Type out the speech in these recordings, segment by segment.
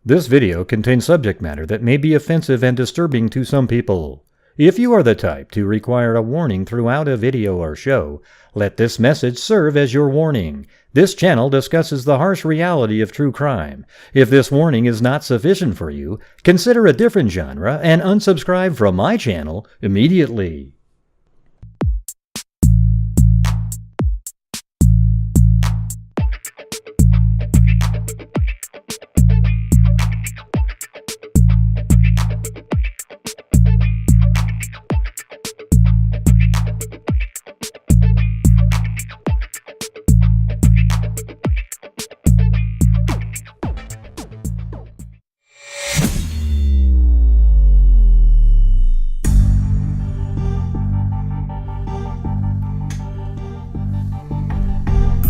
This video contains subject matter that may be offensive and disturbing to some people. If you are the type to require a warning throughout a video or show, let this message serve as your warning. This channel discusses the harsh reality of true crime. If this warning is not sufficient for you, consider a different genre and unsubscribe from my channel immediately.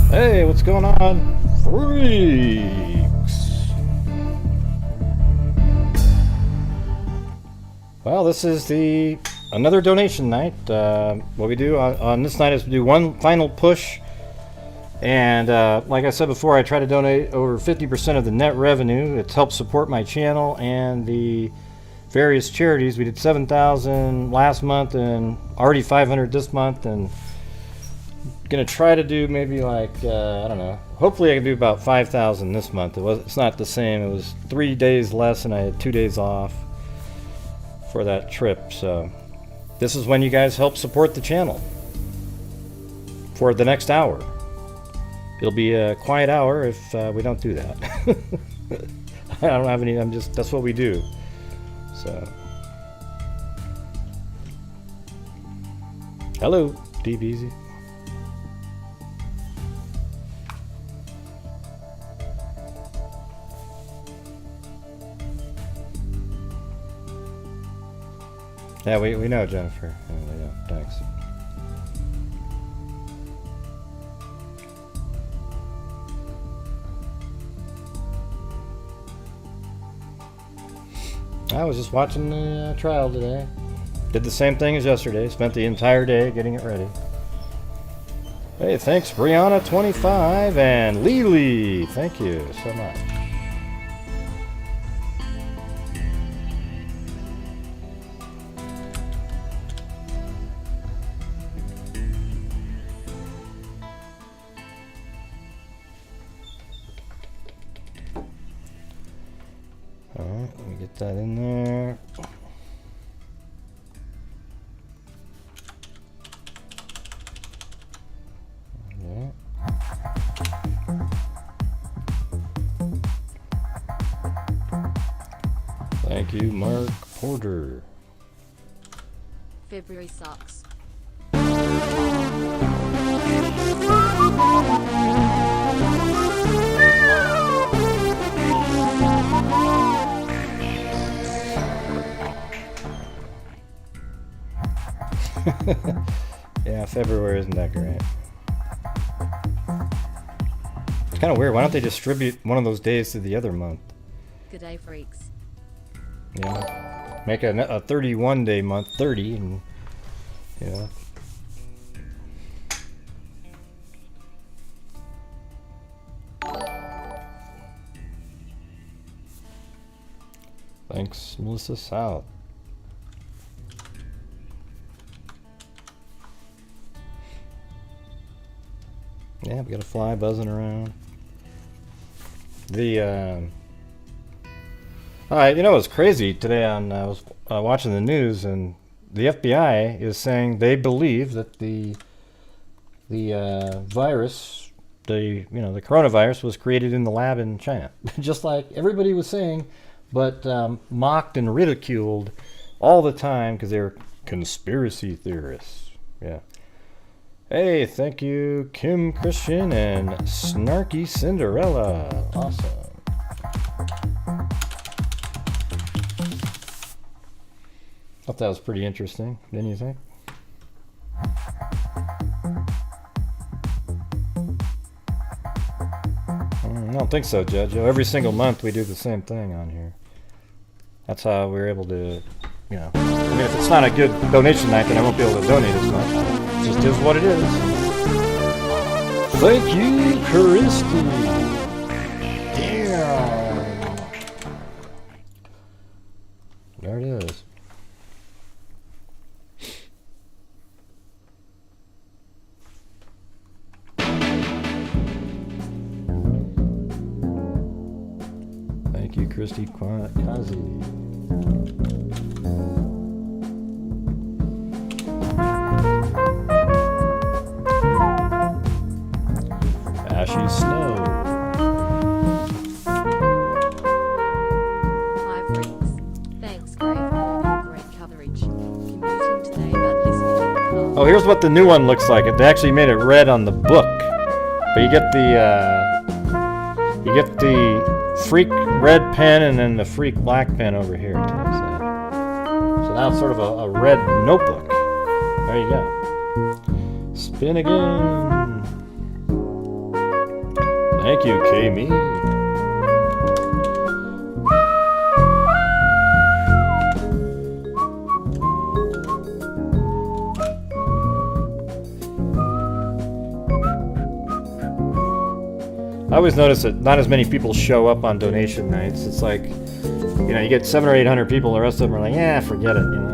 Hey, what's going on, freaks? Well, this is another donation night. What we do on this night is we do one final push, and like I said before, I try to donate over 50% of the net revenue. It's helped support my channel and the various charities. We did 7,000 last month and already 500 this month, and gonna try to do maybe like I don't know, hopefully I can do about 5,000 this month. It's not the same. It was 3 days less and I had 2 days off for that trip. So this is when you guys help support the channel for the next hour. It'll be a quiet hour if we don't do that. I don't have any, that's what we do. So hello, Deep Easy. Yeah, we know, Jennifer. Yeah, we know. Thanks. I was just watching the trial today. Did the same thing as yesterday. Spent the entire day getting it ready. Hey, thanks, Brianna25 and Lily. Thank you so much. Alright, let me get that in there. Yeah. Thank you, Mark Porter. February sucks. Yeah, February isn't that great. It's kind of weird. Why don't they distribute one of those days to the other month? Good day, freaks. Yeah, make a 31-day month 30, and yeah. Thanks, Melissa South. Yeah, we got a fly buzzing around. You know, it's crazy today. I was watching the news, and the FBI is saying they believe that the virus, the coronavirus, was created in the lab in China, just like everybody was saying, but mocked and ridiculed all the time because they were conspiracy theorists. Yeah. Hey, thank you, Kim Christian and Snarky Cinderella. Awesome. Thought that was pretty interesting, didn't you think? I don't think so, Jojo. Every single month we do the same thing on here. That's how we're able to, you know. I mean, if it's not a good donation night, then I won't be able to donate as much. It just is what it is. Thank you, Christy. Damn. Christy Kazi. Ashy Snow. Hi, freaks. Thanks, Greg, for all your great coverage. Commuting today, but listening in the car. Oh, here's what the new one looks like. They actually made it red on the book, but you get the freak red pen and then the freak black pen over here too. So now it's sort of a red notebook. There you go. Spin again. Thank you, K-Me. I always notice that not as many people show up on donation nights. It's like, you know, you get 700 or 800 people, the rest of them are like, yeah, forget it, you know,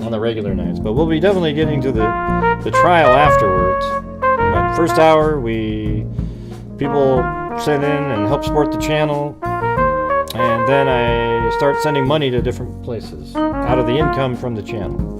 on the regular nights. But we'll be definitely getting to the trial afterwards. But first hour, people send in and help support the channel, and then I start sending money to different places out of the income from the channel.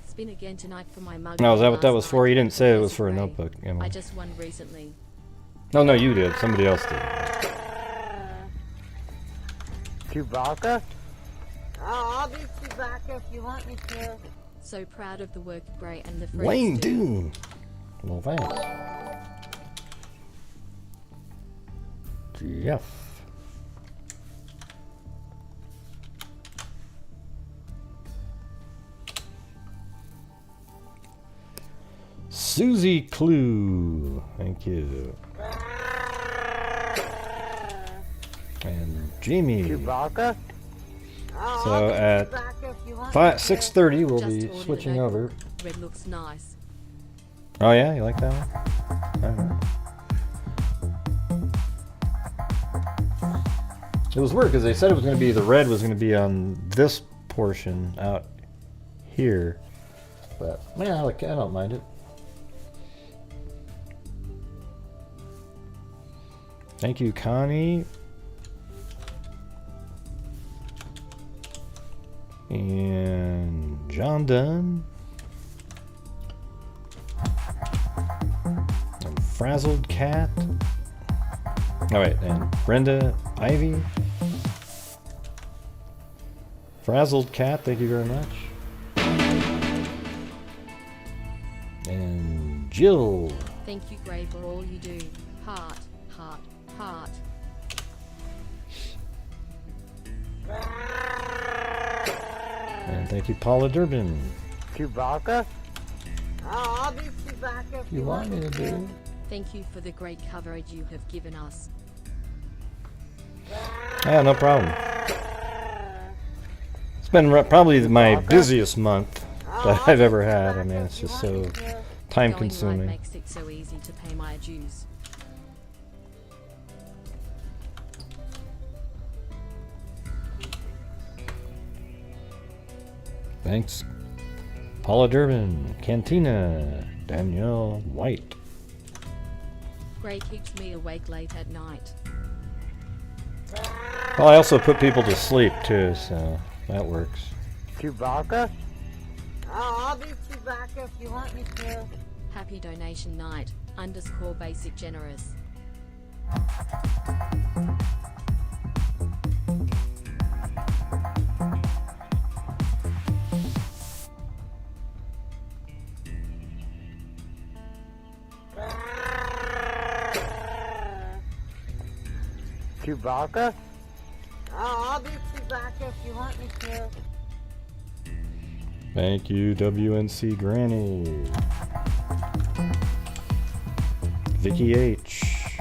Spin again tonight for my mug. No, is that what that was last for? You night. didn't say it was Yes, for a Ray. notebook, Emma. I just won recently. No, you did. Somebody else did. Chewbacca? Oh, I'll be Chewbacca if you want me to. So proud of the work Gray and the freaks Lane do. Doom. Well, thanks. Jeff. Susie Clue. Thank you. And Jamie. Chewbacca? So at 6:30 we'll Just be ordered switching it. over. Red looks nice. Oh yeah, you like that one? Alright. It was weird because they said it was going to be, the red was going to be on this portion out here, but yeah, I don't mind it. Thank you, Connie. And John Dunn. And Frazzled Cat. Oh wait, and Brenda Ivy. Frazzled Cat, thank you very much. And Jill. Thank you, Gray, for all you do. Heart, heart, heart. And thank you, Paula Durbin. Chewbacca? Oh, I'll be Chewbacca if You want me to do? Thank you for the great coverage you have given us. Yeah, no problem. It's been probably my busiest month that I've ever had. I mean, it's just so time Going consuming. live makes it so easy to pay my dues. Thanks. Paula Durbin, Cantina, Danielle White. Gray keeps me awake late at night. Well, I also put people to sleep too, so that works. Chewbacca? Oh, I'll be Chewbacca if you want me to. Happy donation night, _ basic generous. Chewbacca? Oh, I'll be Chewbacca if you want me to. Thank you, WNC Granny. Vicky H.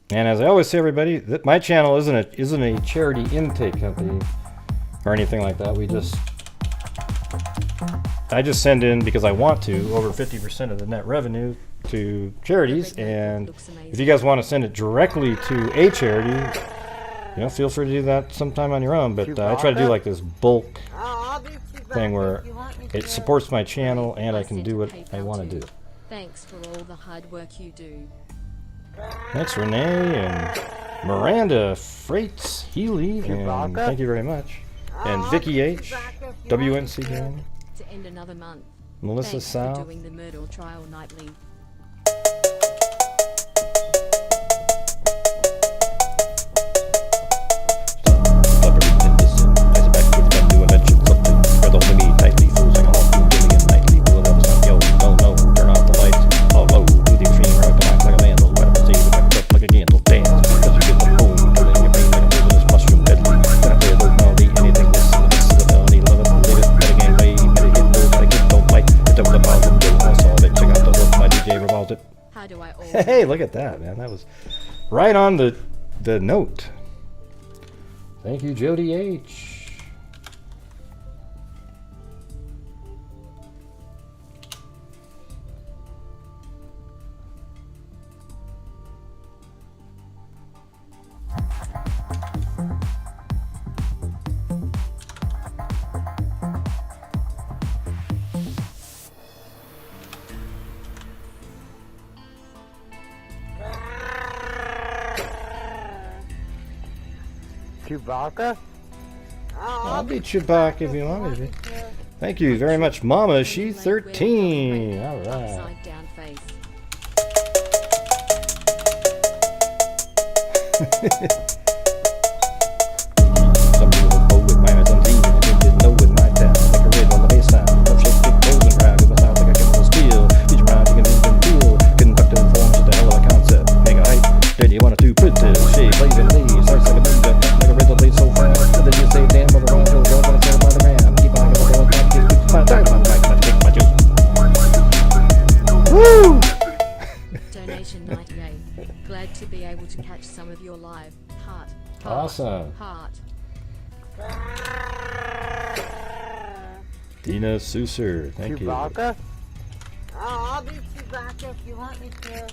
And as I always say, everybody, that my channel isn't a charity intake company or anything like that. I just send in, because I want to, over 50% of the net revenue to charities, and if you guys want to send it directly to a charity, you know, feel free to do that sometime on your own. But I try to do like this bulk thing where it supports my channel and I can do what I want to do. Thanks for all the hard work you do. Thanks, Renee and Miranda Freights Healy, and thank you very much. And Vicky H, WNC Gang, To end another month. Melissa Thanks South. for doing the Murdaugh Trial nightly. Hey, look at that, man. That was right on the note. Thank you, Jody H. Chewbacca? I'll be Chewbacca if you want me to. Thank you very much, Mama. She's 13. All right. Upside down face. Some people go with my Amazon and didn't know with my town. Like a red on the bass sound. Love shake big golden rag. It sounds like a chemical steel. Each round you can even feel. Conductor informs just a hell of a concept. Mega hype. Then you want to do primitive. Shade blazing leaves. Starts like a ninja. Like a red on the bass so fast. And then you say damn on the wrong hill. Go gonna tell by the ram. Keep on going on top. Keep my time on the mic. And I take my juice. Woo! Donation 98. Glad to be able to catch some of your live. Heart. Awesome. Heart. Dina Susser. Thank you. Chewbacca? I'll be Chewbacca if you want me to.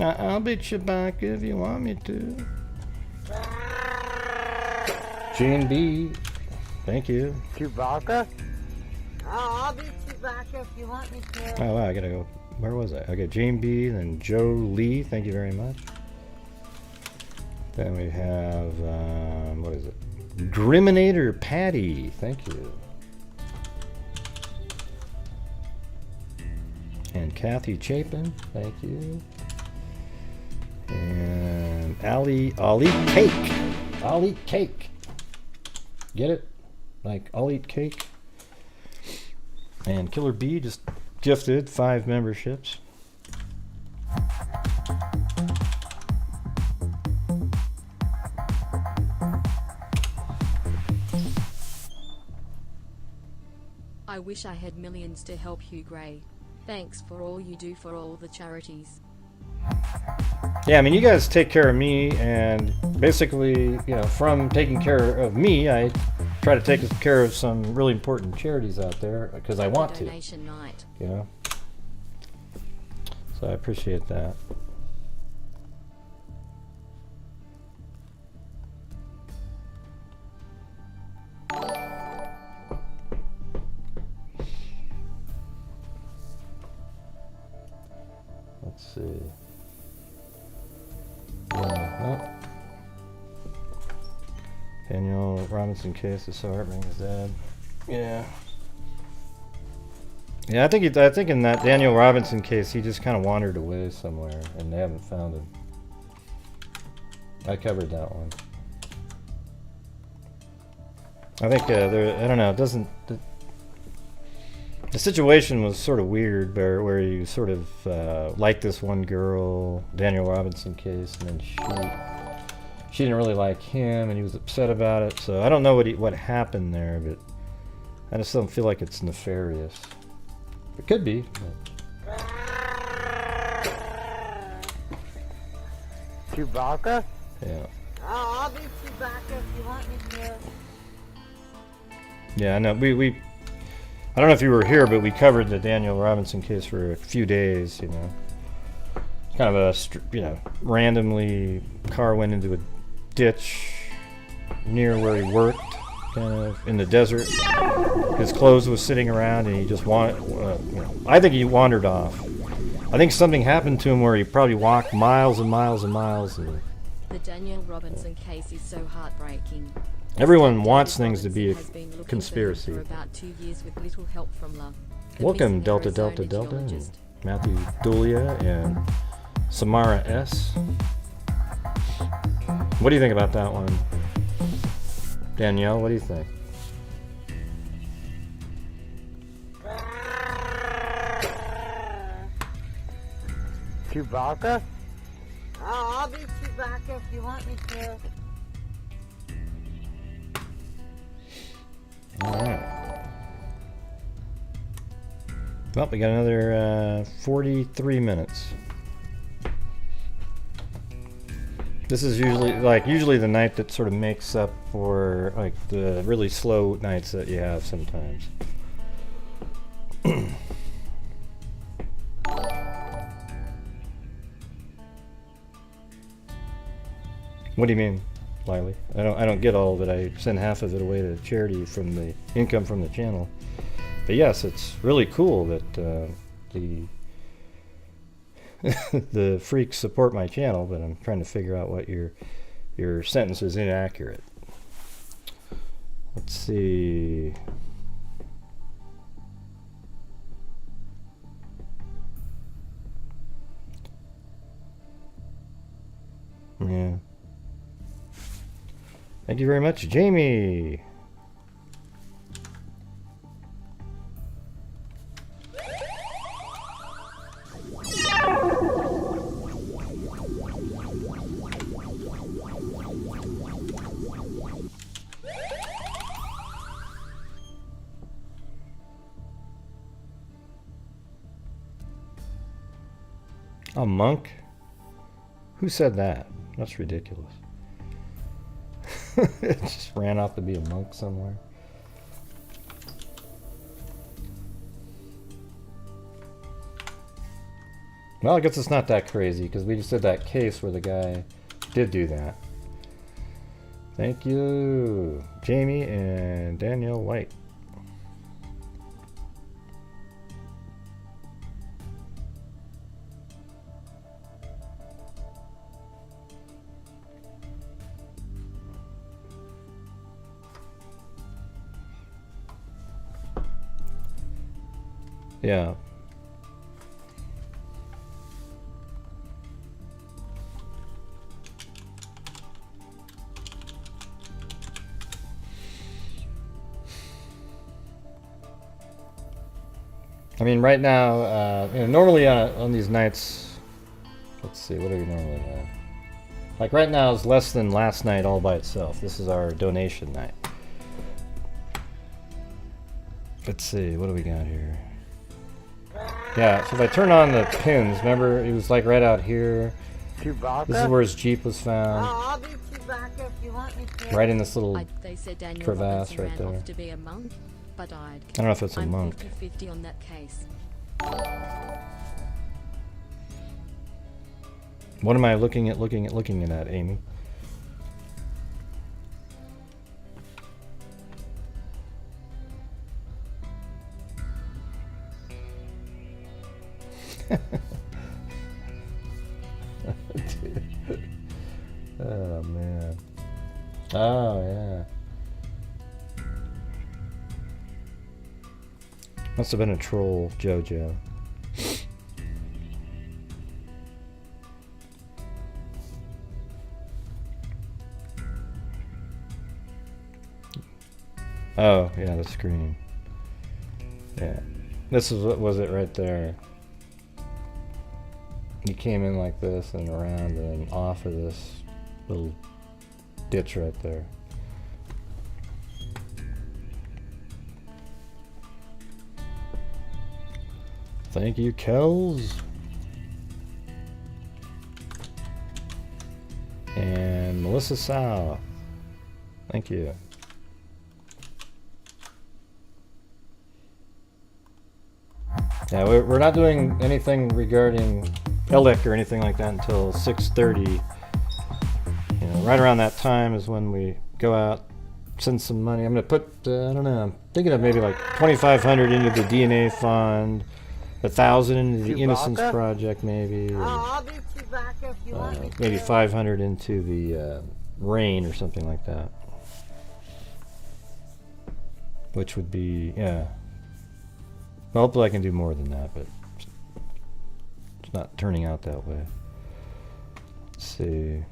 I'll be Chewbacca if you want me to. Jane B. Thank you. Chewbacca? I'll be Chewbacca if you want me to. Oh wow, I gotta go. Where was I? Okay, Jane B. Then Joe Lee. Thank you very much. Then we have what is it? Griminator Patty. Thank you. And Kathy Chapin. Thank you. And Ali Cake. Ali Cake. Get it? Like I'll eat cake. And Killer B just gifted 5 memberships. I wish I had millions to help Hugh Gray. Thanks for all you do for all the charities. Yeah, I mean, you guys take care of me, and basically, you know, from taking care of me, I try to take care of some really important charities out there because I want to. Donation night. You know, so I appreciate that. Let's see. Daniel Robinson case is so heartbreaking. His dad. Yeah. Yeah, I think in that Daniel Robinson case, he just kind of wandered away somewhere, and they haven't found him. I covered that one. I think there. I don't know. It doesn't. The situation was sort of weird, where you sort of liked this one girl, Daniel Robinson case, and then she didn't really like him, and he was upset about it. So I don't know what happened there, but I just don't feel like it's nefarious. It could be. But. Chewbacca? Yeah. I'll be Chewbacca if you want me to. Yeah, I know. I don't know if you were here, but we covered the Daniel Robinson case for a few days, you know. Kind of a, you know, randomly car went into a ditch near where he worked, kind of in the desert. His clothes was sitting around and he just wandered, you know, I think he wandered off. I think something happened to him where he probably walked miles and miles and miles. And The Daniel Robinson case is so heartbreaking. everyone wants things to be a Has been looking conspiracy. for about 2 years with little help from luck. The Welcome, missing Delta Arizona Delta Delta, and geologist. Matthew Dulia and Samara S. What do you think about that one? Danielle, what do you think? Chewbacca? Oh, I'll be Chewbacca if you want me to. Alright. Well, we got another 43 minutes. This is usually the night that sort of makes up for like the really slow nights that you have sometimes. What do you mean, Lily? I don't get all of it. I send half of it away to charity from the income from the channel. But yes, it's really cool that the the freaks support my channel, but I'm trying to figure out what your sentence is inaccurate. Let's see. Yeah. Thank you very much, Jamie. A monk? Who said that? That's ridiculous. It just ran off to be a monk somewhere. Well, I guess it's not that crazy because we just did that case where the guy did do that. Thank you, Jamie and Danielle White. Yeah. I mean, right now, you know, normally on these nights, let's see, what do we normally have? Like right now is less than last night all by itself. This is our donation night. Let's see, what do we got here? Yeah, so if I turn on the pins, remember it was like right out here. Chewbacca? This is where his Jeep was found. Oh, I'll be Chewbacca if you want me to. Right in this little They said Daniel crevasse Robinson right ran there. off to be a monk, but died. I don't know if it's a I'm monk. 50-50 on that case. What am I looking at, Amy? Oh man. Oh yeah. Must have been a troll, JoJo. Oh yeah, the screen. Yeah, this is what was it right there. He came in like this and around and off of this little ditch right there. Thank you, Kells. And Melissa Sow. Thank you. Yeah, we're not doing anything regarding Elec or anything like that until 6:30. You know, right around that time is when we go out, send some money. I'm gonna put, I don't know, I'm thinking of maybe like 2,500 into the DNA fund, 1,000 into the Innocence Project, maybe. I'll do Chewbacca if you want me to. Maybe 500 into the Rain or something like that. Which would be, yeah. Well, hopefully I can do more than that, but it's not turning out that way. Let's see.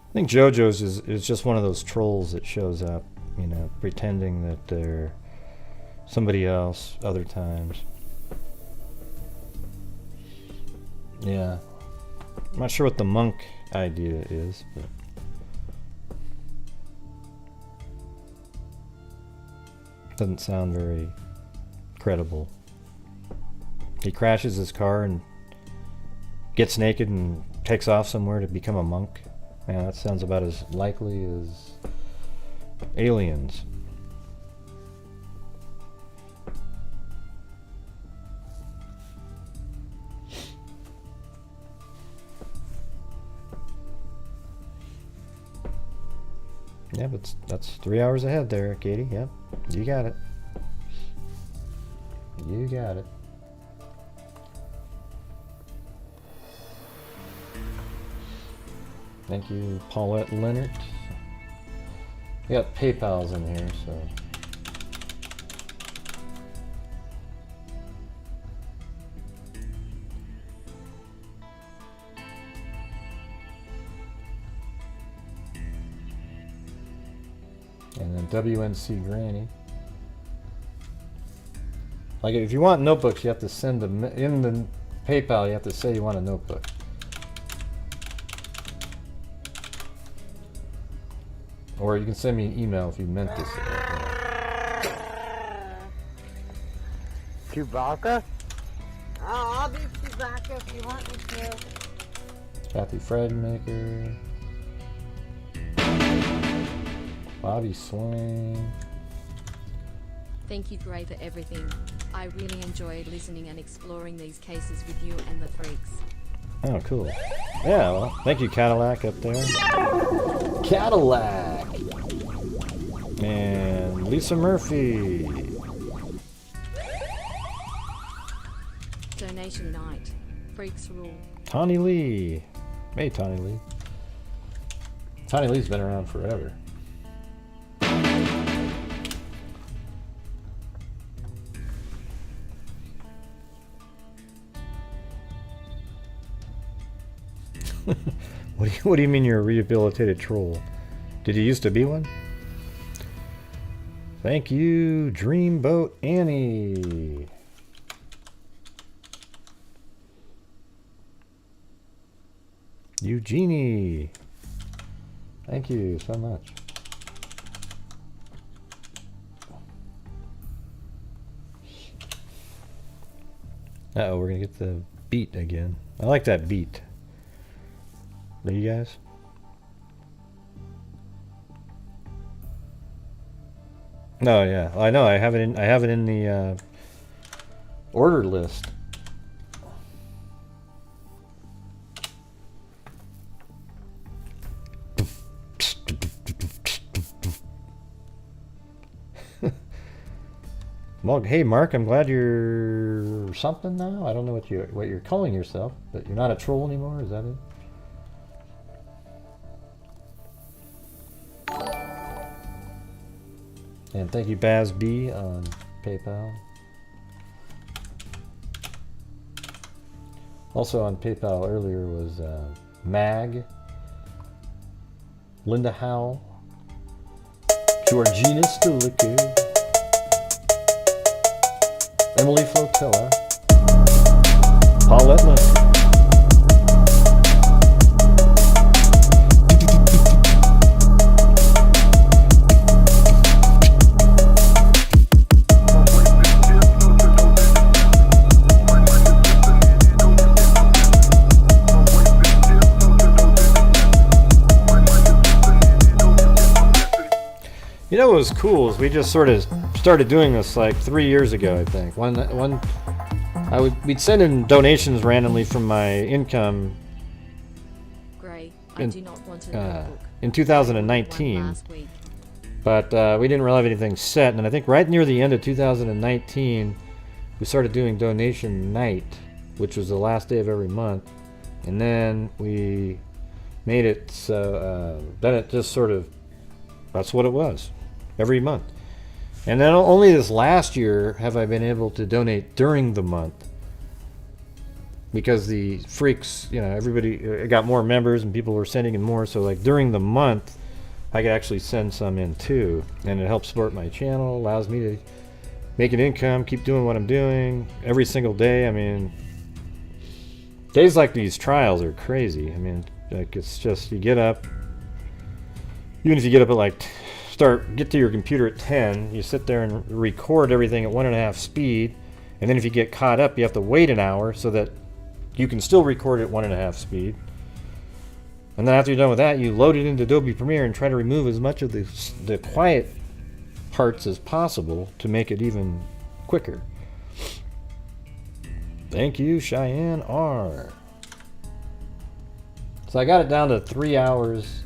I think JoJo's is just one of those trolls that shows up, you know, pretending that they're somebody else other times. Yeah. I'm not sure what the monk idea is, but doesn't sound very credible. He crashes his car and gets naked and takes off somewhere to become a monk. Yeah, that sounds about as likely as aliens. Yeah, but that's 3 hours ahead there, Katie. Yep, you got it. You got it. Thank you, Paulette Leonard. We got PayPal's in here, so. And then WNC Granny. Like, if you want notebooks, you have to send them in the PayPal. You have to say you want a notebook. Or you can send me an email if you meant to say that. Chewbacca? Oh, I'll do Chewbacca if you want me to. Kathy Fredmaker. Bobby Swain. Thank you, Gray, for everything. I really enjoyed listening and exploring these cases with you and the freaks. Oh, cool. Yeah, well, thank you, Cadillac, up there. Cadillac! And Lisa Murphy. Donation night. Freaks rule. Tawny Lee. Hey, Tawny Lee. Tawny Lee's been around forever. What do you mean you're a rehabilitated troll? Did you used to be one? Thank you, Dreamboat Annie. Eugenie. Thank you so much. Uh-oh, we're gonna get the beat again. I like that beat. Do you guys? No, yeah, I know. I have it in the order list. Well, hey Mark, I'm glad you're something now. I don't know what you're calling yourself, but you're not a troll anymore. Is that it? And thank you, Baz B on PayPal. Also on PayPal earlier was Mag, Linda Howell, Georgina Stiliker, Emily Flotilla, Paulette Leonard. You know what was cool is we just sort of started doing this like 3 years ago, I think. We'd send in donations randomly from my income. Gray, I do not want a notebook. In 2019. But we didn't really have anything set, and I think right near the end of 2019, we started doing donation night, which was the last day of every month, and then we made it so then it just sort of, that's what it was, every month. And then only this last year have I been able to donate during the month, because the freaks, you know, everybody got more members and people were sending in more, so like during the month I could actually send some in too, and it helps support my channel, allows me to make an income, keep doing what I'm doing every single day. I mean, days like these trials are crazy. I mean, like, it's just, you get up, even if you get up at like, get to your computer at 10, you sit there and record everything at 1.5 speed, and then if you get caught up, you have to wait an hour so that you can still record at 1.5 speed. And then after you're done with that, you load it into Adobe Premiere and try to remove as much of the quiet parts as possible to make it even quicker. Thank you, Cheyenne R. So I got it down to 3 hours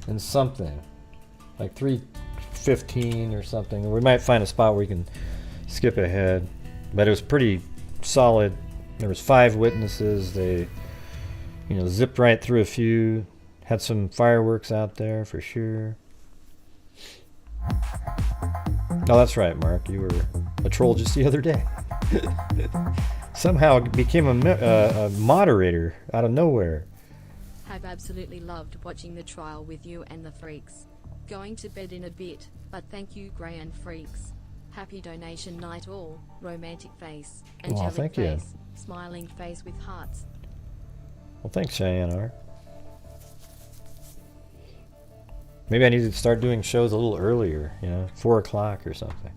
and something, like 3:15 or something. We might find a spot where we can skip ahead, but it was pretty solid. There was 5 witnesses. They, you know, zipped right through a few. Had some fireworks out there for sure. Oh, that's right, Mark. You were a troll just the other day. Somehow became a moderator out of nowhere. Have absolutely loved watching the trial with you and the freaks. Going to bed in a bit, but thank you, Gray and freaks. Happy donation night all. Romantic face. Angelic thank face. Smiling face with hearts. Well, thanks, Cheyenne R. Maybe I need to start doing shows a little earlier, you know, 4 o'clock or something.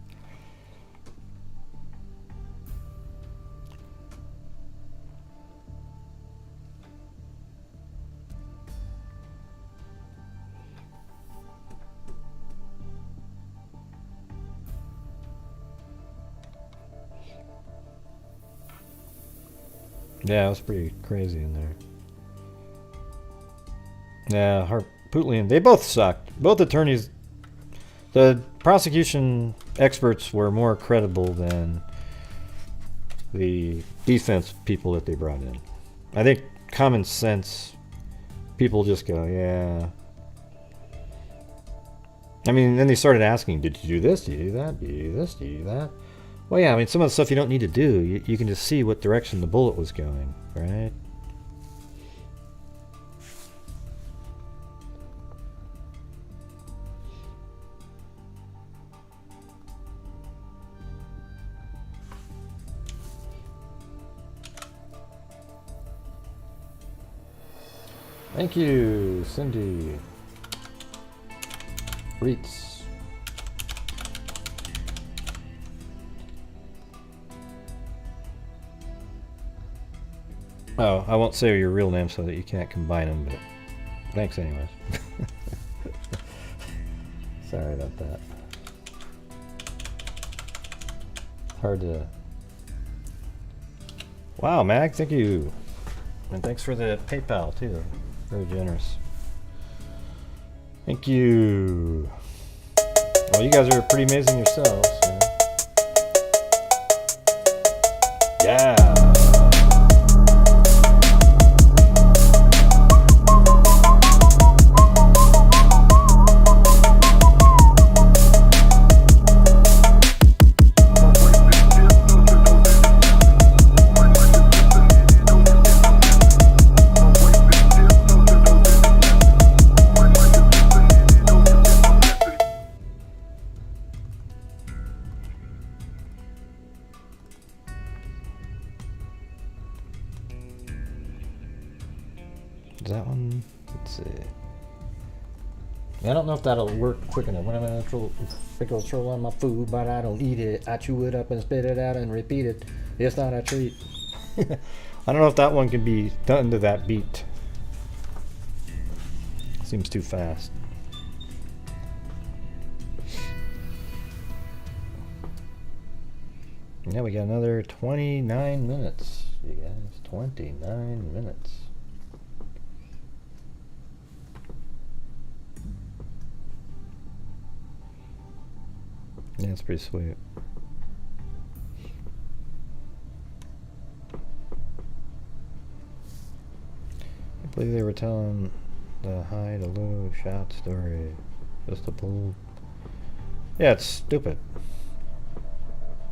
Yeah, it was pretty crazy in there. Yeah, Harpootlian, they both sucked. Both attorneys, the prosecution experts were more credible than the defense people that they brought in. I think common sense people just go, yeah. I mean, then they started asking, did you do this? Did you do that? Did you do this? Did you do that? Well, yeah, I mean, some of the stuff you don't need to do. You can just see what direction the bullet was going, right? Thank you, Cindy. Reitz. Oh, I won't say your real name so that you can't combine them, but thanks anyways. Sorry about that. Hard to... Wow, Mag, thank you. And thanks for the PayPal, too. Very generous. Thank you. Well, you guys are pretty amazing yourselves. Yeah. That one, let's see. I don't know if that'll work quick enough. When I'm in a pickles troll on my food, but I don't eat it. I chew it up and spit it out and repeat it. It's not a treat. I don't know if that one can be done to that beat. Seems too fast. Yeah, we got another 29 minutes, you guys. 29 minutes. Yeah, it's pretty sweet. I believe they were telling the high to low shot story. Just a pull. Yeah, it's stupid.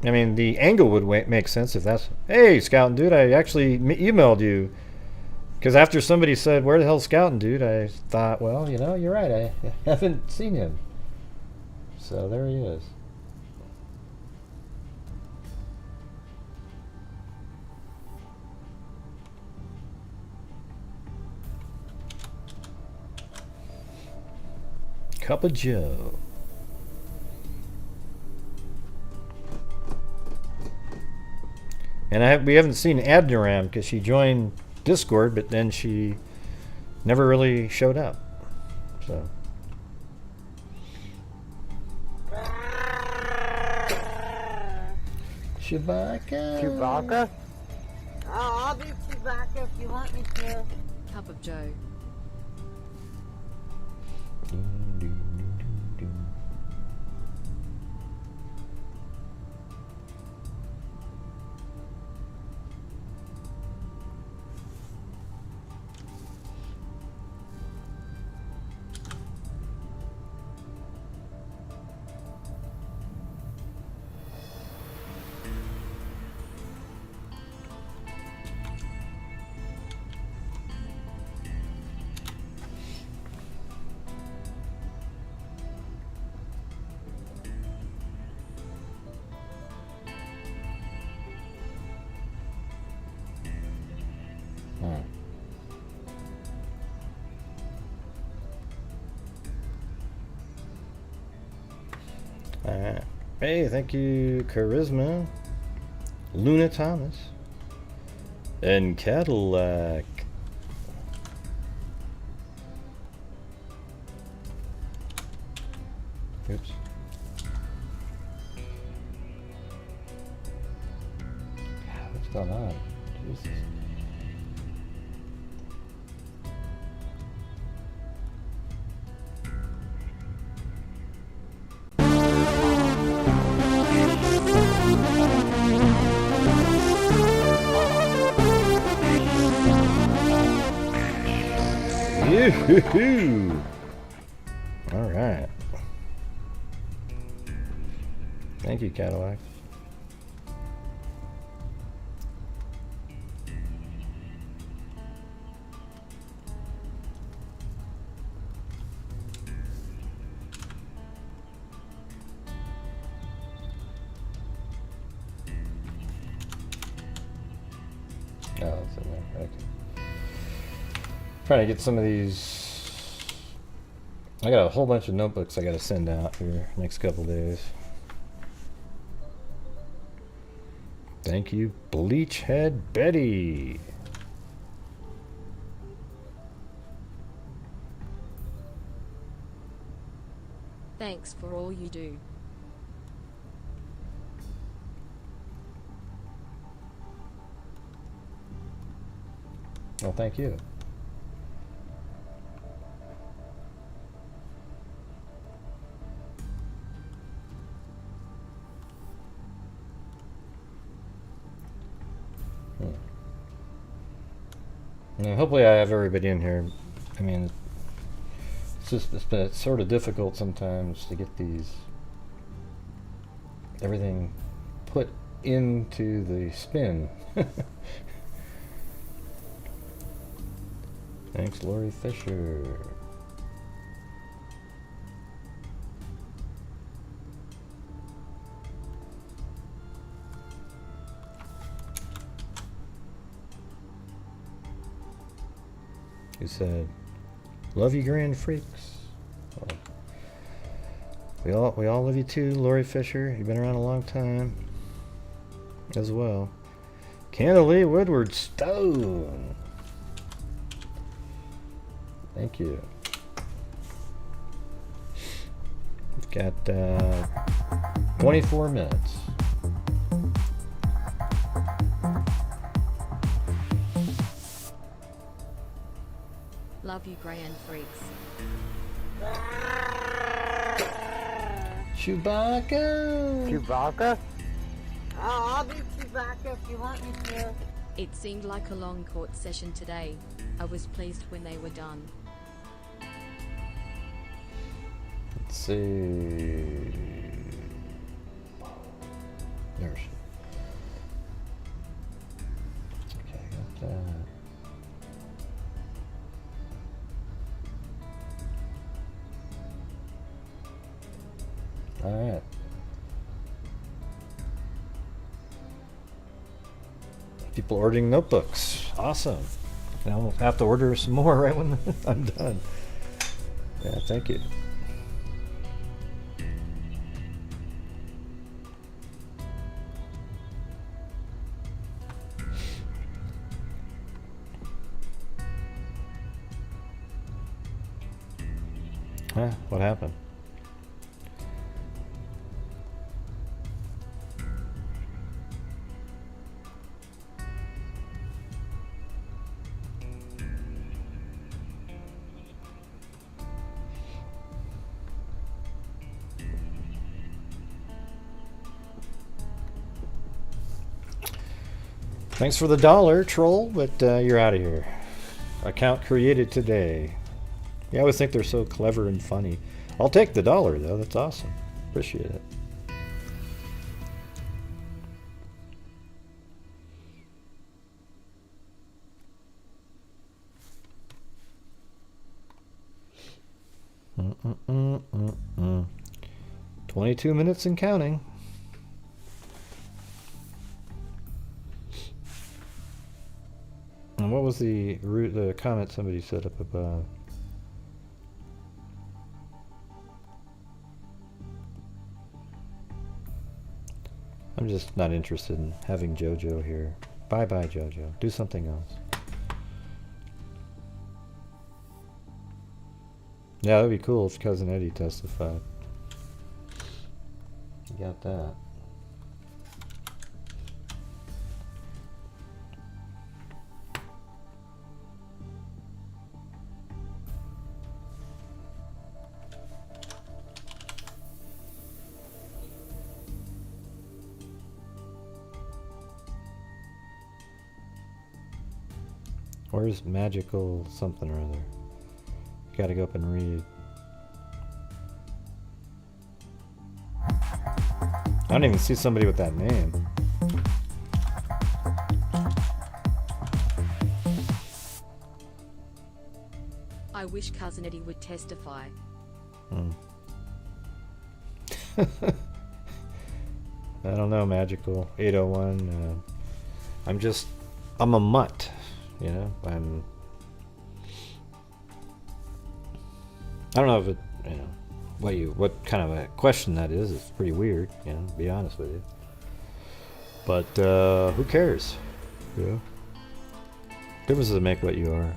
I mean, the angle would make sense if that's... Hey, Scouting Dude, I actually emailed you. Because after somebody said, where the hell's Scouting Dude, I thought, well, you know, you're right. I haven't seen him. So there he is. Cup of Joe. And we haven't seen Adniram because she joined Discord, but then she never really showed up. So. Chewbacca. Chewbacca? Oh, I'll do Chewbacca if you want me to. Cup of Joe. Alright. Hey, thank you, Charisma, Luna Thomas, and Cadillac. Oops. What's going on? Jesus. Yoo-hoo-hoo! All right. Thank you, Cadillac. Oh, it's in there. Okay. Trying to get some of these. I got a whole bunch of notebooks I got to send out here next couple days. Thank you, Bleachhead Betty. Thanks for all you do. Well, thank you. Now, hopefully I have everybody in here. I mean, it's been sort of difficult sometimes to get everything put into the spin. Thanks, Lori Fisher. Who said, "Love you, Grand Freaks." Well, we all love you too, Lori Fisher. You've been around a long time as well. Candalee Woodward Stone. Thank you. We've got 24 minutes. Love you, Grand Freaks. Chewbacca! Chewbacca? Oh, I'll be Chewbacca if you want me to. It seemed like a long court session today. I was pleased when they were done. Let's see. There's. Okay, got that. All right. People ordering notebooks. Awesome. Now I'll have to order some more right when I'm done. Yeah, thank you. Huh? What happened? Thanks for the $1, troll, but you're out of here. Account created today. Yeah, I always think they're so clever and funny. I'll take the $1 though. That's awesome. Appreciate it. Mm-mm-mm-mm-mm. 22 minutes and counting. And what was the comment somebody set up above? I'm just not interested in having JoJo here. Bye-bye, JoJo. Do something else. Yeah, that'd be cool if Cousin Eddie testified. You got that. Where's magical something or other? Gotta go up and read. I don't even see somebody with that name. I wish Cousin Eddie would testify. I don't know, magical 801. I'm a mutt, you know. I don't know if it, you know, what kind of a question that is. It's pretty weird, you know, to be honest with you. But who cares? Yeah. Difference does it make what you are.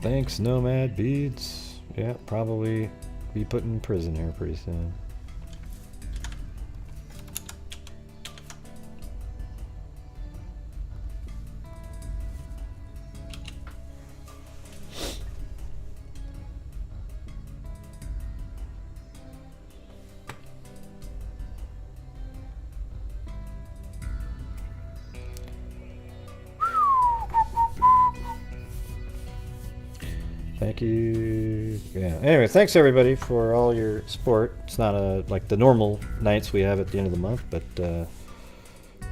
Thanks, Nomad Beads. Yeah, probably be put in prison here pretty soon. Thank you. Yeah. Anyway, thanks everybody for all your support. It's not like the normal nights we have at the end of the month, but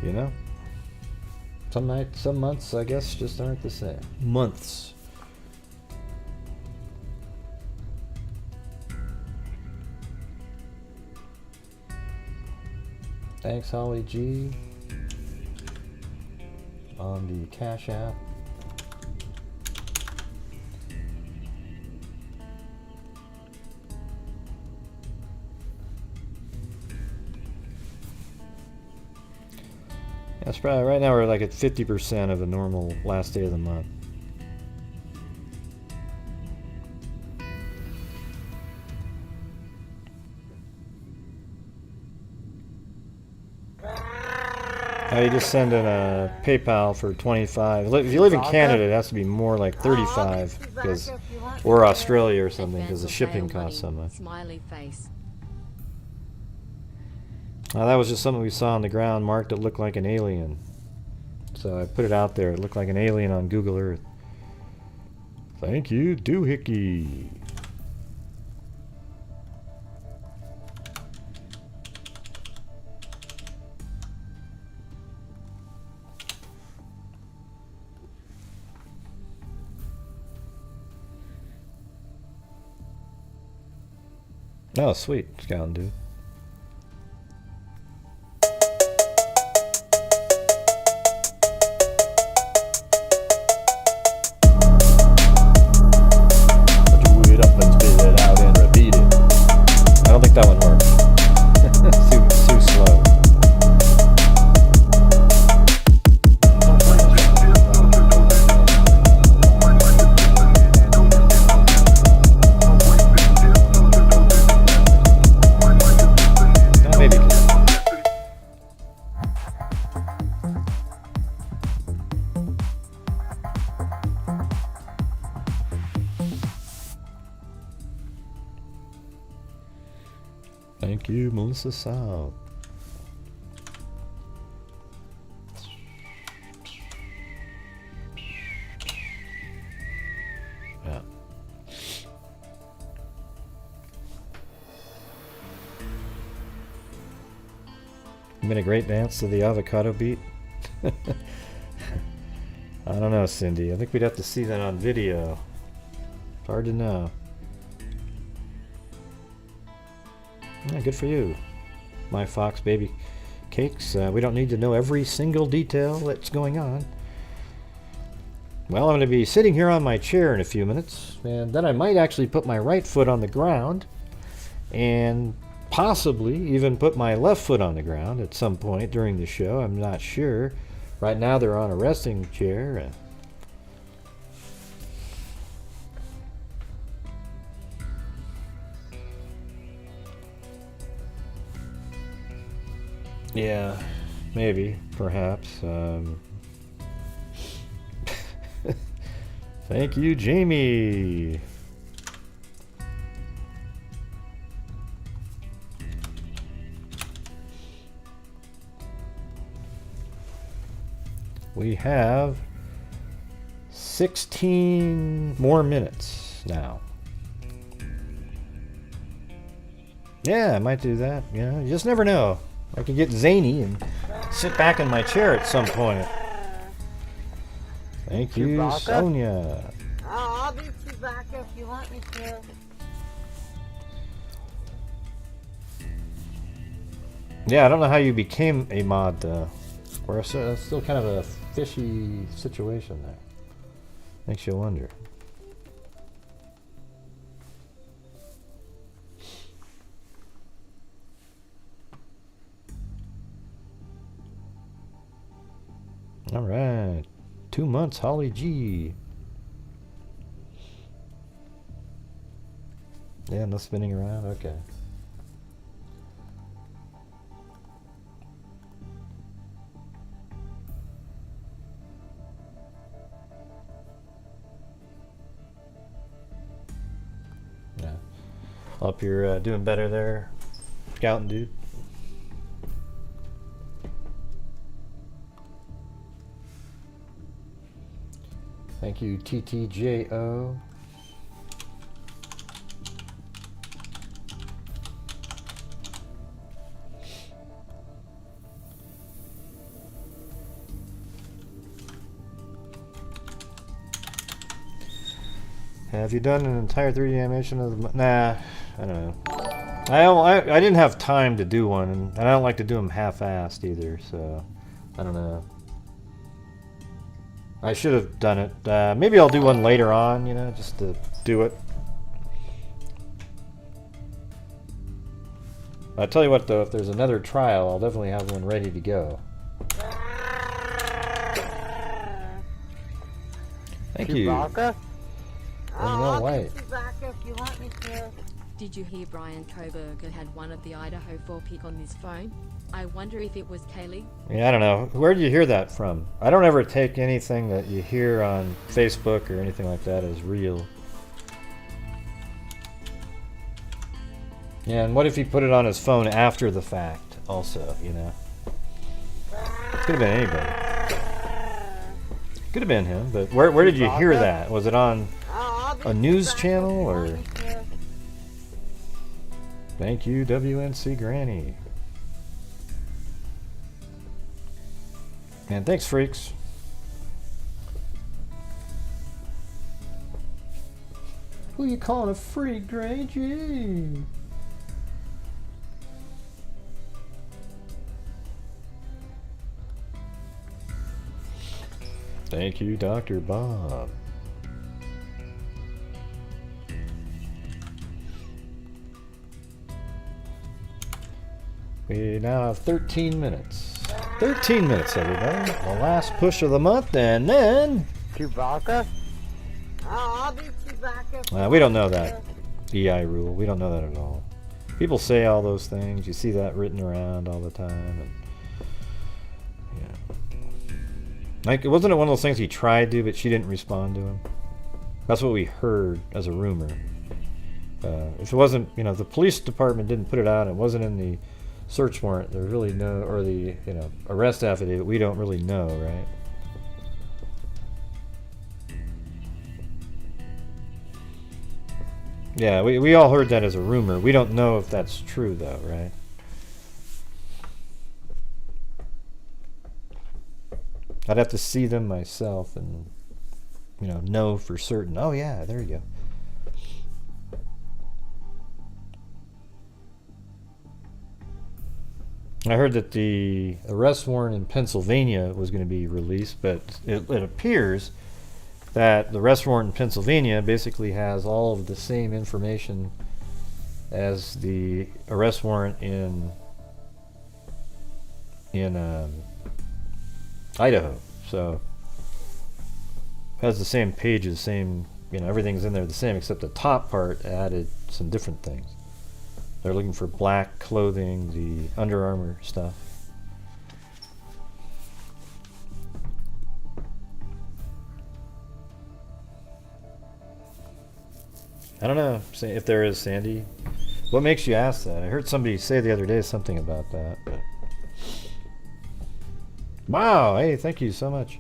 you know, some nights, some months, I guess, just aren't the same. Months. Thanks, Holly G, on the Cash App. That's probably, right now we're like at 50% of a normal last day of the month. You just send in a PayPal for 25. If you live in Canada, it has to be more like 35, because, or Australia or something, because the shipping costs so much. Smiley face. That was just something we saw on the ground marked that looked like an alien. So I put it out there. It looked like an alien on Google Earth. Thank you, Doohickey. Oh, sweet. Scout dude. Do it up and spit it out and repeat it. I don't think that one works. too slow. Thank you, Melissa South. Yeah. You made a great dance to the avocado beat. I don't know, Cindy. I think we'd have to see that on video. It's hard to know. Yeah, good for you, my Fox baby cakes. We don't need to know every single detail that's going on. Well, I'm going to be sitting here on my chair in a few minutes, and then I might actually put my right foot on the ground and possibly even put my left foot on the ground at some point during the show. I'm not sure. Right now they're on a resting chair. Yeah, maybe, perhaps. Thank you, Jamie. We have 16 more minutes now. Yeah, I might do that. Yeah, you just never know. I could get zany and sit back in my chair at some point. Thank you, Chewbacca? Sonia. Oh, I'll be Chewbacca if you want me to. Yeah, I don't know how you became a mod, though. Or it's still kind of a fishy situation there. Makes you wonder. All right, 2 months, Holly G. Yeah, no spinning around. Okay. Yeah. Hope you're doing better there, Scouting dude. Thank you, TTJO. Have you done an entire 3D animation of the... Nah, I don't know. I didn't have time to do one, and I don't like to do them half-assed either, so I don't know. I should have done it. Maybe I'll do one later on, you know, just to do it. I'll tell you what, though, if there's another trial, I'll definitely have one ready to go. Thank you. Chewbacca? Danielle I'll White. be Chewbacca if you want me to. Did you hear Brian Koberger had one of the Idaho 4 pick on this phone? I wonder if it was Kaylee? Yeah, I don't know. Where do you hear that from? I don't ever take anything that you hear on Facebook or anything like that as real. Yeah, and what if he put it on his phone after the fact also, you know? Could have been anybody. Could have been him, but where did you hear that? Was it on a news channel or? Thank you, WNC Granny. And thanks, freaks. Who you calling a freak, Dre? Gee. Thank you, Dr. Bob. We now have 13 minutes. 13 minutes, everybody. The last push of the month, and then... Chewbacca? I'll be Chewbacca. We don't know that EI rule. We don't know that at all. People say all those things. You see that written around all the time. And yeah. Like, wasn't it one of those things he tried to, but she didn't respond to him? That's what we heard as a rumor. If it wasn't, you know, the police department didn't put it out, it wasn't in the search warrant, there's really no, or the, you know, arrest affidavit, we don't really know, right? Yeah, we all heard that as a rumor. We don't know if that's true though, right? I'd have to see them myself and, you know for certain. Oh yeah, there you go. I heard that the arrest warrant in Pennsylvania was going to be released, but it appears that the arrest warrant in Pennsylvania basically has all of the same information as the arrest warrant in Idaho. So it has the same pages, same, you know, everything's in there the same, except the top part added some different things. They're looking for black clothing, the Under Armour stuff. I don't know if there is, Sandy. What makes you ask that? I heard somebody say the other day something about that. But wow, hey, thank you so much.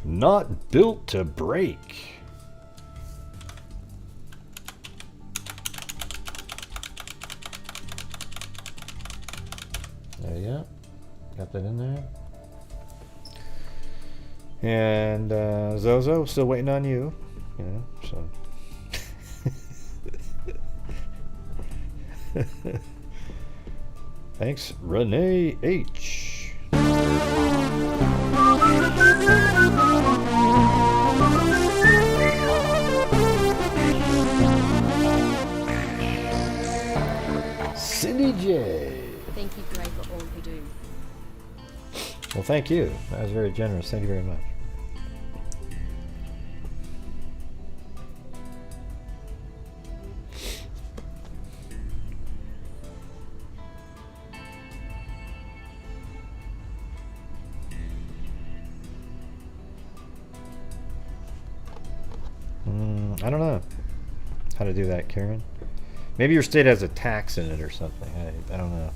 Not built to break. There you go. Got that in there. And Zozo, still waiting on you. You know, so. Thanks, Renee H. Cindy J. Thank you, Dre, for all you do. Well, thank you. That was very generous. Thank you very much. I don't know how to do that, Karen. Maybe your state has a tax in it or something. I don't know.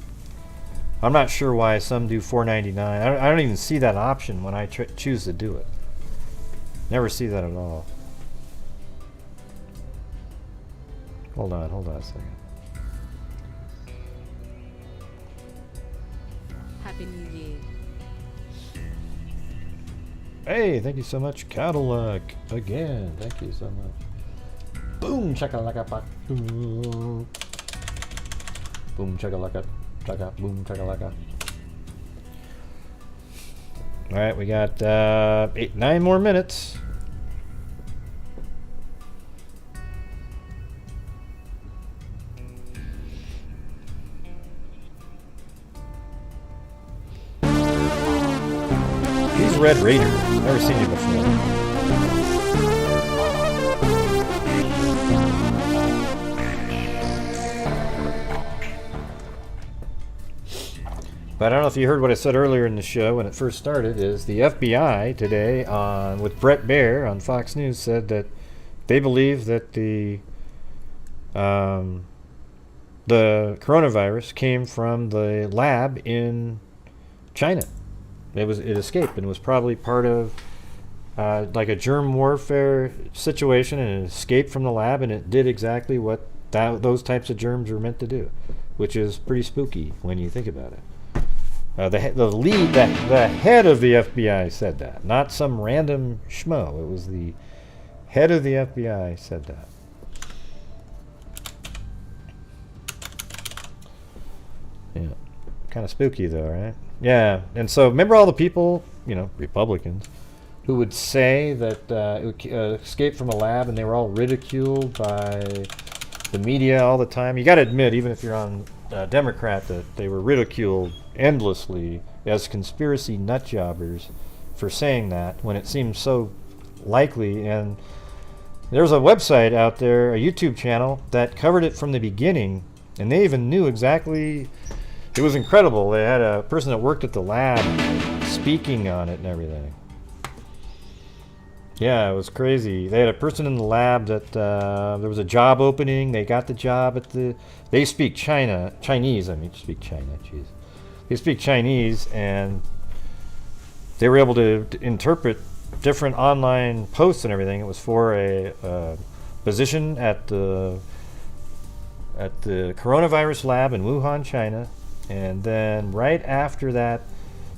I'm not sure why some do $4.99. I don't even see that option when I choose to do it. Never see that at all. Hold on a second. Happy New Year. Hey, thank you so much, Cadillac. Again, thank you so much. Boom, chakalaka, boom, chakalaka, chaka, boom, chakalaka. All right, we got 9 more minutes. He's Red Raider. Never seen you before. But I don't know if you heard what I said earlier in the show when it first started, is the FBI today with Bret Baier on Fox News said that they believe that the coronavirus came from the lab in China. It escaped and was probably part of like a germ warfare situation, and it escaped from the lab, and it did exactly what those types of germs were meant to do, which is pretty spooky when you think about it. The head of the FBI said that, not some random schmo. It was the head of the FBI said that. Yeah, kind of spooky though, right? Yeah, and so remember all the people, Republicans, who would say that it escaped from a lab, and they were all ridiculed by the media all the time. You got to admit, even if you're on Democrat, that they were ridiculed endlessly as conspiracy nutjobbers for saying that when it seems so likely. And there's a website out there, a YouTube channel, that covered it from the beginning, and they even knew exactly. It was incredible. They had a person that worked at the lab speaking on it and everything. Yeah, it was crazy. They had a person in the lab that there was a job opening. They got the job at the. They speak Chinese. Jeez. They speak Chinese, and they were able to interpret different online posts and everything. It was for a position at the coronavirus lab in Wuhan, China, and then right after that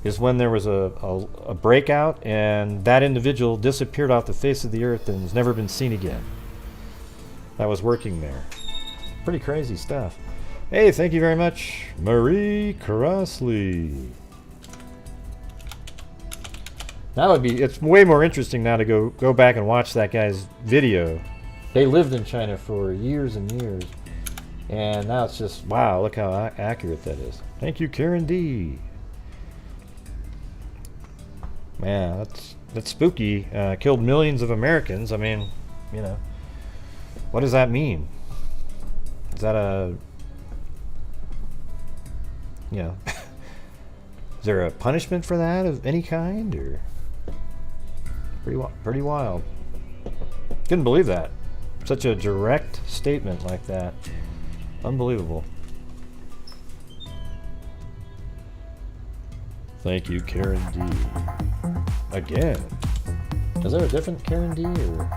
is when there was a breakout, and that individual disappeared off the face of the earth and has never been seen again. That was working there. Pretty crazy stuff. Hey, thank you very much, Marie Crossley. It's way more interesting now to go back and watch that guy's video. They lived in China for years and years, and now it's just, wow, look how accurate that is. Thank you, Karen D. Man, that's spooky. Killed millions of Americans. I mean, what does that mean? Is that is there a punishment for that of any kind, or pretty wild? Couldn't believe that. Such a direct statement like that. Unbelievable. Thank you, Karen D. Again. Is there a different Karen D, or?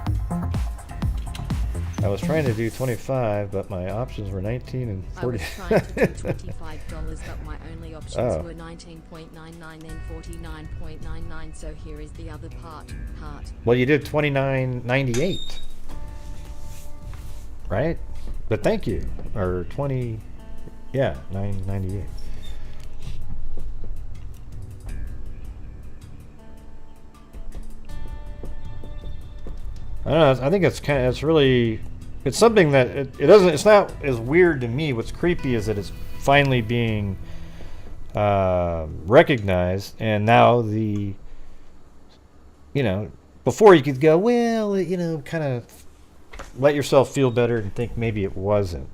I was trying to do 25, but my options were 19 and 40. I was trying to do $25, but my only options were 19.99 then 49.99, so here is the other part. Well, you did 29.98. Right? But thank you. Or 20, yeah, 9.98. I don't know. I think it's something that it's not as weird to me. What's creepy is that it's finally being recognized, and now before you could go, well, kind of let yourself feel better and think maybe it wasn't.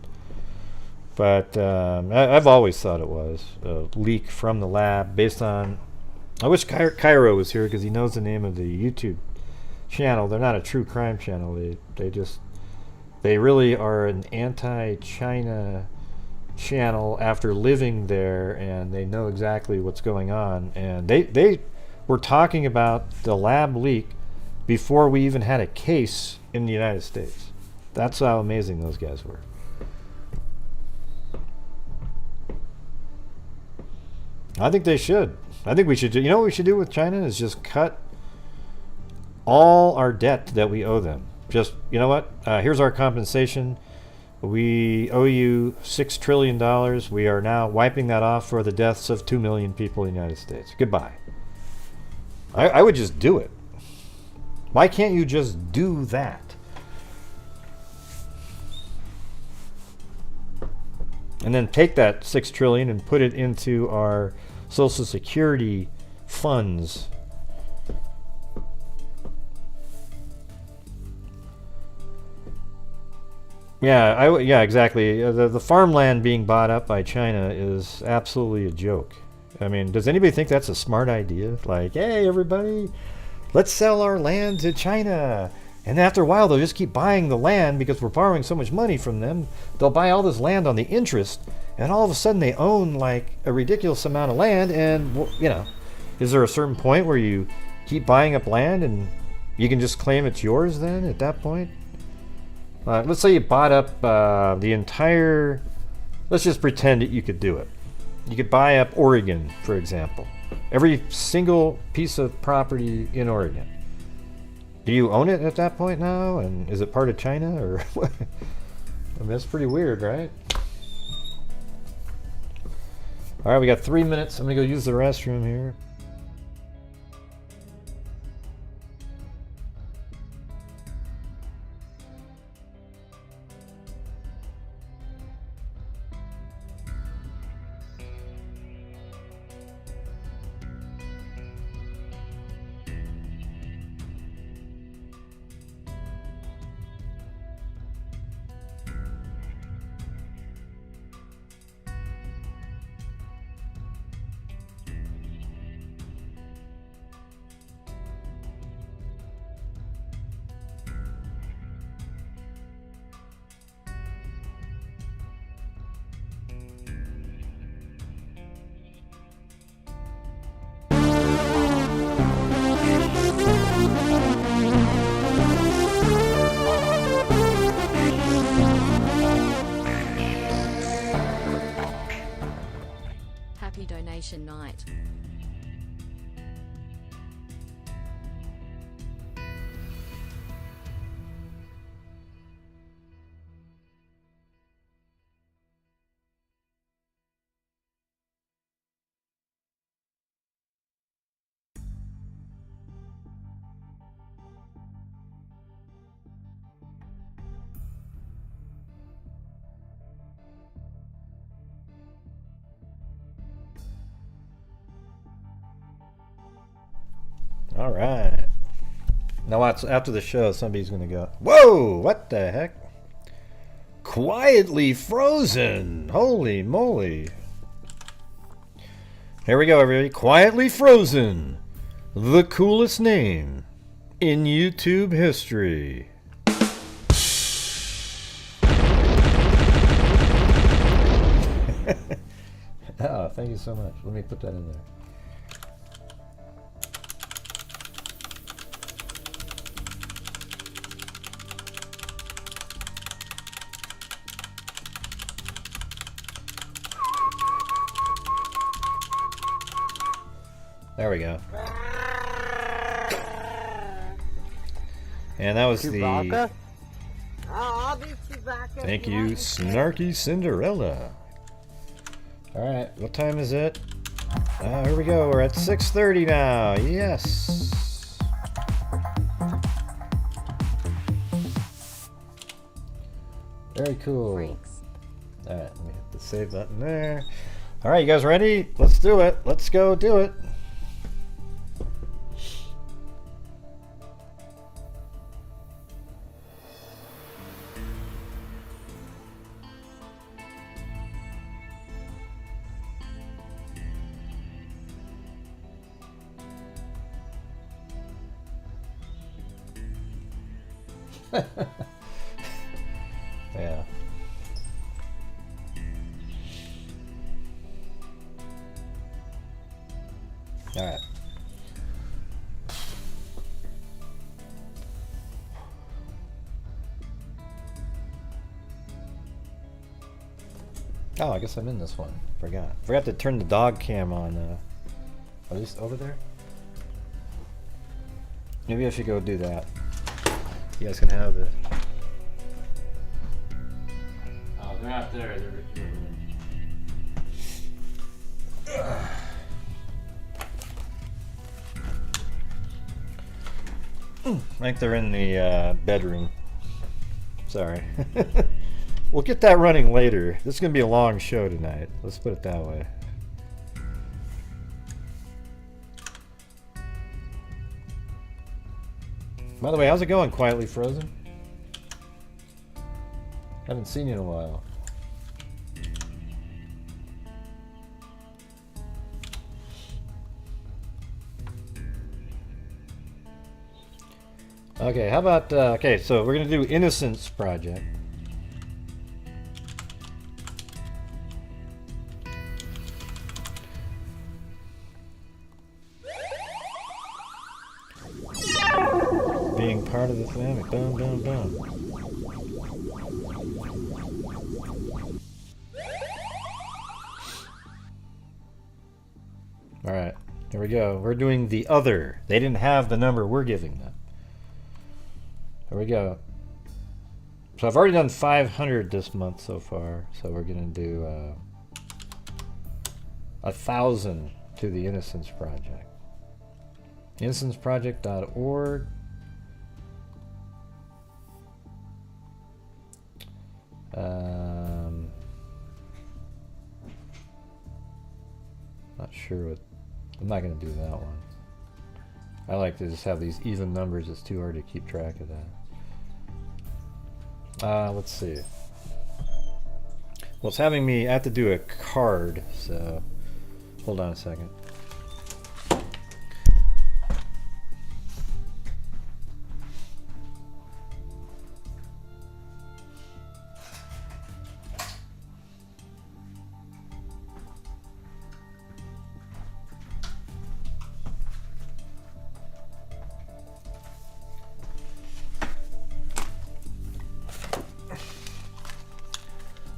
But I've always thought it was a leak from the lab based on. I wish Cairo was here because he knows the name of the YouTube channel. They're not a true crime channel. They really are an anti-China channel after living there, and they know exactly what's going on. And they were talking about the lab leak before we even had a case in the United States. That's how amazing those guys were. I think they should. I think we should do. You know what we should do with China is just cut all our debt that we owe them. Just, you know what? Here's our compensation. We owe you $6 trillion. We are now wiping that off for the deaths of 2 million people in the United States. Goodbye. I would just do it. Why can't you just do that? And then take that $6 trillion and put it into our Social Security funds. Yeah, exactly. The farmland being bought up by China is absolutely a joke. I mean, does anybody think that's a smart idea? Like, hey, everybody, let's sell our land to China. And after a while, they'll just keep buying the land because we're borrowing so much money from them. They'll buy all this land on the interest, and all of a sudden they own like a ridiculous amount of land. And, you know, is there a certain point where you keep buying up land and you can just claim it's yours then at that point? Let's say you bought up the entire... Let's just pretend that you could do it. You could buy up Oregon, for example. Every single piece of property in Oregon. Do you own it at that point now? And is it part of China? Or what? I mean, that's pretty weird, right? Alright, we got 3 minutes. I'm going to go use the restroom here. Donation night. All right. Now, after the show, somebody's going to go, whoa, what the heck? Quietly Frozen. Holy moly. Here we go, everybody. Quietly Frozen. The coolest name in YouTube history. Oh, thank you so much. Let me put that in there. There we go. And that was Chewbacca? I'll be Chewbacca. Thank you, Snarky Cinderella. Alright, what time is it? Here we go. We're at 6:30 now. Yes. Very cool. Freaks. Alright, let me hit the save button there. Alright, you guys ready? Let's do it. Let's go do it. Yeah. All right. Oh, I guess I'm in this one. Forgot to turn the dog cam on. At least over there. Maybe I should go do that. You guys can have the. Oh, they're not there. I think they're in the bedroom. Sorry. We'll get that running later. This is going to be a long show tonight. Let's put it that way. By the way, how's it going, Quietly Frozen? Haven't seen you in a while. Okay, how about, okay, so we're going to do Innocence Project. Being part of the family. Boom, boom, boom. Alright, here we go. We're doing the other. They didn't have the number we're giving them. Here we go. So I've already done 500 this month so far. So we're going to do 1,000 to the Innocence Project. InnocenceProject.org. Not sure what. I'm not going to do that one. I like to just have these even numbers. It's too hard to keep track of that. Let's see. Well, it's having me. I have to do a card, so hold on a second.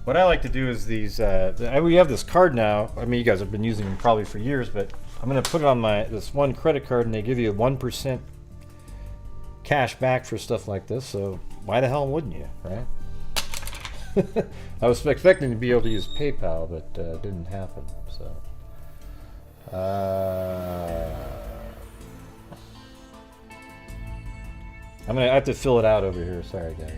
What I like to do is these, we have this card now. I mean, you guys have been using them probably for years, but I'm going to put it on this one credit card, and they give you 1% cash back for stuff like this, so why the hell wouldn't you, right? I was expecting to be able to use PayPal, but it didn't happen, so. I have to fill it out over here, sorry guys.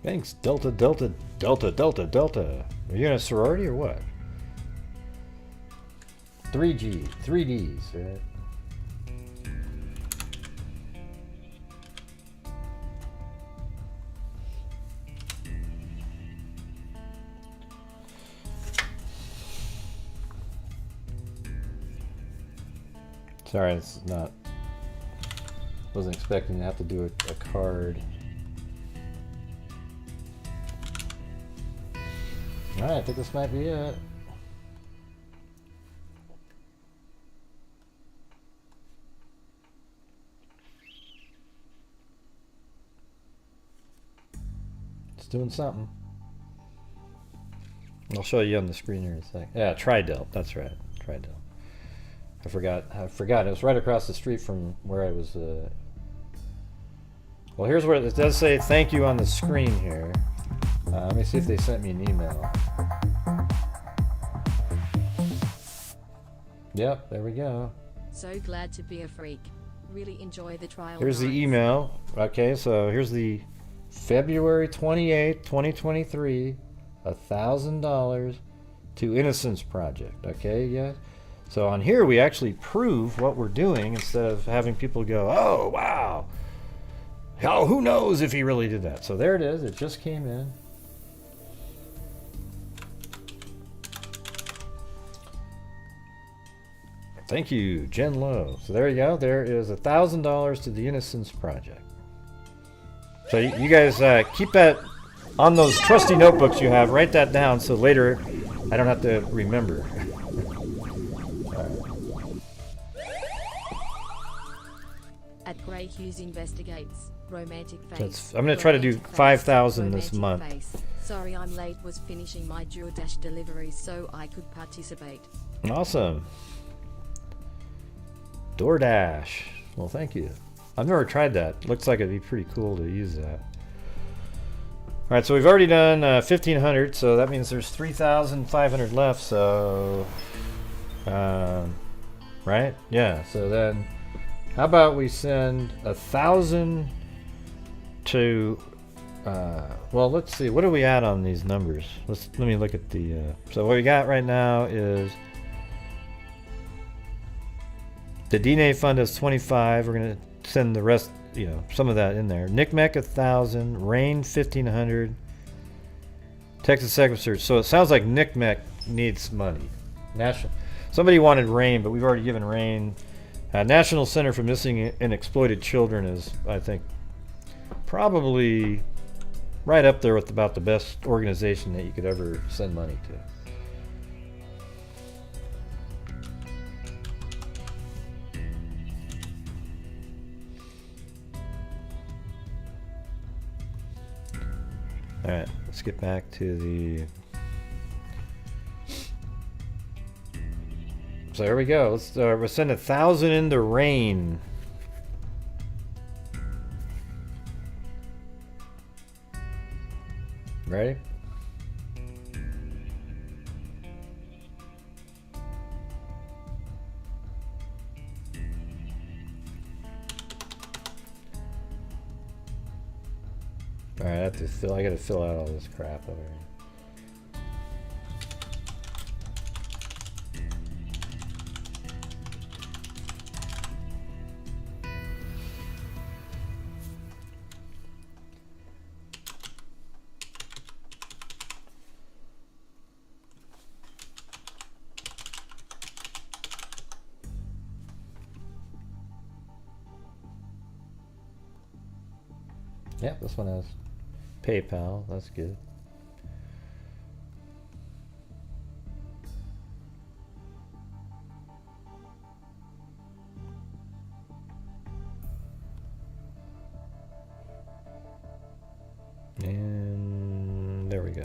Thanks, Delta, Delta, Delta, Delta, Delta. Are you in a sorority or what? 3G, 3Ds, right? Sorry, this is not. Wasn't expecting to have to do a card. Alright, I think this might be it. It's doing something. I'll show you on the screen here in a sec. Yeah, Tridel, that's right. Tridel. I forgot. It was right across the street from where I was. Well, here's where it does say thank you on the screen here. Let me see if they sent me an email. Yep, there we go. So glad to be a freak. Really enjoy the trial. Here's the email. Okay, so here's the February 28th, 2023, $1,000 to Innocence Project. Okay, yeah. So on here we actually prove what we're doing instead of having people go, oh, wow. Hell, who knows if he really did that. So there it is. It just came in. Thank you, Jen Lowe. So there you go. There is $1,000 to the Innocence Project. So you guys keep that on those trusty notebooks you have. Write that down so later I don't have to remember. At Grant Hughes investigates romantic face. So I'm going to try to do 5,000 this month. Sorry I'm late, was finishing my DoorDash delivery so I could participate. Awesome. DoorDash. Well, thank you. I've never tried that. Looks like it'd be pretty cool to use that. All right, so we've already done 1,500, so that means there's 3,500 left. So, right? Yeah. So then, how about we send 1,000 to? Well, let's see. What are we at on these numbers? Let me look at the. So what we got right now is the DNA fund is 25. We're gonna send the rest, you know, some of that in there. NCMEC 1,000, Rain 1,500, Texas Secretary. So it sounds like NCMEC needs money. Somebody wanted Rain, but we've already given Rain. National Center for Missing and Exploited Children is, I think, probably right up there with about the best organization that you could ever send money to. All right, let's get back to the. So there we go. Let's we'll send 1,000 into Rain. Ready? All right, I gotta fill out all this crap over here. Yep, this one has PayPal. That's good. And there we go.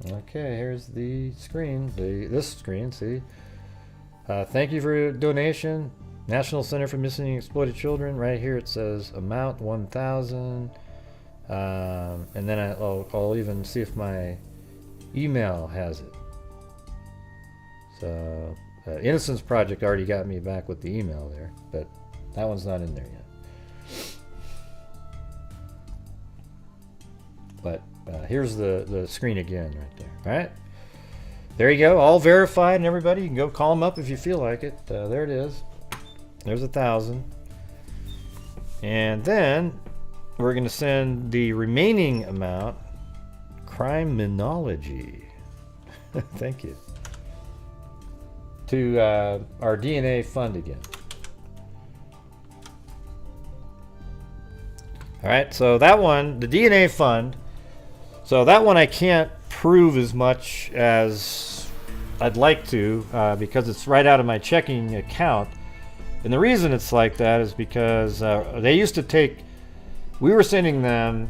Okay, here's the screen. This screen, see? Thank you for your donation. National Center for Missing and Exploited Children. Right here it says amount 1,000. And then I'll even see if my email has it. So, Innocence Project already got me back with the email there, but that one's not in there yet. But here's the screen again right there. All right. There you go. All verified and everybody. You can go call them up if you feel like it. There it is. There's 1,000. And then we're going to send the remaining amount, Criminology. Thank you. To our DNA fund again. All right. So that one, the DNA fund. So that one I can't prove as much as I'd like to because it's right out of my checking account. And the reason it's like that is because they used to take, we were sending them,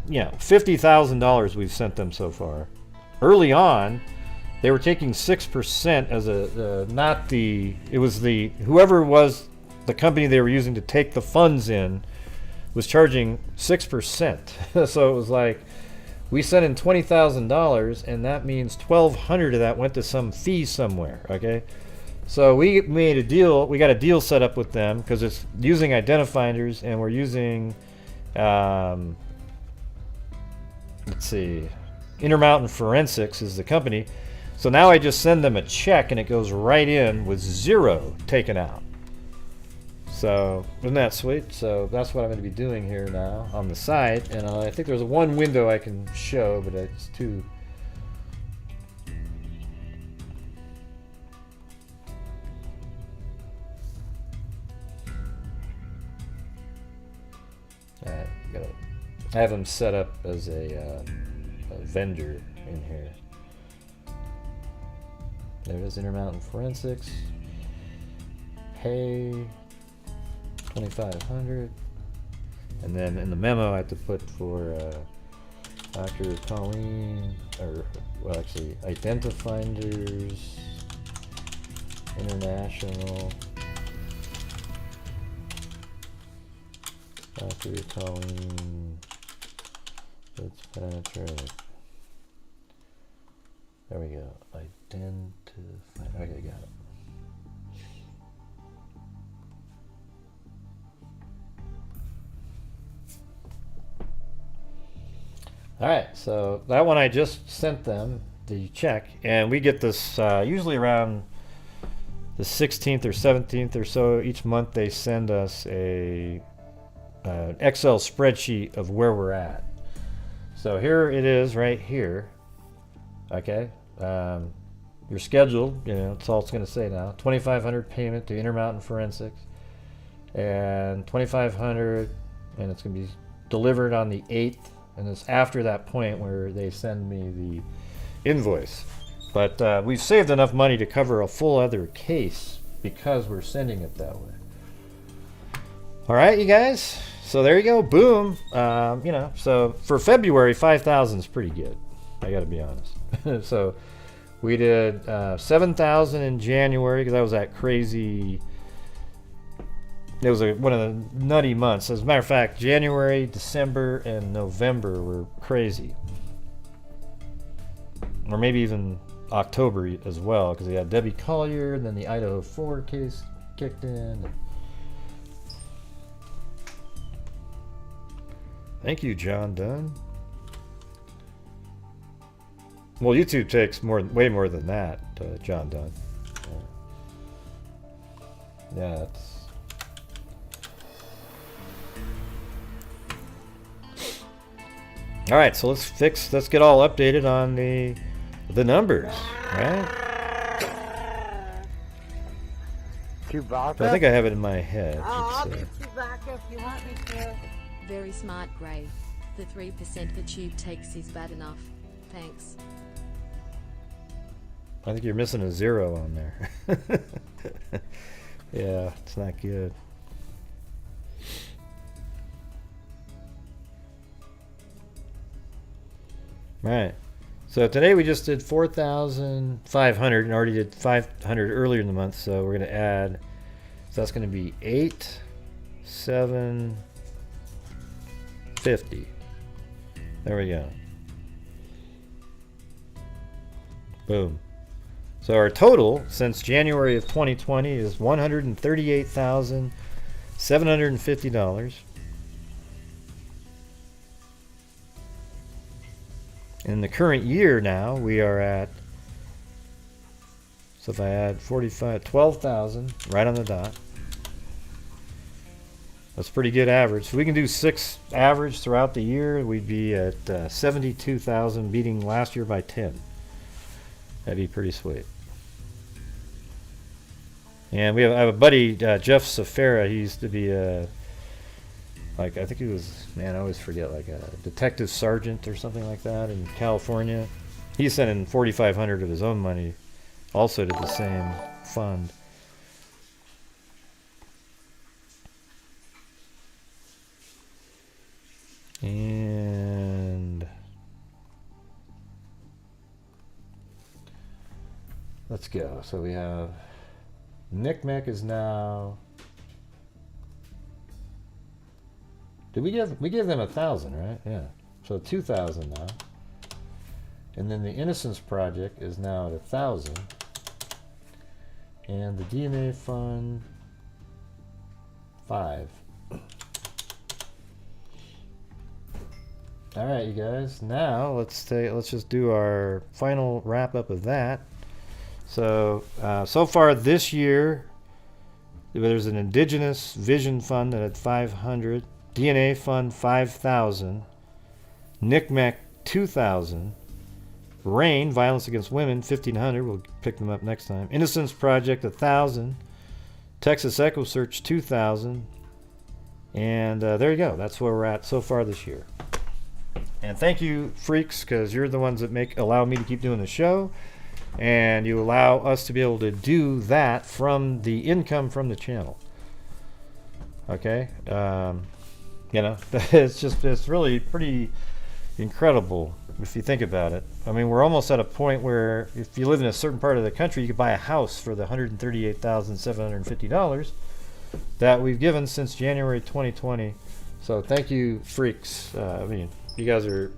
you know, $50,000 we've sent them so far. Early on, they were taking 6% as not the, it was the, whoever was the company they were using to take the funds in was charging 6%. So it was like, we sent in $20,000 and that means 1,200 of that went to some fee somewhere, okay? So we made a deal, we got a deal set up with them because it's using identifiers and we're using, let's see, Intermountain Forensics is the company. So now I just send them a check and it goes right in with 0 taken out. So isn't that sweet? So that's what I'm going to be doing here now on the site. And I think there's one window I can show, but it's too... Alright, I have them set up as a vendor in here. There it is, Intermountain Forensics. Pay 2,500. And then in the memo I have to put for Dr. Colleen, or well actually Identifinders International. Dr. Colleen Fitzpatrick. There we go. Identify. Okay, got it. Alright, so that one I just sent them the check, and we get this usually around the 16th or 17th or so. Each month they send us a Excel spreadsheet of where we're at. So here it is right here. Okay, you're scheduled, you know, that's all it's going to say now. 2,500 payment to Intermountain Forensics, and 2,500, and it's going to be delivered on the 8th. And it's after that point where they send me the invoice. But we've saved enough money to cover a full other case because we're sending it that way. All right, you guys. So there you go. Boom. You know, so for February, 5,000 is pretty good. I got to be honest. So we did 7,000 in January because that was that crazy. It was one of the nutty months. As a matter of fact, January, December, and November were crazy. Or maybe even October as well, because we had Debbie Collier, and then the Idaho 4 case kicked in. Thank you, John Dunn. Well, YouTube takes way more than that, John Dunn. Yeah, it's. All right, so let's get all updated on the numbers, right? Chewbacca? I think I have it in my head. I'll be Chewbacca if you want me to. Very smart, Gray. The 3% the tube takes is bad enough. Thanks. I think you're missing a 0 on there. Yeah, it's not good. Right. So today we just did 4,500 and already did 500 earlier in the month. So we're going to add, so that's going to be 8,750. There we go. Boom. So our total since January of 2020 is $138,750. In the current year now, we are at, so if I add 12,000 right on the dot. That's pretty good average. So we can do 6 average throughout the year. We'd be at 72,000, beating last year by 10. That'd be pretty sweet. And I have a buddy, Jeff Safera. He used to be like, I think he was, man, I always forget, like a detective sergeant or something like that in California. He sent in 4,500 of his own money also to the same fund. And let's go. So we have Nick Meck is now. Did we give them 1,000, right? Yeah. So 2,000 now. And then the Innocence Project is now at 1,000. And the DNA Fund 5. All right, you guys. Now let's just do our final wrap up of that. So so far this year, there's an Indigenous Vision Fund that had 500. DNA Fund 5,000, NICMEC 2,000, RAIN Violence Against Women 1,500. We'll pick them up next time. Innocence Project 1,000, Texas Echo Search 2,000, and there you go. That's where we're at so far this year. And thank you, freaks, because you're the ones that allow me to keep doing the show. and you allow us to be able to do that from the income from the channel. Okay, you know, it's really pretty incredible if you think about it. I mean, we're almost at a point where if you live in a certain part of the country, you could buy a house for the $138,750 that we've given since January 2020. So thank you, freaks. I mean, you guys are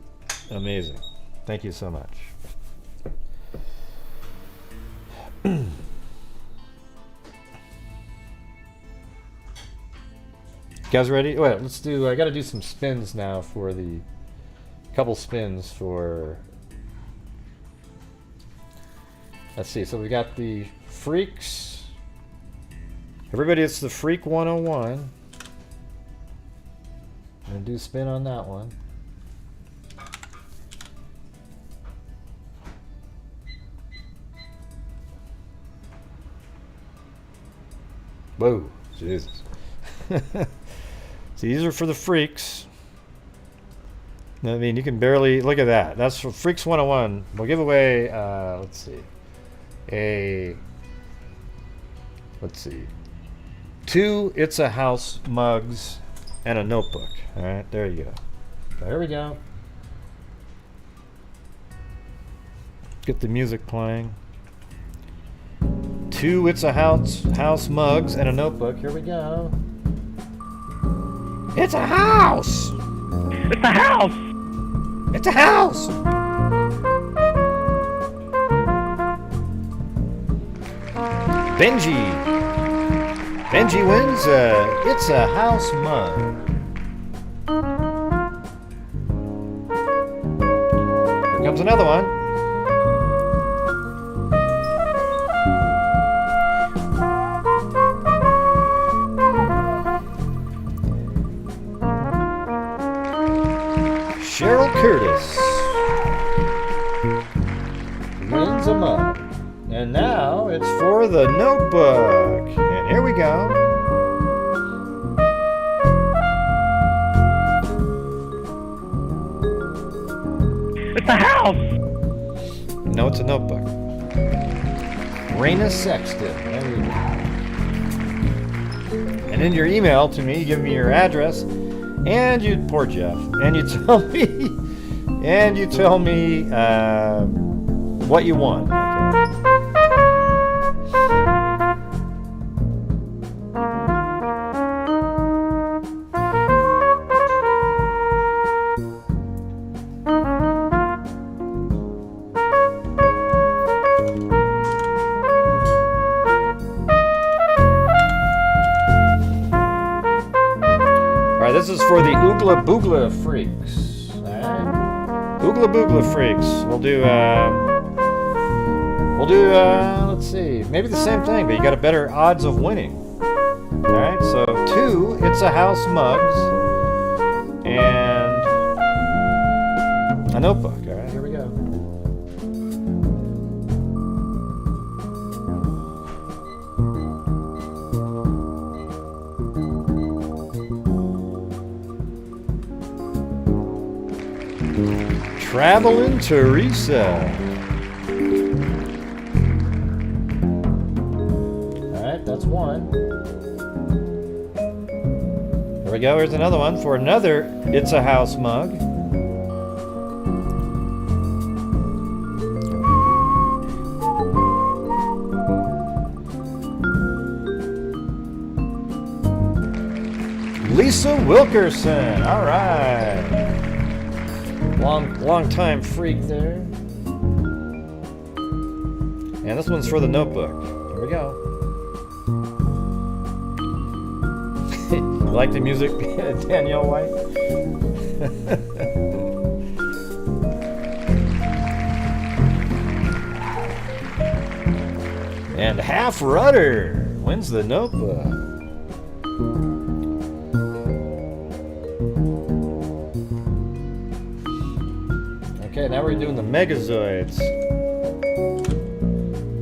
amazing. Thank you so much. You guys ready? Wait, let's do. I got to do some spins now for the couple spins for. Let's see. So we got the freaks. Everybody, it's the Freak 101. I'm gonna do a spin on that one. Whoa, Jesus. See, these are for the freaks. I mean, you can barely look at that. That's for Freaks 101. We'll give away, let's see, 2 It's a House mugs and a notebook. All right, there you go. There we go. Get the music playing. 2 It's a House mugs and a notebook. Here we go. It's a house! It's a house! It's a house! Benji wins It's a House mug. Here comes another one. Cheryl Curtis wins a mug. And now it's for the notebook. And here we go. It's a house! No, it's a notebook. Raina Sexton. There you go. And in your email to me, give me your address. And you, poor Jeff, and you tell me, what you want. This is for the Oogla Boogla freaks. Alright? Oogla Boogla freaks. We'll do, let's see, maybe the same thing, but you got a better odds of winning. Alright, so 2 It's a House mugs and a notebook. Alright, here we go. Travelin' Teresa. Alright, that's one. There we go, here's another one for another It's a House mug. Lisa Wilkerson, alright. Long time freak there. And this one's for the notebook. Here we go. You like the music, Danielle White? And Half Rudder wins the notebook. Okay, now we're doing the Megazoids.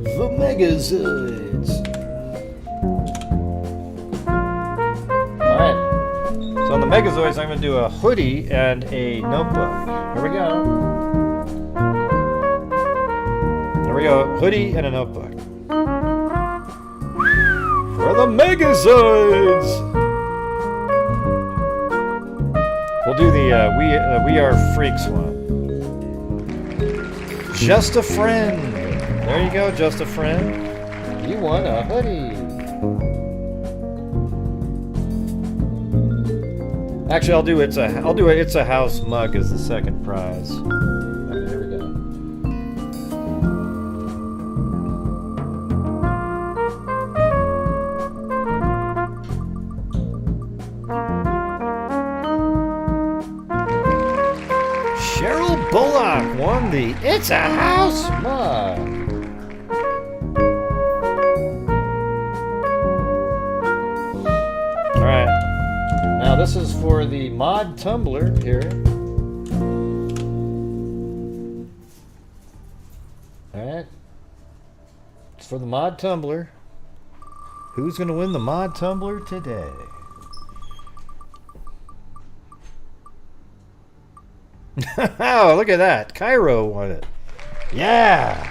The Megazoids. Alright. So on the Megazoids, I'm going to do a hoodie and a notebook. Here we go. There we go. hoodie and a notebook. For the Megazoids! We'll do the We Are Freaks one. Just a friend. There you go, just a friend. You won a hoodie. Actually, I'll do It's a House mug as the second prize. Okay, here we go. Cheryl Bullock won the It's a House mug. Alright. Now this is for the mod tumbler here. Alright. It's for the mod tumbler. Who's going to win the mod tumbler today? Oh, look at that. Cairo won it. Yeah.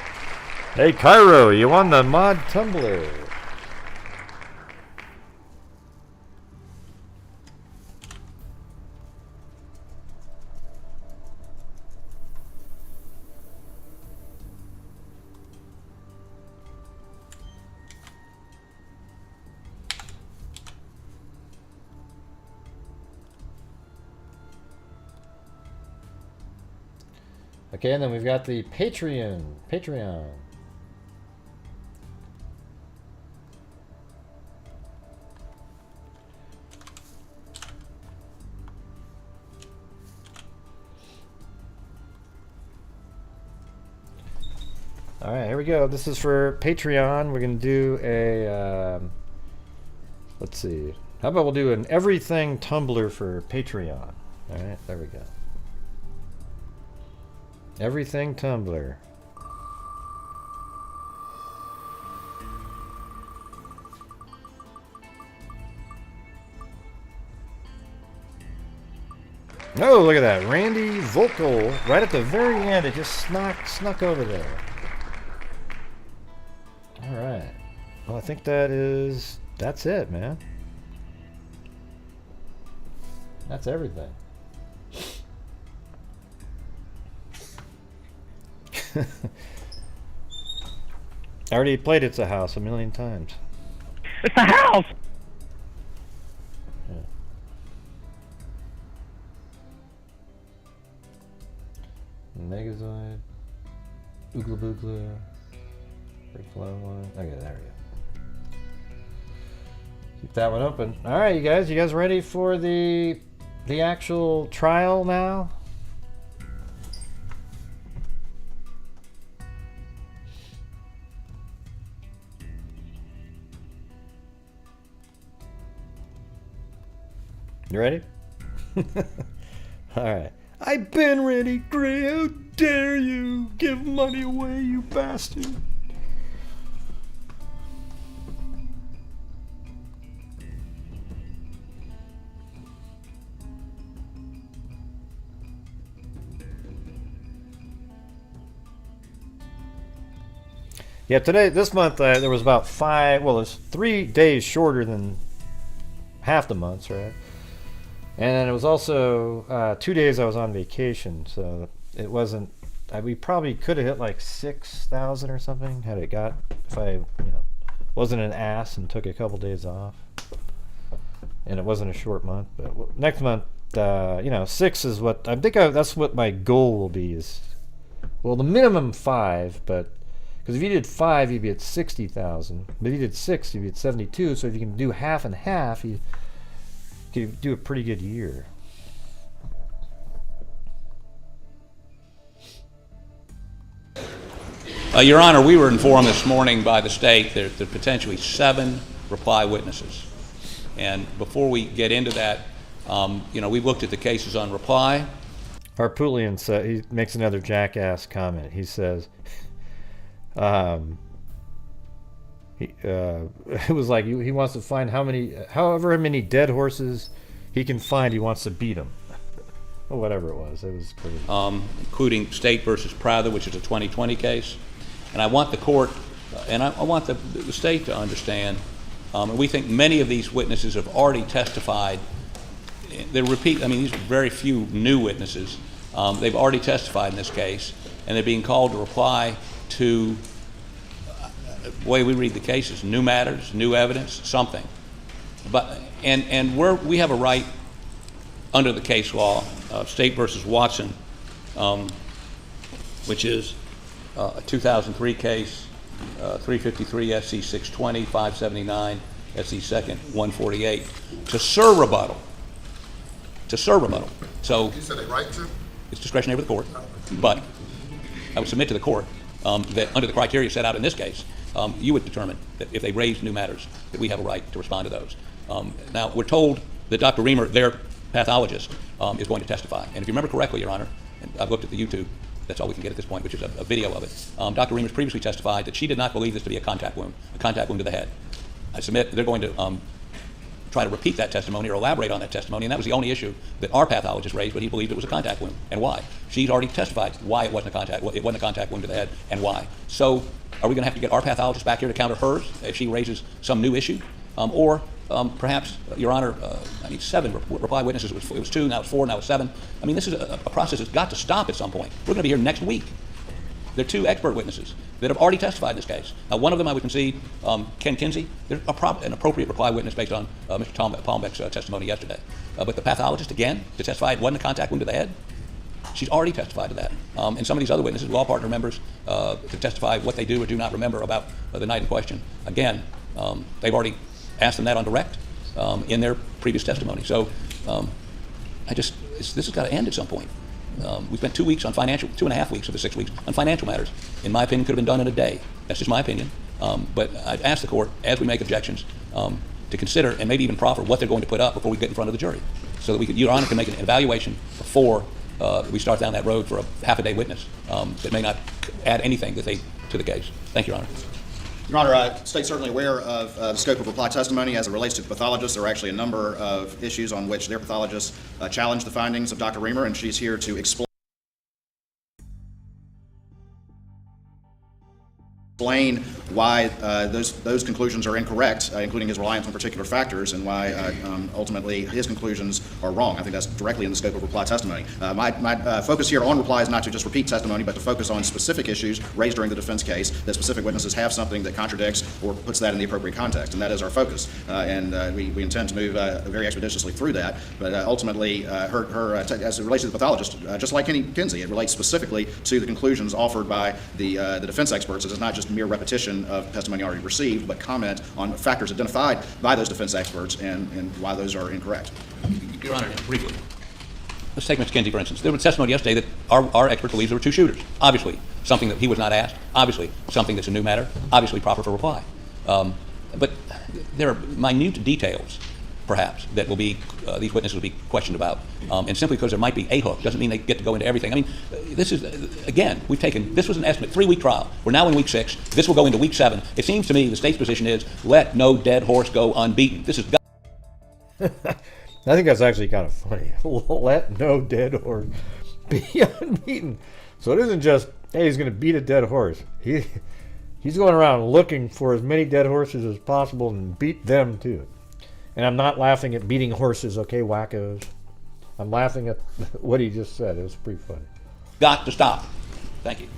Hey, Cairo, you won the mod tumbler. Okay, and then we've got the Patreon. All right, here we go. This is for Patreon. We're going to do a, let's see. How about we'll do an everything tumbler for Patreon. All right, there we go. Everything tumbler. Oh, look at that. Randy Vocal. Right at the very end, it just snuck over there. Alright. Well, I think that's it, man. That's everything. I already played It's a House a million times. It's a house! Yeah. Megazoid. Oogla Boogla. Big Fly One. Okay, there we go. Keep that one open. Alright, you guys ready for the actual trial now? You ready? Alright. I've been ready, Gray. How dare you give money away, you bastard. Yeah, this month, there was about it's 3 days shorter than half the months, right? And then it was also 2 days I was on vacation, so it wasn't. We probably could have hit like 6,000 or something had it got if I, wasn't an ass and took a couple days off. And it wasn't a short month, but next month, 6 is what I think. That's what my goal will be. The minimum 5, but because if you did 5, you'd be at 60,000. But if you did 6, you'd be at 72. So if you can do half and half, you could do a pretty good year. Your Honor, we were informed this morning by the state that there are potentially 7 reply witnesses. And before we get into that, we've looked at the cases on reply. Harpoolian said, he makes another jackass comment. He says, it was like he wants to find however many dead horses he can find. He wants to beat them, or whatever it was. It was crazy. Including State versus Prather, which is a 2020 case, And I want the court, and I want the state to understand, and we think many of these witnesses have already testified. They're these are very few new witnesses. They've already testified in this case, and they're being called to reply to, the way we read the cases, new matters, new evidence, something. But we have a right under the case law, State versus Watson, which is a 2003 case, 353 SC 620, 579 SC 2nd 148, to serve rebuttal. To serve rebuttal. So you said a right to? It's discretionary with the court, but I would submit to the court that under the criteria set out in this case, you would determine that if they raise new matters, that we have a right to respond to those. Now, we're told that Dr. Reamer, their pathologist, is going to testify. And if you remember correctly, Your Honor, and I've looked at the YouTube, that's all we can get at this point, which is a video of it. Dr. Reamer's previously testified that she did not believe this to be a contact wound to the head. I submit they're going to try to repeat that testimony or elaborate on that testimony, and that was the only issue that our pathologist raised, but he believed it was a contact wound, and why. She's already testified why it wasn't a contact wound to the head, and why. So are we going to have to get our pathologist back here to counter hers if she raises some new issue? Or perhaps, Your Honor, I need 7 reply witnesses. It was 2, now it's 4, now it's 7. I mean, this is a process that's got to stop at some point. We're going to be here next week. There are 2 expert witnesses that have already testified in this case. One of them, I would concede, Ken Kinsey, they're an appropriate reply witness based on Mr. Palmbeck's testimony yesterday. But the pathologist, again, to testify it wasn't a contact wound to the head, she's already testified to that. And some of these other witnesses, law partner members, to testify what they do or do not remember about the night in question. Again, they've already asked them that on direct in their previous testimony. So this has got to end at some point. We spent 2 weeks on 2.5 weeks of the 6 weeks on financial matters. In my opinion, could have been done in a day. That's just my opinion. But I'd ask the court, as we make objections, to consider and maybe even proffer what they're going to put up before we get in front of the jury, so that Your Honor can make an evaluation before we start down that road for a half-a-day witness that may not add anything to the case. Thank you, Your Honor. Your Honor, State's certainly aware of the scope of reply testimony as it relates to the pathologist. There are actually a number of issues on which their pathologist challenged the findings of Dr. Reamer, and she's here to explain why those conclusions are incorrect, including his reliance on particular factors, and why ultimately his conclusions are wrong. I think that's directly in the scope of reply testimony. My focus here on reply is not to just repeat testimony, but to focus on specific issues raised during the defense case, that specific witnesses have something that contradicts or puts that in the appropriate context, and that is our focus. We intend to move very expeditiously through that, but ultimately, as it relates to the pathologist, just like Kenny Kinsey, it relates specifically to the conclusions offered by the defense experts. It is not just mere repetition of testimony already received, but comment on factors identified by those defense experts and why those are incorrect. Your Honor, briefly. Let's take Mr. Kinsey, for instance. There was testimony yesterday that our expert believes there were 2 shooters. Obviously, something that he was not asked. Obviously, something that's a new matter. Obviously, proper for reply. But there are minute details, perhaps, that will be these witnesses will be questioned about. And simply because there might be a hook doesn't mean they get to go into everything. I mean, this is, again, this was an estimate, 3-week trial. We're now in week 6. This will go into week 7. It seems to me the state's position is let no dead horse go unbeaten. This is. I think that's actually kind of funny. Let no dead horse be unbeaten. So it isn't just, hey, he's going to beat a dead horse. He's going around looking for as many dead horses as possible and beat them too. And I'm not laughing at beating horses, okay, wackos. I'm laughing at what he just said. It was pretty funny. Got to stop. Thank you.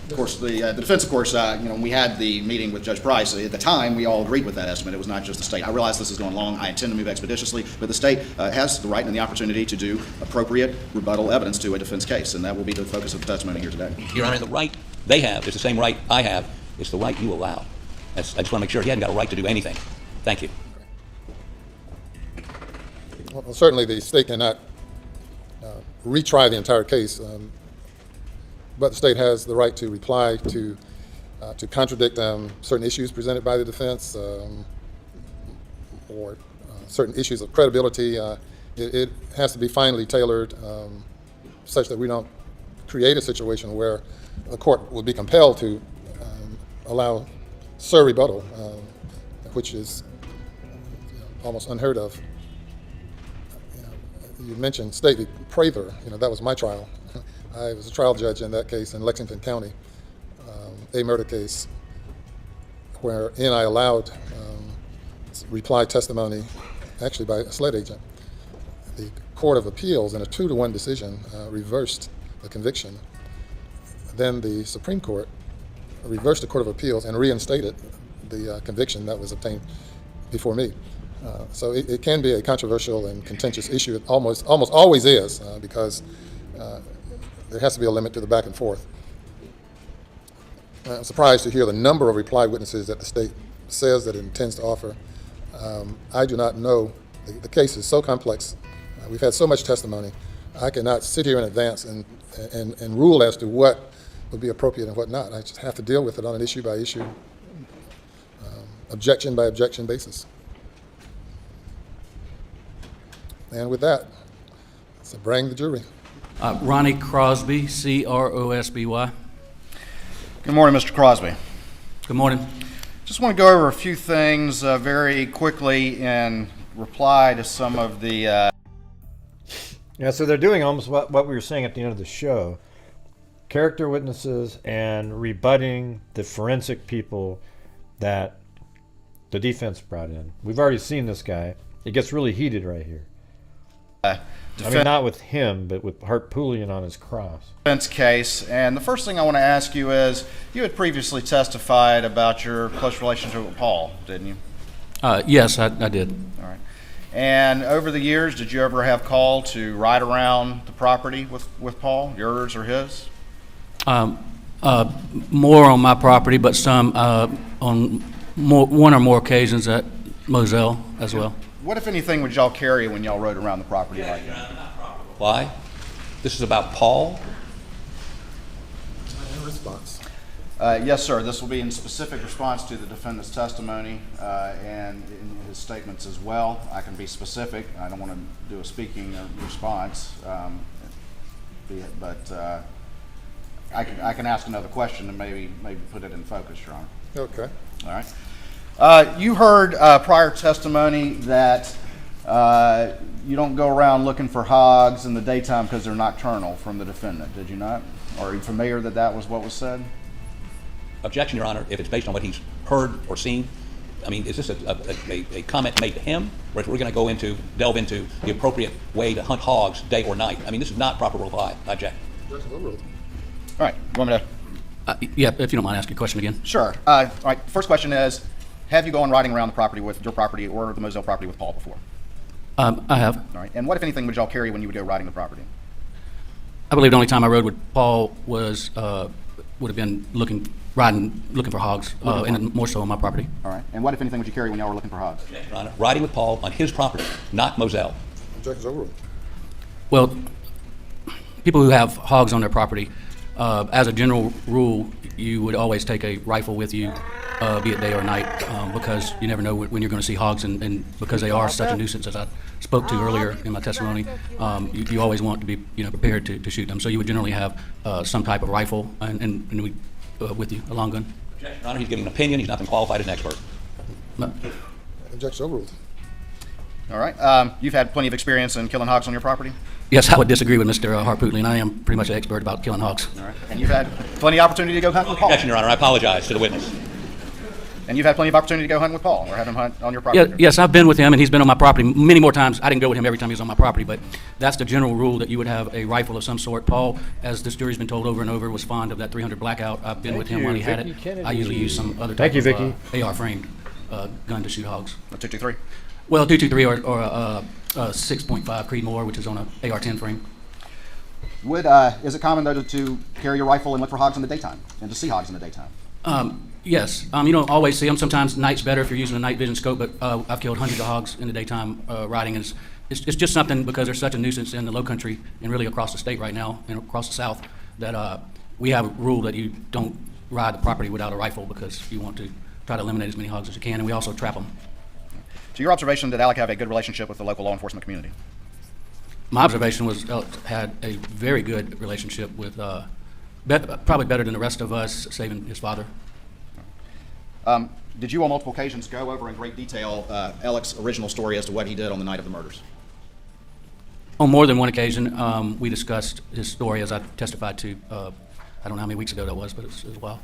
Of course, the defense, of course, when we had the meeting with Judge Price, at the time, we all agreed with that estimate. It was not just the state. I realize this is going long. I intend to move expeditiously, but the state has the right and the opportunity to do appropriate rebuttal evidence to a defense case, and that will be the focus of the testimony here today. Your Honor, the right they have is the same right I have. It's the right you allow. I just want to make sure he hadn't got a right to do anything. Thank you. Well, certainly the state cannot retry the entire case, but the state has the right to reply to contradict certain issues presented by the defense or certain issues of credibility. It has to be finely tailored such that we don't create a situation where the court would be compelled to allow sur rebuttal, which is almost unheard of. You mentioned State v. Prather. That was my trial. I was a trial judge in that case in Lexington County. a murder case wherein I allowed reply testimony, actually by a SLED agent. The Court of Appeals, in a 2-to-1 decision, reversed the conviction. Then the Supreme Court reversed the Court of Appeals and reinstated the conviction that was obtained before me. So it can be a controversial and contentious issue. It almost always is, because there has to be a limit to the back and forth. I'm surprised to hear the number of reply witnesses that the state says that it intends to offer. I do not know. The case is so complex. We've had so much testimony. I cannot sit here in advance and rule as to what would be appropriate and what not. I just have to deal with it on an issue by issue, objection by objection basis. And with that, so bring the jury. Ronnie Crosby, Crosby. Good morning, Mr. Crosby. Good morning. Just want to go over a few things very quickly in reply to some of the... Yeah, so they're doing almost what we were saying at the end of the show. Character witnesses and rebutting the forensic people that the defense brought in. We've already seen this guy. It gets really heated right here. I mean, not with him, but with Hartpulian on his cross. Defense case, and the first thing I want to ask you is, you had previously testified about your close relationship with Paul, didn't you? Yes, I did. All right. And over the years, did you ever have call to ride around the property with Paul, yours or his? More on my property, but some on one or more occasions at Moselle as well. What, if anything, would y'all carry when y'all rode around the property like that? Why? This is about Paul? In response. Yes, sir. This will be in specific response to the defendant's testimony and in his statements as well. I can be specific. I don't want to do a speaking response, but I can ask another question and maybe put it in focus, Your Honor. Okay. All right. You heard prior testimony that you don't go around looking for hogs in the daytime because they're nocturnal from the defendant, did you not? Are you familiar that was what was said? Objection, Your Honor, if it's based on what he's heard or seen. I mean, is this a comment made to him, or if we're going to delve into the appropriate way to hunt hogs day or night? I mean, this is not proper reply. I object. All right. You want me to? Yeah, if you don't mind asking a question again. Sure. All right. First question is, have you gone riding around the property with your property or the Moselle property with Paul before? I have. All right. And what, if anything, would y'all carry when you would go riding the property? I believe the only time I rode with Paul was would have been looking for hogs, and more so on my property. All right. And what, if anything, would you carry when y'all were looking for hogs? Your Honor, riding with Paul on his property, not Moselle. Objection's overruled. Well, people who have hogs on their property, as a general rule, you would always take a rifle with you, be it day or night, because you never know when you're going to see hogs, and because they are such a nuisance, as I spoke to earlier in my testimony, you always want to be prepared to shoot them. So you would generally have some type of rifle and with you, a long gun. Your Honor, he's giving an opinion. He's not been qualified as an expert. No. Objection overruled. All right. You've had plenty of experience in killing hogs on your property? Yes, I would disagree with Mr. Hartputley, and I am pretty much an expert about killing hogs. All right. And you've had plenty of opportunity to go hunt with Paul? Objection, Your Honor. I apologize to the witness. And you've had plenty of opportunity to go hunt with Paul, or have him hunt on your property? Yeah, yes, I've been with him, and he's been on my property many more times. I didn't go with him every time he was on my property, but that's the general rule, that you would have a rifle of some sort. Paul, as this jury's been told over and over, was fond of that 300 Blackout. I've been with him when he had it. Kennedy. I usually use some other type of AR-framed gun to shoot hogs. A 223? Well, 223 or a 6.5 Creedmoor, which is on a AR-10 frame. Is it common, though, to carry your rifle and look for hogs in the daytime, and to see hogs in the daytime? Yes. You don't always see them. Sometimes night's better if you're using a night vision scope, but I've killed hundreds of hogs in the daytime riding. And it's just something, because there's such a nuisance in the low country and really across the state right now and across the South, that we have a rule that you don't ride the property without a rifle, because you want to try to eliminate as many hogs as you can, and we also trap them. To your observation, did Alec have a good relationship with the local law enforcement community? My observation was Alex had a very good relationship with, probably better than the rest of us, saving his father. Did you on multiple occasions go over in great detail Alex's original story as to what he did on the night of the murders? On more than one occasion, we discussed his story, as I testified to, I don't know how many weeks ago that was, but it was a while.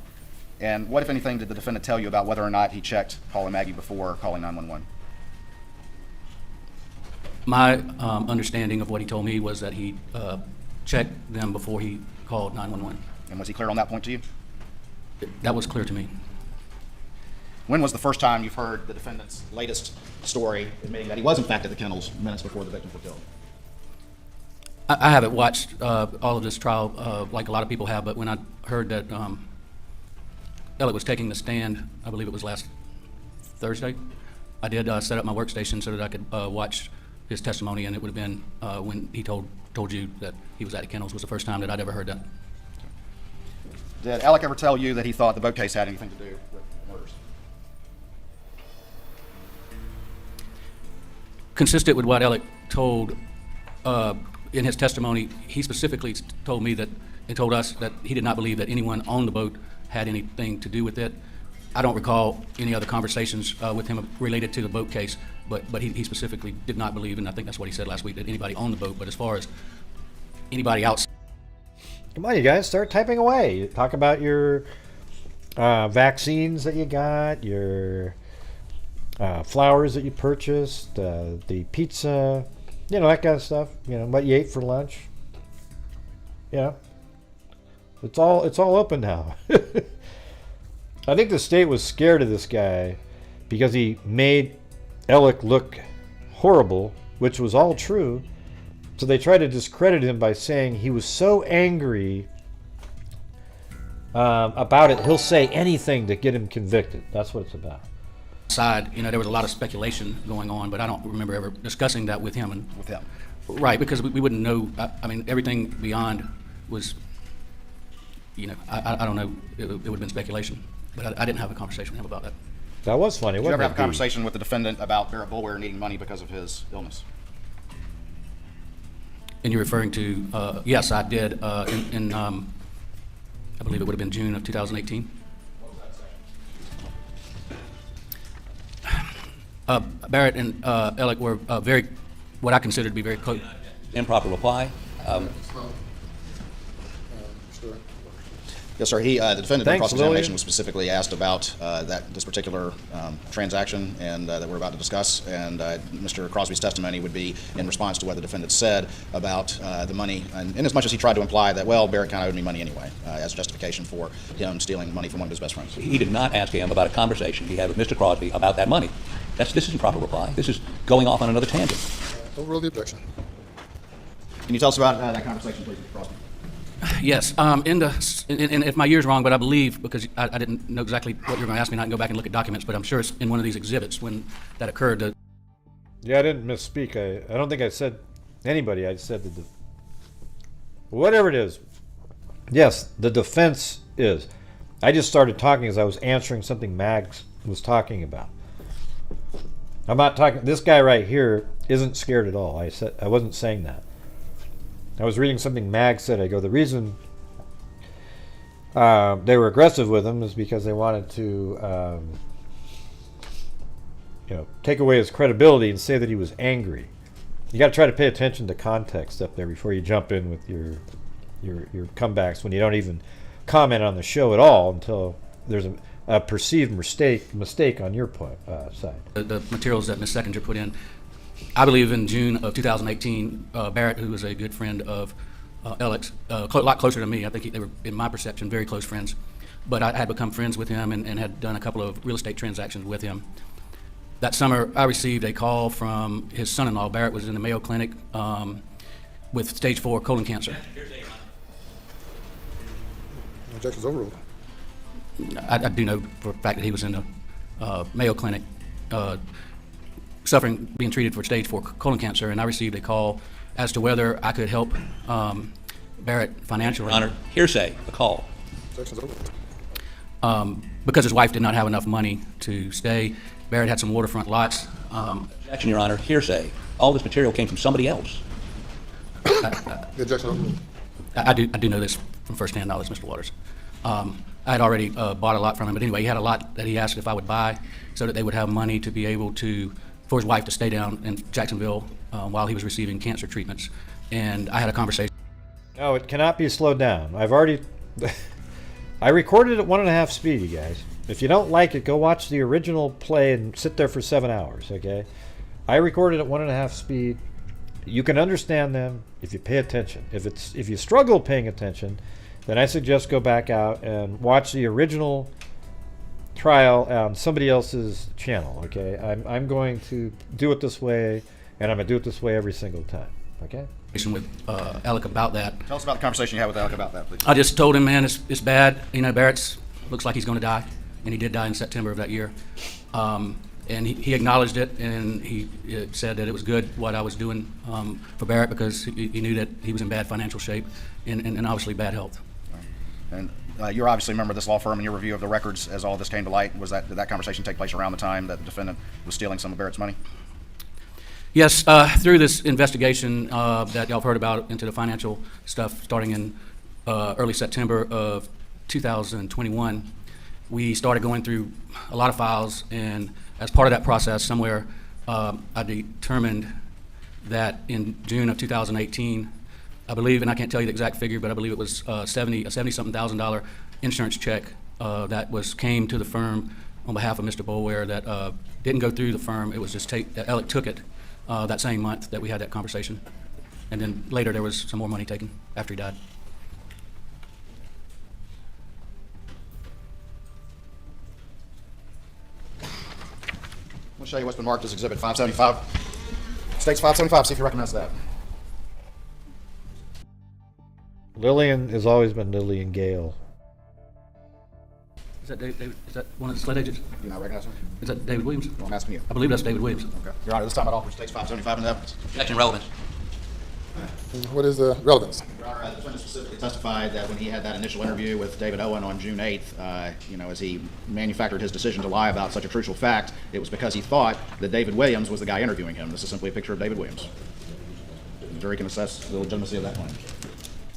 And what, if anything, did the defendant tell you about whether or not he checked Paul and Maggie before calling 911? My understanding of what he told me was that he checked them before he called 911. And was he clear on that point to you? That was clear to me. When was the first time you've heard the defendant's latest story admitting that he was in fact at the kennels minutes before the victims were killed? I haven't watched all of this trial like a lot of people have, but when I heard that Alex was taking the stand, I believe it was last Thursday, I did set up my workstation so that I could watch his testimony, and it would have been when he told you that he was at the kennels was the first time that I'd ever heard that. Did Alec ever tell you that he thought the boat case had anything to do with the murders? Consistent with what Alec told in his testimony, he specifically told me that and told us that he did not believe that anyone on the boat had anything to do with it. I don't recall any other conversations with him related to the boat case, but he specifically did not believe, and I think that's what he said last week, that anybody on the boat. But as far as anybody else, Come on, you guys, start typing away. Talk about your vaccines that you got, your flowers that you purchased, the pizza, you know, that kind of stuff. You know, what you ate for lunch. Yeah, it's all open now. I think the state was scared of this guy because he made Alec look horrible, which was all true. So they tried to discredit him by saying he was so angry about it, he'll say anything to get him convicted. That's what it's about. side, you know, there was a lot of speculation going on, but I don't remember ever discussing that with him. With him. Right, because we wouldn't know. I mean, everything beyond was, you know, I don't know. It would have been speculation, but I didn't have a conversation with him about that. That was funny. Did you ever have a conversation with the defendant about Barrett Boulware needing money because of his illness? And you're referring to, yes, I did, in I believe it would have been June of 2018. Barrett and Alec were very, what I consider to be very close. Improper reply. Yes, sir. He, the defendant in Thanks, cross-examination Lillian. was specifically asked about this particular transaction and that we're about to discuss. And Mr. Crosby's testimony would be in response to what the defendant said about the money, and in as much as he tried to imply that, well, Barrett kind of owed me money anyway, as justification for him stealing money from one of his best friends. He did not ask him about a conversation he had with Mr. Crosby about that money. This isn't proper reply. This is going off on another tangent. Overrule the objection. Can you tell us about that conversation, please, Mr. Crosby? Yes, and if my year's wrong, but I believe, because I didn't know exactly what you were going to ask me, and I can go back and look at documents, but I'm sure it's in one of these exhibits when that occurred. Yeah, I didn't misspeak. I don't think I said anybody. I said whatever it is. Yes, the defense is. I just started talking as I was answering something Mags was talking about. I'm not talking. This guy right here isn't scared at all. I wasn't saying that. I was reading something Mag said. I go, the reason they were aggressive with him is because they wanted to, take away his credibility and say that he was angry. You got to try to pay attention to context up there before you jump in with your comebacks when you don't even comment on the show at all until there's a perceived mistake on your side. The materials that Ms. Seconder put in. I believe in June of 2018, Barrett, who was a good friend of Alex, a lot closer to me. I think they were, in my perception, very close friends. But I had become friends with him and had done a couple of real estate transactions with him. That summer, I received a call from his son-in-law. Barrett was in the Mayo Clinic with stage 4 colon cancer. Objection's overruled. I do know for a fact that he was in the Mayo Clinic being treated for stage 4 colon cancer, and I received a call as to whether I could help Barrett financially. Your Honor, hearsay, a call. Objection's overruled. Because his wife did not have enough money to stay. Barrett had some waterfront lots. Objection, Your Honor, hearsay. All this material came from somebody else. The objection overruled. I do know this from firsthand knowledge, Mr. Waters. I had already bought a lot from him, but anyway, he had a lot that he asked if I would buy so that they would have money to be able to, for his wife to stay down in Jacksonville while he was receiving cancer treatments. And I had a conversation. No, it cannot be slowed down. I've already... I recorded at 1.5 speed, you guys. If you don't like it, go watch the original play and sit there for 7 hours, okay? I recorded at 1.5 speed. You can understand them if you pay attention. If you struggle paying attention, then I suggest go back out and watch the original trial on somebody else's channel, okay? I'm going to do it this way, and I'm going to do it this way every single time, okay? With Alec about that. Tell us about the conversation you had with Alec about that, please. I just told him, man, it's bad. You know, Barrett's looks like he's going to die, and he did die in September of that year. And he acknowledged it, and he said that it was good what I was doing for Barrett because he knew that he was in bad financial shape and obviously bad health. And you're obviously a member of this law firm, and your review of the records as all this came to light, did that conversation take place around the time that the defendant was stealing some of Barrett's money? Yes, through this investigation that y'all have heard about into the financial stuff starting in early September of 2021, we started going through a lot of files, and as part of that process, somewhere I determined that in June of 2018, I believe, and I can't tell you the exact figure, but I believe it was a $70-something thousand insurance check that came to the firm on behalf of Mr. Boulware that didn't go through the firm. It was just Alec took it that same month that we had that conversation. And then later there was some more money taken after he died. I'll show you what's been marked as Exhibit 575. States 575, see if you recognize that. Lillian has always been Lillian Gale. Is that David, is that one of the sled agents? Do you not recognize him? Is that David Williams? No, I'm asking you. I believe that's David Williams. Okay. Your Honor, this time I'd offer States 575 in the evidence. Objection, relevance. What is the relevance? Your Honor, the defendant specifically testified that when he had that initial interview with David Owen on June 8th, as he manufactured his decision to lie about such a crucial fact, it was because he thought that David Williams was the guy interviewing him. This is simply a picture of David Williams. The jury can assess the legitimacy of that claim.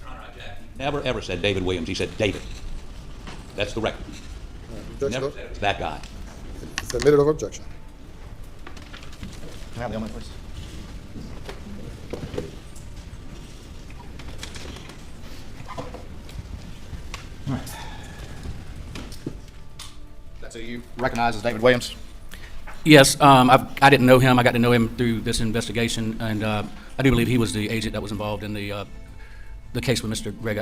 Your Honor, I object. Never ever said David Williams. He said David. That's the record. Objection. Never said it was that guy. Submitted over objection. Can I have the element, please? All right. That's who you recognize as David Williams? Yes, I didn't know him. I got to know him through this investigation, and I do believe he was the agent that was involved in the case with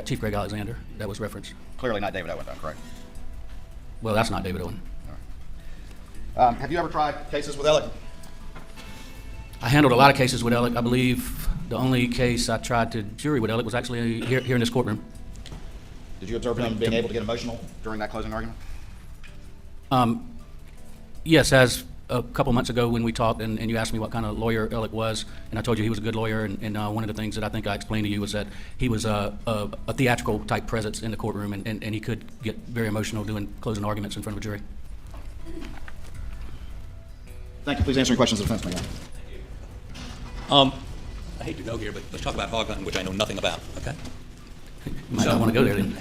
Chief Greg Alexander that was referenced. Clearly not David Owen, though, correct? Well, that's not David Owen. All right. Have you ever tried cases with Alec? I handled a lot of cases with Alec. I believe the only case I tried to jury with Alec was actually here in this courtroom. Did you observe him being able to get emotional during that closing argument? Yes, as a couple months ago when we talked and you asked me what kind of lawyer Alec was, and I told you he was a good lawyer, and one of the things that I think I explained to you was that he was a theatrical type presence in the courtroom, and he could get very emotional doing closing arguments in front of a jury. Thank you. Please answer any questions of the defense, ma'am. I hate to go here, but let's talk about hog hunting, which I know nothing about, okay? You might not want to go there then.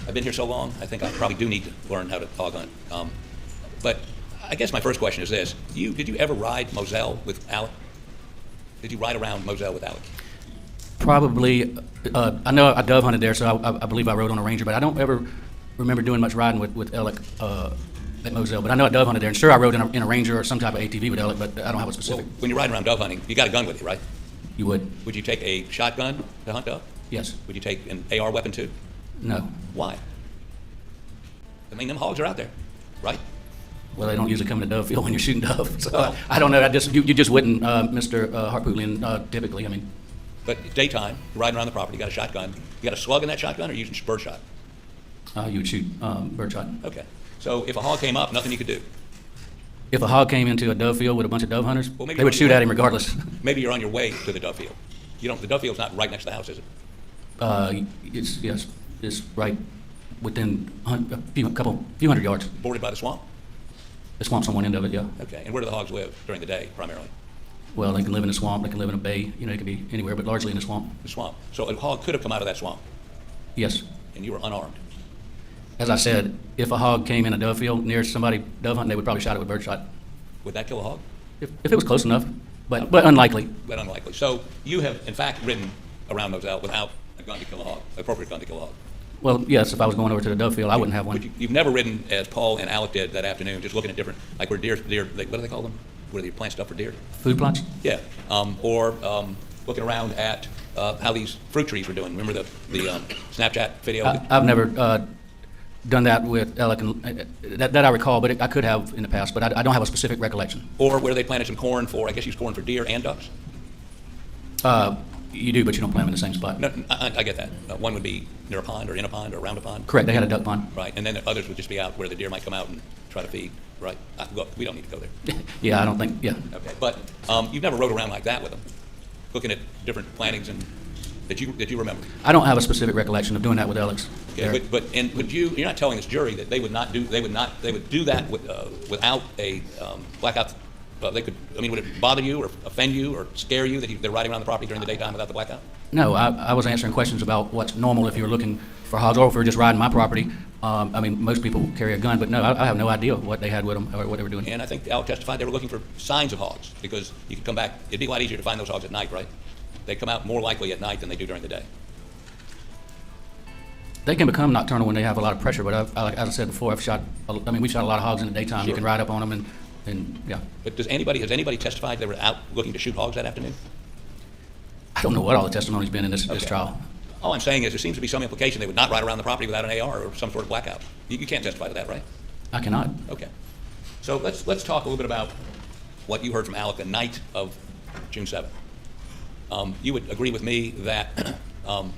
I've been here so long, I think I probably do need to learn how to hog hunt. But I guess my first question is this. Did you ever ride Moselle with Alec? Did you ride around Moselle with Alec? Probably. I know I dove hunted there, so I believe I rode on a Ranger, but I don't ever remember doing much riding with Alec at Moselle. But I know I dove hunted there, and sure, I rode in a Ranger or some type of ATV with Alec, but I don't have a specific. Well, when you're riding around dove hunting, you got a gun with you, right? You would? Would you take a shotgun to hunt dove? Yes. Would you take an AR weapon too? No. Why? I mean, them hogs are out there, right? Well, they don't usually come to dove field when you're shooting dove. So I don't know. You just wouldn't, Mr. Harpootlian, typically. I mean. But daytime, you're riding around the property, you got a shotgun. You got a slug in that shotgun, or you using birdshot? You would shoot birdshot. Okay. So if a hog came up, nothing you could do. If a hog came into a dove field with a bunch of dove hunters, well, they would shoot at him regardless. Maybe you're on your way to the dove field. The dove field's not right next to the house, is it? It's right within a few hundred yards. Bordered by the swamp? The swamp's on one end of it, yeah. Okay. And where do the hogs live during the day, primarily? Well, they can live in a swamp. They can live in a bay. It can be anywhere, but largely in the swamp. The swamp. So a hog could have come out of that swamp? Yes. And you were unarmed? As I said, if a hog came in a dove field near somebody dove hunting, they would probably shot it with birdshot. Would that kill a hog? If it was close enough, but unlikely. But unlikely. So you have, in fact, ridden around Moselle without a gun to kill a hog, appropriate gun to kill a hog? Well, yes, if I was going over to the dove field, I wouldn't have one. But you've never ridden as Paul and Alec did that afternoon, just looking at different, like where deer, what do they call them? Where they plant stuff for deer? Food plots? Yeah, or looking around at how these fruit trees were doing. Remember the Snapchat video? I've never done that with Alec, and that I recall, but I could have in the past, but I don't have a specific recollection. Or where they planted some corn for, I guess, used corn for deer and ducks? You do, but you don't plant them in the same spot. No, I get that. One would be near a pond or in a pond or around a pond. Correct, they had a duck pond. Right, and then others would just be out where the deer might come out and try to feed, right? Look, we don't need to go there. Yeah, I don't think, yeah. Okay, but you've never rode around like that with them, looking at different plantings and that you remember? I don't have a specific recollection of doing that with Alex. Okay, but you're not telling this jury that they would do that without a blackout. Would it bother you or offend you or scare you that they're riding around the property during the daytime without the blackout? No, I was answering questions about what's normal if you're looking for hogs or if you're just riding my property. Most people carry a gun, but no, I have no idea what they had with them or what they were doing. And I think Alec testified they were looking for signs of hogs because you could come back. It'd be a lot easier to find those hogs at night, right? They come out more likely at night than they do during the day. They can become nocturnal when they have a lot of pressure, but as I said before, we've shot a lot of hogs in the daytime. Sure. You can ride up on them and yeah. But has anybody testified they were out looking to shoot hogs that afternoon? I don't know what all the testimony's been in this trial. All I'm saying is there seems to be some implication they would not ride around the property without an AR or some sort of blackout. You can't testify to that, right? I cannot. Okay. So let's talk a little bit about what you heard from Alec the night of June 7th. You would agree with me that, well,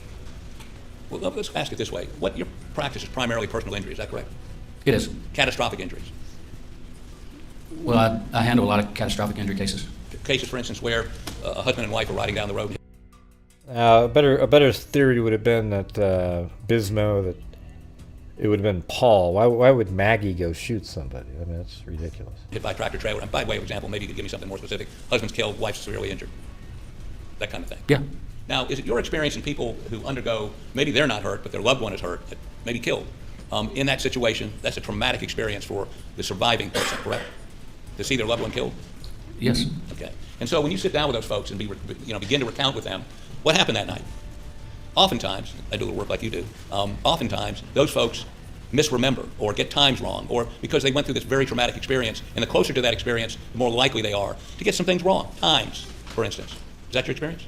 let's ask it this way. What your practice is primarily personal injury, is that correct? It is. Catastrophic injuries. Well, I handle a lot of catastrophic injury cases. Cases, for instance, where a husband and wife are riding down the road. A better theory would have been that Bismo, that it would have been Paul. Why would Maggie go shoot somebody? I mean, that's ridiculous. Hit by a tractor trailer. And by way of example, maybe you could give me something more specific. Husband's killed, wife's severely injured. That kind of thing. Yeah. Now, is it your experience in people who undergo, maybe they're not hurt, but their loved one is hurt, maybe killed, in that situation, that's a traumatic experience for the surviving person, correct? To see their loved one killed? Yes. Okay. And so when you sit down with those folks and begin to recount with them what happened that night, oftentimes, I do a little work like you do, oftentimes those folks misremember or get times wrong, or because they went through this very traumatic experience, and the closer to that experience, the more likely they are to get some things wrong. Times, for instance. Is that your experience?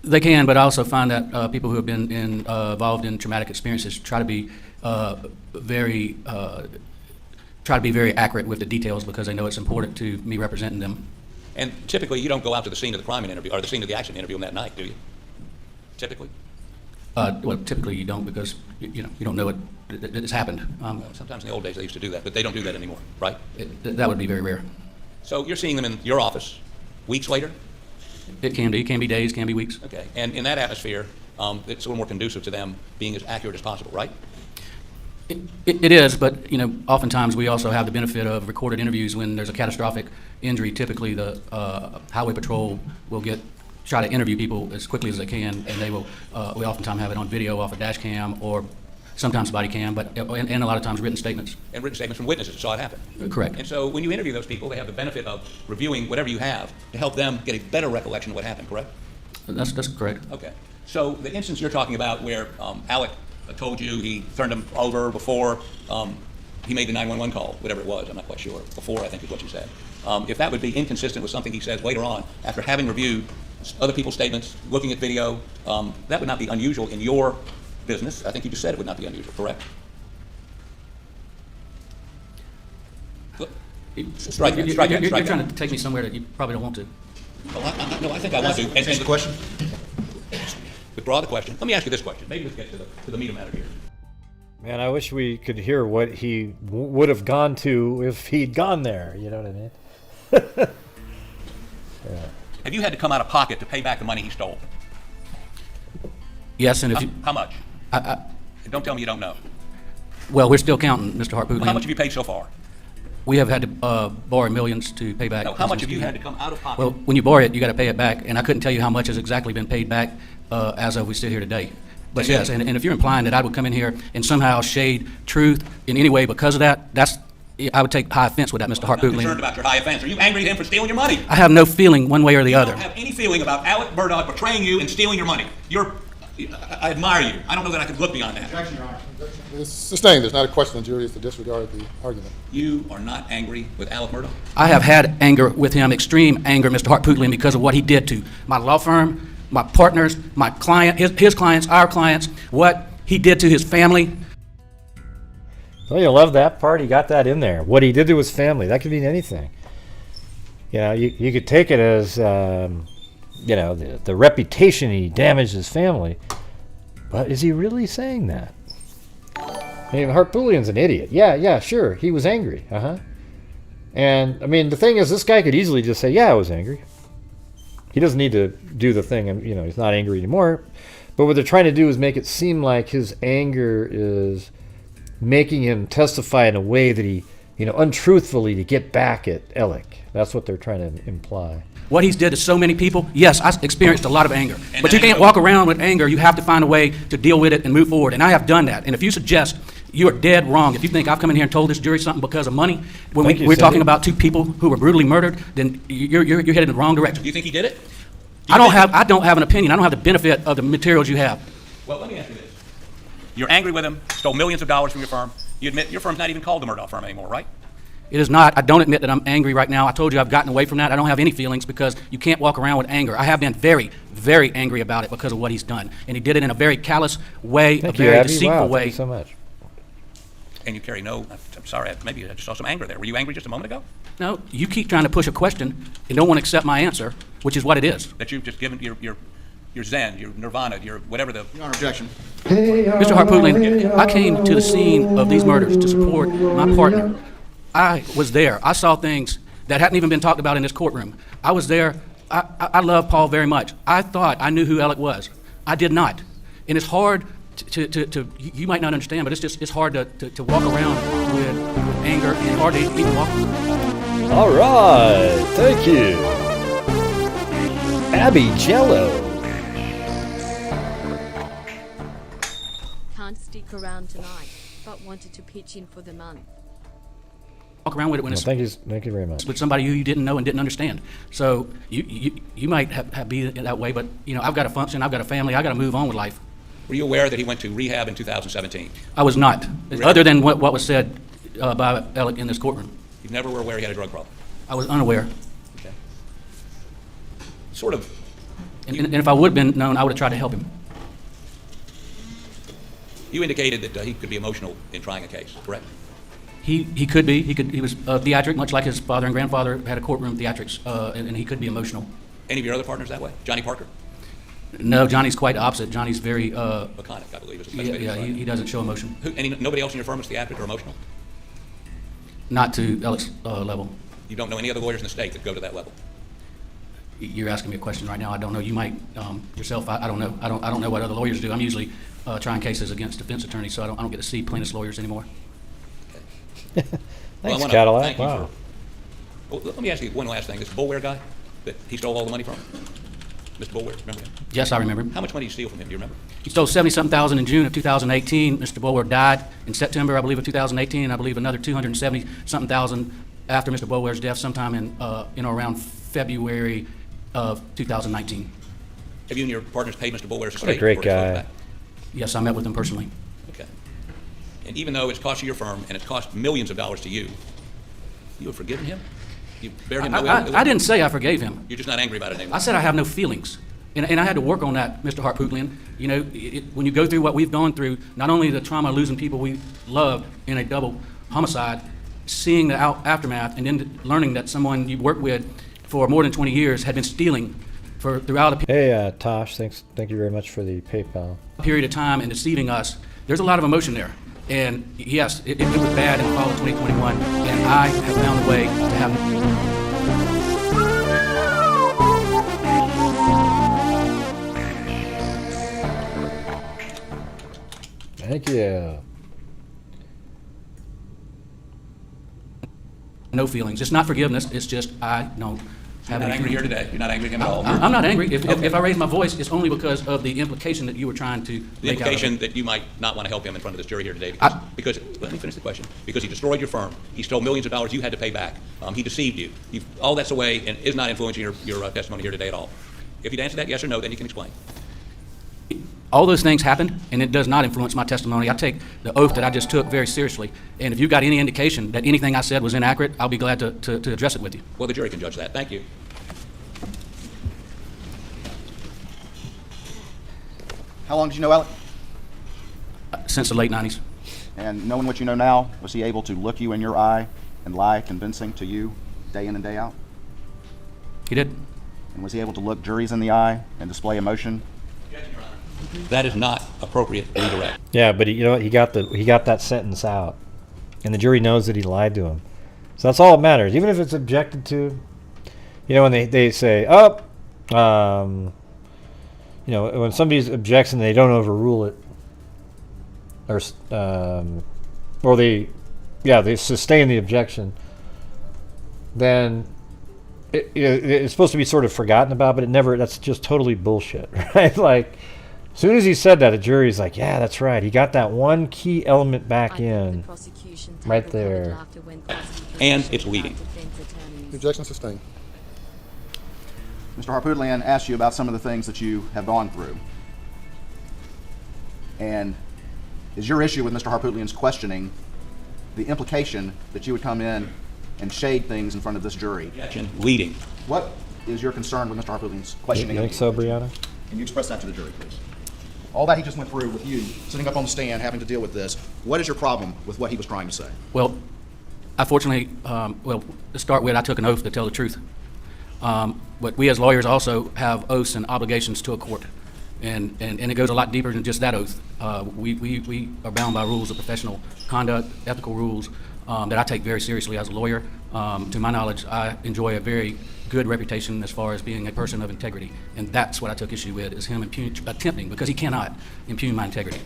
They can, but I also find that people who have been involved in traumatic experiences try to be very accurate with the details because they know it's important to me representing them. And typically, you don't go out to the scene of the crime and interview, or the scene of the accident and interview them that night, do you? Typically? Well, typically you don't because you don't know that it's happened. Well, sometimes in the old days they used to do that, but they don't do that anymore, right? That would be very rare. So you're seeing them in your office weeks later? It can be days, can be weeks. Okay, and in that atmosphere, it's a little more conducive to them being as accurate as possible, right? It is, but oftentimes we also have the benefit of recorded interviews when there's a catastrophic injury. Typically, the highway patrol will try to interview people as quickly as they can, and they will. We oftentimes have it on video off a dash cam or sometimes body cam, but and a lot of times written statements. And written statements from witnesses who saw it happen. Correct. And so when you interview those people, they have the benefit of reviewing whatever you have to help them get a better recollection of what happened. Correct? That's correct. Okay. So the instance you're talking about where Alec told you he turned him over before he made the 911 call, whatever it was, I'm not quite sure. Before, I think is what you said. If that would be inconsistent with something he says later on, after having reviewed other people's statements, looking at video, that would not be unusual in your business. I think you just said it would not be unusual, correct? Strike that. You're trying to take me somewhere that you probably don't want to. Well, no, I think I want to. And the question? Withdraw the question. Let me ask you this question. Maybe let's get to the meat of the matter here. Man, I wish we could hear what he would have gone to if he'd gone there. You know what I mean? Yeah. Have you had to come out of pocket to pay back the money he stole? Yes, and How much? Don't tell me you don't know. Well, we're still counting, Mr. Harpootlian. Well, how much have you paid so far? We have had to borrow millions to pay back. No, how much have you had to come out of pocket? Well, when you borrow it, you got to pay it back, and I couldn't tell you how much has exactly been paid back as of we sit here today. But yes, and if you're implying that I would come in here and somehow shade truth in any way because of that, I would take high offense with that, Mr. Harpootlian. I'm concerned about your high offense. Are you angry at him for stealing your money? I have no feeling one way or the other. I don't have any feeling about Alex Murdaugh betraying you and stealing your money. I admire you. I don't know that I could look beyond that. Objection, Your Honor. It's sustained. There's not a question. The jury is to disregard the argument. You are not angry with Alex Murdaugh? I have had anger with him, extreme anger, Mr. Harpootlian, because of what he did to my law firm, my partners, my client, his clients, our clients, what he did to his family. Well, you love that part. He got that in there. What he did to his family. That could mean anything. You know, you could take it as, you know, the reputation he damaged his family. But is he really saying that? I mean, Harpootlian's an idiot. Yeah, sure. He was angry. And, I mean, the thing is, this guy could easily just say, yeah, I was angry. He doesn't need to do the thing, and, you know, he's not angry anymore. But what they're trying to do is make it seem like his anger is making him testify in a way that he, you know, untruthfully to get back at Alex. That's what they're trying to imply. What he's did to so many people, yes, I experienced a lot of anger. But you can't walk around with anger. You have to find a way to deal with it and move forward. And I have done that. And if you suggest, you are dead wrong. If you think I've come in here and told this jury something because of money, when we're talking about two people who were brutally murdered, then you're headed in the wrong direction. Do you think he did it? I don't have an opinion. I don't have the benefit of the materials you have. Well, let me ask you this. You're angry with him, stole millions of dollars from your firm. You admit your firm's not even called the Murdaugh firm anymore, right? It is not. I don't admit that I'm angry right now. I told you I've gotten away from that. I don't have any feelings because you can't walk around with anger. I have been very, very angry about it because of what he's done. And he did it in a very callous way, a very deceitful way. Thank you so much. And you carry no, I'm sorry, maybe I just saw some anger there. Were you angry just a moment ago? No, you keep trying to push a question and don't want to accept my answer, which is what it is. That you've just given your Zen, your Nirvana, your whatever the... Your Honor, objection. Mr. Harpootlian, I came to the scene of these murders to support my partner. I was there. I saw things that hadn't even been talked about in this courtroom. I was there. I love Paul very much. I thought I knew who Alex was. I did not. And it's hard to you might not understand, but it's hard to walk around with anger and hard to even walk. All right. Thank you. Abby Jello. Can't stick around tonight, but wanted to pitch in for the month. Walk around with it when it's Thank you very much. with somebody who you didn't know and didn't understand. So you might have be that way, but you know I've got to function, I've got a family, I've got to move on with life. Were you aware that he went to rehab in 2017? I was not, Really? other than what was said by Alex in this courtroom. You never were aware he had a drug problem? I was unaware. Okay. Sort of. And if I would have been known, I would have tried to help him. You indicated that he could be emotional in trying a case, correct? He could be. He was theatric, much like his father and grandfather had a courtroom theatrics, and he could be emotional. Any of your other partners that way? Johnny Parker? No, Johnny's quite opposite. Johnny's very. Laconic, I believe. Is the best way to Yeah, describe he it. doesn't show emotion. Nobody else in your firm is theatric or emotional? Not to Alex level. You don't know any other lawyers in the state that go to that level? You're asking me a question right now. I don't know. You might yourself. I don't know. I don't know what other lawyers do. I'm usually trying cases against defense attorneys, so I don't get to see plaintiffs' lawyers anymore. Thanks, Cadillac. Thank you Wow. well, let me ask you one last thing. This Bullware guy that he stole all the money from? Mr. Bullware, remember him? Yes, I remember him. How much money did you steal from him? Do you remember? He stole 70-something thousand in June of 2018. Mr. Boulware died in September, I believe, of 2018, and I believe another 270-something thousand after Mr. Boulware's death, sometime in around February of 2019. Have you and your partners paid Mr. Bullware's estate? What a great before he flowed guy. back? Yes, I met with him personally. Okay. And even though it's cost you your firm and it's cost millions of dollars to you, you have forgiven him? You bear him no ill? I didn't say I forgave him. You're just not angry about it anymore? I said I have no feelings. And I had to work on that, Mr. Harpootlian. You know, when you go through what we've gone through, not only the trauma of losing people we love in a double homicide, seeing the aftermath, and then learning that someone you worked with for more than 20 years had been stealing throughout a Hey, Tosh, thank you very much for the PayPal. period of time and deceiving us. There's a lot of emotion there. And yes, it was bad in the fall of 2021, and I have found a way to have... Thank you. No feelings. It's not forgiveness. It's just I don't have You're not any angry here feelings. today? You're not angry at him at all? I'm not angry. If Okay. I raise my voice, it's only because of the implication that you were trying to The make implication out of it. that you might not want to help him in front of this jury here today I- because let me finish the question. Because he destroyed your firm, he stole millions of dollars you had to pay back, he deceived you. All that's away and is not influencing your testimony here today at all. If you'd answer that yes or no, then you can explain. all those things happened, and it does not influence my testimony. I take the oath that I just took very seriously. And if you've got any indication that anything I said was inaccurate, I'll be glad to address it with you. Well, the jury can judge that. Thank you. How long did you know Alex? Since the late 90s. And knowing what you know now, was he able to look you in your eye and lie convincing to you day in and day out? He did. And was he able to look juries in the eye and display emotion? That is not appropriate redirect. Yeah, but you know what? He got that sentence out, and the jury knows that he lied to him. So that's all that matters. Even if it's objected to, you know, when they say, you know, when somebody objects and they don't overrule it, or they sustain the objection, then it's supposed to be sort of forgotten about, but that's just totally bullshit, right? Like, as soon as he said that, the jury's like, yeah, that's right. He got that one key element back in, right there. And it's leading. Objection sustained. Mr. Harpootlian asked you about some of the things that you have gone through. And is your issue with Mr. Harpootlian's questioning the implication that you would come in and shade things in front of this jury? Objection. Leading. What is your concern with Mr. Harpootlian's questioning? You think so, Brianna? Can you express that to the jury, please? All that he just went through with you, sitting up on the stand, having to deal with this, what is your problem with what he was trying to say? Well, I fortunately, to start with, I took an oath to tell the truth. But we as lawyers also have oaths and obligations to a court. And it goes a lot deeper than just that oath. We are bound by rules of professional conduct, ethical rules that I take very seriously as a lawyer. To my knowledge, I enjoy a very good reputation as far as being a person of integrity. And that's what I took issue with, is him attempting, because he cannot impugn my integrity.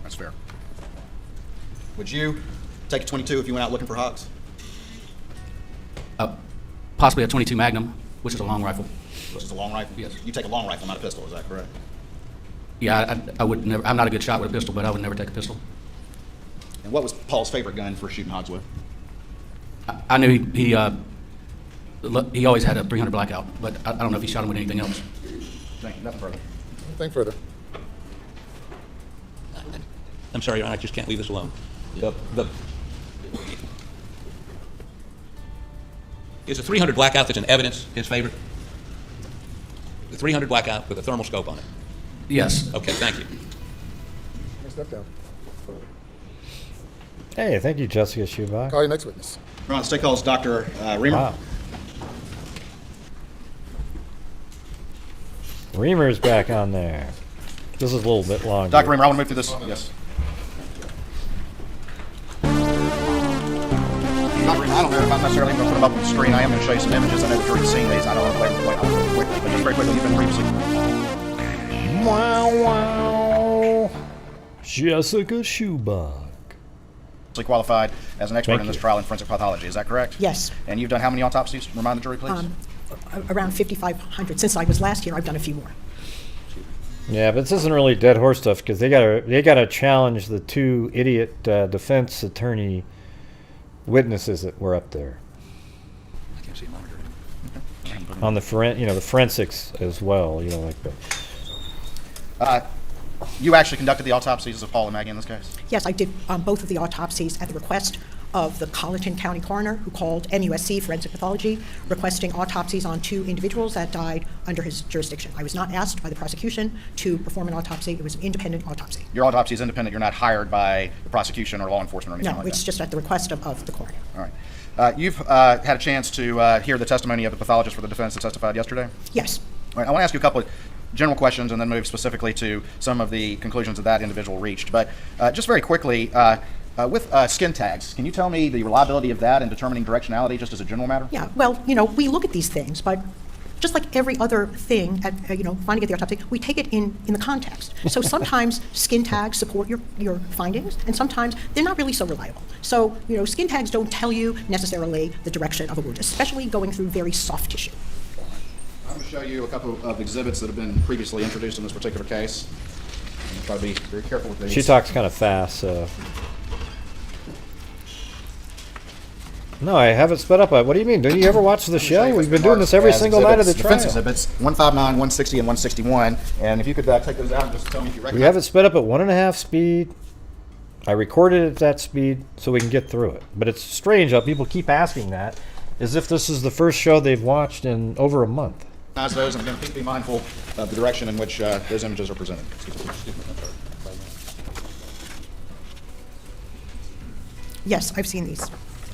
That's fair. Would you take a 22 if you went out looking for hogs? Possibly a 22 Magnum, which is a long rifle. Which is a long rifle? Yes. You take a long rifle, not a pistol, is that correct? Yeah, I would never. I'm not a good shot with a pistol, but I would never take a pistol. And what was Paul's favorite gun for shooting hogs with? I knew he always had a 300 blackout, but I don't know if he shot him with anything else. Thank you. Nothing further. Nothing further. I'm sorry, Your Honor, I just can't leave this alone. Is the 300 blackout that's in evidence his favorite? The 300 blackout with a thermal scope on it? Yes. Okay, thank you. Step down. Hey, thank you, Jessica Schubach. Call your next witness. Right, the state calls Dr. Reamer. Wow. Reamer's back on there. This is a little bit longer. Dr. Reamer, I want to move through this. Yes. Dr. Reamer, I don't know if I'm necessarily going to put them up on the screen. I am going to show you some images. I know the jury's seen these. I don't want to play quickly, but just very quickly, you've been previously. Wow, wow. Jessica Schubach. Qualified as an expert Thank in this you. trial in forensic pathology. Is that correct? Yes. And you've done how many autopsies? Remind the jury, please. Around 5,500. Since I was last here, I've done a few more. Yeah, but this isn't really dead horse stuff, because they gotta challenge the two idiot defense attorney witnesses that were up there I can't see him on the on the the forensics as well. You know, like the. You actually conducted the autopsies of Paul and Maggie in this case? Yes, I did both of the autopsies at the request of the Colleton County coroner, who called MUSC Forensic Pathology, requesting autopsies on 2 individuals that died under his jurisdiction. I was not asked by the prosecution to perform an autopsy. It was an independent autopsy. Your autopsy is independent. You're not hired by the prosecution or law enforcement or anything No, like that? it's just at the request of the coroner. All right. You've had a chance to hear the testimony of the pathologist for the defense that testified yesterday? Yes. All right, I want to ask you a couple of general questions and then move specifically to some of the conclusions that individual reached. But just very quickly, with skin tags, can you tell me the reliability of that in determining directionality just as a general matter? Yeah, well, we look at these things, but just like every other thing, at, finding at the autopsy, we take it in the context. So sometimes skin tags support your findings, and sometimes they're not really so reliable. So, skin tags don't tell you necessarily the direction of a wound, especially going through very soft tissue. I'm going to show you a couple of exhibits that have been previously introduced in this particular case. I'm going to try to be very careful with these. She talks kind of fast, so. No, I have it sped up. What do you mean? Don't you ever watch the show? We've been doing this every single night of the trial. Defense exhibits 159, 160, and 161. And if you could take those out and just tell me if you recognize. We have it sped up at 1.5 speed. I recorded it at that speed so we can get through it. But it's strange how people keep asking that, as if this is the first show they've watched in over a month. Those, and again, please be mindful of the direction in which those images are presented. Yes, I've seen these.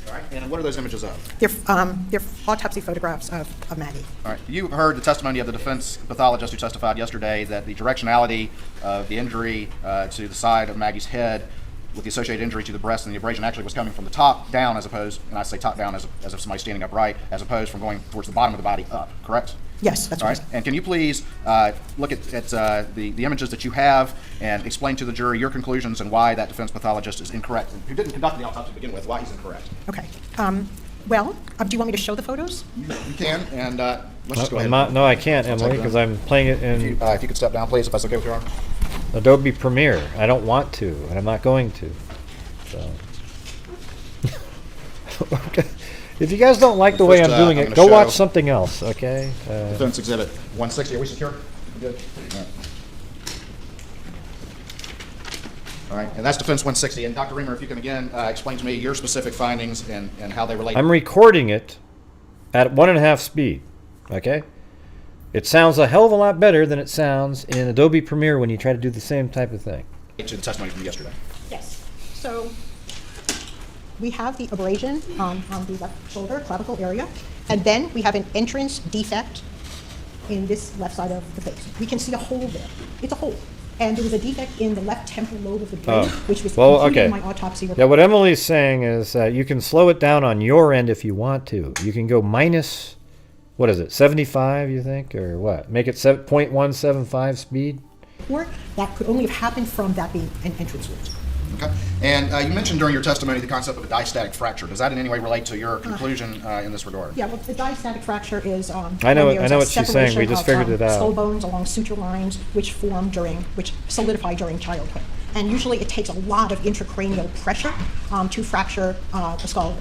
All right, and what are those images of? They're autopsy photographs of Maggie. All right, you heard the testimony of the defense pathologist who testified yesterday that the directionality of the injury to the side of Maggie's head with the associated injury to the breast and the abrasion actually was coming from the top down as opposed, and I say top down as if somebody's standing upright, as opposed from going towards the bottom of the body up, correct? Yes, that's all right. right. And can you please look at the images that you have and explain to the jury your conclusions and why that defense pathologist is incorrect, and who didn't conduct the autopsy to begin with, why he's incorrect? Okay. Well, do you want me to show the photos? You can, and let's just go ahead. No, I can't, Emily, because I'm playing it in If you could step down, please, if that's okay with your arm. Adobe Premiere. I don't want to, and I'm not going to. So. If you guys don't like the way I'm doing it, go watch something else, okay? Defense exhibit 160. Are we secure? Good. All right, and that's defense 160. And Dr. Reamer, if you can again explain to me your specific findings and how they relate. I'm recording it at 1.5 speed, okay? It sounds a hell of a lot better than it sounds in Adobe Premiere when you try to do the same type of thing. To the testimony from yesterday. Yes. So we have the abrasion on the left shoulder, clavicle area, and then we have an entrance defect in this left side of the face. We can see a hole there. It's a hole. And there was a defect in the left temporal lobe of the brain, which was included in my autopsy report. Yeah, what Emily's saying is that you can slow it down on your end if you want to. You can go minus, what is it, 75, you think, or what? Make it 0.175 speed? Or that could only have happened from that being an entrance wound. Okay. And you mentioned during your testimony the concept of a diastatic fracture. Does that in any way relate to your conclusion in this regard? Yeah, well, the diastatic fracture is I know what she's saying. We just figured it out. Skull bones along suture lines, which solidify during childhood. And usually it takes a lot of intracranial pressure to fracture the skull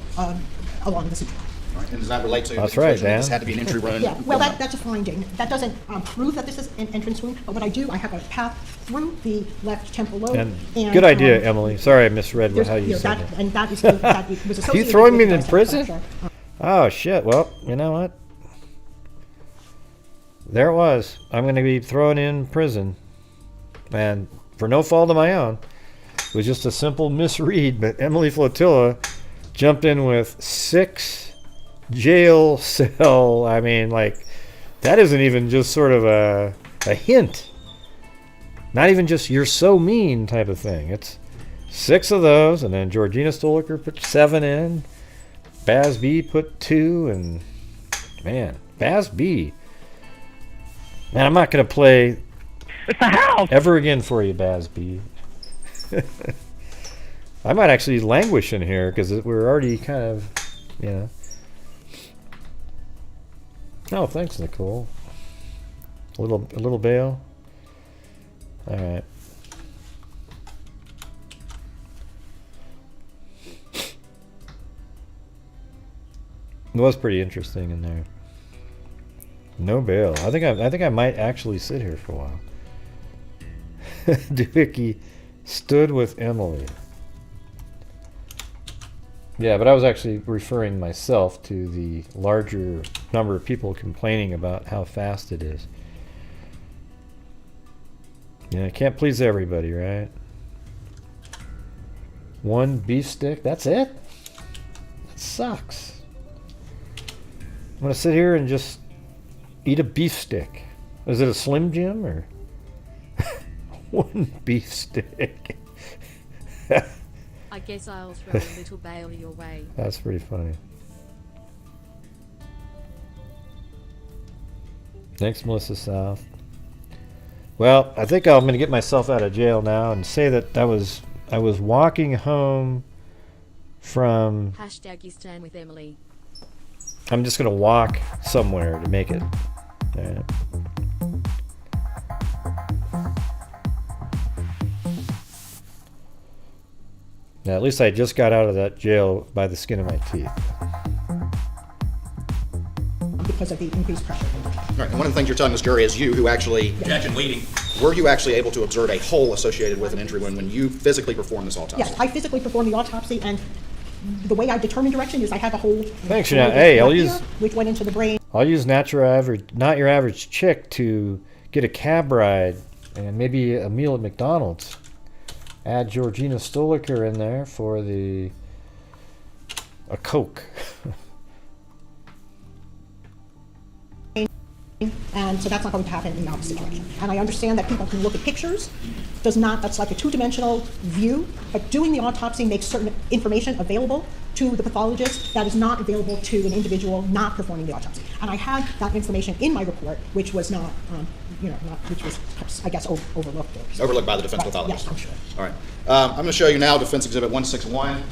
along the suture line. Right. And does that relate to that's right, Dan. This had to be an entry wound? Yeah, well, that's a finding. That doesn't prove that this is an entrance wound, but what I do, I have a path through the left temporal lobe. And good idea, Emily. Sorry I misread how you said it. And that is that was associated. Are you throwing me in with prison? fracture. Oh, shit. Well, you know what? There it was. I'm going to be thrown in prison. And for no fault of my own. It was just a simple misread, but Emily Flotilla jumped in with 6 jail cell. I mean, like, that isn't even just sort of a hint. Not even just you're so mean type of thing. It's 6 of those, and then Georgina Stoliker put 7 in. Baz B put 2, and man, Baz B. Man, I'm not going to play It's the house ever again for you, Baz B. I might actually languish in here because we're already kind of, you know. Oh, thanks, Nicole. A little bail. All right. It was pretty interesting in there. No bail. I think I might actually sit here for a while. Doohickey stood with Emily. Yeah, but I was actually referring myself to the larger number of people complaining about how fast it is. Yeah, I can't please everybody, right? 1 beef stick, that's it? That sucks. I'm gonna sit here and just eat a beef stick. Is it a Slim Jim or 1 beef stick? I guess I'll throw a little bail your way. That's pretty funny. Thanks, Melissa South. Well, I think I'm going to get myself out of jail now and say that I was walking home from... Hashtag you stand with Emily. I'm just going to walk somewhere to make it. All right. Now, at least I just got out of that jail by the skin of my teeth. Because of the increased pressure. All right, and one of the things you're telling this jury is you who actually... Objection, waiting. Were you actually able to observe a hole associated with an entry wound when you physically performed this autopsy? Yes, I physically performed the autopsy, and the way I determined direction is I have a hole. Thanks, Jeanette. Hey, I'll use... which went into the brain. I'll use not your average chick to get a cab ride and maybe a meal at McDonald's. Add Georgina Stoliker in there for a Coke. And so that's not going to happen in the opposite direction. And I understand that people can look at pictures. That's like a two-dimensional view, but doing the autopsy makes certain information available to the pathologist that is not available to an individual not performing the autopsy. And I had that information in my report, which was not, which was, I guess, overlooked. Overlooked by the defense pathologist. Yes, I'm sure. All right. I'm going to show you now Defense Exhibit 161.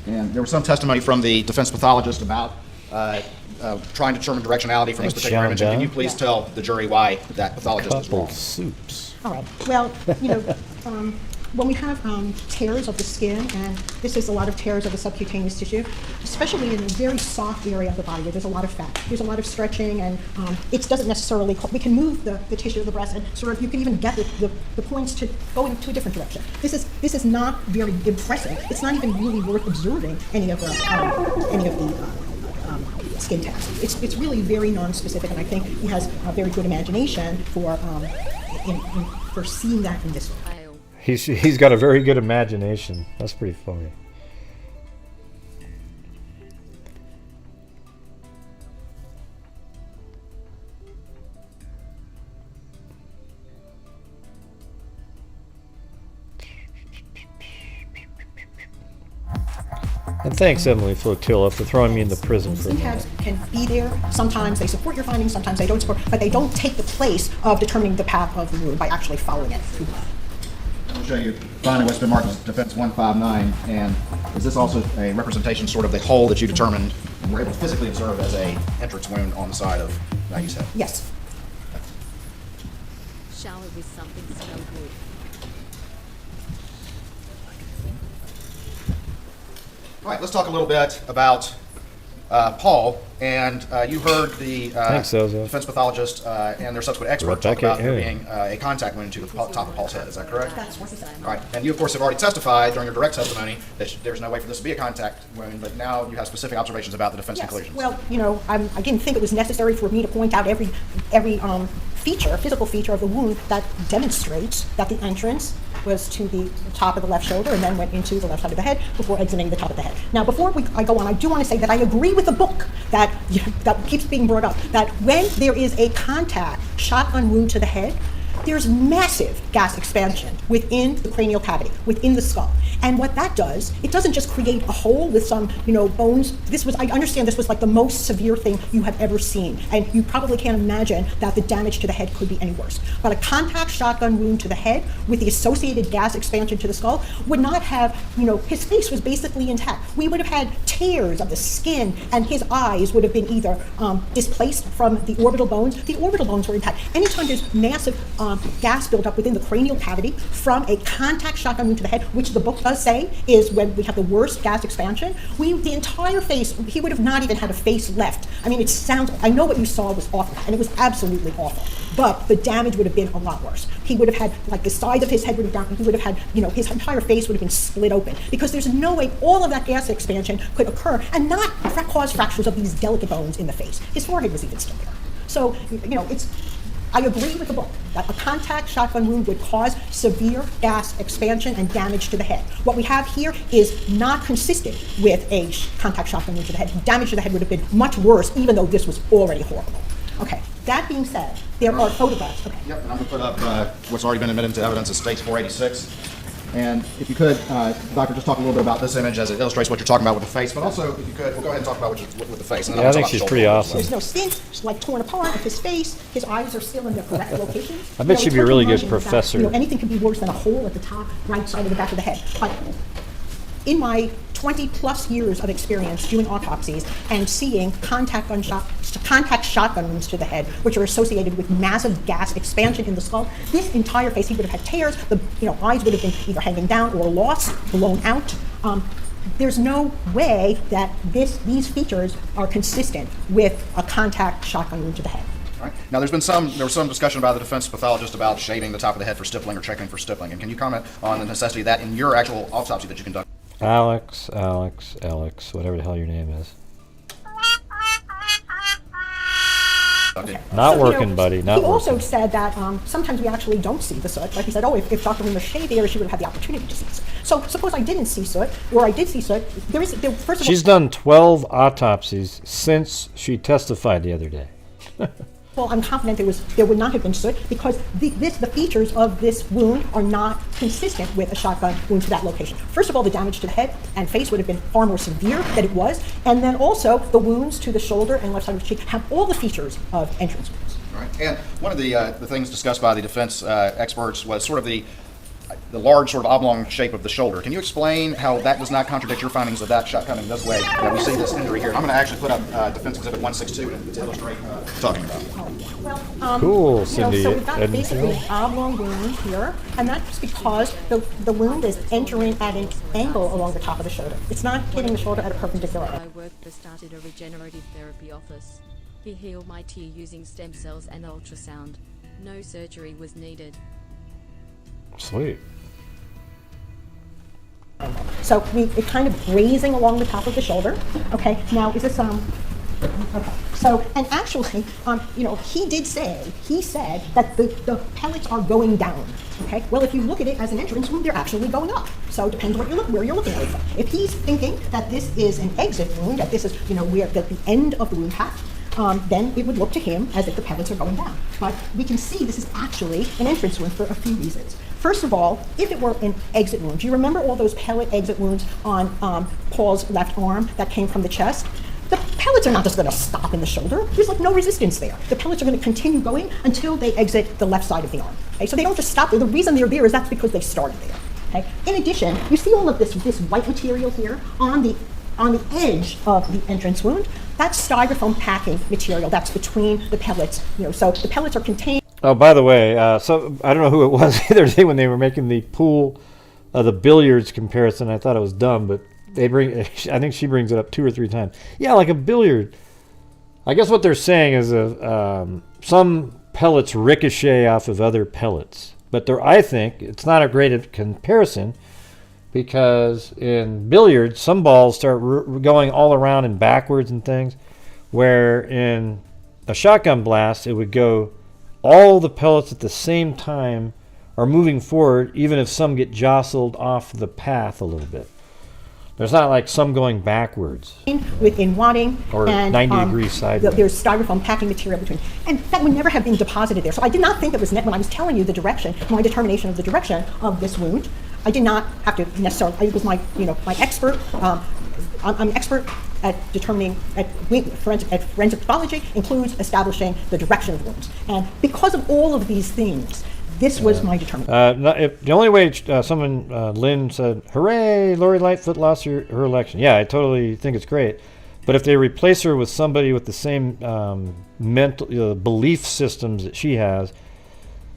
And there was some testimony from the defense pathologist about trying to determine directionality from this particular image. Can you please tell the jury why that pathologist is wrong? Soups. All right. Well, when we have tears of the skin, and this is a lot of tears of the subcutaneous tissue, especially in a very soft area of the body where there's a lot of fat, there's a lot of stretching, and it doesn't necessarily, we can move the tissue of the breast, and sort of you can even get the points to go into a different direction. This is not very impressive. It's not even really worth observing any of the skin tags. It's really very non-specific, and I think he has a very good imagination for seeing that in this way. He's got a very good imagination. That's pretty funny. And thanks, Emily Flotilla, for throwing me in the prison for a Skin minute. tags can be there. Sometimes they support your findings, sometimes they don't support, but they don't take the place of determining the path of the wound by actually following it through blood. I'll show you finally what's been marked as Defense 159, and is this also a representation, sort of the hole that you determined and were able to physically observe as a entrance wound on the side of Maggie's head? Yes. Shower with something so good. All right, let's talk a little bit about Paul, and you heard the defense pathologist and their subsequent expert talk about there being a contact wound to the top of Paul's head. Is that correct? That's what he said. All right, and you, of course, have already testified during your direct testimony that there's no way for this to be a contact wound, but now you have specific observations about the defense conclusions. Well, I didn't think it was necessary for me to point out every physical feature of the wound that demonstrates that the entrance was to the top of the left shoulder and then went into the left side of the head before exiting the top of the head. Now, before I go on, I do want to say that I agree with the book that keeps being brought up, that when there is a contact shotgun wound to the head, there's massive gas expansion within the cranial cavity, within the skull. And what that does, it doesn't just create a hole with some, bones. I understand this was like the most severe thing you have ever seen. And you probably can't imagine that the damage to the head could be any worse. But a contact shotgun wound to the head with the associated gas expansion to the skull would not have, his face was basically intact. We would have had tears of the skin, and his eyes would have been either displaced from the orbital bones. The orbital bones were intact. Anytime there's massive gas buildup within the cranial cavity from a contact shotgun wound to the head, which the book does say is when we have the worst gas expansion, the entire face, he would have not even had a face left. I mean, I know what you saw was awful, and it was absolutely awful, but the damage would have been a lot worse. He would have had, the side of his head would have down, he would have had, his entire face would have been split open, because there's no way all of that gas expansion could occur and not cause fractures of these delicate bones in the face. His forehead was even still there. So, I agree with the book that a contact shotgun wound would cause severe gas expansion and damage to the head. What we have here is not consistent with a contact shotgun wound to the head. Damage to the head would have been much worse, even though this was already horrible. Okay, that being said, there are photographs. Okay. Yep, and I'm going to put up what's already been admitted into evidence as States 486. And if you could, Doctor, just talk a little bit about this image as it illustrates what you're talking about with the face, but also, if you could, we'll go ahead and talk about with the face. And then I think she's pretty awesome. There's no skin, it's torn apart of his face. His eyes are still in their correct location. I bet she'd be a really good professor. Anything could be worse than a hole at the top right side of the back of the head. But in my 20-plus years of experience doing autopsies and seeing contact shotgun wounds to the head, which are associated with massive gas expansion in the skull, this entire face, he would have had tears, the eyes would have been either hanging down or lost, blown out. There's no way that these features are consistent with a contact shotgun wound to the head. Right. Now, there was some discussion by the defense pathologist about shaving the top of the head for stippling or checking for stippling. And can you comment on the necessity of that in your actual autopsy that you conduct? Alex, whatever the hell your name is. Okay. Not working, buddy. Not He working. also said that sometimes we actually don't see the soot. Like he said, if Dr. Loomis shaved the area, she would have had the opportunity to see soot. So suppose I didn't see soot, or I did see soot. First of all, She's done 12 autopsies since she testified the other day. well, I'm confident there would not have been soot because the features of this wound are not consistent with a shotgun wound to that location. First of all, the damage to the head and face would have been far more severe than it was, and then also the wounds to the shoulder and left side of the cheek have all the features of entrance wounds. Right. And one of the things discussed by the defense experts was sort of the large sort of oblong shape of the shoulder. Can you explain how that does not contradict your findings of that shot coming this way? We see this injury here. I'm going to actually put up Defense Exhibit 162 to illustrate what I'm talking about. Well, Cool, Cindy. So we've got basically an oblong wound here, and that's because the wound is entering at an angle along the top of the shoulder. It's not hitting the shoulder at a perpendicular angle. My work started a regenerative therapy office. He healed my tear using stem cells and ultrasound. No surgery was needed. Sweet. So it's kind of grazing along the top of the shoulder. Okay, now is this okay. So, and actually, he said that the pellets are going down. Okay, well, if you look at it as an entrance wound, they're actually going up. So it depends where you're looking at it from. If he's thinking that this is an exit wound, that this is, where at the end of the wound path, then it would look to him as if the pellets are going down. But we can see this is actually an entrance wound for a few reasons. First of all, if it were an exit wound, do you remember all those pellet exit wounds on Paul's left arm that came from the chest? The pellets are not just going to stop in the shoulder. There's like no resistance there. The pellets are going to continue going until they exit the left side of the arm. Okay? So they don't just stop there. The reason they're there is that's because they started there. Okay? In addition, you see all of this white material here on the edge of the entrance wound. That's styrofoam packing material that's between the pellets. So the pellets are contained. Oh, by the way, so I don't know who it was the other day when they were making the pool, the billiards comparison. I thought it was dumb, but I think she brings it up 2 or 3 times. Yeah, like a billiard. I guess what they're saying is some pellets ricochet off of other pellets, but I think it's not a great comparison because in billiards, some balls start going all around and backwards and things, where in a shotgun blast, it would go all the pellets at the same time are moving forward, even if some get jostled off the path a little bit. There's not like some going backwards. Within wadding or and 90 degrees sideways. There's styrofoam packing material between. And that would never have been deposited there. So I did not think it was when I was telling you the direction, my determination of the direction of this wound. I did not have to necessarily, it was my expert, I'm an expert at determining, forensic pathology includes establishing the direction of the wounds. And because of all of these things, this was my determination. The only way Lynn said, hooray, Lori Lightfoot lost her election. Yeah, I totally think it's great. But if they replace her with somebody with the same mental belief systems that she has,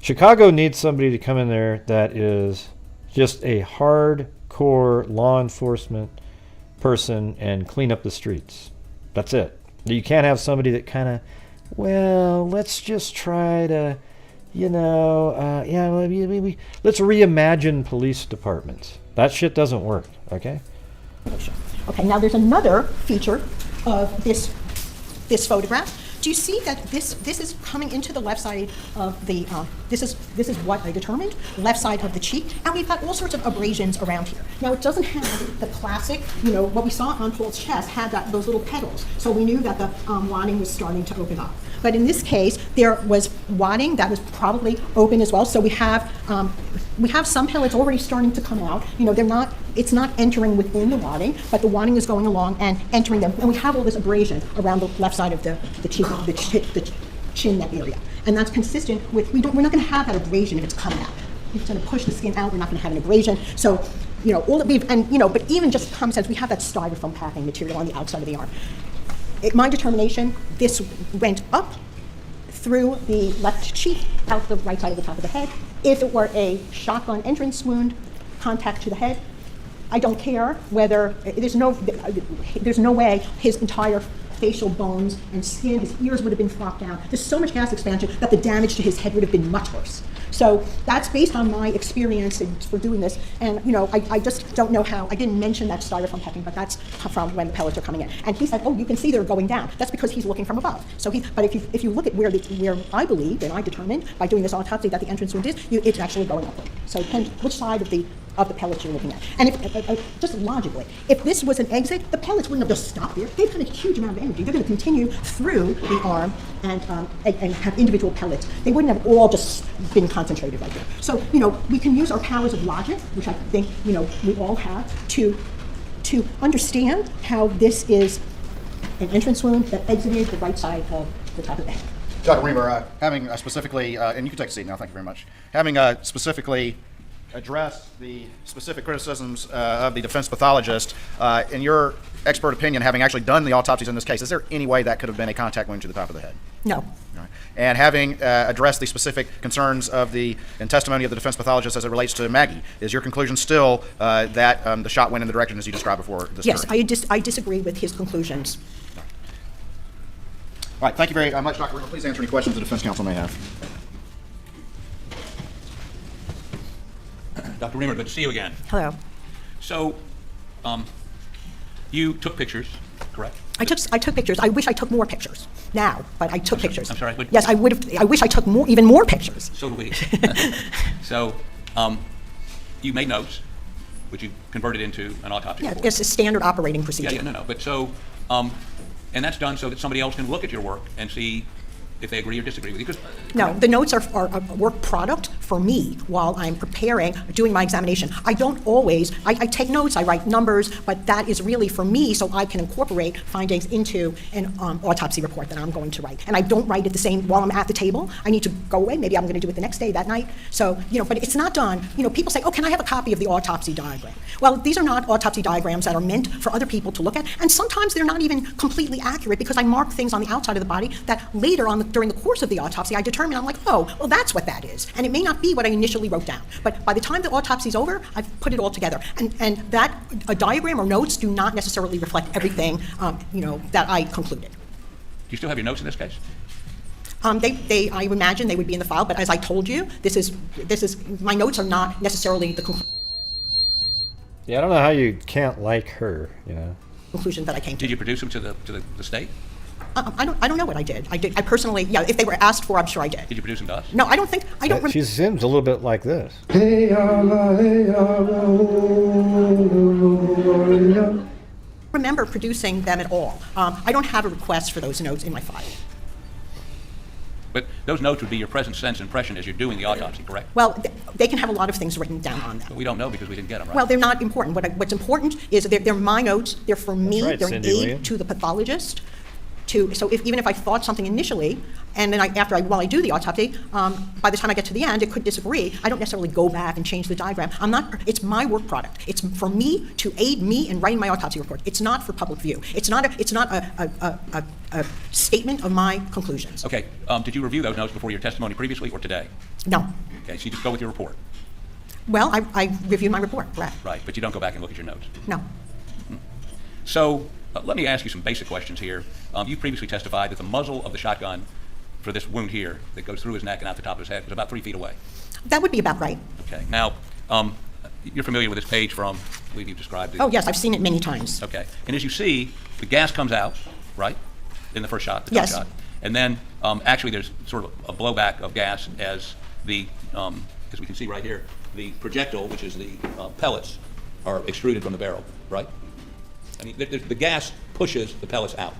Chicago needs somebody to come in there that is just a hardcore law enforcement person and clean up the streets. That's it. You can't have somebody that kind of, let's just try to, let's reimagine police departments. That shit doesn't work, okay? Okay, now there's another feature of this photograph. Do you see that this is coming into the left side of the, this is what I determined, left side of the cheek, and we've got all sorts of abrasions around here. Now it doesn't have the classic, what we saw on Paul's chest had those little petals, so we knew that the wadding was starting to open up. But in this case, there was wadding that was probably open as well, so we have some pellets already starting to come out. It's not entering within the wadding, but the wadding is going along and entering them, and we have all this abrasion around the left side of the cheek, the chin, that area. And that's consistent with, we're not going to have that abrasion if it's coming out. If it's going to push the skin out, we're not going to have an abrasion. So all that we've, and, but even just common sense, we have that styrofoam packing material on the outside of the arm. My determination, this went up through the left cheek, out the right side of the top of the head. If it were a shotgun entrance wound, contact to the head, I don't care whether, there's no way his entire facial bones and skin, his ears would have been flopped down. There's so much gas expansion that the damage to his head would have been much worse. So that's based on my experience for doing this. And I just don't know how, I didn't mention that styrofoam packing, but that's from when the pellets are coming in. And he said, oh, you can see they're going down. That's because he's looking from above. So but if you look at where I believe, and I determined by doing this autopsy that the entrance wound is, it's actually going upward. So it depends which side of the pellets you're looking at. And if just logically, if this was an exit, the pellets wouldn't have just stopped there. They've got a huge amount of energy. They're going to continue through the arm and have individual pellets. They wouldn't have all just been concentrated right there. So, we can use our powers of logic, which I think, we all have, to understand how this is an entrance wound that exited the right side of the top of the head. Dr. Reamer, having specifically, and you can take a seat now, thank you very much, having specifically address the specific criticisms of the defense pathologist, in your expert opinion, having actually done the autopsies in this case, is there any way that could have been a contact wound to the top of the head? No. Right. And having addressed the specific concerns and testimony of the defense pathologist as it relates to Maggie, is your conclusion still that the shot went in the direction as you described before this Yes, jury? I disagree with his conclusions. All right, thank you very much, Dr. Reamer. Please answer any questions the defense counsel may have. Dr. Reamer, good to see you again. Hello. So, you took pictures, correct? I took pictures. I wish I took more pictures now, but I took pictures. I'm sorry. Yes, I would have. I wish I took even more pictures. So do we. So, you made notes, which you converted into an autopsy report. It's a standard operating procedure. Yeah, no. But so, and that's done so that somebody else can look at your work and see if they agree or disagree with you. No, the notes are a work product for me while I'm preparing, doing my examination. I don't always, I take notes, I write numbers, but that is really for me so I can incorporate findings into an autopsy report that I'm going to write. And I don't write it the same while I'm at the table. I need to go away, maybe I'm going to do it the next day, that night. So, but it's not done. People say, oh, can I have a copy of the autopsy diagram? Well, these are not autopsy diagrams that are meant for other people to look at, and sometimes they're not even completely accurate because I mark things on the outside of the body that later on during the course of the autopsy, I determine, I'm like, oh, well, that's what that is. And it may not be what I initially wrote down. But by the time the autopsy's over, I've put it all together. And that, a diagram or notes do not necessarily reflect everything, that I concluded. Do you still have your notes in this case? I imagine they would be in the file, but as I told you, this is, my notes are not necessarily the Yeah, I don't know how you can't like her, conclusion that I came to. Did you produce them to the state? I don't know what I did. I personally, if they were asked for, I'm sure I did. Did you produce them to us? No, I don't think, I don't remember. She seems a little bit like this. Remember producing them at all. I don't have a request for those notes in my file. But those notes would be your present sense impression as you're doing the autopsy, correct? Well, they can have a lot of things written down on them. But we don't know because we didn't get them, right? Well, they're not important. What's important is they're my notes. They're for me. right, They're Cindy an aid Williams. to the pathologist. So even if I thought something initially, and then while I do the autopsy, by the time I get to the end, it could disagree. I don't necessarily go back and change the diagram. It's my work product. It's for me to aid me in writing my autopsy report. It's not for public view. It's not a statement of my conclusions. Okay. Did you review those notes before your testimony previously or today? No. Okay. So you just go with your report. Well, I reviewed my report, correct. Right. But you don't go back and look at your notes. No. So let me ask you some basic questions here. You previously testified that the muzzle of the shotgun for this wound here that goes through his neck and out the top of his head was about 3 feet away. That would be about right. Okay. Now, you're familiar with this page from, I believe you've described it. Oh, yes, I've seen it many times. Okay. And as you see, the gas comes out, right, in the first shot, the top Yes. shot. And then actually there's sort of a blowback of gas as the, as we can see right here, the projectile, which is the pellets, are extruded from the barrel, right? I mean, the gas pushes the pellets out.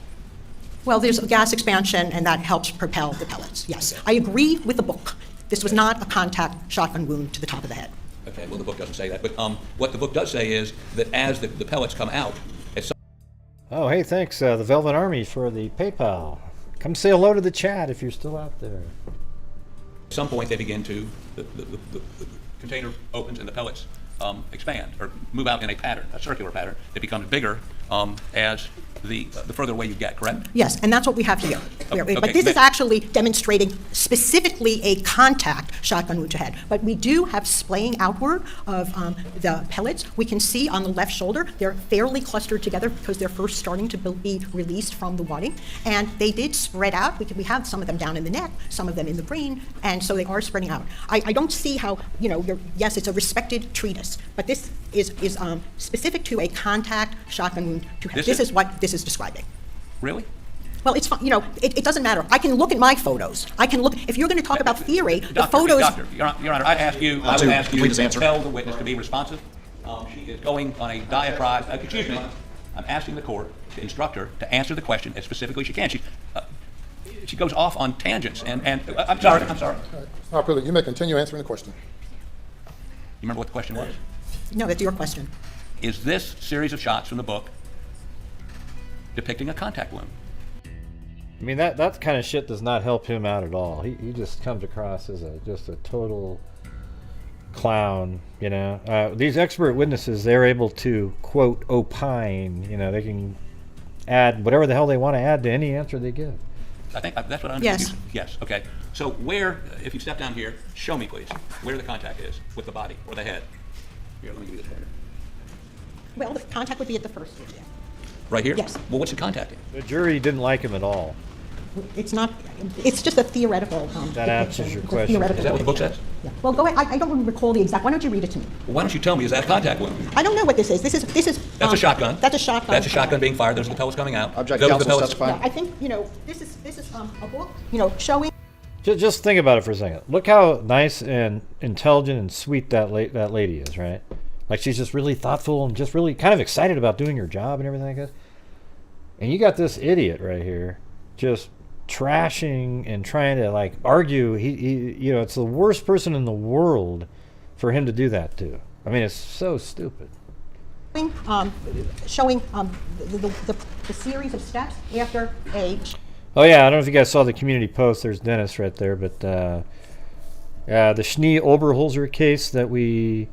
Well, there's gas expansion, and that helps propel the pellets, yes. I agree with the book. This was not a contact shotgun wound to the top of the head. Okay, well, the book doesn't say that. But what the book does say is that as the pellets come out, at some Oh, hey, thanks, the Velvet Army, for the PayPal. Come say hello to the chat if you're still out there. point they begin to, the container opens and the pellets expand or move out in a pattern, a circular pattern that becomes bigger as the further away you get, correct? Yes, and that's what we have here. Okay, But this is actually demonstrating specifically a contact shotgun wound to head. But we do have splaying outward of the pellets. We can see on the left shoulder, they're fairly clustered together because they're first starting to be released from the wadding. And they did spread out. We have some of them down in the neck, some of them in the brain, and so they are spreading out. I don't see how, yes, it's a respected treatise, but this is specific to a contact shotgun wound to head. This is what this is describing. Really? Well, it's fine. It doesn't matter. I can look at my photos. I can look. If you're going to talk about theory, the photos. Doctor, Your Honor, I would ask you to tell the witness to be responsive. She is going on a diatribe. Excuse me. I'm asking the court to instruct her to answer the question as specifically as she can. She goes off on tangents, and I'm sorry. All right, you may continue answering the question. You remember what the question was? No, that's your question. Is this series of shots from the book depicting a contact wound? I mean, that kind of shit does not help him out at all. He just comes across as just a total clown, These expert witnesses, they're able to, quote, opine. They can add whatever the hell they want to add to any answer they give. I think that's what I'm Yes. Yes, okay. So where, if you step down here, show me, please, where the contact is with the body or the head. Here, let me give you this pointer. Well, the contact would be at the first stage. Right here? Yes. Well, what's the contact in? The jury didn't like him at all. It's not. It's just a theoretical. That answers your question. Is that what the book says? Yeah. Well, go ahead. I don't recall the exact. Why don't you read it to me? Well, why don't you tell me, is that a contact wound? I don't know what this is. This is. That's a shotgun. That's a shotgun. That's a shotgun being fired. Those are the pellets coming out. Object Those are the counsel pellets. testify. Yeah, I think this is a book showing. Just think about it for a second. Look how nice and intelligent and sweet that lady is, right? Like, she's just really thoughtful and just really kind of excited about doing her job and everything like that. And you got this idiot right here just trashing and trying to argue. He it's the worst person in the world for him to do that to. I mean, it's so stupid. Showing the series of steps after a. Oh yeah, I don't know if you guys saw the community post. There's Dennis right there, but the Schnee Oberholzer case that we,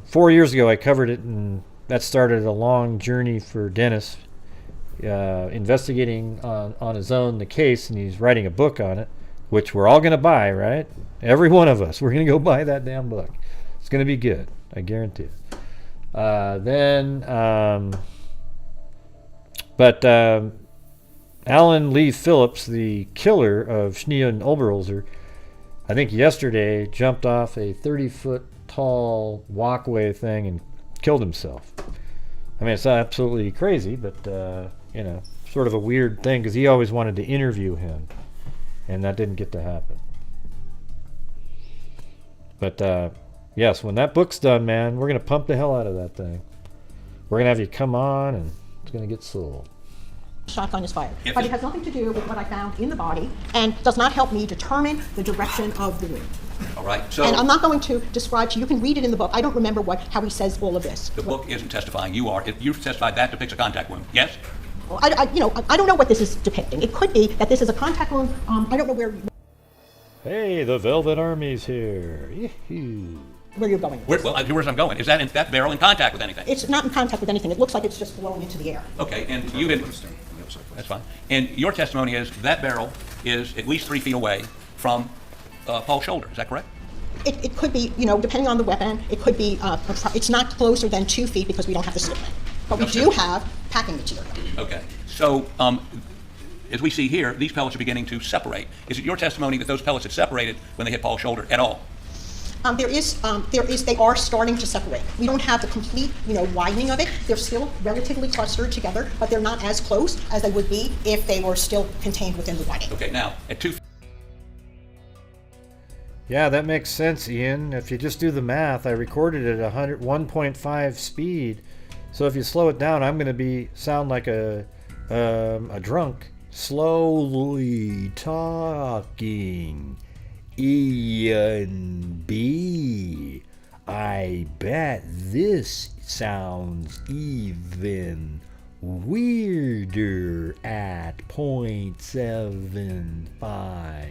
4 years ago I covered it, and that started a long journey for Dennis, investigating on his own the case, and he's writing a book on it, which we're all going to buy, right? Every one of us, we're going to go buy that damn book. It's going to be good, I guarantee it. Alan Lee Phillips, the killer of Schnee and Oberholzer, I think yesterday jumped off a 30-foot tall walkway thing and killed himself. I mean, it's absolutely crazy, but, sort of a weird thing because he always wanted to interview him, and that didn't get to happen. But, yes, when that book's done, man, we're going to pump the hell out of that thing. We're going to have you come on, and it's going to get sold. Shotgun is fired. But it has nothing to do with what I found in the body and does not help me determine the direction of the wound. All right. So. And I'm not going to describe to you. You can read it in the book. I don't remember how he says all of this. The book isn't testifying. You are. You've testified that depicts a contact wound. Yes. Well, I don't know what this is depicting. It could be that this is a contact wound. I don't know where. Hey, the Velvet Army's here. Yee-hoo. Where you're going. Where's I'm going. Is that barrel in contact with anything? It's not in contact with anything. It looks like it's just blowing into the air. Okay, and you didn't. That's fine. And your testimony is that barrel is at least 3 feet away from Paul's shoulder. Is that correct? It could be, depending on the weapon, it could be, it's not closer than 2 feet because we don't have the slip ring. But we do have packing material. Okay. So, as we see here, these pellets are beginning to separate. Is it your testimony that those pellets had separated when they hit Paul's shoulder at all? They are starting to separate. We don't have the complete, widening of it. They're still relatively clustered together, but they're not as close as they would be if they were still contained within the widening. Okay, now, at 2 feet. Yeah, that makes sense, Ian. If you just do the math, I recorded it at 1.5 speed. So if you slow it down, I'm going to sound like a drunk. Slowly talking. Ian B. I bet this sounds even weirder at 0.75.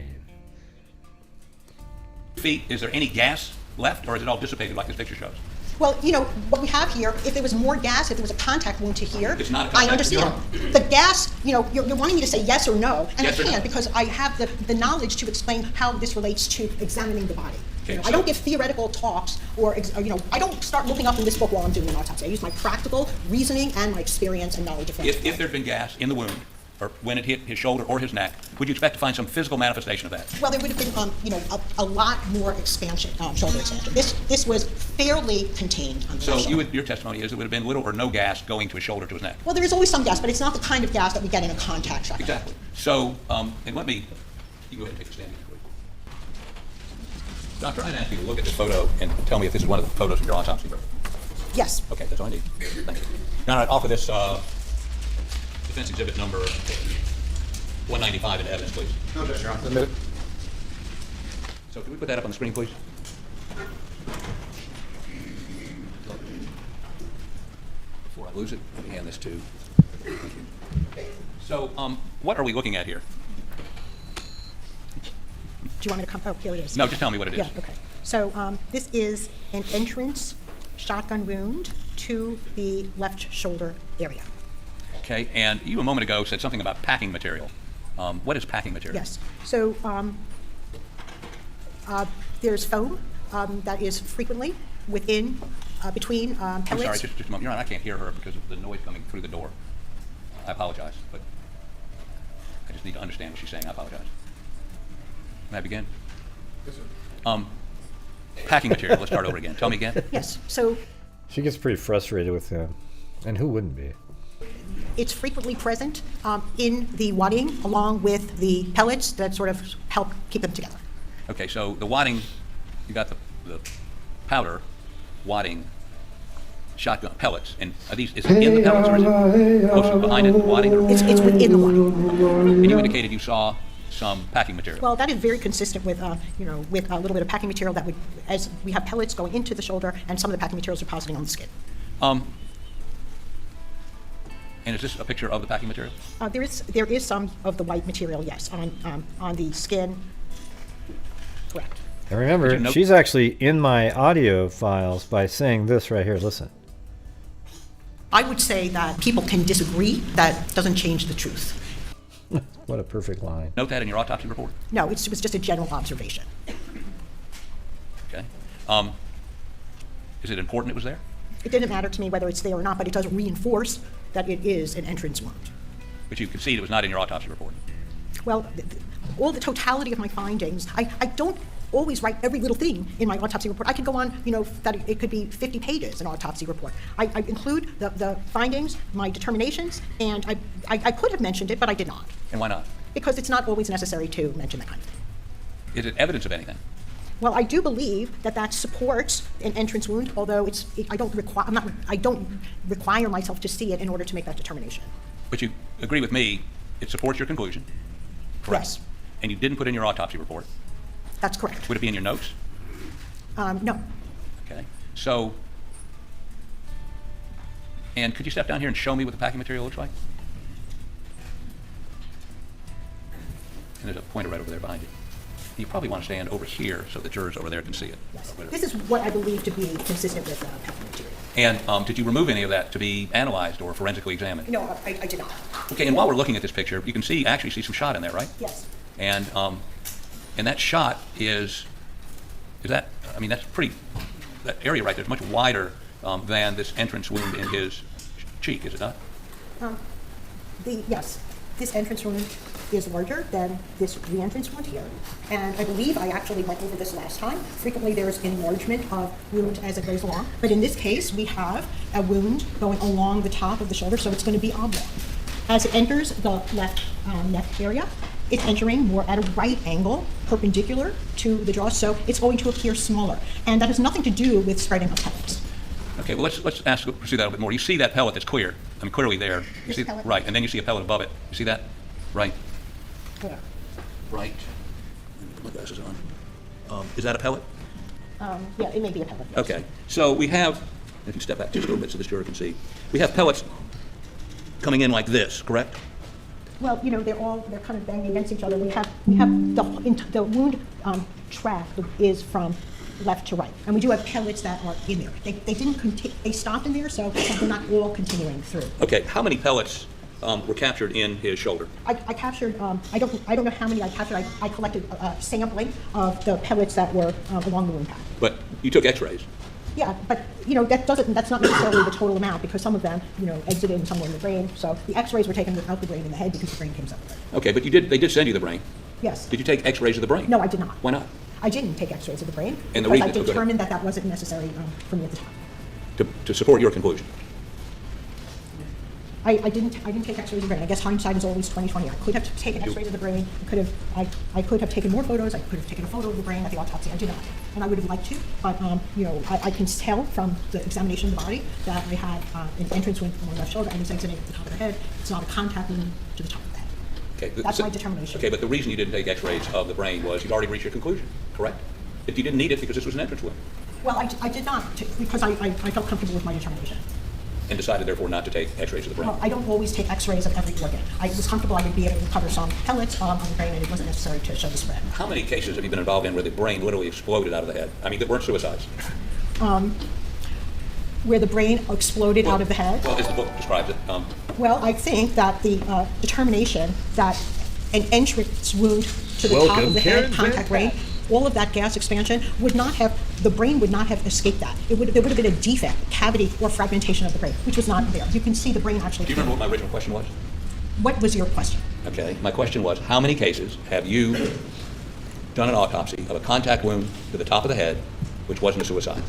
Feet, is there any gas left, or is it all dissipated like this picture shows? Well, you know, what we have here, if there was more gas, if there was a contact wound to here, It's not a I contact understand. wound. The gas, you know, you're wanting me to say yes or no, and Yes I or no. can't because I have the knowledge to explain how this relates to examining the body. Okay, You know, so- I don't give theoretical talks or, you know, I don't start looking up in this book while I'm doing an autopsy. I use my practical reasoning and my experience and knowledge of forensic If there'd been gas in the wound, or when it hit his shoulder or his neck, would you expect to find some physical manifestation of that? Well, there would have been, you know, a lot more expansion, shoulder expansion. This was fairly contained on the So left shoulder. your testimony is it would have been little or no gas going to his shoulder to his neck. Well, there is always some gas, but it's not the kind of gas that we get in a contact shot. Exactly. So, and let me, you go ahead and take a stand. Doctor, I'd ask you to look at this photo and tell me if this is one of the photos from your autopsy report. Yes. Okay, that's all I need. Thank you. Now, I'd offer this defense exhibit number 195 into evidence, please. No, Your Honor. Admit it. So can we put that up on the screen, please? Before I lose it, let me hand this to. So, what are we looking at here? Do you want me to come? Oh, here it is. No, just tell me what it is. Yeah, okay. So this is an entrance shotgun wound to the left shoulder area. Okay, and you a moment ago said something about packing material. What is packing material? Yes. So there's foam that is frequently within, between pellets. I'm sorry, just a moment. Your Honor, I can't hear her because of the noise coming through the door. I apologize, but I just need to understand what she's saying. I apologize. May I begin? Yes, sir. Packing material. Let's start over again. Tell me again. Yes. So She gets pretty frustrated with him. And who wouldn't be? it's frequently present in the wadding along with the pellets that sort of help keep them together. Okay, so the wadding, you got the powder, wadding, shotgun pellets, and are these, is it in the pellets or is it posted behind it, the wadding? Or, It's within the wadding. and you indicated you saw some packing material. Well, that is very consistent with, you know, with a little bit of packing material that would, as we have pellets going into the shoulder, and some of the packing materials are depositing on the skin. And is this a picture of the packing material? There is some of the white material, yes, on the skin. Correct. And Did you remember, note- she's actually in my audio files by saying this right here. Listen. I would say that people can disagree. That doesn't change the truth. What a perfect line. Note that in your autopsy report. No, it was just a general observation. Okay. Is it important it was there? It didn't matter to me whether it's there or not, but it does reinforce that it is an entrance wound. But you concede it was not in your autopsy report. Well, all the totality of my findings, I don't always write every little thing in my autopsy report. I could go on, you know, that it could be 50 pages, an autopsy report. I include the findings, my determinations, and I could have mentioned it, but I did not. And why not? Because it's not always necessary to mention that kind of thing. Is it evidence of anything? Well, I do believe that supports an entrance wound, although I don't require myself to see it in order to make that determination. But you agree with me, it supports your conclusion, correct? Yes, And you didn't put in your autopsy report. that's correct. Would it be in your notes? No. Okay. So, and could you step down here and show me what the packing material looks like? And there's a pointer right over there behind you. You probably want to stand over here so the jurors over there can see it. Yes. This is what I believe to be consistent with packing material. And did you remove any of that to be analyzed or forensically examined? No, I did not. Okay, and while we're looking at this picture, you can actually see some shot in there, right? Yes. And that shot is that, I mean, that's pretty, that area right there is much wider than this entrance wound in his cheek, is it not? Yes, this entrance wound is larger than this re-entrance wound here. And I believe I actually went over this last time. Frequently there's enlargement of wound as it goes along. But in this case, we have a wound going along the top of the shoulder, so it's going to be oblong. As it enters the left neck area, it's entering more at a right angle, perpendicular to the jaw, so it's going to appear smaller. And that has nothing to do with spreading of pellets. Okay, well, let's pursue that a little bit more. You see that pellet that's clear, I mean, clearly there. You This see, pellet? right, and then you see a pellet above it. You see that? Right. Yeah. Right. Let me put my glasses on. Is that a pellet? Yeah, it may be a pellet. Yes. Okay, so we have, if you step back just a little bit so the juror can see, we have pellets coming in like this, correct? Well, you know, they're kind of banging against each other. We have the wound track is from left to right. And we do have pellets that are in there. They didn't they stopped in there, so they're not all continuing through. Okay, how many pellets were captured in his shoulder? I captured, I don't know how many I captured. I collected sampling of the pellets that were along the wound path. But you took x-rays. Yeah, but that's not necessarily the total amount, because some of them, exited and some were in the brain. So the x-rays were taken without the brain in the head because the brain came separately. Okay, but they did send you the brain. Yes. Did you take x-rays of the brain? No, I did not. Why not? I didn't take x-rays of the brain And because I determined that wasn't necessary for me at the time. To support your conclusion? I didn't take x-rays of the brain. I guess hindsight is always 20/20. I could have taken x-rays of the brain. I could have taken more photos. I could have taken a photo of the brain at the autopsy. I did not, and I would have liked to. But I can tell from the examination of the body that I had an entrance wound from my left shoulder and it's exiting at the top of the head. It's not a contact wound to the top of the head. Okay, that's my determination. Okay, but the reason you didn't take x-rays of the brain was you'd already reached your conclusion, correct? That you didn't need it because this was an entrance wound. Well, I did not, because I felt comfortable with my determination. And decided, therefore, not to take x-rays of the brain. Well, I don't always take x-rays of every organ. I was comfortable I would be able to recover some pellets on the brain, and it wasn't necessary to show the spread. How many cases have you been involved in where the brain literally exploded out of the head? I mean, that weren't suicides. Where the brain exploded out of the head? Well, as the book describes it. Well, I think that the determination that an entrance wound to the top of the head, contact brain, all of that gas expansion the brain would not have escaped that. There would have been a defect, cavity, or fragmentation of the brain, which was not there. You can see the brain actually. Do you remember what my original question was? What was your question? Okay, my question was, how many cases have you done an autopsy of a contact wound to the top of the head, which wasn't a suicide?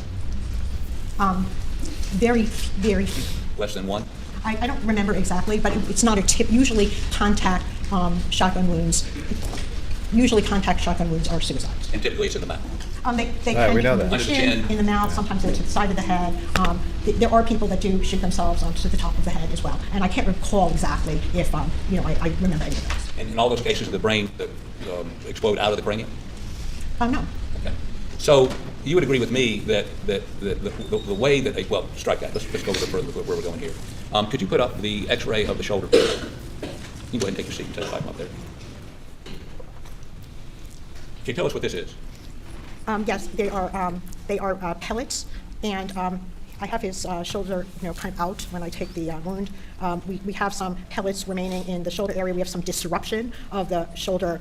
Very, very few. Less than one? I don't remember exactly, but it's not a tip. Usually contact shotgun wounds. Usually contact shotgun wounds are suicides. And typically it's in the mouth. They can be in the chin, in the mouth, sometimes they're to the side of the head. There are people that do shoot themselves onto the top of the head as well. And I can't recall exactly if, I remember any of those. And in all those cases, the brain explode out of the cranium? No. Okay. So you would agree with me that the way that they, well, strike that. Let's go a little further where we're going here. Could you put up the x-ray of the shoulder? You can go ahead and take your seat and testify from up there. Can you tell us what this is? Yes, they are pellets, and I have his shoulder, kind of out when I take the wound. We have some pellets remaining in the shoulder area. We have some disruption of the shoulder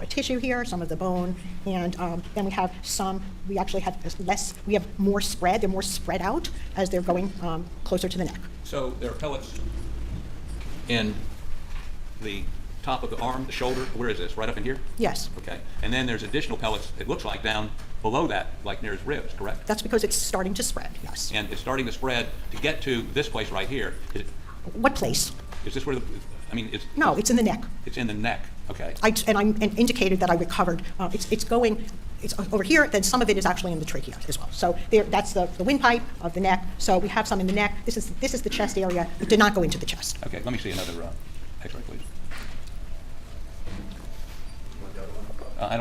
tissue here, some of the bone, and then we have some. We actually have less. We have more spread. They're more spread out as they're going closer to the neck. So there are pellets in the top of the arm, the shoulder. Where is this? Right up in here? Yes. Okay. And then there's additional pellets, it looks like, down below that, like near his ribs, correct? That's because it's starting to spread, yes. And it's starting to spread to get to this place right here. What place? Is this where No, it's in the neck. It's in the neck, okay. I indicated that I recovered. It's over here, then some of it is actually in the trachea as well. So that's the windpipe of the neck. So we have some in the neck. This is the chest area. It did not go into the chest. Okay, let me see another x-ray, please.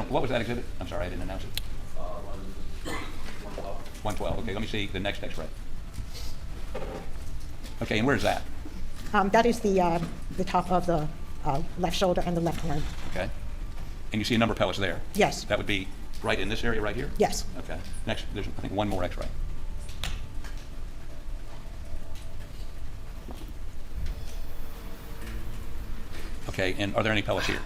What was that exhibit? I'm sorry, I didn't announce it. 112. Okay, let me see the next x-ray. Okay, and where's that? That is the top of the left shoulder and the left arm. Okay. And you see a number of pellets there? Yes. That would be right in this area right here? Yes. Okay. Next, there's, I think, one more x-ray. Okay, and are there any pellets here?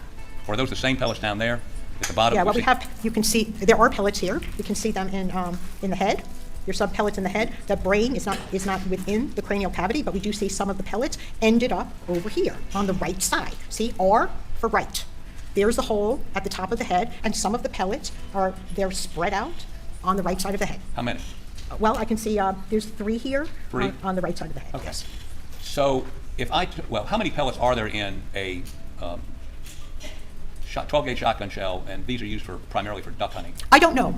Or are those the same pellets down there at the bottom? Yeah, well, you can see, there are pellets here. You can see them in the head. There's some pellets in the head. The brain is not within the cranial cavity, but we do see some of the pellets ended up over here on the right side. See, R for right. There's the hole at the top of the head, and some of the pellets they're spread out on the right side of the head. How many? Well, I can see there's 3 here. 3? On the right side of the head, okay. Yes. So if how many pellets are there in a 12-gauge shotgun shell, and these are used primarily for duck hunting? I don't know.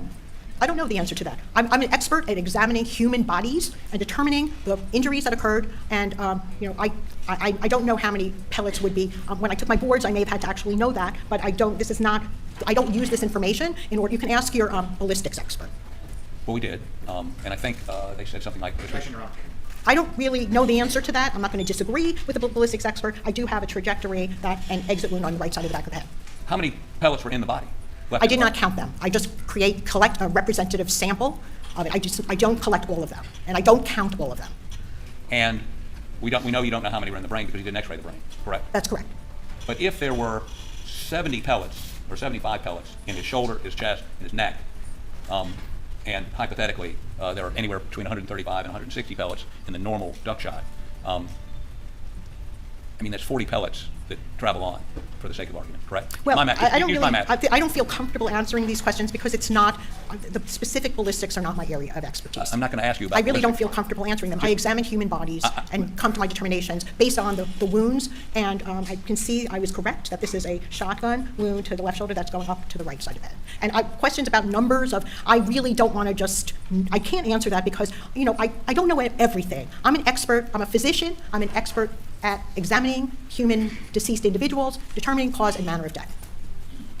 I don't know the answer to that. I'm an expert at examining human bodies and determining the injuries that occurred, and I don't know how many pellets would be. When I took my boards, I may have had to actually know that, but I don't use this information in order. You can ask your ballistics expert. Well, we did, and I think they said something like this. I don't really know the answer to that. I'm not going to disagree with the ballistics expert. I do have a trajectory and exit wound on the right side of the back of the head. How many pellets were in the body? I did not count them. I just collect a representative sample of it. I don't collect all of them, and I don't count all of them. And we know you don't know how many were in the brain because you didn't X-ray the brain, correct? That's correct. But if there were 70 pellets or 75 pellets in his shoulder, his chest, and his neck, and hypothetically there are anywhere between 135 and 160 pellets in the normal duck shot, I mean, that's 40 pellets that travel on, for the sake of argument, correct? Well, my math. I don't Use really, my math. I don't feel comfortable answering these questions because it's not, the specific ballistics are not my area of expertise. I'm not going to ask you about I really don't ballistics. feel comfortable answering them. I examine human bodies and come to my determinations based on the wounds, and I can see I was correct that this is a shotgun wound to the left shoulder that's going up to the right side of it. And questions about numbers I really don't want to I can't answer that because, I don't know everything. I'm an expert, I'm a physician, I'm an expert at examining human deceased individuals, determining cause and manner of death.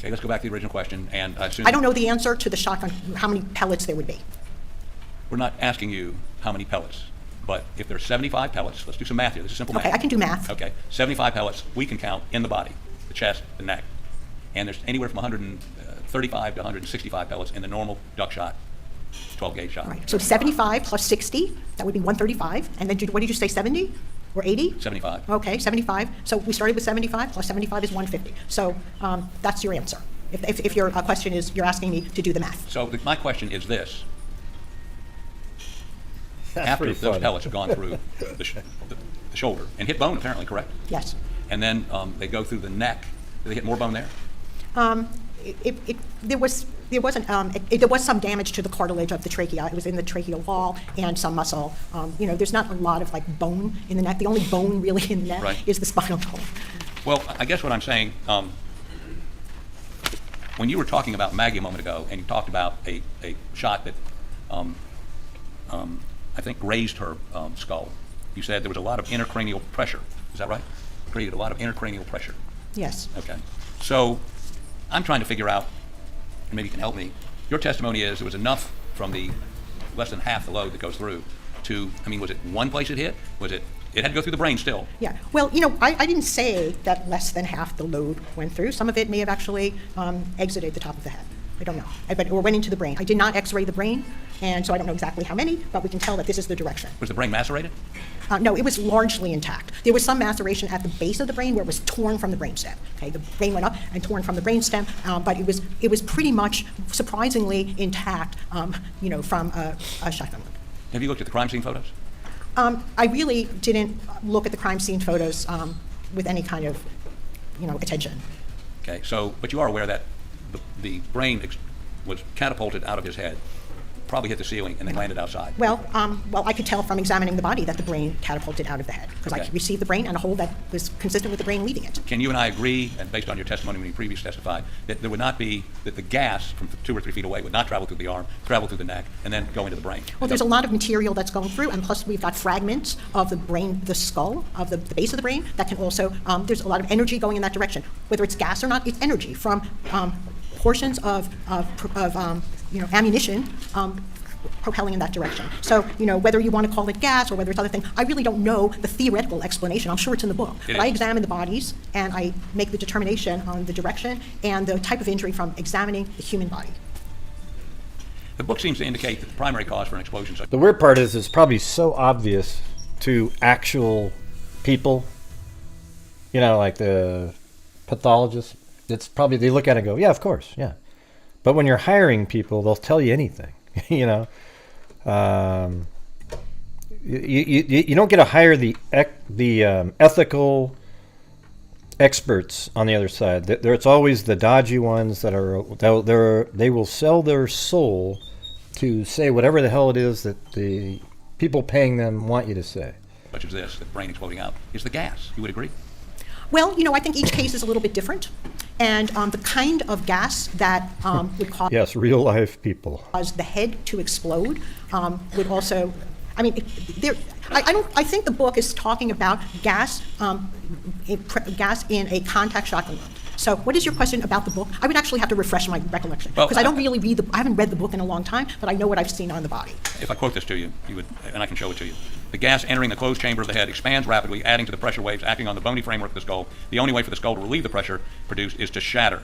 Okay, let's go back to the original question, and I assume... I don't know the answer to the shotgun, how many pellets there would be. We're not asking you how many pellets, but if there's 75 pellets, let's do some math here. This is simple math. Okay, I can do math. Okay, 75 pellets we can count in the body, the chest, the neck, and there's anywhere from 135 to 165 pellets in the normal duck shot, 12-gauge shot. All right, so 75 plus 60, that would be 135, and then what did you say, 70? Or 80? 75. Okay, 75. So we started with 75, plus 75 is 150. So that's your answer. If your question is, you're asking me to do the math. So my question is this. That's After pretty those funny. pellets have gone through the shoulder and hit bone, apparently, correct? Yes. And then they go through the neck. Do they hit more bone there? There was some damage to the cartilage of the trachea. It was in the tracheal wall and some muscle. There's not a lot of bone in the neck. The only bone really in the neck Right. is the spinal column. Well, I guess what I'm saying, when you were talking about Maggie a moment ago, and you talked about a shot that I think grazed her skull, you said there was a lot of intracranial pressure. Is that right? Created a lot of intracranial pressure. Yes. Okay. So I'm trying to figure out, and maybe you can help me, your testimony is there was enough from the less than half the load that goes through to, was it one place it hit? Was it had to go through the brain still? Yeah. Well, I didn't say that less than half the load went through. Some of it may have actually exited the top of the head. I don't know. Or went into the brain. I did not X-ray the brain, and so I don't know exactly how many, but we can tell that this is the direction. Was the brain macerated? No, it was largely intact. There was some maceration at the base of the brain where it was torn from the brainstem. Okay, the brain went up and torn from the brainstem, but it was pretty much surprisingly intact, from a shotgun wound. Have you looked at the crime scene photos? I really didn't look at the crime scene photos with any kind of, attention. Okay, but you are aware that the brain was catapulted out of his head, probably hit the ceiling, and then landed outside. Well, I could tell from examining the body that the brain catapulted out of the head, because I Okay. could receive the brain and a hole that was consistent with the brain leaving it. Can you and I agree, and based on your testimony when you previously testified, that there would not be, that the gas from 2 or 3 feet away would not travel through the arm, travel through the neck, and then go into the brain? Well, there's a lot of material that's going through, and plus we've got fragments of the brain, the skull, of the base of the brain, that can also, there's a lot of energy going in that direction. Whether it's gas or not, it's energy from portions of ammunition propelling in that direction. So, whether you want to call it gas or whether it's other thing, I really don't know the theoretical explanation. I'm sure it's in the book. But I examine the bodies, and I make the determination on the direction and the type of injury from examining the human body. The book seems to indicate that the primary cause for an explosion... The weird part is it's probably so obvious to actual people, like the pathologists. It's probably, they look at it and go, yeah, of course, yeah. But when you're hiring people, they'll tell you anything, You don't get to hire the ethical experts on the other side. It's always the dodgy ones they will sell their soul to say whatever the hell it is that the people paying them want you to say. Such as this, the brain exploding out, is the gas. You would agree? Well, I think each case is a little bit different, and the kind of gas that would cause Yes, real life people. the head to explode would also. I think the book is talking about gas, gas in a contact shotgun wound. So, what is your question about the book? I would actually have to refresh my recollection because I don't really I haven't read the book in a long time, but I know what I've seen on the body. If I quote this to you, you would, and I can show it to you. The gas entering the closed chamber of the head expands rapidly, adding to the pressure waves acting on the bony framework of the skull. The only way for the skull to relieve the pressure produced is to shatter.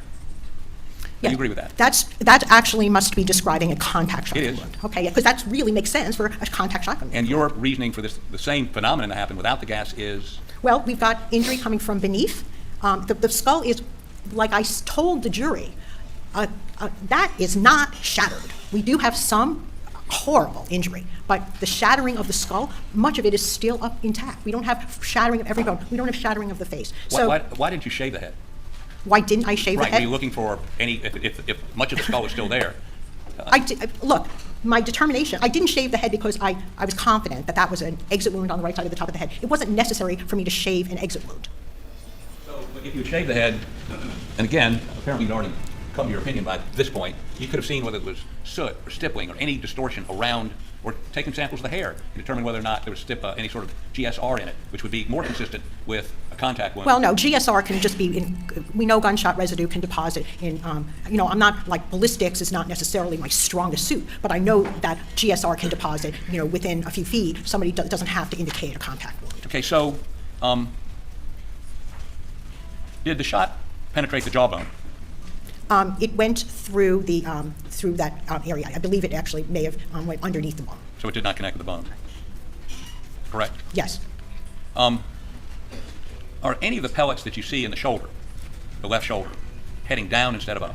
Do you agree with that? That actually must be describing a contact shotgun It is. wound. Okay, because that really makes sense for a contact shotgun wound. And your reasoning for this, the same phenomenon that happened without the gas is? Well, we've got injury coming from beneath. The skull is, like I told the jury, that is not shattered. We do have some horrible injury, but the shattering of the skull, much of it is still up intact. We don't have shattering of every bone. We don't have shattering of the face. Why didn't you shave the head? Why didn't I shave the Right, head? were you looking for any, if much of the skull was still there? Look, my determination, I didn't shave the head because I was confident that that was an exit wound on the right side of the top of the head. It wasn't necessary for me to shave an exit wound. So if you shaved the head, and again, apparently you'd already come to your opinion by this point, you could have seen whether it was soot or stippling or any distortion around, or taken samples of the hair to determine whether or not there was any sort of GSR in it, which would be more consistent with a contact wound. Well, no, GSR can just be we know gunshot residue can deposit in, I'm not, like, ballistics is not necessarily my strongest suit, but I know that GSR can deposit, within a few feet. Somebody doesn't have to indicate a contact wound. Okay, so did the shot penetrate the jawbone? It went through through that area. I believe it actually may have went underneath the bone. So it did not connect with the bone, correct? Yes. Are any of the pellets that you see in the shoulder, the left shoulder, heading down instead of up?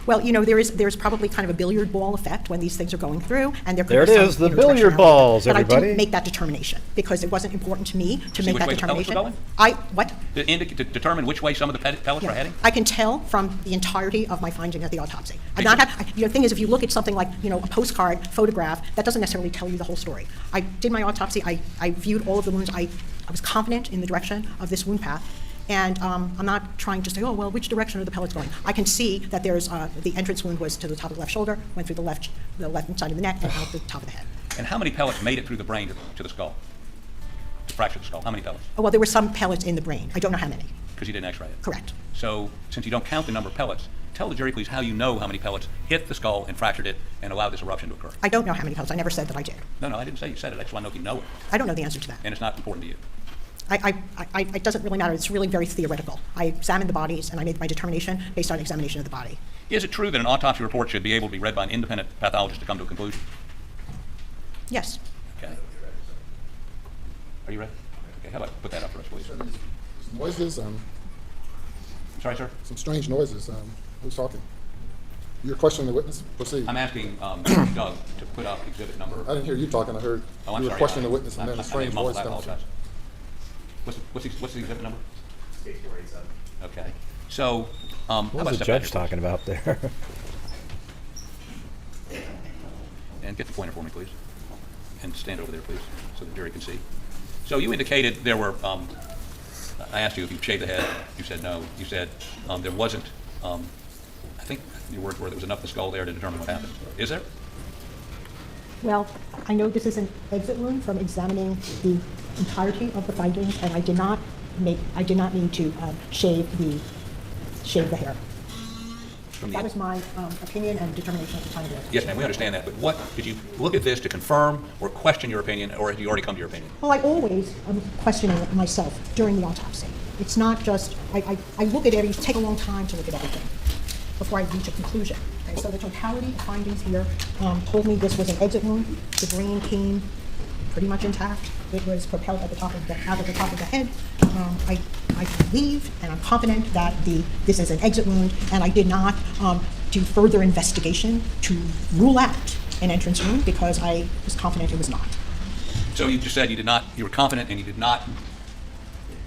Well, there's probably kind of a billiard ball effect when these things are going through, and there could There be it some, is, the directionality. billiard balls, But I everybody. didn't make that determination because it wasn't important to me to See make which that way the pellets were determination. going? To determine which way some of the pellets were heading? I can tell from the entirety of my finding at the autopsy. The thing is, if you look at something like, a postcard photograph, that doesn't necessarily tell you the whole story. I did my autopsy. I viewed all of the wounds. I was confident in the direction of this wound path. And I'm not trying to say, which direction are the pellets going? I can see that there's the entrance wound was to the top of the left shoulder, went through the left side of the neck, and out the top of the head. And how many pellets made it through the brain to the skull? To fracture the skull, how many pellets? Oh, well, there were some pellets in the brain. I don't know how many. Because you didn't x-ray it? Correct. So, since you don't count the number of pellets, tell the jury, please, how you know how many pellets hit the skull and fractured it and allowed this eruption to occur. I don't know how many pellets. I never said that I did. No, I didn't say you said it. I just want to know if you know it. I don't know the answer to that. And it's not important to you. It doesn't really matter. It's really very theoretical. I examined the bodies, and I made my determination based on examination of the body. Is it true that an autopsy report should be able to be read by an independent pathologist to come to a conclusion? Yes. Okay. Are you ready? Okay, how about put that up for us, please? Noises, Sorry, sir? some strange noises. Who's talking? You're questioning the witness? Proceed. I'm asking Doug to put up exhibit number. I didn't hear you talking. I heard Oh, I'm you were sorry. questioning the witness and then a I strange mumbled, voice I comes. apologize. What's the exhibit number? Okay. So, how What about was the step back judge here, talking about there? please? And get the pointer for me, please. And stand over there, please, so the jury can see. So you indicated there were, I asked you if you shaved the head. You said no. You said there wasn't, I think your words were there was enough of the skull there to determine what happened. Is there? Well, I know this is an exit wound from examining the entirety of the findings, and I did not need to shave the hair. That was my opinion and determination at the time. Yes, ma'am, we understand that, but what, did you look at this to confirm or question your opinion, or have you already come to your opinion? Well, I always am questioning myself during the autopsy. It's not just, I look at everything, take a long time to look at everything before I reach a conclusion. Okay, so the totality of findings here told me this was an exit wound. The brain came pretty much intact. It was propelled out of the top of the head. I believe and I'm confident that this is an exit wound, and I did not do further investigation to rule out an entrance wound because I was confident it was not. So you just said you were confident and you did not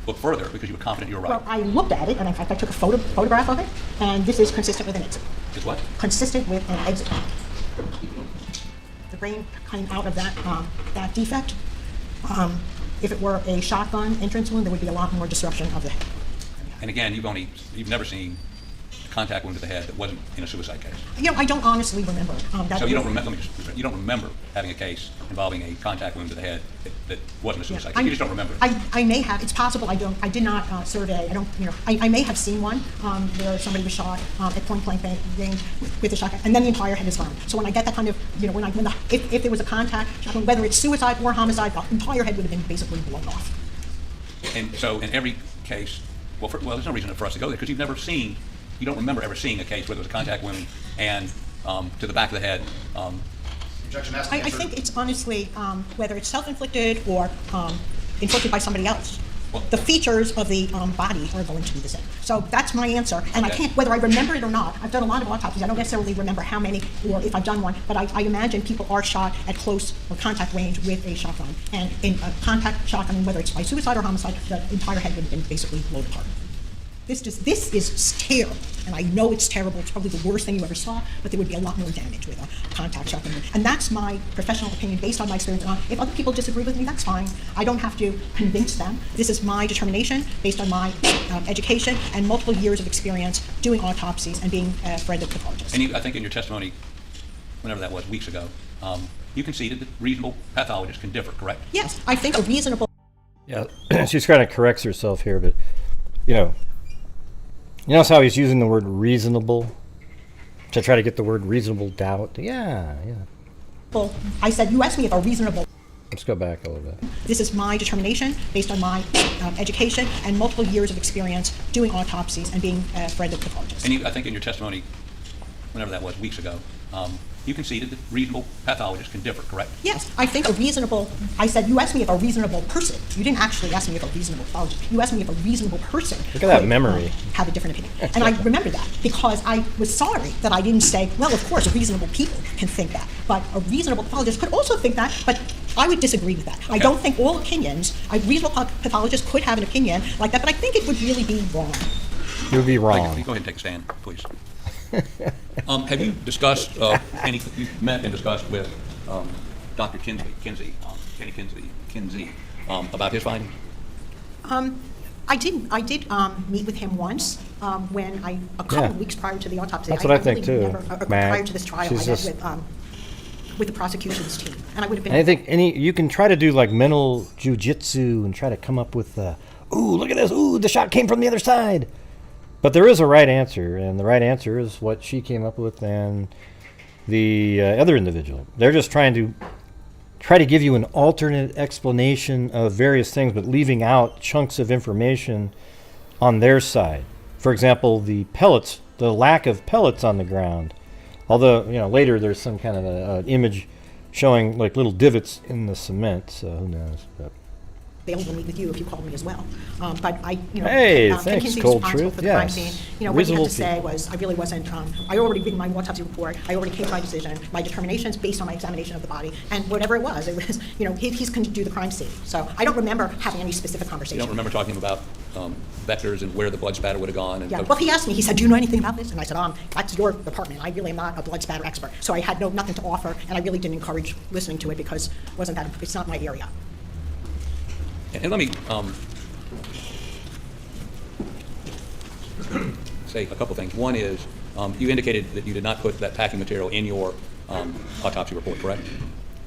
look further because you were confident you were right. Well, I looked at it, and in fact, I took a photograph of it, and this is consistent with an exit. Is what? Consistent with an exit. The brain came out of that defect. If it were a shotgun entrance wound, there would be a lot more disruption of the head. And again, you've never seen a contact wound to the head that wasn't in a suicide case. I don't honestly remember. So you don't remember? You don't remember having a case involving a contact wound to the head that wasn't a suicide case. You just don't remember. I may have. It's possible. I did not survey. I don't. I may have seen one where somebody was shot at point blank range with a shotgun, and then the entire head is gone. So when I get that kind of, if there was a contact shotgun, whether it's suicide or homicide, the entire head would have been basically blown off. And so in every case, well, there's no reason for us to go there because you've never seen you don't remember ever seeing a case where there was a contact wound and to the back of the head. I think it's honestly whether it's self-inflicted or inflicted by somebody else. The features of the body are going to be the same. So that's my answer. And I can't, whether I remember it or not, I've done a lot of autopsies. I don't necessarily remember how many or if I've done one, but I imagine people are shot at close or contact range with a shotgun. And in a contact shotgun, whether it's by suicide or homicide, the entire head would have been basically blown apart. This is terrible, and I know it's terrible. It's probably the worst thing you ever saw, but there would be a lot more damage with a contact shotgun. And that's my professional opinion based on my experience. And if other people disagree with me, that's fine. I don't have to convince them. This is my determination based on my education and multiple years of experience doing autopsies and being a forensic pathologist. And I think in your testimony, whenever that was, weeks ago, you conceded that reasonable pathologists can differ, correct? Yes, I think a reasonable... Yeah, she's kind of corrects herself here, but, you notice how he's using the word reasonable to try to get the word reasonable doubt? Yeah. Well, I said, you asked me if a reasonable... Let's go back a little bit. This is my determination based on my education and multiple years of experience doing autopsies and being a forensic pathologist. And I think in your testimony, whenever that was, weeks ago, you conceded that reasonable pathologists can differ, correct? Yes, I think a reasonable, I said, you asked me if a reasonable person, you didn't actually ask me if a reasonable pathologist, you asked me if a reasonable person Look at that memory. Have a different opinion. And I remember that because I was sorry that I didn't say, well, of course, reasonable people can think that, but a reasonable pathologist could also think that, but I would disagree with that. Okay. I don't think all opinions, a reasonable pathologist could have an opinion like that, but I think it would really be wrong. It would be wrong. Go ahead and take a stand, please. Have you discussed, you met and discussed with Dr. Kenny Kinsey, about his findings? I did meet with him once when a couple of weeks prior to the autopsy. That's what I think too. Prior to this trial, I met with the prosecution's team, and I would have been. And I think you can try to do like mental jujitsu and try to come up with, ooh, look at this, ooh, the shot came from the other side. But there is a right answer, and the right answer is what she came up with and the other individual. They're just trying to give you an alternate explanation of various things, but leaving out chunks of information on their side. For example, the pellets, the lack of pellets on the ground. Although, later there's some kind of an image showing like little divots in the cement, so who knows. But available to meet with you if you called me as well. But I, hey, thanks, Kinsey Cold was Truth. For the crime scene. What he had to say was, I really wasn't. I already read my autopsy report. I already came to my decision. My determination is based on my examination of the body, and whatever it was, he's going to do the crime scene. So I don't remember having any specific conversation. You don't remember talking about vectors and where the blood spatter would have gone? And Well, he asked me. He said, "Do you know anything about this?" And I said, "That's your department. I really am not a blood spatter expert." So I had nothing to offer, and I really didn't encourage listening to it because it's not my area. And let me say a couple things. One is you indicated that you did not put that packing material in your autopsy report, correct?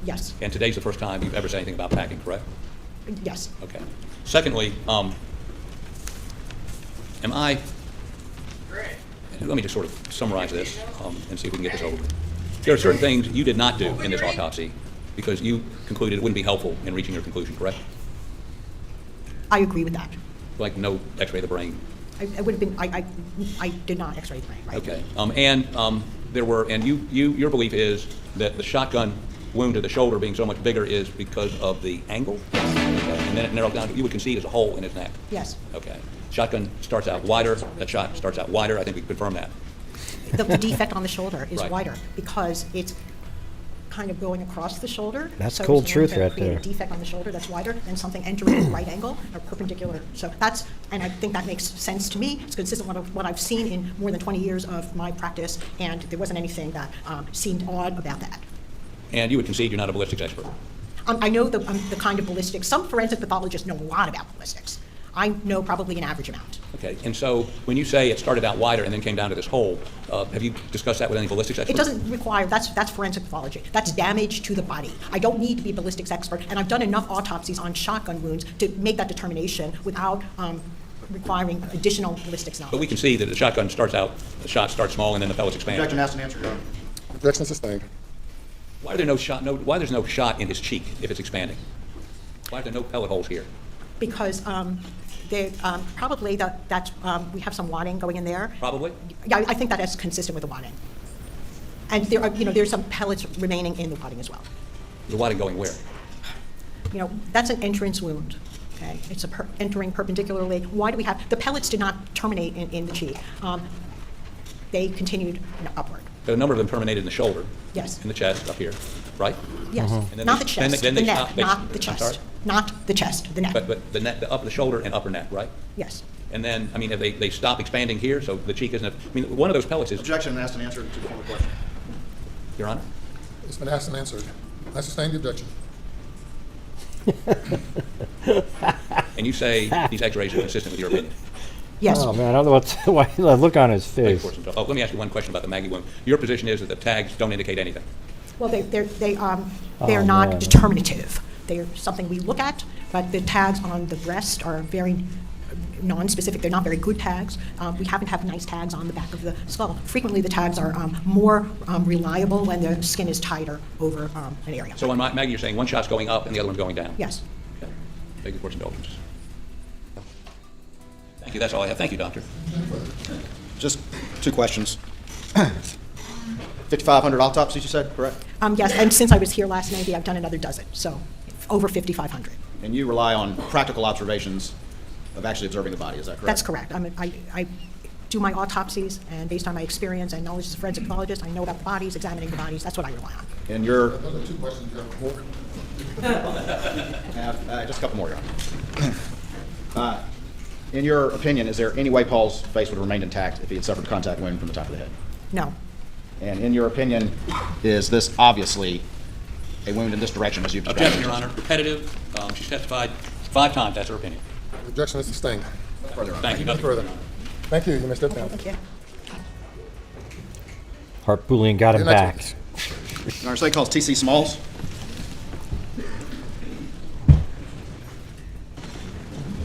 Yes. And today's the first time you've ever said anything about packing, correct? Yes. Okay. Secondly, let me just sort of summarize this and see if we can get this over with. There are certain things you did not do in this autopsy because you concluded it wouldn't be helpful in reaching your conclusion, correct? I agree with that. Like no X-ray of the brain. I would have been. I did not X-ray the brain. Right? Okay. Your belief is that the shotgun wound to the shoulder being so much bigger is because of the angle, okay. And then it narrowed down. You would concede as a hole in his neck. Yes. Okay. Shotgun starts out wider. That shot starts out wider. I think we can confirm that. The defect on the shoulder is Right. wider because it's kind of going across the shoulder. That's so cold it's truth going to right create there. A defect on the shoulder that's wider than something entering at a right angle or perpendicular. So and I think that makes sense to me. It's consistent with what I've seen in more than 20 years of my practice, and there wasn't anything that seemed odd about that. And you would concede you're not a ballistics expert. I know the kind of ballistics. Some forensic pathologists know a lot about ballistics. I know probably an average amount. Okay, and so when you say it started out wider and then came down to this hole, have you discussed that with any ballistics experts? It doesn't require, that's forensic pathology. That's damage to the body. I don't need to be a ballistics expert, and I've done enough autopsies on shotgun wounds to make that determination without requiring additional ballistics knowledge. But we can see that the shot starts small and then the pellets expand. Objection asked and answered, Your Honor. Objection sustained. Why are there no shot? Why there's no shot in his cheek if it's expanding? Why are there no pellet holes here? Because Probably that's, we have some wadding going in there. Probably? Yeah, I think that is consistent with the wadding. And there are, there's some pellets remaining in the wadding as well. The water going where? That's an entrance wound. Okay, it's entering perpendicularly. Why do we have, the pellets did not terminate in the cheek. They continued upward. But a number of them terminated in the shoulder. Yes. In the chest, up here, right? Yes, And then not they- the chest, then the they neck, stop- they- not the I'm chest. sorry? Not the chest, the neck. But the neck, the upper shoulder and upper neck, right? Yes. And then, I mean, if they stop expanding here, so the cheek isn't, I mean, one of those pellets is, Objection, asked and answered to the former question. Your Honor? It's been asked and answered. I sustain the objection. And you say these x-rays are consistent with your opinion? Yes. Oh, man, I don't know why the look on his Thank you face. for some- Oh, let me ask you one question about the Maggie wound. Your position is that the tags don't indicate anything? Well, they're Oh, not man. determinative. They're something we look at, but the tags on the breast are very non-specific. They're not very good tags. We happen to have nice tags on the back of the skull. Frequently, the tags are more reliable when the skin is tighter over an area. So on Maggie, you're saying one shot's going up and the other one's going down? Yes. Okay. Thank you for some indulgence. Thank you, that's all I have. Thank you, Doctor. Just two questions. 5,500 autopsies, you said, correct? Yes, and since I was here last May, I've done another dozen, so over 5,500. And you rely on practical observations of actually observing the body, is that correct? That's correct. I do my autopsies, and based on my experience and knowledge as a forensic pathologist, I know about the bodies, examining the bodies. That's what I rely on. And your, Those are two questions. You have more? just a couple more, Your Honor. In your opinion, is there any way Paul's face would have remained intact if he had suffered a contact wound from the top of the head? No. And in your opinion, is this obviously a wound in this direction as you've described? Objection, Your Honor. Repetitive. She's testified 5 times. That's her opinion. The objection is sustained. Further on. Thank you. Nothing further. Thank you. You may step down. Thank you. Hart Boolean got him Your next back. witness. Your Honor, say calls T.C. Smalls.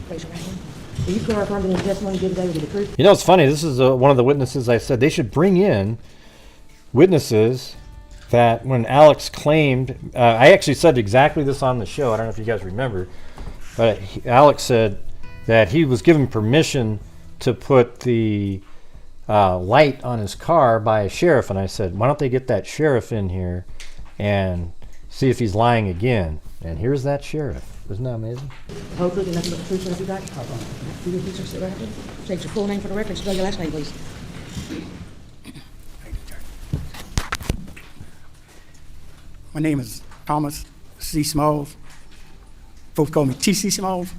Raise your right hand. Are you clarifying the testimony given today with the truth? It's funny. This is one of the witnesses I said they should bring in witnesses that when Alex claimed, I actually said exactly this on the show. I don't know if you guys remember, but Alex said that he was given permission to put the light on his car by a sheriff, and I said, why don't they get that sheriff in here and see if he's lying again? And here's that sheriff. Isn't that amazing? Whole truth and nothing but the truth, so help you God? Do you please sit right here? State your full name for the record. Spell your last name, please. My name is Thomas C. Smalls. Folks call me T.C. Smalls.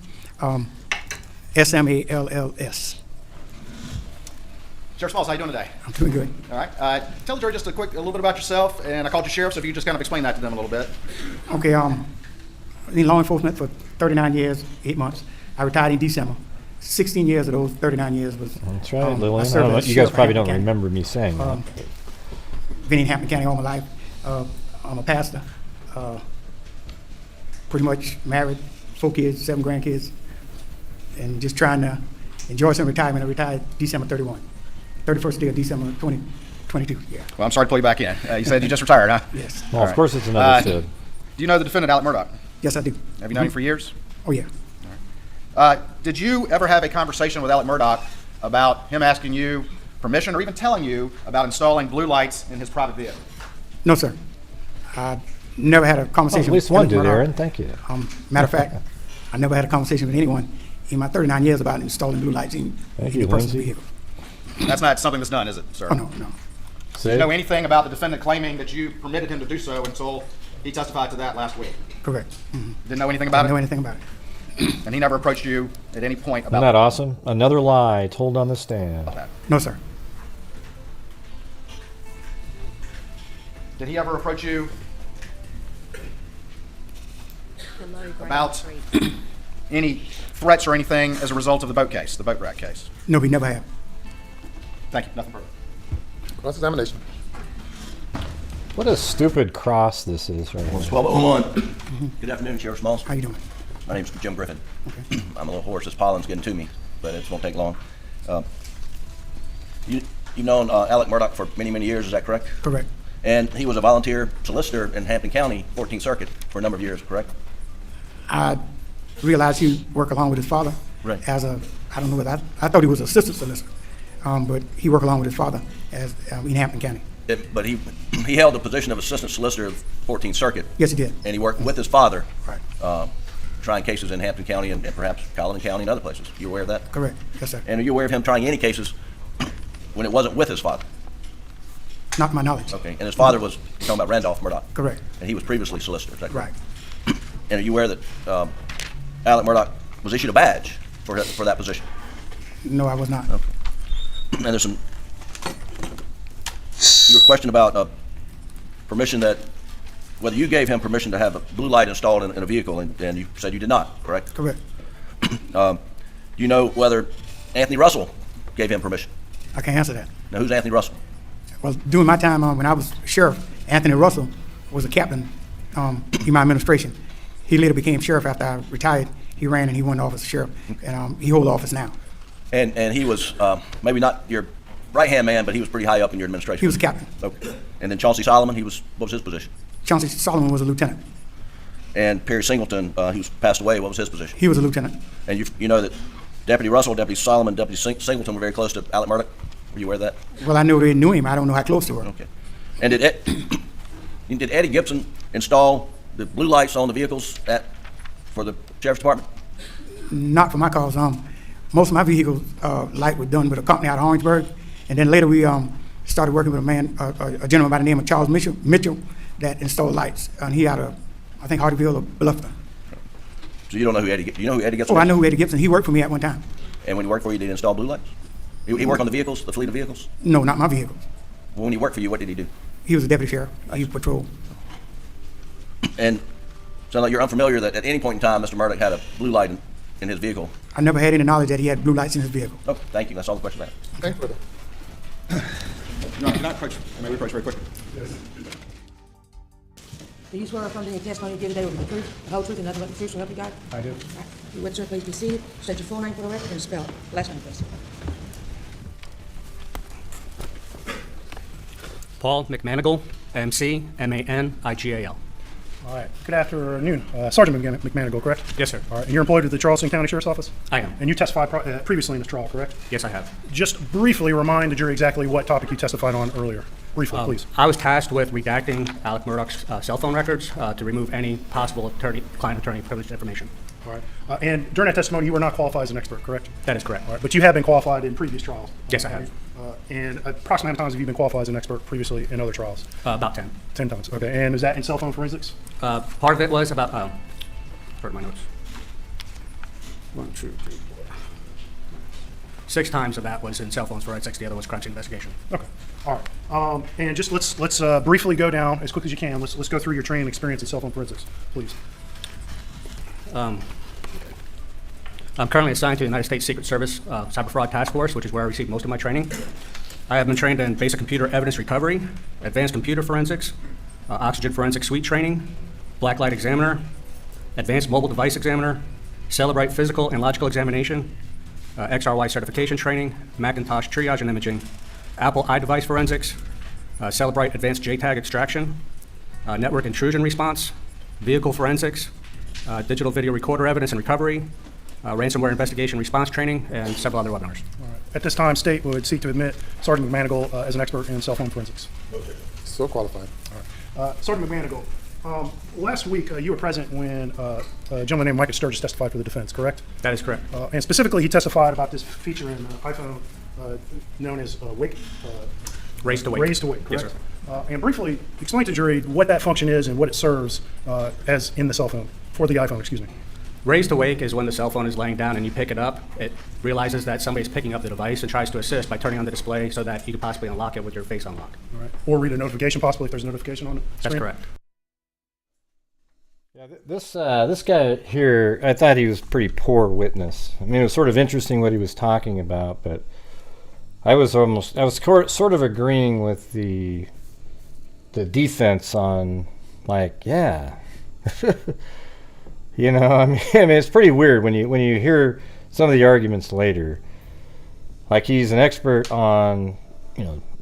S-M-A-L-L-S. Sheriff Smalls, how you doing today? I'm doing good. All right. Tell the jury just a little bit about yourself, and I called you sheriff, so if you just kind of explain that to them a little bit. Okay, in law enforcement for 39 years, 8 months. I retired in December. 16 years of those 39 years was. That's right, I Lillian. I served don't know, as you sheriff guys probably of don't Hampton County. remember me saying that. Been in Hampton County all my life. I'm a pastor. Pretty much married, 4 kids, 7 grandkids, and just trying to enjoy some retirement. I retired December 31st day of December 2022. Yeah. Well, I'm sorry to pull you back in. You said you just retired, huh? Yes. Well, All of course it's another Sid. Do you know the defendant, Alex Murdaugh? Yes, I do. Have you known him for years? Oh, yeah. Did you ever have a conversation with Alex Murdaugh about him asking you permission or even telling you about installing blue lights in his private vehicle? No, sir. I never had a conversation At least with one Alex did, Murdaugh. Aaron. Thank you. Matter of fact, I never had a conversation with anyone in my 39 years about installing blue lights in you, a person's Lindsay. vehicle. That's not something that's done, is it, sir? Oh, no, no. Do you know anything about the defendant claiming that you permitted him to do so until he testified to that last week? Correct. Mm-hmm. Didn't know anything about Didn't it? know anything about it. And he never approached you at any point Isn't about that awesome? Another lie told on the stand. that? No, sir. Did he ever approach you Hello, Grant about Freaks. any threats or anything as a result of the boat case, the boat wreck case? No, we never have. Thank you. Nothing further. Cross-examination. What a stupid cross this is right now. 1201. Good afternoon, Sheriff Smalls. How you doing? My name's Jim Griffin. I'm a little hoarse. This pollen's getting to me, but it won't take long. You've known Alex Murdaugh for many, many years, is that correct? Correct. And he was a volunteer solicitor in Hampton County, 14th Circuit, for a number of years, correct? I realized he worked along with his father Right. as a, I don't know whether, I thought he was assistant solicitor, but he worked along with his father as in Hampton County. But he held the position of assistant solicitor of 14th Circuit. Yes, he did. And he worked with his father, Right. trying cases in Hampton County and perhaps Colleton County and other places. You aware of that? Correct. Yes, sir. And are you aware of him trying any cases when it wasn't with his father? Not to my knowledge. Okay. And his father was, you're talking about Randolph Murdaugh. Correct. And he was previously solicitor. Is that correct? Right. And are you aware that Alex Murdaugh was issued a badge for that position? No, I was not. Okay. And there's your question about permission that, whether you gave him permission to have a blue light installed in a vehicle, and you said you did not, correct? Correct. Do you know whether Anthony Russell gave him permission? I can't answer that. Now, who's Anthony Russell? Well, during my time when I was sheriff, Anthony Russell was a captain in my administration. He later became sheriff after I retired. He ran and he won office as sheriff, and he holds office now. And he was maybe not your right-hand man, but he was pretty high up in your administration. He was a captain. Okay. And then Chauncey Solomon, what was his position? Chauncey Solomon was a lieutenant. And Perry Singleton, who's passed away, what was his position? He was a lieutenant. And you know that Deputy Russell, Deputy Solomon, Deputy Singleton were very close to Alex Murdaugh? Were you aware of that? Well, I know they knew him. I don't know how close they were. Okay. And did Eddie Gibson install the blue lights on the vehicles for the sheriff's department? Not for my cause. Most of my vehicles light were done with a company out of Orangeburg, and then later we started working with a gentleman by the name of Charles Mitchell that installed lights, and he out of, I think, Hardyville or Bluffton. So you don't know who Eddie Gibson? You know who Eddie Gibson? Oh, I know who Eddie Gibson. He worked for me at one time. And when he worked for you, did he install blue lights? He worked on the vehicles, the fleet of vehicles? No, not my vehicles. Well, when he worked for you, what did he do? He was a deputy sheriff. He patrolled. And so like you're unfamiliar that at any point in time, Mr. Murdaugh had a blue light in his vehicle? I never had any knowledge that he had blue lights in his vehicle. Oh, thank you. That's all the question I have. Thank you for that. No, can I approach? May we approach very quickly? Do you swear affirm any testimony you give today will be the truth, the whole truth, and nothing but the truth, so help you God? I do. All right. You would, sir, please be seated. State your full name for the record and spell it. Last name, please. Paul McManigal, MC, M-A-N-I-G-A-L. All right. Good afternoon. Sergeant McManigal, correct? Yes, sir. All right. And you're employed at the Charleston County Sheriff's Office? I am. And you testified previously in this trial, correct? Yes, I have. Just briefly remind the jury exactly what topic you testified on earlier. Briefly, please. I was tasked with redacting Alex Murdaugh's cell phone records to remove any possible client-attorney privileged information. All right. And during that testimony, you were not qualified as an expert, correct? That is correct. All right. But you have been qualified in previous trials? Yes, I have. And approximately how many times have you been qualified as an expert previously in other trials? About 10. 10 times. Okay. And is that in cell phone forensics? Part of it was about, where are my notes? 1, 2, 3, 4. 6 times of that was in cell phones forensics. The other was crime scene investigation. Okay. All right. And just let's briefly go down as quick as you can. Let's go through your training experience in cell phone forensics, please. I'm currently assigned to the United States Secret Service Cyber Fraud Task Force, which is where I received most of my training. I have been trained in basic computer evidence recovery, advanced computer forensics, oxygen forensic suite training, blacklight examiner, advanced mobile device examiner, Celebrite physical and logical examination, XRY certification training, Macintosh triage and imaging, Apple iDevice forensics, Celebrite advanced JTAG extraction, network intrusion response, vehicle forensics, digital video recorder evidence and recovery, ransomware investigation response training, and several other webinars. All right. At this time, State would seek to admit Sergeant McManigal as an expert in cell phone forensics. Still qualified. All right. Sergeant McManigal, last week you were present when a gentleman named Micah Sturgis testified for the defense, correct? That is correct. And specifically, he testified about this feature in iPhone known as Wake. Raise to Wake. Raise to Wake, correct? Yes, sir. And briefly explain to the jury what that function is and what it serves as in the cell phone, for the iPhone, excuse me. Raise to wake is when the cell phone is laying down and you pick it up. It realizes that somebody's picking up the device and tries to assist by turning on the display so that you could possibly unlock it with your face unlock. All right. Or read a notification, possibly, if there's a notification on it. That's correct. Yeah, this guy here, I thought he was a pretty poor witness. I mean, it was sort of interesting what he was talking about, but I was sort of agreeing with the defense on, like, yeah. You know, I mean, it's pretty weird when you hear some of the arguments later. Like, he's an expert on,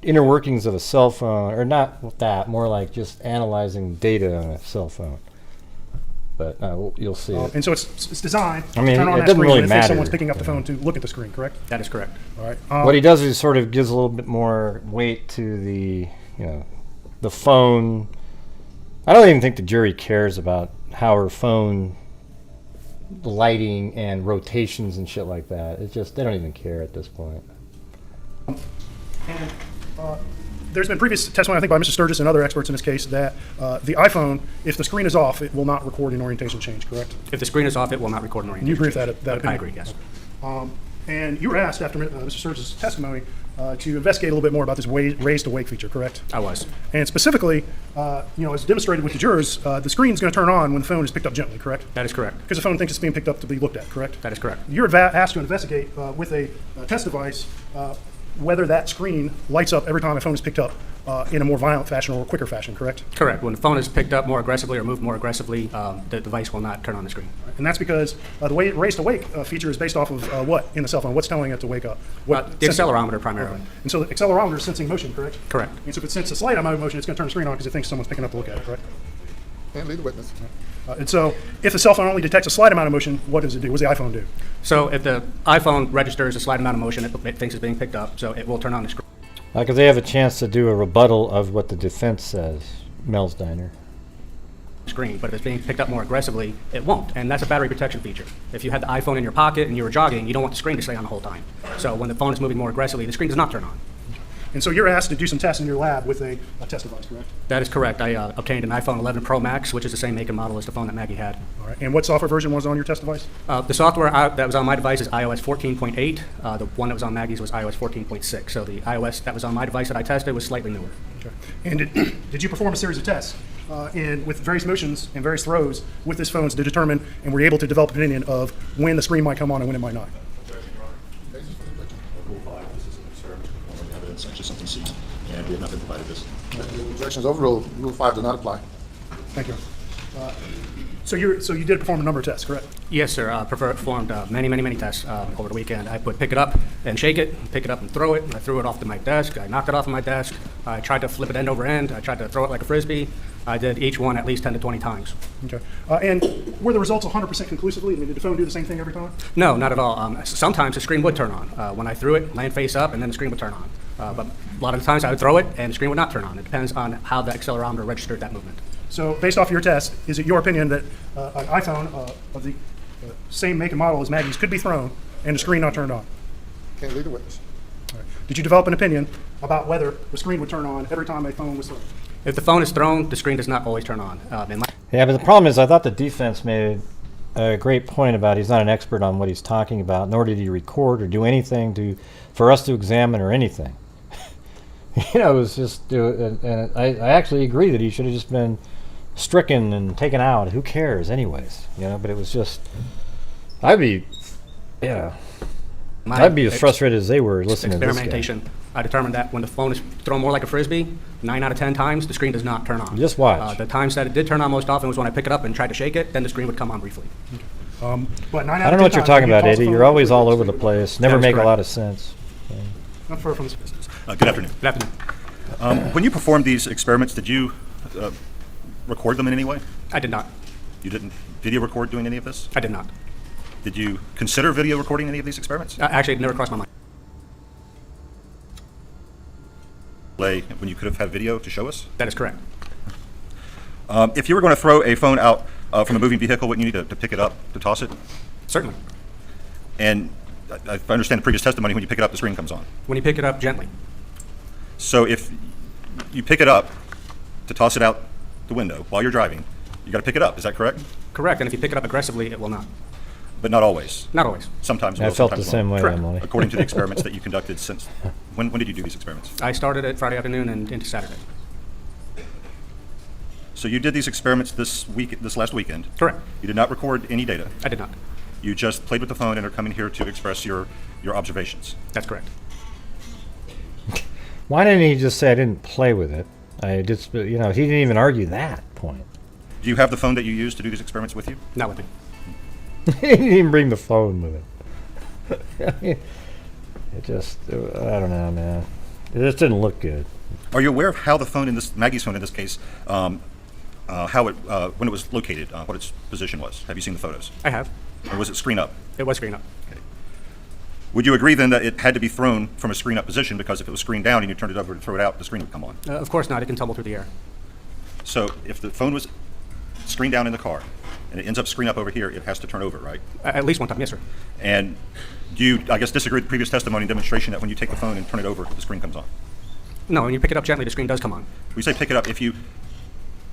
inner workings of a cell phone, or not that, more like just analyzing data on a cell phone. but you'll see it. And so it's designed I mean, to turn on it that doesn't screen really if matter. someone's picking up the phone to look at the screen, correct? That is correct. All right. What he does is sort of gives a little bit more weight to the, the phone. I don't even think the jury cares about how her phone lighting and rotations and shit like that. It's just, they don't even care at this point. And there's been previous testimony, I think, by Mr. Sturgis and other experts in this case that the iPhone, if the screen is off, it will not record an orientation change, correct? If the screen is off, it will not record an orientation. You agree with that opinion? I agree, yes. And you were asked after Mr. Sturgis' testimony to investigate a little bit more about this raise to wake feature, correct? I was. And specifically, as demonstrated with the jurors, the screen's going to turn on when the phone is picked up gently, correct? That is correct. Because the phone thinks it's being picked up to be looked at, correct? That is correct. You're asked to investigate with a test device whether that screen lights up every time a phone is picked up in a more violent fashion or a quicker fashion, correct? Correct. When the phone is picked up more aggressively or moved more aggressively, the device will not turn on the screen. And that's because the raise to wake feature is based off of what in the cell phone? What's telling it to wake up? The accelerometer primarily. And so the accelerometer is sensing motion, correct? Correct. And so if it senses a slight amount of motion, it's going to turn the screen on because it thinks someone's picking up to look at it, correct? Can't lead the witness. And so if the cell phone only detects a slight amount of motion, what does it do? What does the iPhone do? So if the iPhone registers a slight amount of motion, it thinks it's being picked up, so it will turn on the screen. Because they have a chance to do a rebuttal of what the defense says, Mel's Diner. Screen, but if it's being picked up more aggressively, it won't, and that's a battery protection feature. If you had the iPhone in your pocket and you were jogging, you don't want the screen to stay on the whole time. So when the phone is moving more aggressively, the screen does not turn on. And so you're asked to do some tests in your lab with a test device, correct? That is correct. I obtained an iPhone 11 Pro Max, which is the same make and model as the phone that Maggie had. All right. And what software version was on your test device? The software that was on my device is iOS 14.8. The one that was on Maggie's was iOS 14.6. So the iOS that was on my device that I tested was slightly newer. Okay. And did you perform a series of tests with various motions and various throws with this phone to determine, and were you able to develop an opinion of when the screen might come on and when it might not? And we have nothing provided this. Objections overruled. Rule 5 does not apply. Thank you. So you did perform a number of tests, correct? Yes, sir. I performed many tests over the weekend. I would pick it up and shake it, pick it up and throw it. I threw it off to my desk. I knocked it off of my desk. I tried to flip it end over end. I tried to throw it like a Frisbee. I did each one at least 10 to 20 times. Okay. And were the results 100% conclusively? I mean, did the phone do the same thing every time? No, not at all. Sometimes the screen would turn on. When I threw it, land face up, and then the screen would turn on. But a lot of the times I would throw it and the screen would not turn on. It depends on how the accelerometer registered that movement. So based off your test, is it your opinion that an iPhone of the same make and model as Maggie's could be thrown and the screen not turned on? Can't lead the witness. All right. Did you develop an opinion about whether the screen would turn on every time a phone was thrown? If the phone is thrown, the screen does not always turn on. Yeah, but the problem is I thought the defense made a great point about he's not an expert on what he's talking about, nor did he record or do anything for us to examine or anything. It was just, and I actually agree that he should have just been stricken and taken out. Who cares anyways, but it was just, I'd be as frustrated as they were listening to this guy. Experimentation. I determined that when the phone is thrown more like a Frisbee, 9 out of 10 times, the screen does not turn on. Just watch. The times that it did turn on most often was when I pick it up and tried to shake it, then the screen would come on briefly. But 9 out I don't know what you're talking about, Eddie. You're always all over the place. Never make a lot of sense. Not far from this business. Good afternoon. Good afternoon. When you performed these experiments, did you record them in any way? I did not. You didn't video record doing any of this? I did not. Did you consider video recording any of these experiments? Actually, it never crossed my mind. When you could have had video to show us? That is correct. If you were going to throw a phone out from a moving vehicle, wouldn't you need to pick it up, to toss it? Certainly. And I understand the previous testimony, when you pick it up, the screen comes on. When you pick it up gently. So if you pick it up to toss it out the window while you're driving, you got to pick it up. Is that correct? Correct. And if you pick it up aggressively, it will not. But not always? Not always. Sometimes I felt the same way, Emily. According to the experiments that you conducted since, when did you do these experiments? I started it Friday afternoon and into Saturday. So you did these experiments this last weekend? Correct. You did not record any data? I did not. You just played with the phone and are coming here to express your observations? That's correct. Why didn't he just say I didn't play with it? He didn't even argue that point. Do you have the phone that you used to do these experiments with you? Not with me. He didn't even bring the phone with him. I don't know, man. It just didn't look good. Are you aware of how the phone Maggie's phone in this case, when it was located, what its position was? Have you seen the photos? I have. Or was it screen up? It was screen up. Okay. Would you agree then that it had to be thrown from a screen up position, because if it was screened down and you turned it over to throw it out, the screen would come on? Of course not. It can tumble through the air. So if the phone was screened down in the car and it ends up screen up over here, it has to turn over, right? At least one time, yes, sir. And do you, I guess, disagree with the previous testimony and demonstration that when you take the phone and turn it over, the screen comes on? No, when you pick it up gently, the screen does come on. We say pick it up. If you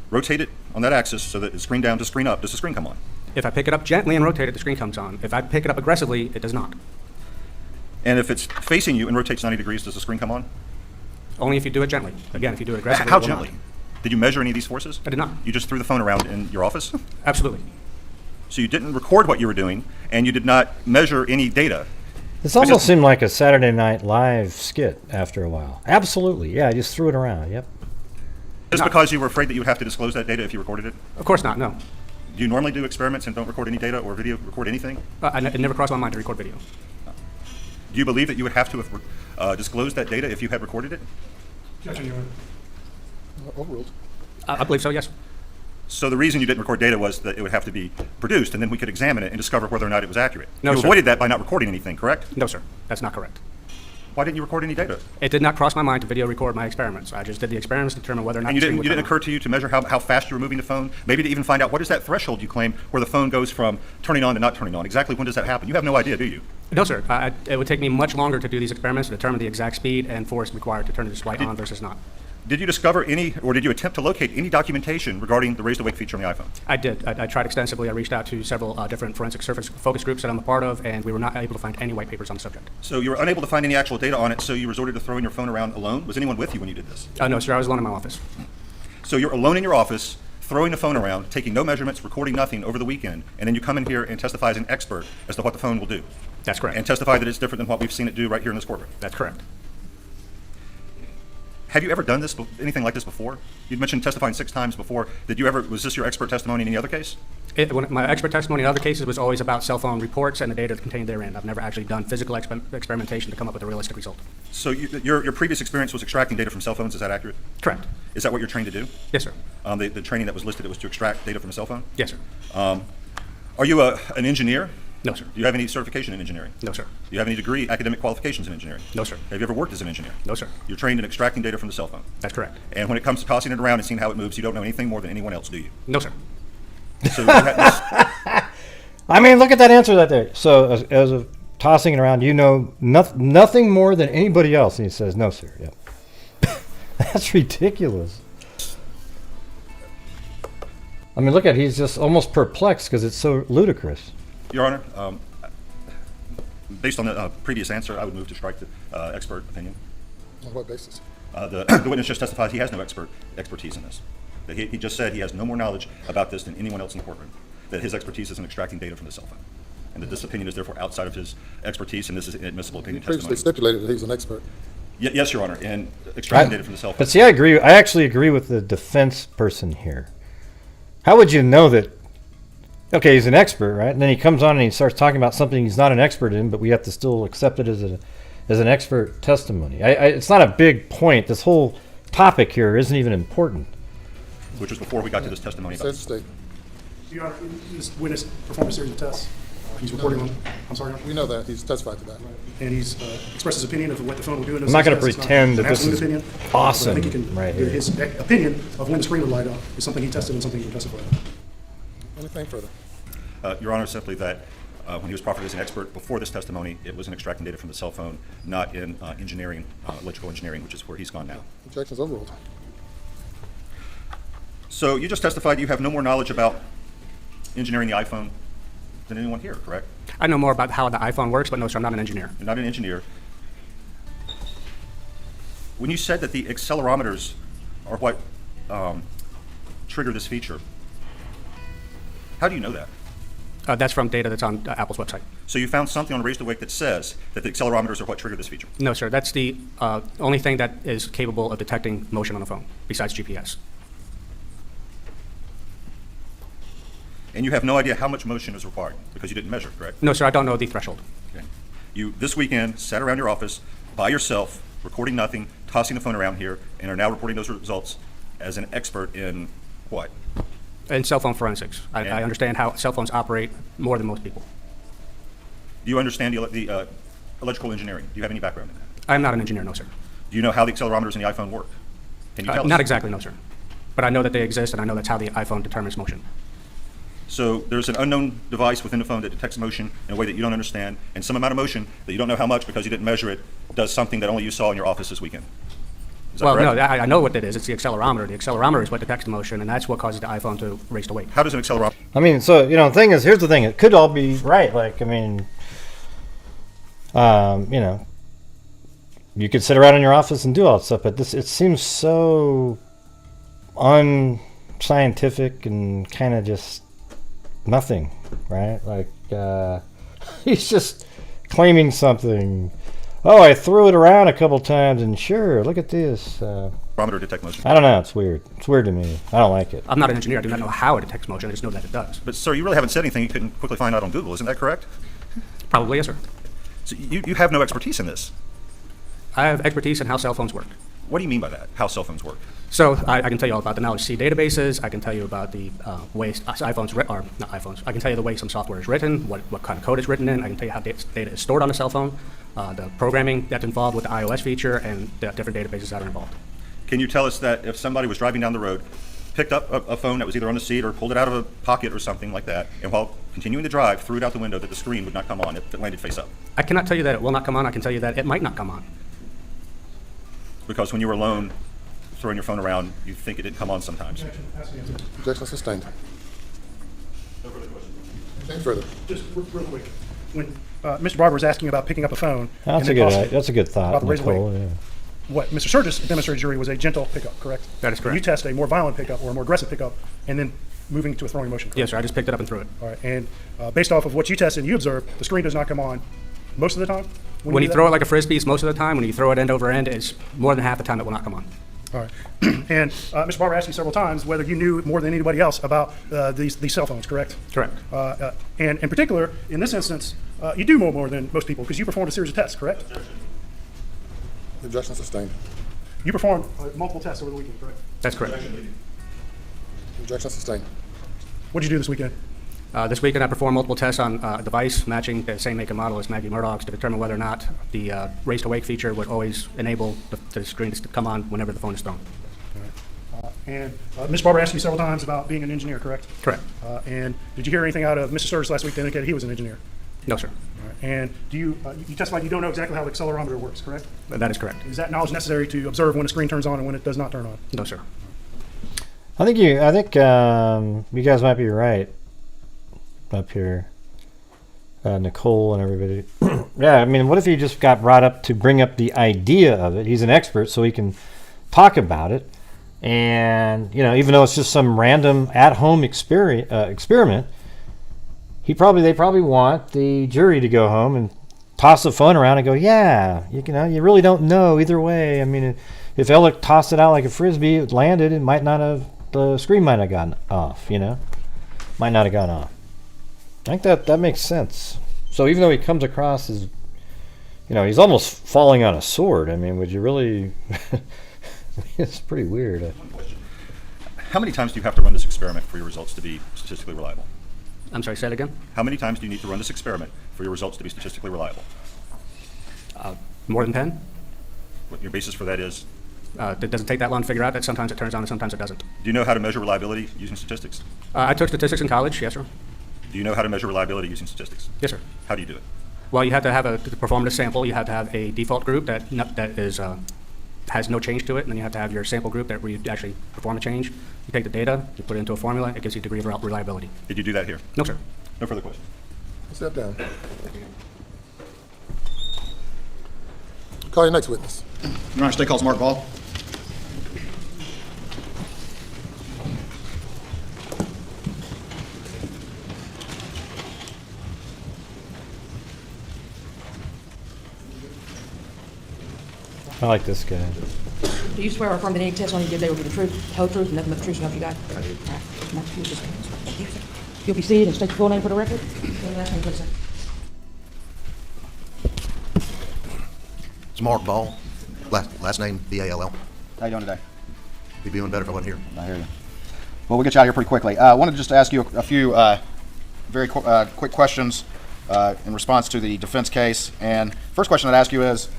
rotate it on that axis so that it's screen down to screen up, does the screen come on? If I pick it up gently and rotate it, the screen comes on. If I pick it up aggressively, it does not. And if it's facing you and rotates 90 degrees, does the screen come on? Only if you do it gently. Again, if you do it aggressively, How it will gently? not. Did you measure any of these forces? I did not. You just threw the phone around in your office? Absolutely. So you didn't record what you were doing, and you did not measure any data. This almost seemed like a Saturday Night Live skit after a while. Absolutely, yeah, I just threw it around, yep. Just because you were afraid that you would have to disclose that data if you recorded it? Of course not, no. Do you normally do experiments and don't record any data or video, record anything? It never crossed my mind to record video. Do you believe that you would have to have disclosed that data if you had recorded it? Overruled. I believe so, yes. So the reason you didn't record data was that it would have to be produced, and then we could examine it and discover whether or not it was accurate. No, you sir. avoided that by not recording anything, correct? No, sir. That's not correct. Why didn't you record any data? It did not cross my mind to video record my experiments. I just did the experiments to determine whether or not And you the screen didn't, would didn't come occur to you to measure how fast you were moving the phone? Maybe to even find out what is that threshold you claim where the phone goes from turning on to not turning on? Exactly when does that happen? You have no idea, do you? on. No, sir. It would take me much longer to do these experiments to determine the exact speed and force required to turn this light on versus not. Did you discover any, or did you attempt to locate any documentation regarding the raised awake feature on the iPhone? I did. I tried extensively. I reached out to several different forensic focus groups that I'm a part of, and we were not able to find any white papers on the subject. So you were unable to find any actual data on it, so you resorted to throwing your phone around alone? Was anyone with you when you did this? No, sir. I was alone in my office. So you're alone in your office, throwing the phone around, taking no measurements, recording nothing over the weekend, and then you come in here and testify as an expert as to what the phone will do. That's correct. And testify that it's different than what we've seen it do right here in this courtroom. That's correct. Have you ever done this, anything like this before? You'd mentioned testifying 6 times before. Did you ever, was this your expert testimony in any other case? My expert testimony in other cases was always about cell phone reports and the data contained therein. I've never actually done physical experimentation to come up with a realistic result. So your previous experience was extracting data from cell phones, is that accurate? Correct. Is that what you're trained to do? Yes, sir. The training that was listed, it was to extract data from a cell phone? Yes, sir. Are you an engineer? No, sir. Do you have any certification in engineering? No, sir. Do you have any degree, academic qualifications in engineering? No, sir. Have you ever worked as an engineer? No, sir. You're trained in extracting data from the cell phone? That's correct. And when it comes to tossing it around and seeing how it moves, you don't know anything more than anyone else, do you? No, sir. So I mean, look at that answer right there. So as of tossing it around, you know nothing more than anybody else. And he says, no, sir. Yep. That's ridiculous. I mean, look at he's just almost perplexed because it's so ludicrous. Your Honor, based on the previous answer, I would move to strike the expert opinion. On what basis? The witness just testified he has no expertise in this. That he just said he has no more knowledge about this than anyone else in the courtroom. That his expertise is in extracting data from the cell phone. And that this opinion is therefore outside of his expertise, and this is inadmissible opinion testimony. Previously stipulated that he's an expert. Yes, Your Honor, in extracting data from the cell phone. But see, I agree. I actually agree with the defense person here. How would you know that? Okay, he's an expert, right? And then he comes on and he starts talking about something he's not an expert in, but we have to still accept it as an expert testimony. It's not a big point. This whole topic here isn't even important. Which was before we got to this testimony. Says state. Your Honor, this witness performed a series of tests. He's reporting on. I'm sorry. We know that. He's testified to that. And he's expressed his opinion of what the phone will do. In I'm not going to pretend that this is opinion, awesome. I think he can, right here. his opinion of when the screen would light up is something he tested and something he can testify on. Anything further? Your Honor, simply that when he was proffered as an expert before this testimony, it was in extracting data from the cell phone, not in engineering, electrical engineering, which is where he's gone now. Objections overruled. So you just testified you have no more knowledge about engineering the iPhone than anyone here, correct? I know more about how the iPhone works, but no, sir, I'm not an engineer. You're not an engineer. When you said that the accelerometers are what trigger this feature, how do you know that? That's from data that's on Apple's website. So you found something on Raised Awake that says that the accelerometers are what trigger this feature? No, sir. That's the only thing that is capable of detecting motion on a phone, besides GPS. And you have no idea how much motion is required because you didn't measure, correct? No, sir. I don't know the threshold. Okay. You, this weekend, sat around your office by yourself, recording nothing, tossing the phone around here, and are now reporting those results as an expert in What? In cell phone forensics. I understand how cell phones operate more than most people. Do you understand the electrical engineering? Do you have any background in that? I'm not an engineer, no, sir. Do you know how the accelerometers in the iPhone work? Can you tell us? Not exactly, no, sir. But I know that they exist, and I know that's how the iPhone determines motion. So there's an unknown device within the phone that detects motion in a way that you don't understand, and some amount of motion that you don't know how much because you didn't measure it does something that only you saw in your office this weekend. Is that Well, correct? no, I know what that is. It's the accelerometer. The accelerometer is what detects the motion, and that's what causes the iPhone to race to wake. How does an accelerometer? I mean, so, you know, the thing is, here's the thing. It could all be right. Like, I mean, you know, you could sit around in your office and do all that stuff, but it seems so unscientific and kind of just nothing, right? Like, he's just claiming something. Oh, I threw it around a couple times, and sure, look at this. Barometer detect motion. I don't know. It's weird. It's weird to me. I don't like it. I'm not an engineer. I do not know how it detects motion. I just know that it does. But, sir, you really haven't said anything you couldn't quickly find out on Google. Isn't that correct? Probably, yes, sir. So you have no expertise in this. I have expertise in how cell phones work. What do you mean by that? How cell phones work? So I can tell you all about the knowledge C databases. I can tell you about the way iPhones, or not iPhones. I can tell you the way some software is written, what kind of code is written in. I can tell you how data is stored on a cell phone, the programming that's involved with the iOS feature, and the different databases that are involved. Can you tell us that if somebody was driving down the road, picked up a phone that was either on the seat or pulled it out of a pocket or something like that, and while continuing to drive, threw it out the window, that the screen would not come on if it landed face up? I cannot tell you that it will not come on. I can tell you that it might not come on. Because when you were alone, throwing your phone around, you think it didn't come on sometimes. Objection sustained. Anything further? Just real quick. When Mr. Barber was asking about picking up a phone. That's a good thought, about the Razer Nicole. Wake, Yeah. What Mr. Sturgis demonstrated jury was a gentle pickup, correct? That is correct. You test a more violent pickup or a more aggressive pickup, and then moving to a throwing motion. Correct? Yes, sir. I just picked it up and threw it. All right. And based off of what you tested and you observed, the screen does not come on most of the time? When you throw it like a frisbee, it's most of the time. When you throw it end over end, it's more than half the time it will not come on. All right. And Mr. Barber asked you several times whether you knew more than anybody else about these cell phones, correct? Correct. And in particular, in this instance, you do know more than most people because you performed a series of tests, correct? Objection sustained. You performed multiple tests over the weekend, correct? That's correct. Objection sustained. What did you do this weekend? This weekend I performed multiple tests on a device matching the same make and model as Mavic Murdaugh's to determine whether or not the race to wake feature would always enable the screen to come on whenever the phone is thrown. And Ms. Barber asked you several times about being an engineer, correct? Correct. And did you hear anything out of Mr. Sturgis last week that indicated he was an engineer? No, sir. All right. And do you testified you don't know exactly how the accelerometer works, correct? That is correct. Is that knowledge necessary to observe when a screen turns on and when it does not turn on? No, sir. I think you guys might be right up here, Nicole and everybody. Yeah, I mean, what if he just got brought up to bring up the idea of it? He's an expert, so he can talk about it. And even though it's just some random at-home experiment, they probably want the jury to go home and toss the phone around and go, yeah, you really don't know either way. I mean, if Alec tossed it out like a frisbee, it landed, the screen might have gone off. Might not have gone off. I think that makes sense. So even though he comes across as, he's almost falling on a sword. I mean, would you really? It's pretty weird. One question. How many times do you have to run this experiment for your results to be statistically reliable? I'm sorry, say it again? How many times do you need to run this experiment for your results to be statistically reliable? More than 10. What your basis for that is? It doesn't take that long to figure out that sometimes it turns on and sometimes it doesn't. Do you know how to measure reliability using statistics? I took statistics in college, yes, sir. Do you know how to measure reliability using statistics? Yes, sir. How do you do it? Well, you have to have to perform a sample. You have to have a default group that has no change to it, and then you have to have your sample group where you actually perform a change. You take the data, you put it into a formula, it gives you a degree of reliability. Did you do that here? No, sir. No further questions. Step down. Call your next witness. Your Honor, State calls Mark Ball. I like this guy. Do you swear or affirm that any testimony you give today will be the truth, the whole truth, and nothing but the truth, so help you God? I do. All right. You'll be seated and state your full name for the record. Last name, please, sir. It's Mark Ball. Last name B-A-L-L. How you doing today? Be doing better if I wasn't here. I hear you. Well, we'll get you out of here pretty quickly. I wanted to just ask you a few very quick questions in response to the defense case. And first question I'd ask you is,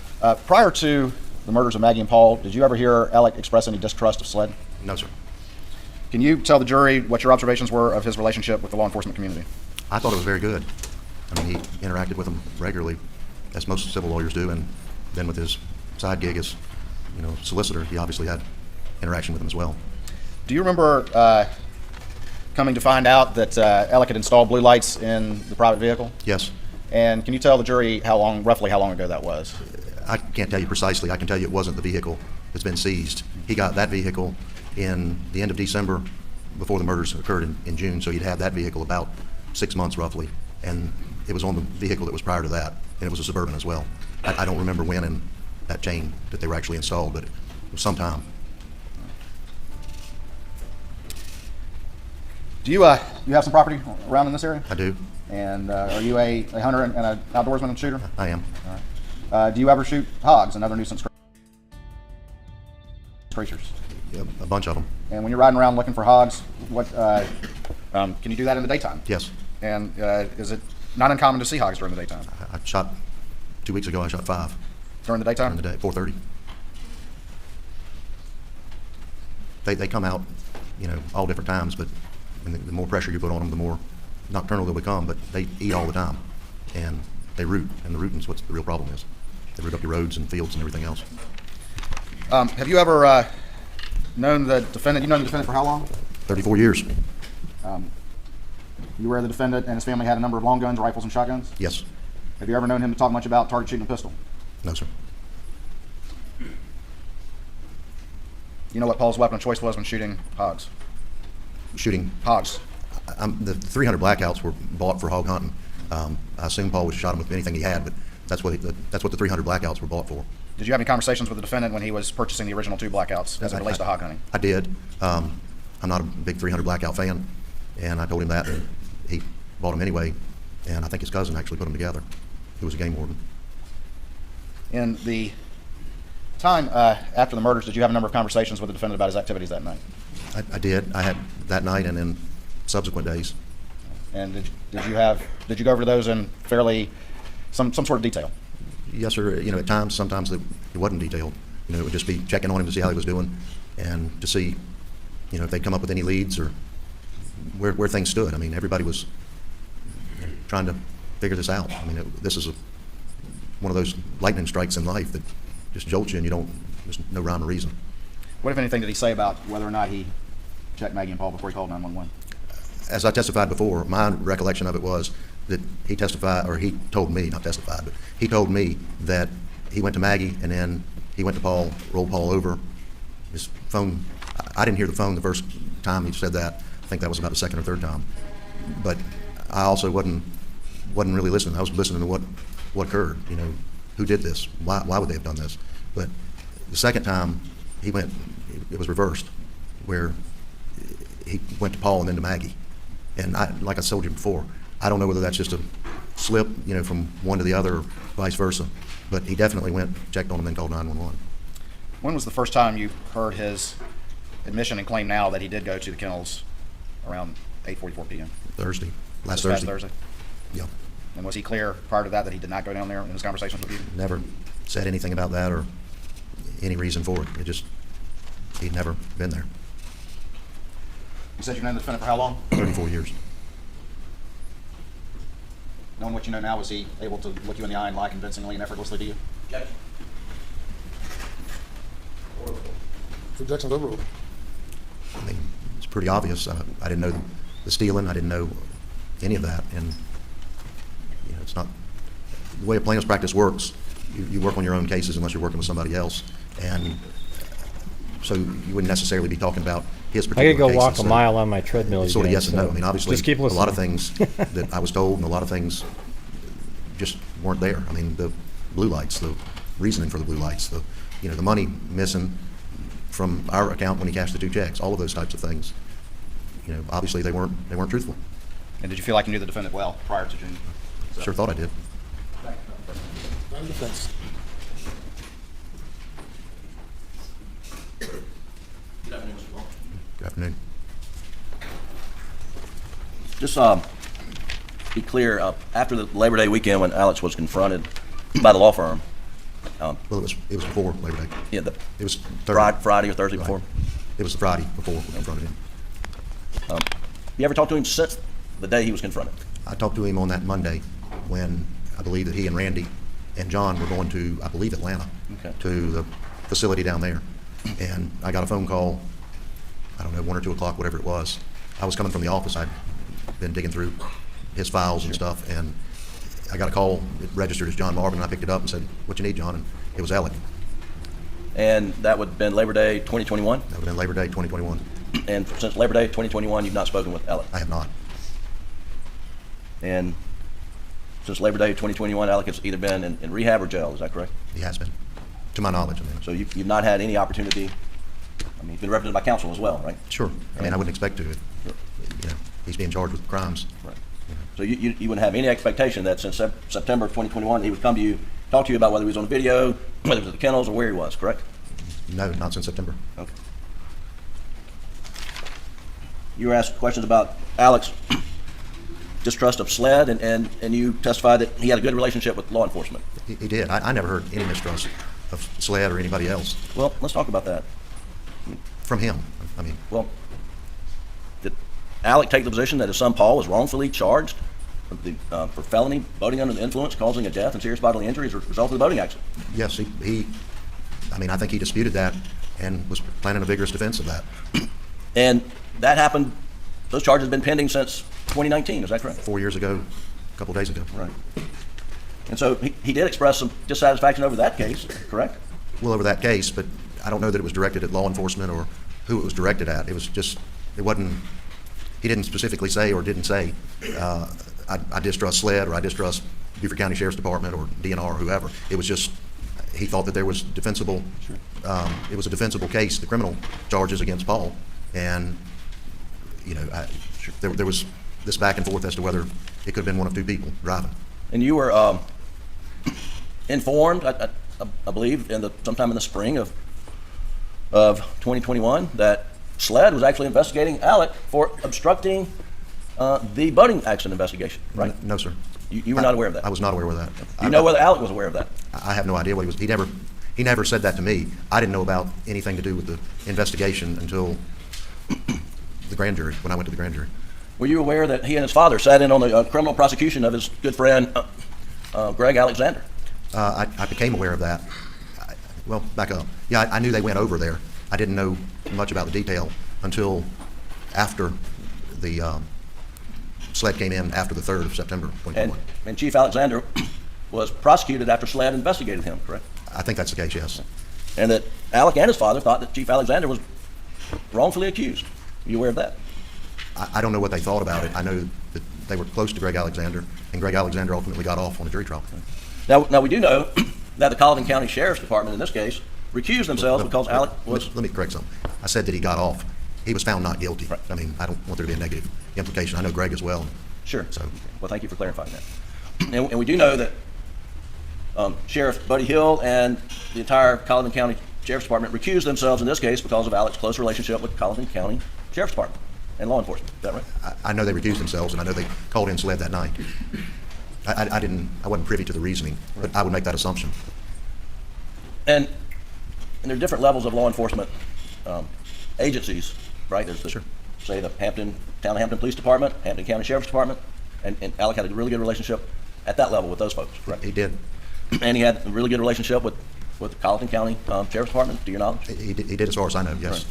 prior to the murders of Maggie and Paul, did you ever hear Alec express any distrust of SLED? No, sir. Can you tell the jury what your observations were of his relationship with the law enforcement community? I thought it was very good. I mean, he interacted with them regularly, as most civil lawyers do, and then with his side gig as, solicitor, he obviously had interaction with them as well. Do you remember coming to find out that Alec had installed blue lights in the private vehicle? Yes. And can you tell the jury roughly how long ago that was? I can't tell you precisely. I can tell you it wasn't the vehicle that's been seized. He got that vehicle in the end of December before the murders occurred in June, so he'd had that vehicle about 6 months roughly, and it was on the vehicle that was prior to that, and it was a Suburban as well. I don't remember when in that chain that they were actually installed, but it was some time. Do you have some property around in this area? I do. And are you a hunter and an outdoorsman and shooter? I am. All right. Do you ever shoot hogs and other nuisance creatures? Yeah, a bunch of them. And when you're riding around looking for hogs, what can you do that in the daytime? Yes. And is it not uncommon to see hogs during the daytime? I shot 2 weeks ago. I shot 5. During the daytime? During the day, 4:30. They come out, all different times, but the more pressure you put on them, the more nocturnal they'll become. But they eat all the time, and they root, and the rooting's what the real problem is. They root up your roads and fields and everything else. Have you ever known the defendant? You've known the defendant for how long? 34 years. You were aware the defendant and his family had a number of long guns, rifles, and shotguns? Yes. Have you ever known him to talk much about target shooting a pistol? No, sir. You know what Paul's weapon of choice was when shooting hogs? Shooting hogs. The 300 blackouts were bought for hog hunting. I assume Paul would have shot him with anything he had, but that's what the 300 blackouts were bought for. Did you have any conversations with the defendant when he was purchasing the original 2 blackouts as it relates to hog hunting? I did. I'm not a big 300 blackout fan, and I told him that, and he bought them anyway, and I think his cousin actually put them together, who was a game warden. In the time after the murders, did you have a number of conversations with the defendant about his activities that night? I did. I had that night and in subsequent days. And did you go over those in fairly some sort of detail? Yes, sir. At times, sometimes it wasn't detailed. It would just be checking on him to see how he was doing, and to see, if they'd come up with any leads or where things stood. I mean, everybody was trying to figure this out. I mean, this is one of those lightning strikes in life that just jolts you, and there's no rhyme or reason. What, if anything, did he say about whether or not he checked Maggie and Paul before he called 911? As I testified before, my recollection of it was that he testified, or he told me, not testified, but he told me that he went to Maggie and then he went to Paul, rolled Paul over. His phone, I didn't hear the phone the first time he said that. I think that was about the second or third time. But I also wasn't really listening. I was listening to what occurred. Who did this? Why would they have done this? But the second time he went, it was reversed, where he went to Paul and then to Maggie. And like I told you before, I don't know whether that's just a slip, from one to the other, or vice versa. But he definitely went, checked on him, and then called 911. When was the first time you heard his admission and claim now that he did go to the kennels around 8:44 p.m.? Thursday. Last Thursday. Thursday. Yeah. And was he clear prior to that he did not go down there in his conversations with you? Never said anything about that or any reason for it. He'd never been there. You said you've known the defendant for how long? 34 years. Knowing what you know now, was he able to look you in the eye and lie convincingly and effortlessly to you? Judge. Objections overruled. I mean, it's pretty obvious. I didn't know the stealing. I didn't know any of that. And, it's not the way a plaintiff's practice works. You work on your own cases unless you're working with somebody else. And so you wouldn't necessarily be talking about his particular case. I could go walk a mile on my treadmill. Sort of yes and no. I mean, obviously, just keep listening. A lot of things that I was told and a lot of things just weren't there. I mean, the blue lights, the reasoning for the blue lights, the money missing from our account when he cashed the 2 checks, all of those types of things. Obviously they weren't truthful. And did you feel like you knew the defendant well prior to June? Sure thought I did. Defense. Good afternoon. Just be clear, after the Labor Day weekend when Alex was confronted by the law firm. Well, it was before Labor Day. Yeah, it was Friday or Thursday before? It was the Friday before we confronted him. You ever talked to him since the day he was confronted? I talked to him on that Monday when I believe that he and Randy and John were going to, I believe, Atlanta, to the facility down there. And I got a phone call, I don't know, 1 or 2 o'clock, whatever it was. I was coming from the office. I'd been digging through his files and stuff, and I got a call. It registered as John Marvin, and I picked it up and said, "What you need, John?" And it was Alec. And that would have been Labor Day 2021? That would have been Labor Day 2021. And since Labor Day 2021, you've not spoken with Alec? I have not. And since Labor Day 2021, Alec has either been in rehab or jail, is that correct? He has been, to my knowledge. I mean. So you've not had any opportunity, I mean, he's been represented by counsel as well, right? Sure. I mean, I wouldn't expect to. He's being charged with crimes. Right. So you wouldn't have any expectation that since September of 2021, he would come to you, talk to you about whether he was on the video, whether it was at the kennels, or where he was, correct? No, not since September. Okay. You were asked questions about Alex distrust of SLED, and you testified that he had a good relationship with law enforcement. He did. I never heard any mistrust of SLED or anybody else. Well, let's talk about that. From him, I mean. Well, did Alec take the position that his son Paul was wrongfully charged for felony boating under the influence causing a death and serious bodily injury as a result of the boating accident? Yes, I mean, I think he disputed that and was planning a vigorous defense of that. And that happened, those charges have been pending since 2019, is that correct? 4 years ago, a couple days ago. Right. And so he did express some dissatisfaction over that case, correct? Well, over that case, but I don't know that it was directed at law enforcement or who it was directed at. It was just, it wasn't, he didn't specifically say or didn't say, I distrust SLED or I distrust Beaufort County Sheriff's Department or DNR or whoever. It was just, he thought that there was defensible, it was a defensible case, the criminal charges against Paul. And, you know, there was this back and forth as to whether it could have been one of 2 people driving. And you were informed, I believe, sometime in the spring of 2021 that SLED was actually investigating Alec for obstructing the boating accident investigation, right? No, sir. You were not aware of that? I was not aware of that. You know whether Alec was aware of that? I have no idea what he was. He never said that to me. I didn't know about anything to do with the investigation until the grand jury, when I went to the grand jury. Were you aware that he and his father sat in on the criminal prosecution of his good friend, Greg Alexander? I became aware of that. Well, back up. Yeah, I knew they went over there. I didn't know much about the detail until after the SLED came in after the 3rd of September 2021. And Chief Alexander was prosecuted after SLED investigated him, correct? I think that's the case, yes. And that Alec and his father thought that Chief Alexander was wrongfully accused. Are you aware of that? I don't know what they thought about it. I know that they were close to Greg Alexander, and Greg Alexander ultimately got off on a jury trial. Now we do know that the Colleton County Sheriff's Department, in this case, recused themselves because Alec was... Let me correct something. I said that he got off. He was found not guilty. Right. I mean, I don't want there to be a negative implication. I know Greg as well. Sure. So, well, thank you for clarifying that. And we do know that Sheriff Buddy Hill and the entire Colleton County Sheriff's Department recused themselves in this case because of Alec's close relationship with Colleton County Sheriff's Department and law enforcement. Is that right? I know they recused themselves, and I know they called in SLED that night. I wasn't privy to the reasoning, but I would make that assumption. And there are different levels of law enforcement agencies, right? There's say the Town of Hampton Police Department, Hampton County Sheriff's Department, and Alec had a really good relationship at that level with those folks, correct? He did. And he had a really good relationship with the Colleton County Sheriff's Department, to your knowledge? He did as far as I know, yes.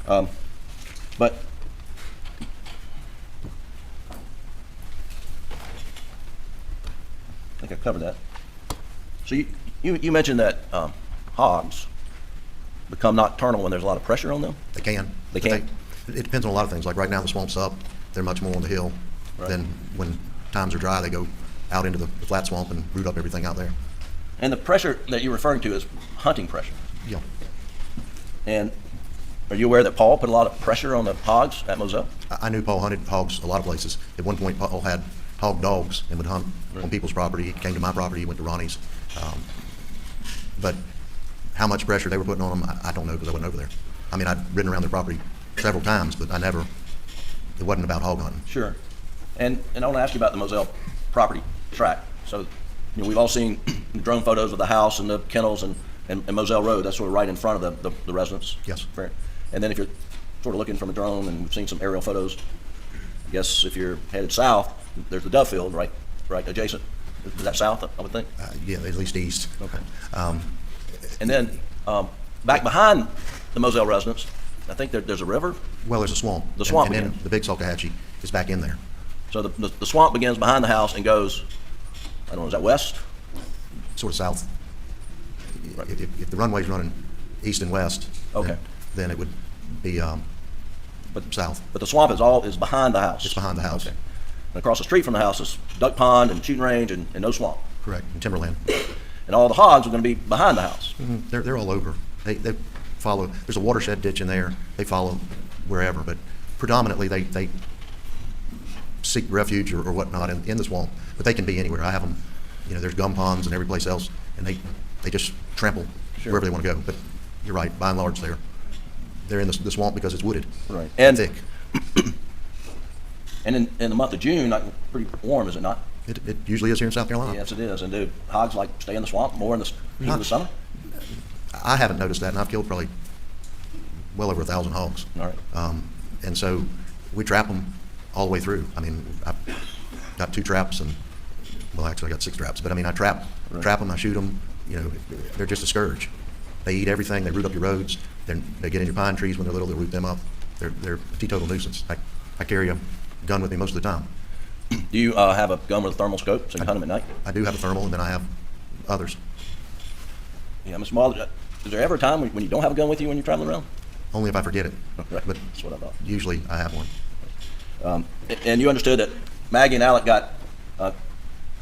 Right. But I think I covered that. So you mentioned that hogs become nocturnal when there's a lot of pressure on them? They can. They can? It depends on a lot of things. Like right now the swamp's up. They're much more on the hill. Right. Than when times are dry, they go out into the flat swamp and root up everything out there. And the pressure that you're referring to is hunting pressure? Yeah. And are you aware that Paul put a lot of pressure on the hogs at Moselle? I knew Paul hunted hogs a lot of places. At one point, Paul had hog dogs and would hunt on people's property. He came to my property, he went to Ronnie's. But how much pressure they were putting on them, I don't know because I wasn't over there. I mean, I'd ridden around their property several times, but it wasn't about hog hunting. Sure. And I want to ask you about the Moselle property track. So, we've all seen drone photos of the house and the kennels and Moselle Road. That's sort of right in front of the residence. Yes. And then if you're sort of looking from a drone, and we've seen some aerial photos, I guess if you're headed south, there's the Dove Field right adjacent. Is that south, I would think? Yeah, at least east. Okay. And then back behind the Moselle residence, I think there's a river. Well, there's a swamp. The swamp. And then the big Salcahatchee is back in there. So the swamp begins behind the house and goes, I don't know, is that west? Sort of south. Right. If the runway's running east and west, okay, then it would be south. But the swamp is behind the house. It's behind the house. Okay. And across the street from the house is duck pond and shooting range and no swamp. Correct, and timberland. And all the hogs are going to be behind the house. Mm-hmm. They're all over. They follow. There's a watershed ditch in there. They follow wherever, but predominantly they seek refuge or whatnot in the swamp. But they can be anywhere. I have them. There's gum ponds and every place else, and they just trample wherever they want to go. But you're right. By and large, they're in the swamp because it's wooded. Right. And thick. And in the month of June, pretty warm, is it not? It usually is here in South Carolina. Yes, it is. And do hogs stay in the swamp more in the summer? I haven't noticed that, and I've killed probably well over 1,000 hogs. All right. And so we trap them all the way through. I mean, I've got 2 traps, and well, actually I got 6 traps. But I mean, I trap them, I shoot them. They're just a scourge. They eat everything. They root up your roads. They get in your pine trees when they're little. They root them up. They're a teetotal nuisance. I carry a gun with me most of the time. Do you have a gun with a thermal scope so you can hunt them at night? I do have a thermal, and then I have others. Yeah, Mr. Murdaugh, is there ever a time when you don't have a gun with you when you're traveling around? Only if I forget it. Right. But that's what I thought. Usually I have one. And you understood that Maggie and Alec got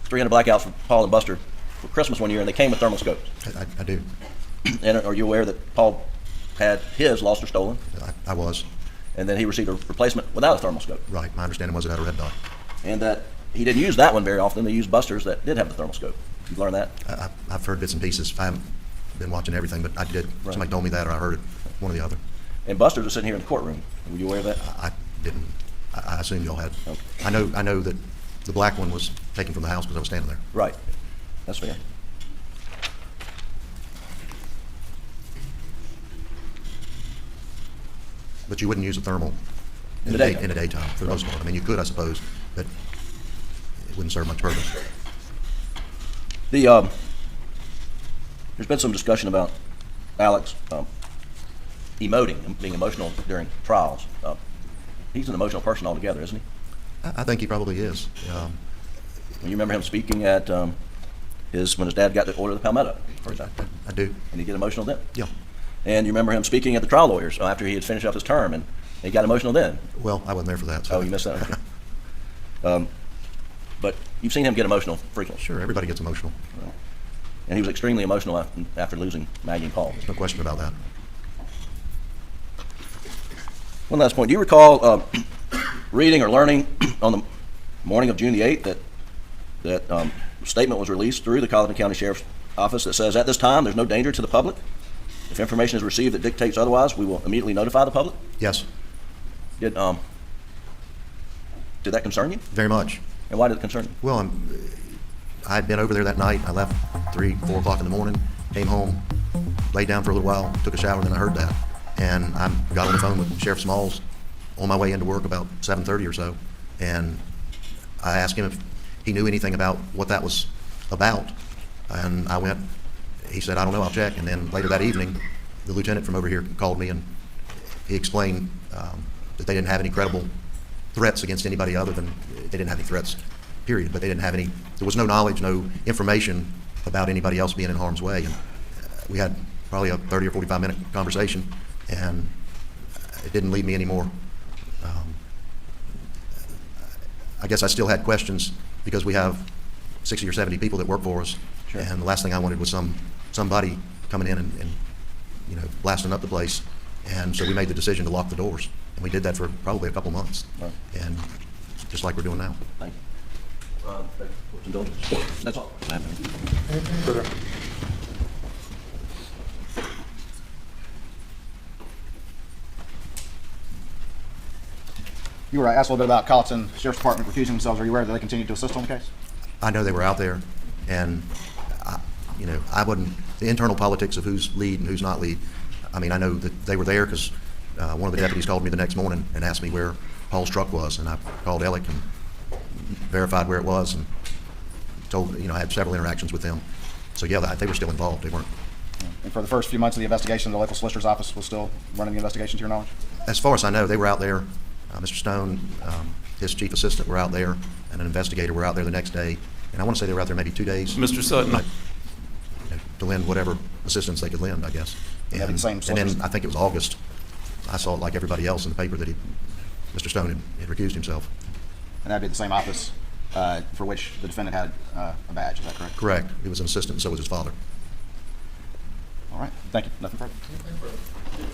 300 blackouts from Paul and Buster for Christmas one year, and they came with thermal scopes. I do. And are you aware that Paul had his lost or stolen? I was. And then he received a replacement without a thermal scope. Right. My understanding was it had a red dot. And that he didn't use that one very often. They used Buster's that did have the thermal scope. You've learned that? I've heard bits and pieces. I haven't been watching everything, but I did. Right. Somebody told me that, or I heard it, one or the other. And Buster's was sitting here in the courtroom. Were you aware of that? I didn't. I assumed y'all had. Okay. I know that the black one was taken from the house because I was standing there. Right. That's fair. But you wouldn't use a thermal in the daytime for the most part. I mean, you could, I suppose, but it wouldn't serve much purpose. There's been some discussion about Alex emoting and being emotional during trials. He's an emotional person altogether, isn't he? I think he probably is. You remember him speaking at when his dad got to order the Palmetto, for example? I do. And he get emotional then? Yeah. And you remember him speaking at the trial lawyers after he had finished up his term, and he got emotional then? Well, I wasn't there for that. So. Oh, you missed that? Okay. But you've seen him get emotional frequently. Sure, everybody gets emotional. Right. And he was extremely emotional after losing Maggie and Paul. There's no question about that. One last point. Do you recall reading or learning on the morning of June the 8th that a statement was released through the Colleton County Sheriff's Office that says, at this time, there's no danger to the public. If information is received that dictates otherwise, we will immediately notify the public? Yes. Did that concern you? Very much. And why did it concern you? Well, I had been over there that night. I left 3, 4 o'clock in the morning, came home, laid down for a little while, took a shower, and then I heard that. And I got on the phone with Sheriff Smalls on my way into work about 7:30 or so, and I asked him if he knew anything about what that was about. And he said, I don't know, I'll check. And then later that evening, the lieutenant from over here called me, and he explained that they didn't have any credible threats against anybody other than, they didn't have any threats, period, but they didn't have any, there was no knowledge, no information about anybody else being in harm's way. And we had probably a 30 or 45 minute conversation, and it didn't leave me any more. I guess I still had questions because we have 60 or 70 people that work for us. Sure. And the last thing I wanted was somebody coming in and blasting up the place. And so we made the decision to lock the doors. And we did that for probably a couple months. Right. And just like we're doing now. Thank you. That's all. You were asked a little bit about Colleton Sheriff's Department recusing themselves. Are you aware that they continue to assist on the case? I know they were out there, and I wouldn't, the internal politics of who's lead and who's not lead. I mean, I know that they were there because one of the deputies called me the next morning and asked me where Paul's truck was, and I called Alec and verified where it was, and told, I had several interactions with them. So yeah, they were still involved. They weren't. And for the first few months of the investigation, the local solicitor's office was still running the investigation, to your knowledge? As far as I know, they were out there. Mr. Stone, his chief assistant were out there, and an investigator were out there the next day. And I want to say they were out there maybe 2 days. Mr. Sutton. To lend whatever assistance they could lend, I guess. And then I think it was August. I saw it like everybody else in the paper that Mr. Stone had recused himself. And that'd be the same office for which the defendant had a badge, is that correct? Correct. He was an assistant, and so was his father. All right. Thank you. Nothing further.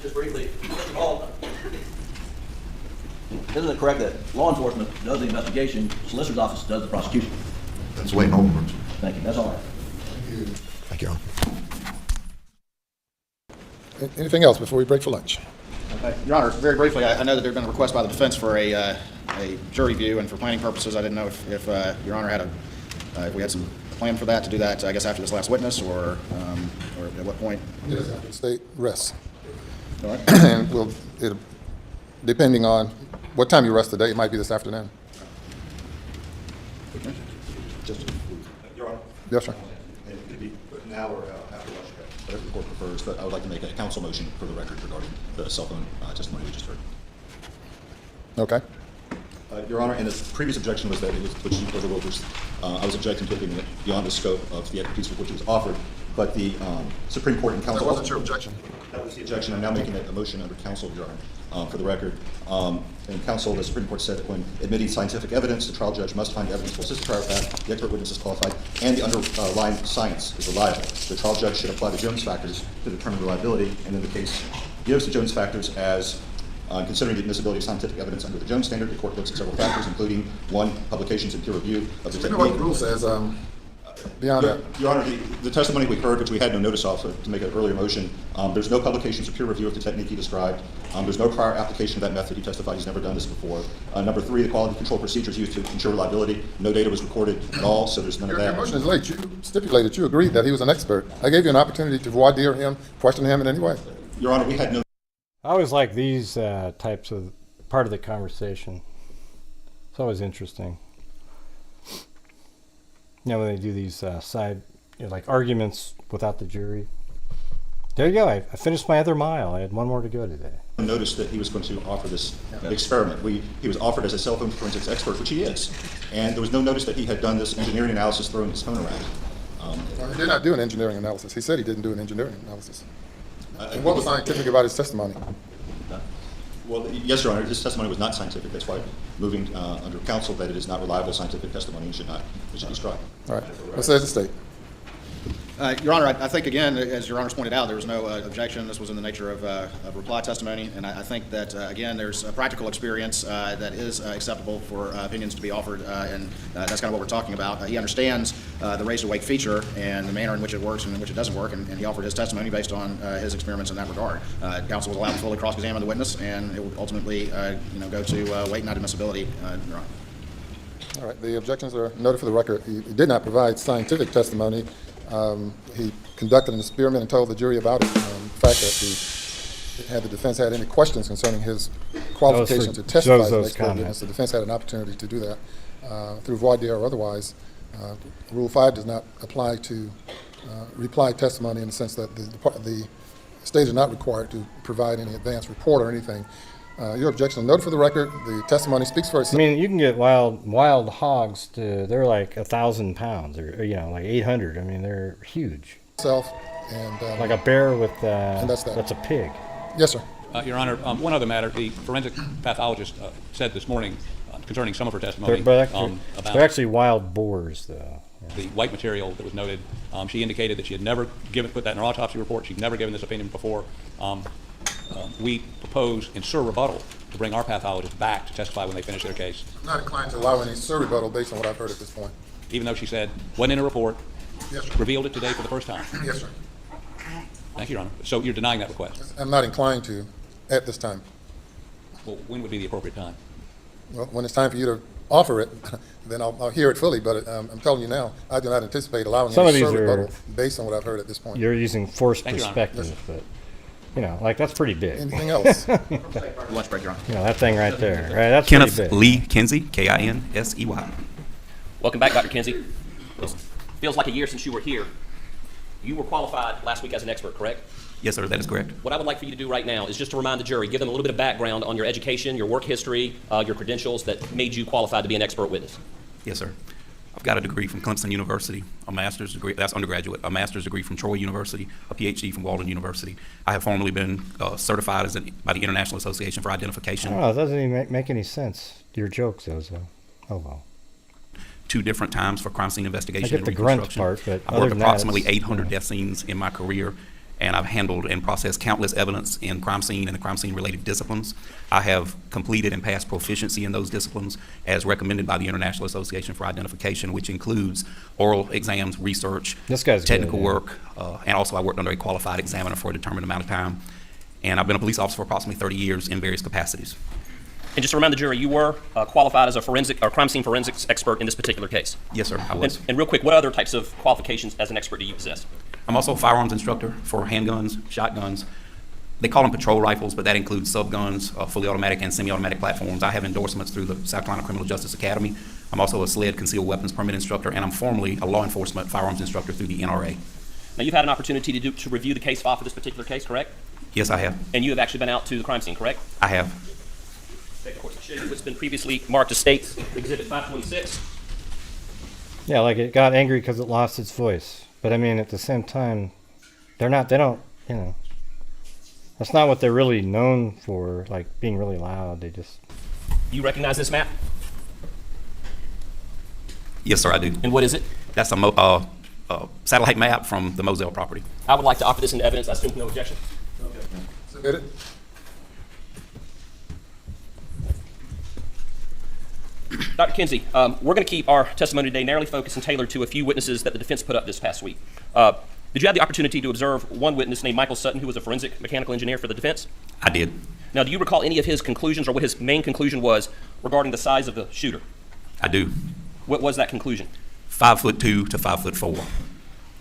Just briefly, Mr. Hall, isn't it correct that law enforcement does the investigation, solicitor's office does the prosecution? That's the way it normally works. Thank you. That's all right. Thank you, Your Honor. Anything else before we break for lunch? Your Honor, very briefly, I know that there had been a request by the defense for a jury view, and for planning purposes, I didn't know if Your Honor had if we had some plan for that, to do that, I guess, after this last witness, or at what point? It is after the state rests. All right. And depending on what time you rest today, it might be this afternoon. Your Honor. Yes, sir. And it could be now or after lunch, whatever the court prefers, but I would like to make a counsel motion for the record regarding the cell phone testimony we just heard. Okay. Your Honor, and the previous objection was that it was which was overruled. I was objecting to it being beyond the scope of the expertise with which it was offered, but the Supreme Court and counsel... That wasn't your objection. That was the objection. I'm now making a motion under counsel, Your Honor, for the record. In counsel, the Supreme Court said that when admitting scientific evidence, the trial judge must find evidence will assist the trial fact, the expert witness is qualified, and the underlying science is reliable. The trial judge should apply the Jones factors to determine reliability, and in the case gives the Jones factors as considering the admissibility of scientific evidence under the Jones standard. The court looks at several factors, including one, publications and peer review of the technique. You know what the rule says, beyond that? Your Honor, the testimony we heard, which we had no notice of, so to make an earlier motion, there's no publications or peer review of the technique he described. There's no prior application of that method. He testified he's never done this before. Number three, the quality control procedures used to ensure reliability. No data was recorded at all, so there's none of that. Your motion is late. You stipulated, you agreed that he was an expert. I gave you an opportunity to voir dire him, question him in any way. Your Honor, we had no... I always like these types of part of the conversation. It's always interesting. When they do these side, like arguments without the jury. There you go. I finished my other mile. I had one more to go today. Noticed that he was going to offer this experiment. He was offered as a cell phone forensics expert, which he is. And there was no notice that he had done this engineering analysis throwing his phone around. He did not do an engineering analysis. He said he didn't do an engineering analysis. And what was scientific about his testimony? Well, yes, Your Honor, his testimony was not scientific. That's why moving under counsel that it is not reliable scientific testimony and should be struck. All right. What says the state? Your Honor, I think, again, as Your Honor's pointed out, there was no objection. This was in the nature of reply testimony. And I think that, again, there's a practical experience that is acceptable for opinions to be offered, and that's kind of what we're talking about. He understands the raise-to-wake feature and the manner in which it works and in which it doesn't work, and he offered his testimony based on his experiments in that regard. Counsel was allowed to fully cross-examine the witness, and it would ultimately go to weight, not admissibility, Your Honor. All right. The objections are noted for the record. He did not provide scientific testimony. He conducted an experiment and told the jury about it. The fact that had the defense had any questions concerning his qualification to testify as an expert witness, the defense had an opportunity to do that through voir dire or otherwise. Rule 5 does not apply to reply testimony in the sense that the state is not required to provide any advance report or anything. Your objection is noted for the record. The testimony speaks for itself. I mean, you can get wild hogs they're like 1,000 pounds or like 800. I mean, they're huge. And like a bear with that's a pig. Yes, sir. Your Honor, one other matter. The forensic pathologist said this morning concerning some of her testimony They're actually about wild boars, though. the white material that was noted. She indicated that she had never put that in her autopsy report. She'd never given this opinion before. We propose in sur rebuttal to bring our pathologist back to testify when they finish their case. I'm not inclined to allow any sur rebuttal based on what I've heard at this point. Even though she said, wasn't in a report, yes, sir. Revealed it today for the first time. Yes, sir. Thank you, Your Honor. So you're denying that request? I'm not inclined to at this time. Well, when would be the appropriate time? Well, when it's time for you to offer it, then I'll hear it fully. But I'm telling you now, I do not anticipate allowing Some any of these server are- rebuttal based on what I've heard at this point. You're using forced Thank you, Your Honor. perspective, but you know, like that's pretty big. Anything else? Lunch break, Your Honor. You know, that thing right there, right? That's Kenneth pretty big. Lee Kinsey, Kinsey. Welcome back, Dr. Kinsey. It feels like a year since you were here. You were qualified last week as an expert, correct? Yes, sir, that is correct. What I would like for you to do right now is just to remind the jury, give them a little bit of background on your education, your work history, your credentials that made you qualified to be an expert witness. Yes, sir. I've got a degree from Clemson University, a master's degree, that's undergraduate, a master's degree from Troy University, a PhD from Walden University. I have formerly been certified by the International Association for Identification. Oh, it doesn't even make any sense. Your jokes, though. Oh well. 2 different times for crime scene investigation I get and the grunt reconstruction. part, but I've other worked than that, approximately it's- 800 death scenes in my career, and I've handled and processed countless evidence in crime scene and the crime scene related disciplines. I have completed and passed proficiency in those disciplines as recommended by the International Association for Identification, which includes oral exams, research, This guy's technical good, yeah. work, and also I worked under a qualified examiner for a determined amount of time. And I've been a police officer for approximately 30 years in various capacities. And just to remind the jury, you were qualified as a forensic or crime scene forensics expert in this particular case. Yes, sir, I was. And real quick, what other types of qualifications as an expert do you possess? I'm also a firearms instructor for handguns, shotguns. They call them patrol rifles, but that includes subguns, fully automatic and semi-automatic platforms. I have endorsements through the South Carolina Criminal Justice Academy. I'm also a SLED concealed weapons permit instructor, and I'm formerly a law enforcement firearms instructor through the NRA. Now, you've had an opportunity to review the case file for this particular case, correct? Yes, I have. And you have actually been out to the crime scene, correct? I have. Of course, to show you what's been previously marked as States Exhibit 526. Yeah, like it got angry because it lost its voice. But I mean, at the same time, they don't, you know, that's not what they're really known for, like being really loud. They just. You recognize this map? Yes, sir, I do. And what is it? That's a satellite map from the Moselle property. I would like to offer this into evidence. I assume no objection. Submit it. Dr. Kinsey, we're going to keep our testimony today narrowly focused and tailored to a few witnesses that the defense put up this past week. Did you have the opportunity to observe one witness named Michael Sutton, who was a forensic mechanical engineer for the defense? I did. Now, do you recall any of his conclusions or what his main conclusion was regarding the size of the shooter? I do. What was that conclusion? 5'2" to 5'4".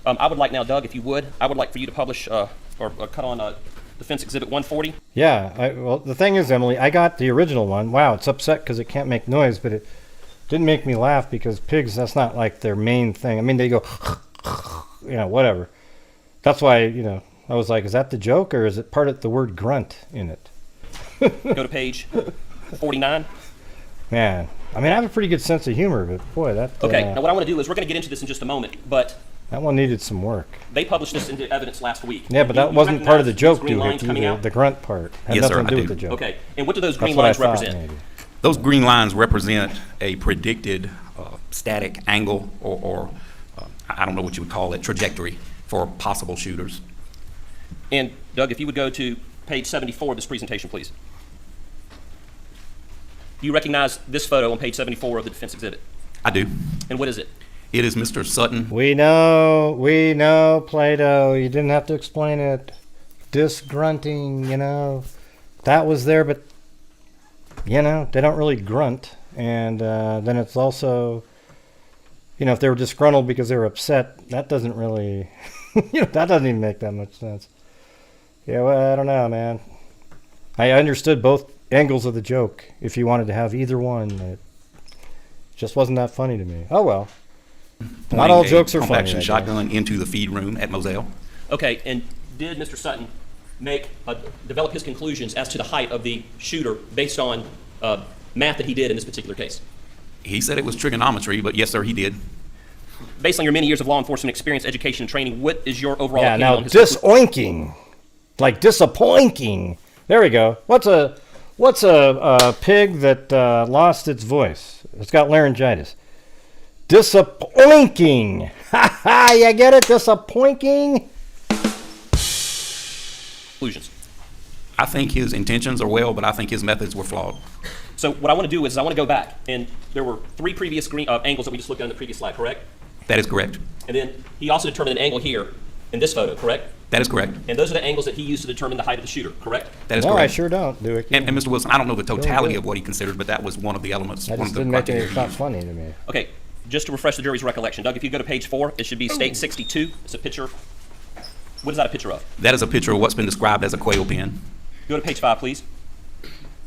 I would like now, Doug, if you would, I would like for you to publish or cut on Defense Exhibit 140. Yeah, well, the thing is, Emily, I got the original one. Wow, it's upset because it can't make noise, but it didn't make me laugh because pigs, that's not like their main thing. I mean, they go, you know, whatever. That's why, you know, I was like, is that the joke or is it part of the word grunt in it? Go to page 49. Man, I mean, I have a pretty good sense of humor, but boy, that... Okay, now what I want to do is we're going to get into this in just a moment, but... That one needed some work. They published this into evidence last week. Yeah, but that wasn't part of the joke, dude. The grunt part had Yes, sir, nothing to do I with do. the joke. Okay, and what do those That's green what I lines thought, represent? maybe. Those green lines represent a predicted static angle or I don't know what you would call it, trajectory for possible shooters. And Doug, if you would go to page 74 of this presentation, please. Do you recognize this photo on page 74 of the defense exhibit? I do. And what is it? It is Mr. Sutton. We know, Plato. You didn't have to explain it. Disgrunting, you know. That was there, but, you know, they don't really grunt. And then it's also, you know, if they were disgruntled because they were upset, that doesn't really, you know, that doesn't even make that much sense. Yeah, well, I don't know, man. I understood both angles of the joke. If you wanted to have either one, it just wasn't that funny to me. Oh, well. Not all jokes are funny. Action shotgun into the feed room at Moselle. Okay, and did Mr. Sutton develop his conclusions as to the height of the shooter based on math that he did in this particular case? He said it was trigonometry, but yes, sir, he did. Based on your many years of law enforcement experience, education, and training, what is your overall opinion now on his disoinking, like disappointing. There we go. What's a pig that lost its voice? It's got laryngitis. Disappointing. Ha ha! You get it? Disappointing. conclusions? I think his intentions are well, but I think his methods were flawed. So what I want to do is I want to go back, and there were 3 previous angles that we just looked at on the previous slide, correct? That is correct. And then he also determined an angle here in this photo, correct? That is correct. And those are the angles that he used to determine the height of the shooter, correct? That is No, correct. I sure don't do it. And Mr. Wilson, I don't know the totality good. of what he considered, but that was one of the elements. I one just of the didn't make it. criteria It's not used. funny to me. Okay, just to refresh the jury's recollection, Doug, if you go to page 4, it should be State 62. It's a picture. What is that a picture of? That is a picture of what's been described as a quail pen. Go to page 5, please.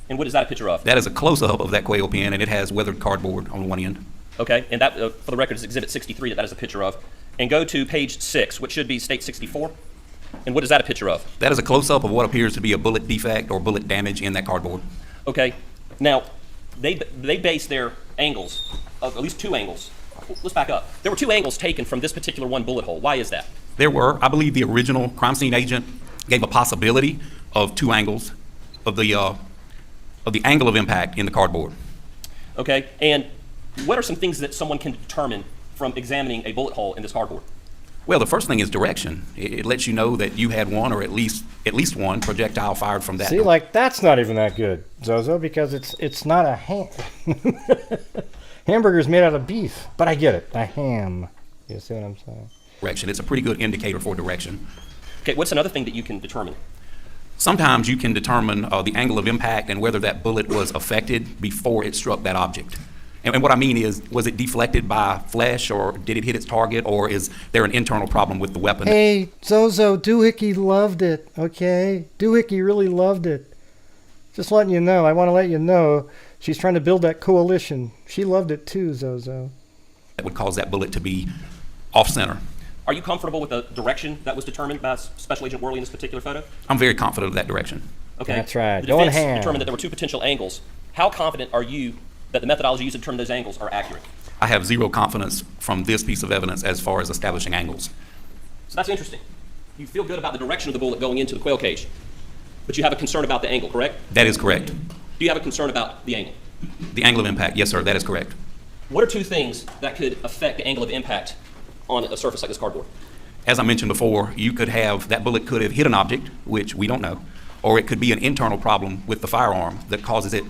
And what is that a picture of? That is a close-up of that quail pen, and it has weathered cardboard on one end. Okay, and that, for the record, is Exhibit 63 that is a picture of. And go to page 6, which should be State 64. And what is that a picture of? That is a close-up of what appears to be a bullet defect or bullet damage in that cardboard. Okay, now, they base their angles, of at least 2 angles. Let's back up. There were 2 angles taken from this particular one bullet hole. Why is that? There were, I believe the original crime scene agent gave a possibility of 2 angles of the angle of impact in the cardboard. Okay, and what are some things that someone can determine from examining a bullet hole in this cardboard? Well, the first thing is direction. It lets you know that you had one or at least one projectile fired from that. See, like that's not even that good, Zozo, because it's not a ham. Hamburger's made out of beef, but I get it. A ham. You see what I'm saying? Direction. It's a pretty good indicator for direction. Okay, what's another thing that you can determine? Sometimes you can determine the angle of impact and whether that bullet was affected before it struck that object. And what I mean is, was it deflected by flesh, or did it hit its target, or is there an internal problem with the weapon? Hey, Zozo, Doohickey loved it, okay? Doohickey really loved it. Just letting you know. I want to let you know she's trying to build that coalition. She loved it too, Zozo. That would cause that bullet to be off-center. Are you comfortable with the direction that was determined by Special Agent Worley in this particular photo? I'm very confident of that direction. Okay. That's right. The Going defense ham. determined that there were 2 potential angles. How confident are you that the methodology used to determine those angles are accurate? I have zero confidence from this piece of evidence as far as establishing angles. So that's interesting. You feel good about the direction of the bullet going into the quail cage, but you have a concern about the angle, correct? That is correct. Do you have a concern about the angle? The angle of impact, yes, sir, that is correct. What are 2 things that could affect the angle of impact on a surface like this cardboard? As I mentioned before, you could have, that bullet could have hit an object, which we don't know, or it could be an internal problem with the firearm that causes it.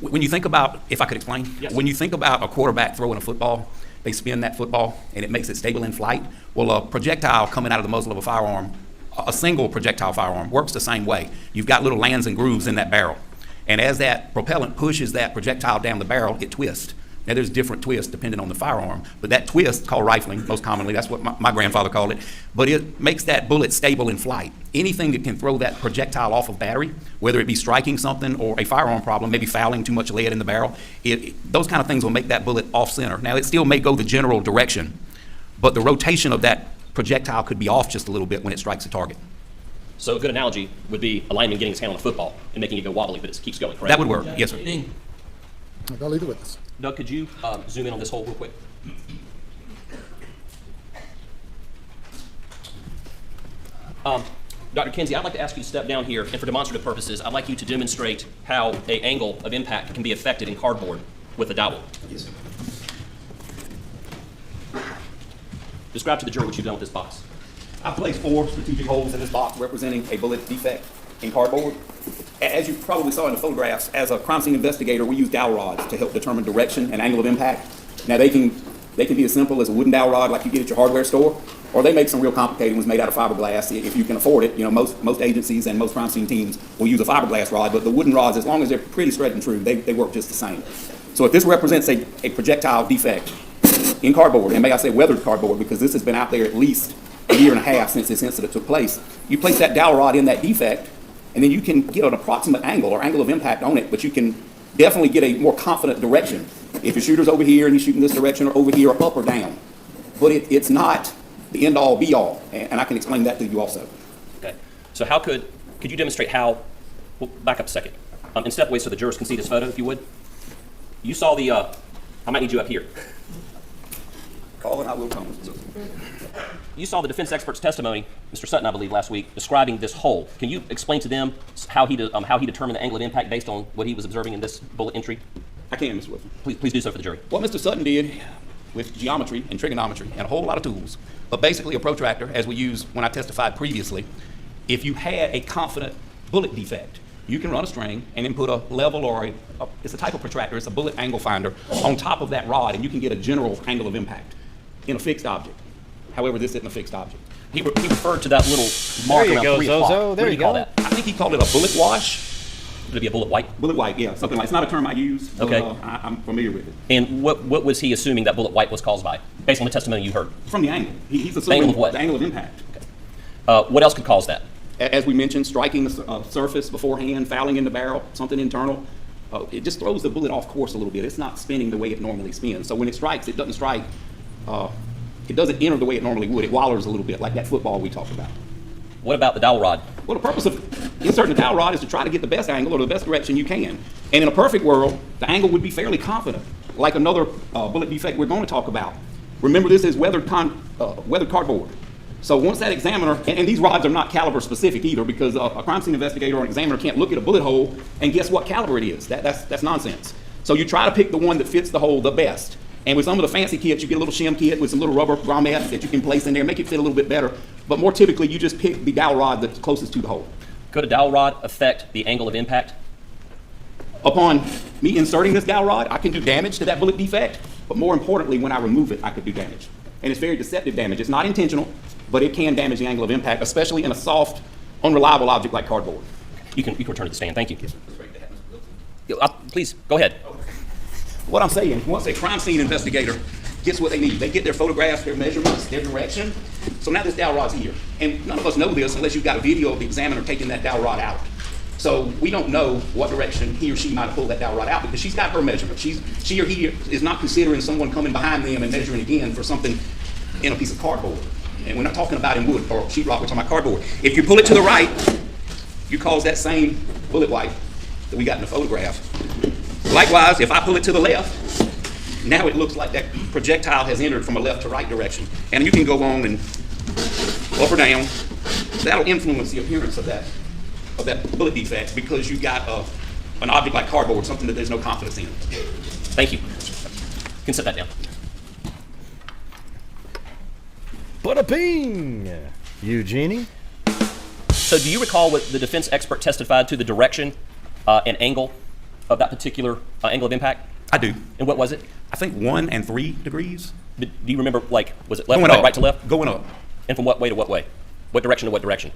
When you think about, if I could explain, Yes. When you think about a quarterback throwing a football, they spin that football and it makes it stable in flight. Well, a projectile coming out of the muzzle of a firearm, a single projectile firearm, works the same way. You've got little lands and grooves in that barrel. And as that propellant pushes that projectile down the barrel, it twists. Now, there's different twists depending on the firearm, but that twist, called rifling most commonly, that's what my grandfather called it, but it makes that bullet stable in flight. Anything that can throw that projectile off of battery, whether it be striking something or a firearm problem, maybe fouling too much lead in the barrel, those kind of things will make that bullet off-center. Now, it still may go the general direction, but the rotation of that projectile could be off just a little bit when it strikes a target. So a good analogy would be a lineman getting his hand on a football and making it go wobbly, but it keeps going, correct? That would work, yes, sir. I'll leave it with us. Doug, could you zoom in on this hole real quick? Dr. Kinsey, I'd like to ask you to step down here, and for demonstrative purposes, I'd like you to demonstrate how an angle of impact can be affected in cardboard with a dowel. Yes, sir. Describe to the jury what you've done with this box. I placed 4 strategic holes in this box representing a bullet defect in cardboard. As you probably saw in the photographs, as a crime scene investigator, we use dowel rods to help determine direction and angle of impact. Now, they can be as simple as a wooden dowel rod like you get at your hardware store, or they make some real complicated ones made out of fiberglass. If you can afford it, you know, most agencies and most crime scene teams will use a fiberglass rod, but the wooden rods, as long as they're pretty straight and true, they work just the same. So if this represents a projectile defect in cardboard, and may I say weathered cardboard, because this has been out there at least a year and a half since this incident took place, you place that dowel rod in that defect, and then you can get an approximate angle or angle of impact on it, but you can definitely get a more confident direction. If your shooter's over here and he's shooting this direction, or over here, or up or down. But it's not the end-all, be-all, and I can explain that to you also. Okay. So how could you demonstrate how, well, back up a second, and step away so the jurors can see this photo, if you would. You saw the, I might need you up here. Call and I will come. You saw the defense expert's testimony, Mr. Sutton, I believe, last week, describing this hole. Can you explain to them how he determined the angle of impact based on what he was observing in this bullet entry? I can, Mr. Wilson. Please do so for the jury. What Mr. Sutton did with geometry and trigonometry and a whole lot of tools, but basically a protractor, as we used when I testified previously, if you had a confident bullet defect, you can run a string and then put a level or it's a type of protractor, it's a bullet angle finder, on top of that rod, and you can get a general angle of impact in a fixed object. However, this isn't a fixed object. He referred to that little mark There you around go, 3 o'clock. Zozo. What There do you call go. that? I think he called it a bullet wash. Would it be a bullet white? Bullet white, yeah, something like. It's not a term I use. But, Okay. I'm familiar with it. And what was he assuming that bullet white was caused by, based on the testimony you heard? From the angle. He's The assuming angle of what? the angle of impact. What else could cause that? As we mentioned, striking the surface beforehand, fouling in the barrel, something internal. It just throws the bullet off course a little bit. It's not spinning the way it normally spins. So when it strikes, it doesn't strike. It doesn't enter the way it normally would. It wallers a little bit, like that football we talked about. What about the dowel rod? Well, the purpose of inserting the dowel rod is to try to get the best angle or the best direction you can. And in a perfect world, the angle would be fairly confident, like another bullet defect we're going to talk about. Remember, this is weathered cardboard. So once that examiner, and these rods are not caliber specific either, because a crime scene investigator or an examiner can't look at a bullet hole and guess what caliber it is. That's nonsense. So you try to pick the one that fits the hole the best. And with some of the fancy kits, you get a little shim kit with some little rubber grommets that you can place in there, make it fit a little bit better. But more typically, you just pick the dowel rod that's closest to the hole. Could a dowel rod affect the angle of impact? Upon me inserting this dowel rod, I can do damage to that bullet defect. But more importantly, when I remove it, I could do damage. And it's very deceptive damage. It's not intentional, but it can damage the angle of impact, especially in a soft, unreliable object like cardboard. You can return to the stand. Thank you. Please, go ahead. What I'm saying, once a crime scene investigator gets what they need, they get their photographs, their measurements, their direction. So now this dowel rod's here. And none of us know this unless you've got a video of the examiner taking that dowel rod out. So we don't know what direction he or she might have pulled that dowel rod out because she's got her measurement. She or he is not considering someone coming behind them and measuring again for something in a piece of cardboard. And we're not talking about in wood or sheetrock, we're talking about cardboard. If you pull it to the right, you cause that same bullet white that we got in the photograph. Likewise, if I pull it to the left, now it looks like that projectile has entered from a left to right direction. And you can go on and up or down. That'll influence the appearance of that bullet defect because you've got an object like cardboard, something that there's no confidence in. Thank you. You can set that down. Bada bing! Eugenie? So do you recall what the defense expert testified to the direction and angle of that particular angle of impact? I do. And what was it? I think 1 and 3 degrees. Do you remember, like, was it left to Going right, up. right to left? Going up. And from what way to what way? What direction to what direction?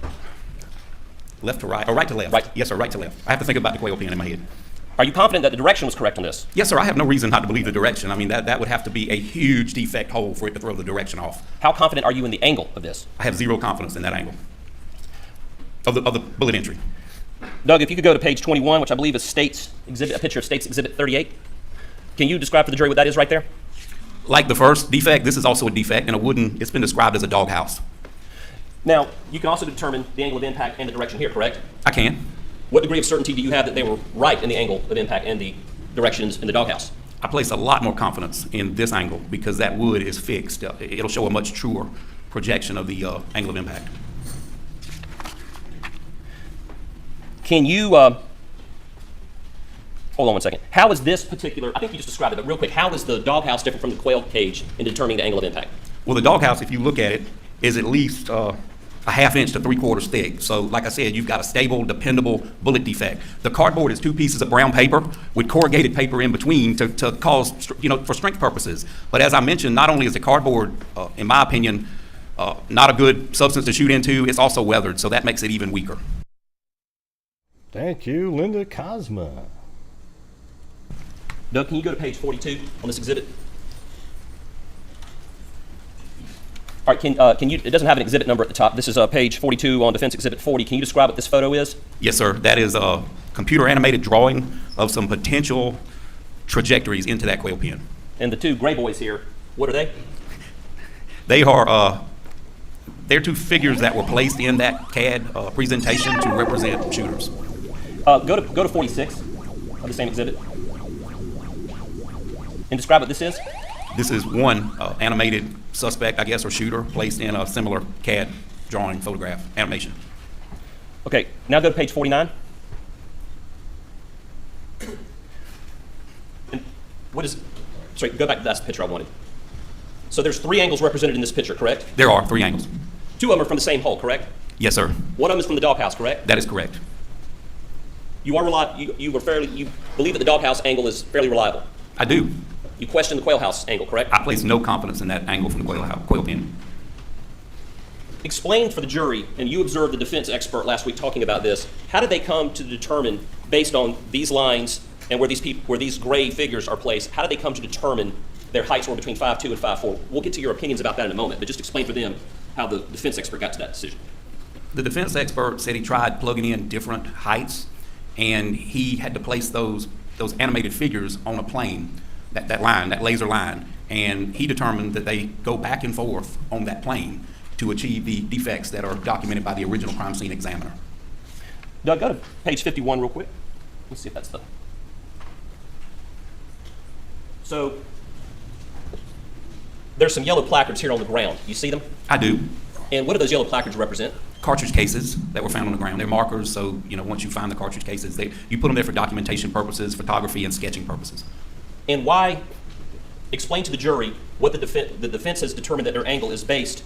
Left to right, or right to left. Right. Yes, sir, right to left. I have to think about the quail pen in my head. Are you confident that the direction was correct on this? Yes, sir, I have no reason not to believe the direction. I mean, that would have to be a huge defect hole for it to throw the direction off. How confident are you in the angle of this? I have zero confidence in that angle of the bullet entry. Doug, if you could go to page 21, which I believe is a picture of State's Exhibit 38. Can you describe for the jury what that is right there? Like the first defect, this is also a defect in a wooden, it's been described as a doghouse. Now, you can also determine the angle of impact and the direction here, correct? I can. What degree of certainty do you have that they were right in the angle of impact and the directions in the doghouse? I place a lot more confidence in this angle because that wood is fixed. It'll show a much truer projection of the angle of impact. Can you, hold on one second. How is this particular, I think you just described it, but real quick, how is the doghouse different from the quail cage in determining the angle of impact? Well, the doghouse, if you look at it, is at least a ½ inch to 3/4 thick. So like I said, you've got a stable, dependable bullet defect. The cardboard is 2 pieces of brown paper with corrugated paper in between to cause, for strength purposes. But as I mentioned, not only is the cardboard, in my opinion, not a good substance to shoot into, it's also weathered, so that makes it even weaker. Thank you, Linda Cosma. Doug, can you go to page 42 on this exhibit? All right, can you, it doesn't have an exhibit number at the top. This is page 42 on Defense Exhibit 40. Can you describe what this photo is? Yes, sir. That is a computer animated drawing of some potential trajectories into that quail pen. And the 2 gray boys here, what are they? They are, they're 2 figures that were placed in that CAD presentation to represent shooters. Go to 46 of the same exhibit. And describe what this is. This is one animated suspect, I guess, or shooter, placed in a similar CAD drawing, photograph, animation. Okay, now go to page 49. And what is, sorry, go back to that picture I wanted. So there's 3 angles represented in this picture, correct? There are 3 angles. 2 of them are from the same hole, correct? Yes, sir. One of them is from the doghouse, correct? That is correct. You are you believe that the doghouse angle is fairly reliable? I do. You question the quail house angle, correct? I place no confidence in that angle from the quail pen. explain for the jury, and you observed the defense expert last week talking about this, how did they come to determine, based on these lines and where these gray figures are placed, how did they come to determine their heights were between 5'2" and 5'4"? We'll get to your opinions about that in a moment, but just explain for them how the defense expert got to that decision. The defense expert said he tried plugging in different heights, and he had to place those animated figures on a plane, that line, that laser line, and he determined that they go back and forth on that plane to achieve the defects that are documented by the original crime scene examiner. Doug, go to page 51 real quick. Let's see if that's the... So, there's some yellow placards here on the ground. You see them? I do. And what do those yellow placards represent? Cartridge cases that were found on the ground. They're markers, so once you find the cartridge cases, you put them there for documentation purposes, photography, and sketching purposes. And why? Explain to the jury what the defense has determined that their angle is based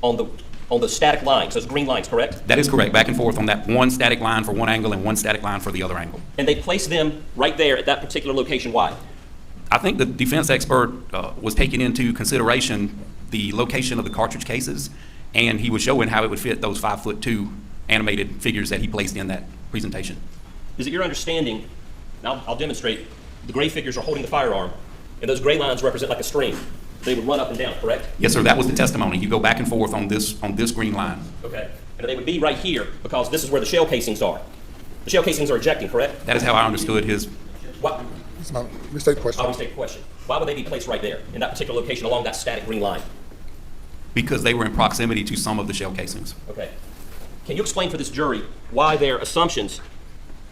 on the static lines, those green lines, correct? That is correct, back and forth on that one static line for one angle and one static line for the other angle. And they place them right there at that particular location. Why? I think the defense expert was taking into consideration the location of the cartridge cases, and he was showing how it would fit those 5'2" animated figures that he placed in that presentation. Is it your understanding, and I'll demonstrate, the gray figures are holding the firearm, and those gray lines represent like a string. They would run up and down, correct? Yes, sir, that was the testimony. You go back and forth on this green line. Okay, and they would be right here because this is where the shell casings are. The shell casings are ejecting, correct? That is how I understood his... What? Restate the question. I'll restate the question. Why would they be placed right there in that particular location along that static green line? Because they were in proximity to some of the shell casings. Okay. Can you explain for this jury why their assumptions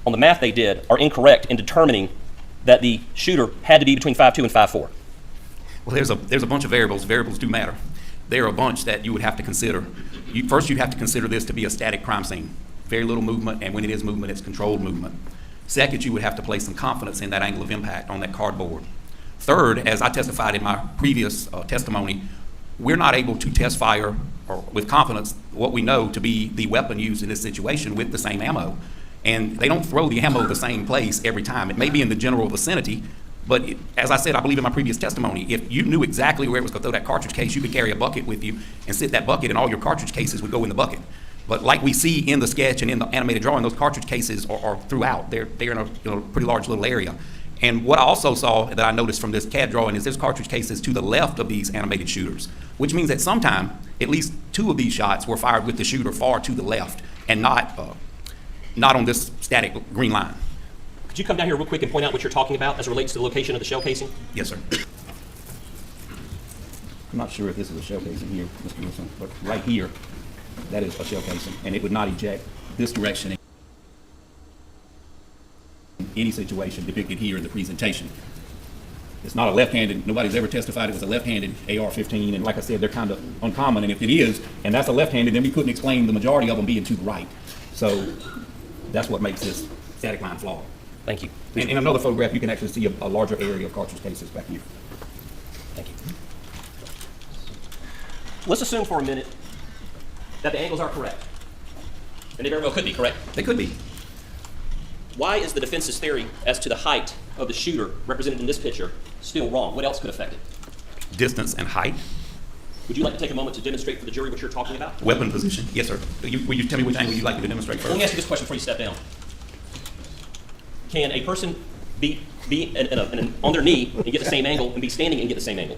on the math they did are incorrect in determining that the shooter had to be between 5'2" and 5'4"? Well, there's a bunch of variables. Variables do matter. There are a bunch that you would have to consider. First, you have to consider this to be a static crime scene. Very little movement, and when it is movement, it's controlled movement. Second, you would have to place some confidence in that angle of impact on that cardboard. Third, as I testified in my previous testimony, we're not able to test fire or with confidence what we know to be the weapon used in this situation with the same ammo. And they don't throw the ammo the same place every time. It may be in the general vicinity, but as I said, I believe in my previous testimony, if you knew exactly where it was going to throw that cartridge case, you could carry a bucket with you and sit that bucket and all your cartridge cases would go in the bucket. But like we see in the sketch and in the animated drawing, those cartridge cases are throughout. They're in a pretty large little area. And what I also saw that I noticed from this CAD drawing is there's cartridge cases to the left of these animated shooters, which means that sometime at least 2 of these shots were fired with the shooter far to the left and not on this static green line. Could you come down here real quick and point out what you're talking about as it relates to the location of the shell casing? Yes, sir. I'm not sure if this is a shell casing here, Mr. Wilson, but right here, that is a shell casing, and it would not eject this direction in any situation depicted here in the presentation. It's not a left-handed, nobody's ever testified it was a left-handed AR-15, and like I said, they're kind of uncommon, and if it is, and that's a left-handed, then we couldn't explain the majority of them being to the right. So that's what makes this static line flawed. Thank you. And in another photograph, you can actually see a larger area of cartridge cases back here. Thank you. Let's assume for a minute that the angles are correct. And they very well could be, correct? They could be. Why is the defense's theory as to the height of the shooter represented in this picture still wrong? What else could affect it? Distance and height. Would you like to take a moment to demonstrate for the jury what you're talking about? Weapon position. Yes, sir. Will you tell me which angle you'd like me to demonstrate first? Let me ask you this question before you step down. Can a person be on their knee and get the same angle and be standing and get the same angle?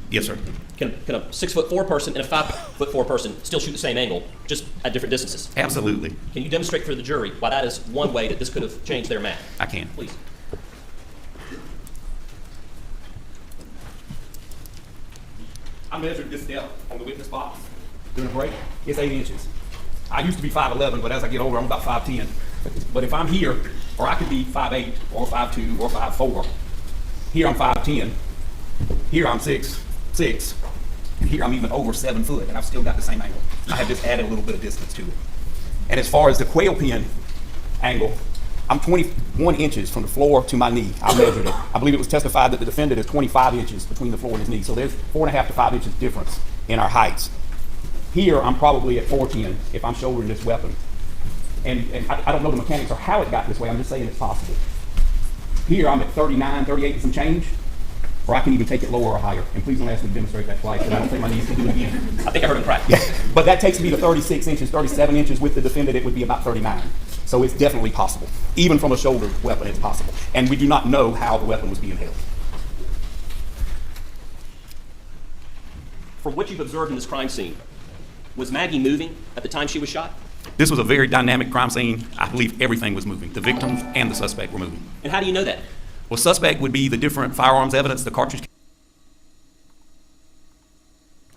Yes, sir. Can a 6'4" person and a 5'4" person still shoot the same angle, just at different distances? Absolutely. Can you demonstrate for the jury why that is one way that this could have changed their math? I can. Please. I measured this depth on the witness box during a break. It's 8 inches. I used to be 5'11", but as I get older, I'm about 5'10". But if I'm here, or I could be 5'8", or 5'2", or 5'4", here I'm 5'10", here I'm 6'6", and here I'm even over 7 foot, and I've still got the same angle. I have just added a little bit of distance to it. And as far as the quail pin angle, I'm 21 inches from the floor to my knee. I measured it. I believe it was testified that the defendant is 25 inches between the floor and his knee. So there's 4.5 to 5 inches difference in our heights. Here, I'm probably at 4'10" if I'm shouldering this weapon. And I don't know the mechanics or how it got this way. I'm just saying it's possible. Here, I'm at 39, 38 and some change. or I can even take it lower or higher. And please don't ask me to demonstrate that twice, but I don't think my knees can do it again. I think I heard him practice. But that takes me to 36 inches, 37 inches. With the defendant, it would be about 39. So it's definitely possible. Even from a shoulder weapon, it's possible. And we do not know how the weapon was being held. From what you've observed in this crime scene, was Maggie moving at the time she was shot? This was a very dynamic crime scene. I believe everything was moving. The victims and the suspect were moving. And how do you know that? Well, suspect would be the different firearms evidence, the cartridge.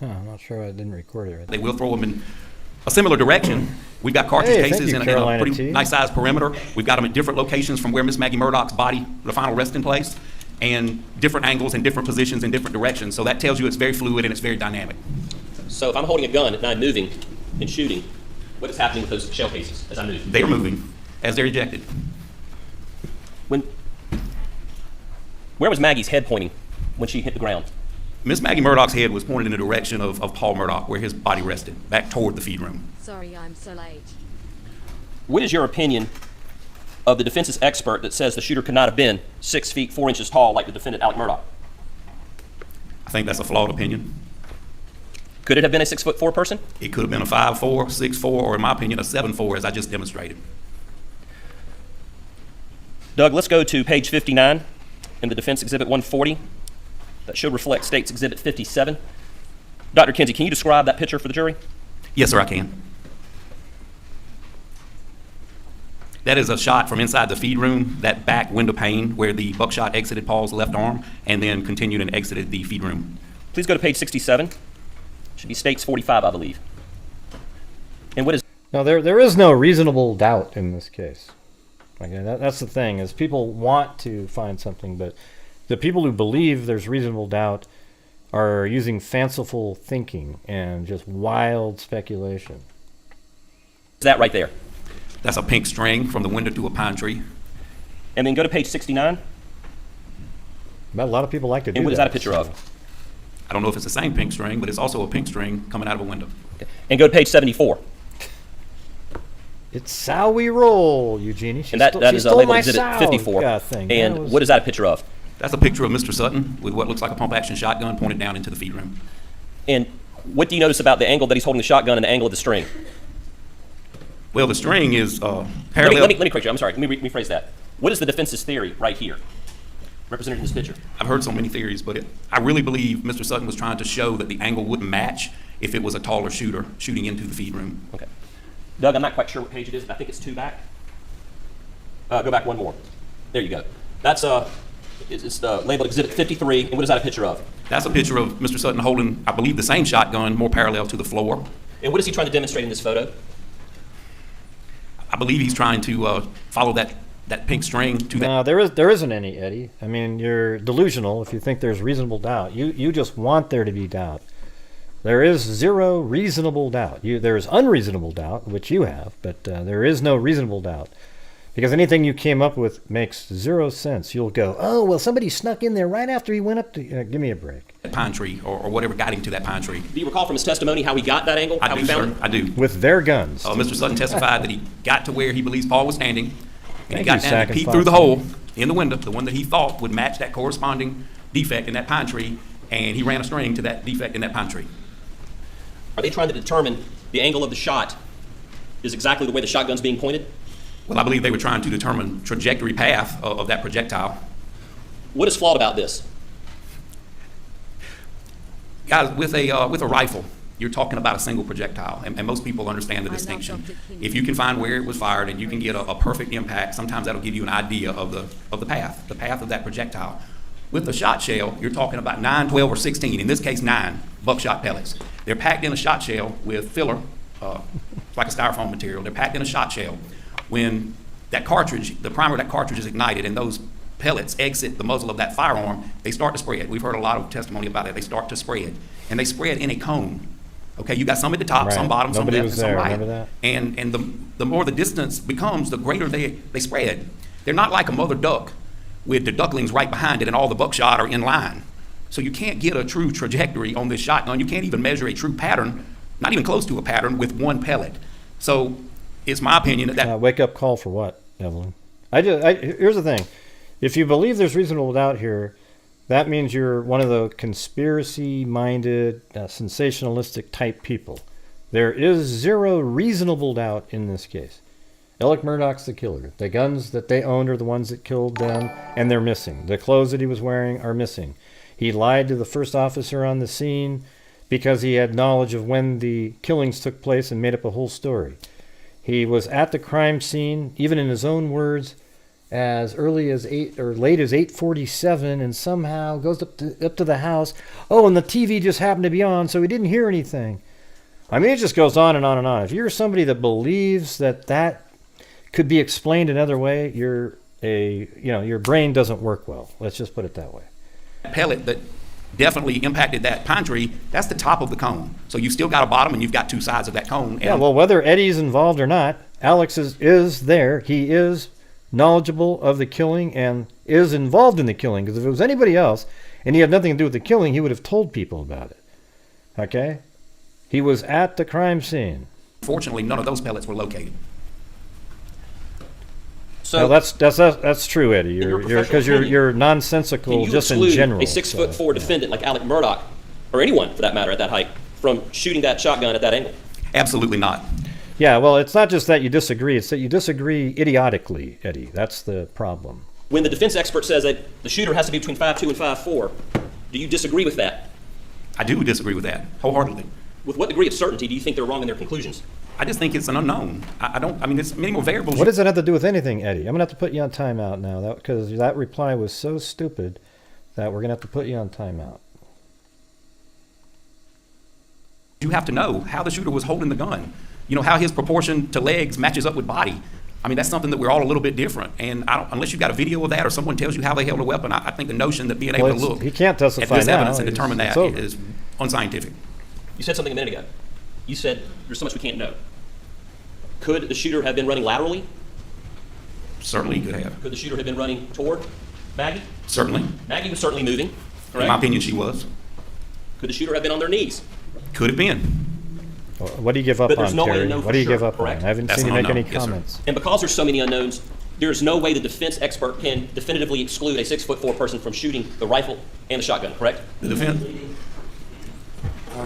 I'm not sure I didn't record it right there. They will throw them in a similar direction. We've got cartridge Hey, thank cases you, in a Carolina pretty T. nice sized perimeter. We've got them at different locations from where Miss Maggie Murdaugh's body, the final resting place, and different angles and different positions in different directions. So that tells you it's very fluid and it's very dynamic. So if I'm holding a gun and I'm moving and shooting, what is happening with those shell cases as I move? They are moving as they're ejected. Where was Maggie's head pointing when she hit the ground? Miss Maggie Murdaugh's head was pointed in the direction of Paul Murdaugh, where his body rested, back toward the feed room. Sorry I'm so late. What is your opinion of the defense's expert that says the shooter could not have been 6 feet 4 inches tall like the defendant, Alex Murdaugh? I think that's a flawed opinion. Could it have been a 6'4" person? It could have been a 5'4", 6'4", or in my opinion, a 7'4", as I just demonstrated. Doug, let's go to page 59 in the Defense Exhibit 140. That should reflect State's Exhibit 57. Dr. Kinsey, can you describe that picture for the jury? Yes, sir, I can. That is a shot from inside the feed room, that back window pane where the buckshot exited Paul's left arm and then continued and exited the feed room. Please go to page 67. Should be State's 45, I believe. And what is... Now, there is no reasonable doubt in this case. Okay, that's the thing, is people want to find something, but the people who believe there's reasonable doubt are using fanciful thinking and just wild speculation. Is that right there? That's a pink string from the window to a pine tree. And then go to page 69. But a lot of people like to do that. And what is that a picture of? I don't know if it's the same pink string, but it's also a pink string coming out of a window. Okay. And go to page 74. It's how we roll, Eugenie. And that is a label exhibit 54. Thing. And what is that a picture of? That's a picture of Mr. Sutton with what looks like a pump-action shotgun pointed down into the feed room. And what do you notice about the angle that he's holding the shotgun and the angle of the string? Well, the string is parallel. Let me correct you. I'm sorry. Let me rephrase that. What is the defense's theory right here, represented in this picture? I've heard so many theories, but I really believe Mr. Sutton was trying to show that the angle wouldn't match if it was a taller shooter shooting into the feed room. Okay. Doug, I'm not quite sure what page it is, but I think it's 2 back. Go back one more. There you go. That's it's labeled Exhibit 53, and what is that a picture of? That's a picture of Mr. Sutton holding, I believe, the same shotgun, more parallel to the floor. And what is he trying to demonstrate in this photo? I believe he's trying to follow that pink string to that. No, there isn't any, Eddie. I mean, you're delusional if you think there's reasonable doubt. You just want there to be doubt. There is zero reasonable doubt. There's unreasonable doubt, which you have, but there is no reasonable doubt. Because anything you came up with makes zero sense. You'll go, oh, well, somebody snuck in there right after he went up to... give me a break. That pine tree, or whatever got him to that pine tree. Do you recall from his testimony how he got that angle? I do, sir. I do. With their guns. Mr. Sutton testified that he got to where he believes Paul was standing, and he got down and peeked Fox. through the hole in the window, the one that he thought would match that corresponding defect in that pine tree, and he ran a string to that defect in that pine tree. Are they trying to determine the angle of the shot is exactly the way the shotgun's being pointed? Well, I believe they were trying to determine trajectory path of that projectile. What is flawed about this? Guys, with a rifle, you're talking about a single projectile, and most people understand the distinction. If you can find where it was fired and you can get a perfect impact, sometimes that'll give you an idea of the path of that projectile. With the shot shell, you're talking about 9, 12, or 16, in this case 9 buckshot pellets. They're packed in a shot shell with filler, like a styrofoam material. They're packed in a shot shell. When that cartridge, the primer of that cartridge is ignited and those pellets exit the muzzle of that firearm, they start to spread. We've heard a lot of testimony about that. They start to spread, and they spread in a cone. Okay, you got some at the top, some bottom, some left, and some right. Remember that? And the more the distance becomes, the greater they spread. They're not like a mother duck with the ducklings right behind it and all the buckshot are in line. So you can't get a true trajectory on this shotgun. You can't even measure a true pattern, not even close to a pattern, with one pellet. So it's my opinion that... wake up call for what, Evelyn? Here's the thing. If you believe there's reasonable doubt here, that means you're one of the conspiracy-minded, sensationalistic type people. There is zero reasonable doubt in this case. Alex Murdaugh's the killer. The guns that they owned are the ones that killed them, and they're missing. The clothes that he was wearing are missing. He lied to the first officer on the scene because he had knowledge of when the killings took place and made up a whole story. He was at the crime scene, even in his own words, as early as late as 8:47, and somehow goes up to the house. Oh, and the TV just happened to be on, so he didn't hear anything. I mean, it just goes on and on and on. If you're somebody that believes that could be explained another way, your brain doesn't work well. Let's just put it that way. Pellet that definitely impacted that pine tree, that's the top of the cone. So you've still got a bottom and you've got two sides of that cone. Yeah, well, whether Eddie's involved or not, Alex is there. He is knowledgeable of the killing and is involved in the killing. Because if it was anybody else and he had nothing to do with the killing, he would have told people about it. Okay? He was at the crime scene. Fortunately, none of those pellets were located. So that's true, Eddie. You're nonsensical just in general. A 6'4" defendant like Alex Murdaugh, or anyone for that matter at that height, from shooting that shotgun at that angle? Absolutely not. Yeah, well, it's not just that you disagree; it's that you disagree idiotically, Eddie. That's the problem. When the defense expert says that the shooter has to be between 5'2" and 5'4", do you disagree with that? I do disagree with that wholeheartedly. With what degree of certainty do you think they're wrong in their conclusions? I just think it's an unknown. I mean, there's many more variables. What does that have to do with anything, Eddie? I'm going to have to put you on timeout now, because that reply was so stupid that we're going to have to put you on timeout. You have to know how the shooter was holding the gun. You know, how his proportion to legs matches up with body. I mean, that's something that we're all a little bit different. And unless you've got a video of that or someone tells you how they held a weapon, I think the notion that being able to look he can't testify at this now. evidence and determine that is unscientific. You said something a minute ago. You said there's so much we can't know. Could the shooter have been running laterally? Certainly he could have. Could the shooter have been running toward Maggie? Certainly. Maggie was certainly moving, correct? In my opinion, she was. Could the shooter have been on their knees? Could have been. What do you give up But there's on, no way Terry? to know for What do you sure, give up correct? on? I haven't That's seen you an make any unknown. Yes, sir. comments. And because there's so many unknowns, there's no way the defense expert can definitively exclude a 6'4" person from shooting the rifle and the shotgun, correct? The defense?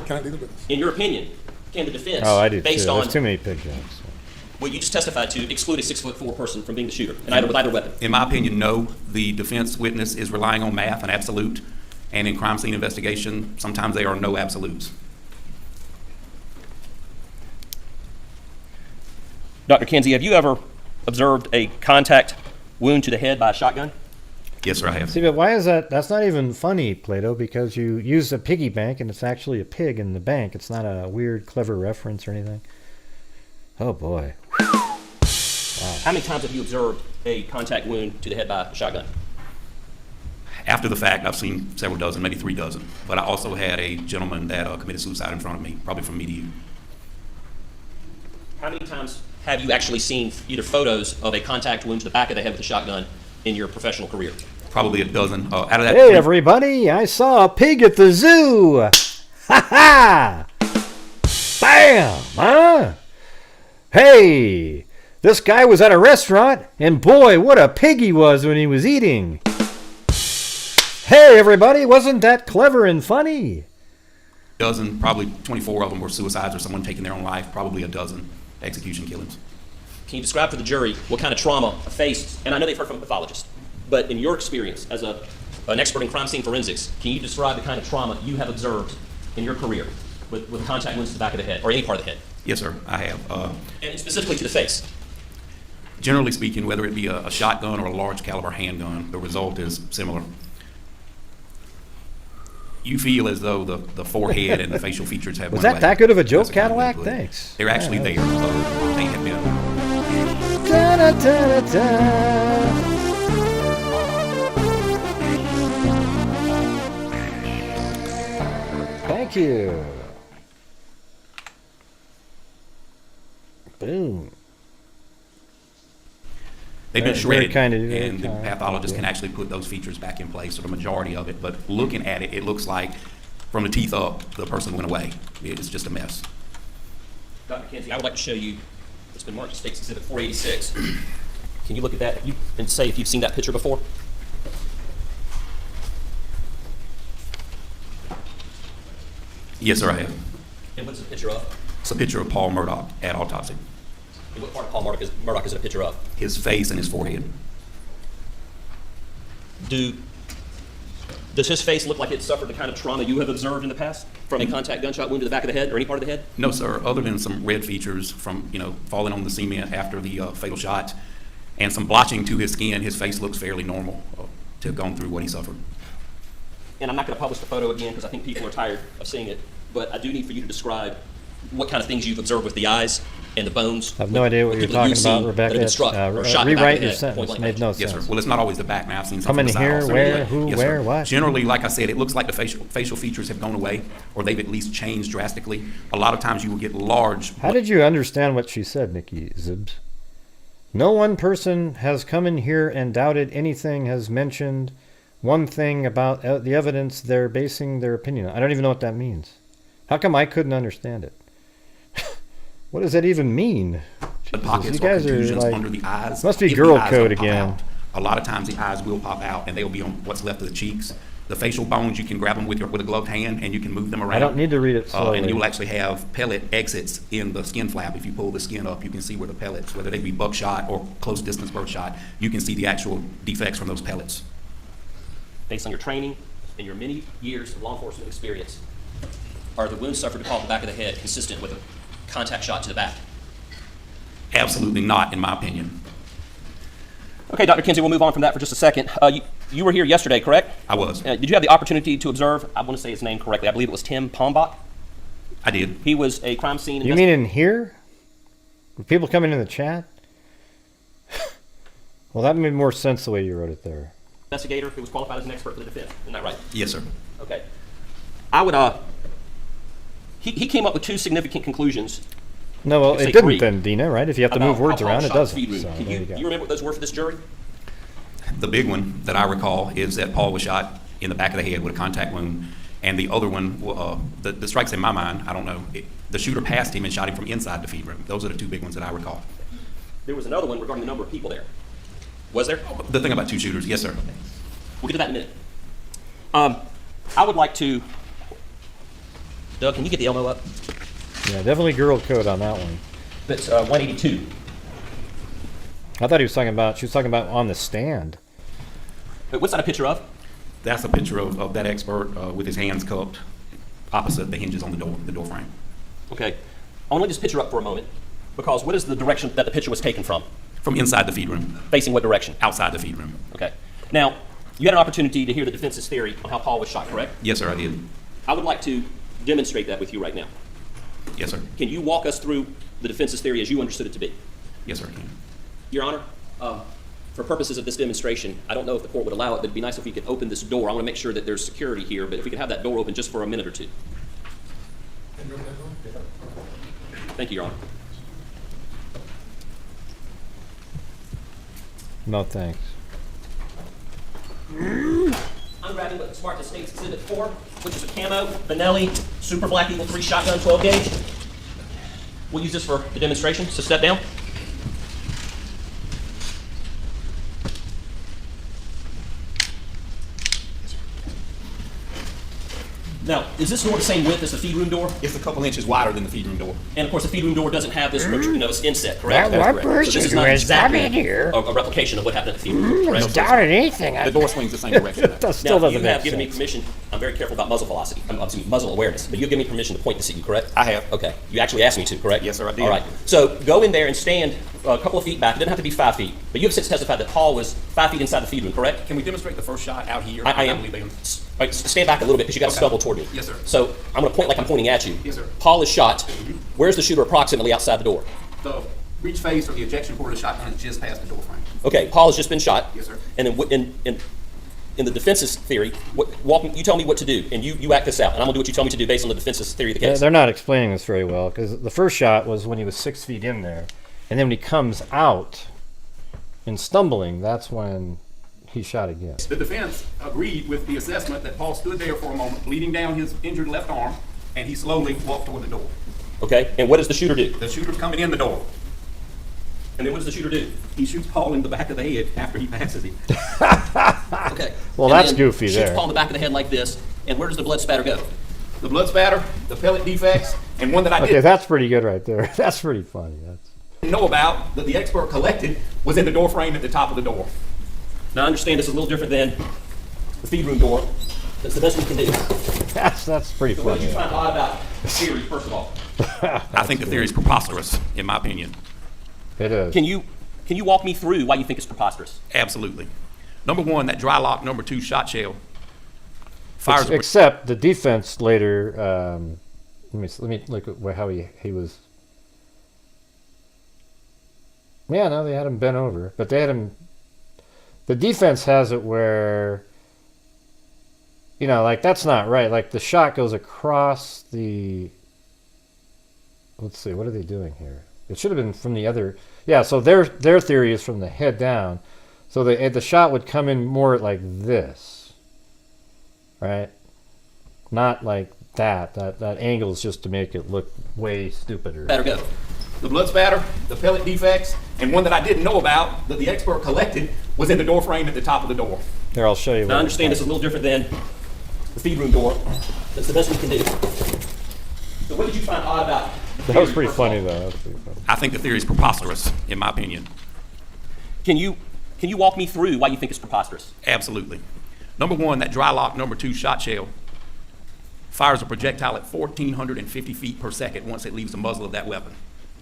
Can I deal with this? In your opinion, can the defense, I do based too. on There's too many pig jokes. what you just testified to, exclude a 6'4" person from being the shooter, and with either weapon? In my opinion, no. The defense witness is relying on math and absolute. And in crime scene investigation, sometimes there are no absolutes. Dr. Kinsey, have you ever observed a contact wound to the head by a shotgun? Yes, sir, I have. See, but why is that? That's not even funny, Plato, because you use a piggy bank and it's actually a pig in the bank. It's not a weird, clever reference or anything. Oh, boy. Wow. How many times have you observed a contact wound to the head by a shotgun? After the fact, I've seen several dozen, maybe 3 dozen. But I also had a gentleman that committed suicide in front of me, probably from me to you. How many times have you actually seen either photos of a contact wound to the back of the head with a shotgun in your professional career? Probably a dozen. Out of that, Hey, everybody, I saw a pig at the zoo. Ha-ha! Bam! Huh? Hey, this guy was at a restaurant, and boy, what a pig he was when he was eating. Hey, everybody, wasn't that clever and funny? dozen, probably 24 of them were suicides or someone taking their own life, probably a dozen execution killings. Can you describe for the jury what kind of trauma a face, and I know they've heard from a pathologist, but in your experience as an expert in crime scene forensics, can you describe the kind of trauma you have observed in your career with contact wounds to the back of the head, or any part of the head? Yes, sir, I have. And specifically to the face? Generally speaking, whether it be a shotgun or a large caliber handgun, the result is similar. You feel as though the forehead and the facial features have Was went that away. that good of a joke, Cadillac? Thanks. They're actually there. They have been. Da-da-da-da-da. Thank you. Boom. They've been Very shredded, kind of you, and the very kind. pathologist can actually put those features back in place, or the majority of it. But looking at it, it looks like from the teeth up, the person went away. It's just a mess. Dr. Kinsey, I would like to show you, it's been marked as State's Exhibit 486. Can you look at that and say if you've seen that picture before? Yes, sir, I have. And what's the picture of? It's a picture of Paul Murdaugh at autopsy. And what part of Paul Murdaugh is it a picture of? His face and his forehead. Does his face look like it suffered the kind of trauma you have observed in the past from a contact gunshot wound to the back of the head or any part of the head? No, sir, other than some red features from, falling on the cement after the fatal shot and some blotching to his skin, his face looks fairly normal to have gone through what he suffered. And I'm not going to publish the photo again because I think people are tired of seeing it, but I do need for you to describe what kind of things you've observed with the eyes and the bones. I have no idea what you're talking about, Rebecca. Rewrite your sentence. Made no sense. Yes, sir. Well, it's not always the back now. I've seen some Come in here, where, who, yes, where, sir. what? Generally, like I said, it looks like the facial features have gone away, or they've at least changed drastically. A lot of times you will get large. How did you understand what she said, Nikki Zibs? No one person has come in here and doubted anything, has mentioned one thing about the evidence they're basing their opinion on. I don't even know what that means. How come I couldn't understand it? What does that even mean? The pockets you guys or contusions are like, under the eyes. Must be if girl the eyes code don't pop again. out. A lot of times the eyes will pop out and they'll be on what's left of the cheeks. The facial bones, you can grab them with a gloved hand and you can move them around. I don't need to read it slowly. And you will actually have pellet exits in the skin flap. If you pull the skin up, you can see where the pellets, whether they be buckshot or close distance birdshot, you can see the actual defects from those pellets. Based on your training and your many years of law enforcement experience, are the wounds suffered to Paul in the back of the head consistent with a contact shot to the back? Absolutely not, in my opinion. Okay, Dr. Kinsey, we'll move on from that for just a second. You were here yesterday, correct? I was. Did you have the opportunity to observe, I want to say his name correctly, I believe it was Tim Pombach? I did. He was a crime scene You mean in here? With people coming in the chat? Well, that made more sense the way you wrote it there. Investigator who was qualified as an expert for the defense, isn't that right? Yes, sir. Okay. I would, he came up with two significant conclusions. No, well, it didn't then, Dina, right? If you have to move words around, it doesn't. So, do you remember what those were for this jury? The big one that I recall is that Paul was shot in the back of the head with a contact wound. And the other one, the strikes in my mind, I don't know, the shooter passed him and shot him from inside the feed room. Those are the two big ones that I recall. There was another one regarding the number of people there. Was there? The thing about two shooters, yes, sir. We'll get to that in a minute. I would like to, Doug, can you get the Elmo up? Yeah, definitely girl code on that one. That's 182. I thought she was talking about on the stand. Wait, what's that a picture of? That's a picture of that expert with his hands cupped opposite the hinges on the door frame. Okay. I want to leave this picture up for a moment because what is the direction that the picture was taken from? From inside the feed room. Facing what direction? Outside the feed room. Okay. Now, you had an opportunity to hear the defense's theory on how Paul was shot, correct? Yes, sir, I did. I would like to demonstrate that with you right now. Yes, sir. Can you walk us through the defense's theory as you understood it to be? Yes, sir, I can. Your Honor, for purposes of this demonstration, I don't know if the court would allow it, but it'd be nice if we could open this door. I want to make sure that there's security here, but if we could have that door open just for a minute or two. Thank you, Your Honor. No thanks. I'm grabbing what Smart Estates Exhibit 4, which is a camo, Benelli, Super Black Eagle 3 shotgun, 12 gauge. We'll use this for the demonstration, so step down. Now, is this door the same width as the feed room door? It's a couple inches wider than the feed room door. And of course, the feed room door doesn't have this inset, correct? That one person so this is who not has come exactly in here a replication of what happened at the feed room, correct? has doubted anything. The door swings the same direction. That still now, doesn't you make have given me sense. permission. I'm very careful about muzzle velocity. Muzzle awareness. But you've given me permission to point this at you, correct? I have. Okay. You actually asked me to, correct? Yes, sir, I did. All right. So go in there and stand a couple of feet back. It doesn't have to be 5 feet. But you have since testified that Paul was 5 feet inside the feed room, correct? Can we demonstrate the first shot out here? I am. All right, stand back a little bit because you got to stumble toward me. Yes, sir. So I'm going to point like I'm pointing at you. Yes, sir. Paul is shot. Where's the shooter approximately outside the door? The breech face or the ejection port of the shotgun is just past the door frame. Okay, Paul has just been shot. Yes, sir. And then in the defense's theory, you tell me what to do, and you act this out, and I'm going to do what you tell me to do based on the defense's theory of the case. They're not explaining this very well because the first shot was when he was 6 feet in there, and then when he comes out and stumbling, that's when he shot again. The defense agreed with the assessment that Paul stood there for a moment, bleeding down his injured left arm, and he slowly walked toward the door. Okay, and what does the shooter do? The shooter's coming in the door. And then what does the shooter do? He shoots Paul in the back of the head after he passes him. Okay. Well, and that's then goofy shoots there. Paul in the back of the head like this, and where does the blood spatter go? the blood spatter, the pellet defects, and one that I Okay, didn't that's pretty good right there. That's pretty funny. know about that the expert collected was in the door frame at the top of the door. Now, I understand this is a little different than the feed room door. That's the best we can do. That's pretty So what funny. did you find odd about the theory, first of all? I think the theory is preposterous, in my opinion. It is. Can you walk me through why you think it's preposterous? Absolutely. Number one, that dry lock number 2 shot shell fires. Except the defense later. Let me look at how he was. Yeah, no, they had him bent over, but they had him. The defense has it where, like that's not right. Like the shot goes across the. Let's see, what are they doing here? It should have been from the other. Yeah, so their theory is from the head down, so the shot would come in more like this, right? Not like that. That angle is just to make it look way stupider. Better go. The blood spatter, the pellet defects, and one that I didn't know about that the expert collected was in the door frame at the top of the door. Here, I'll show you. Now, I understand this is a little different than the feed room door. That's the best we can do. So what did you find odd about the That was theory, pretty first of all? funny, though. That was pretty funny. I think the theory is preposterous, in my opinion. Can you walk me through why you think it's preposterous? Absolutely. Number one, that dry lock number 2 shot shell fires a projectile at 1,450 feet per second once it leaves the muzzle of that weapon.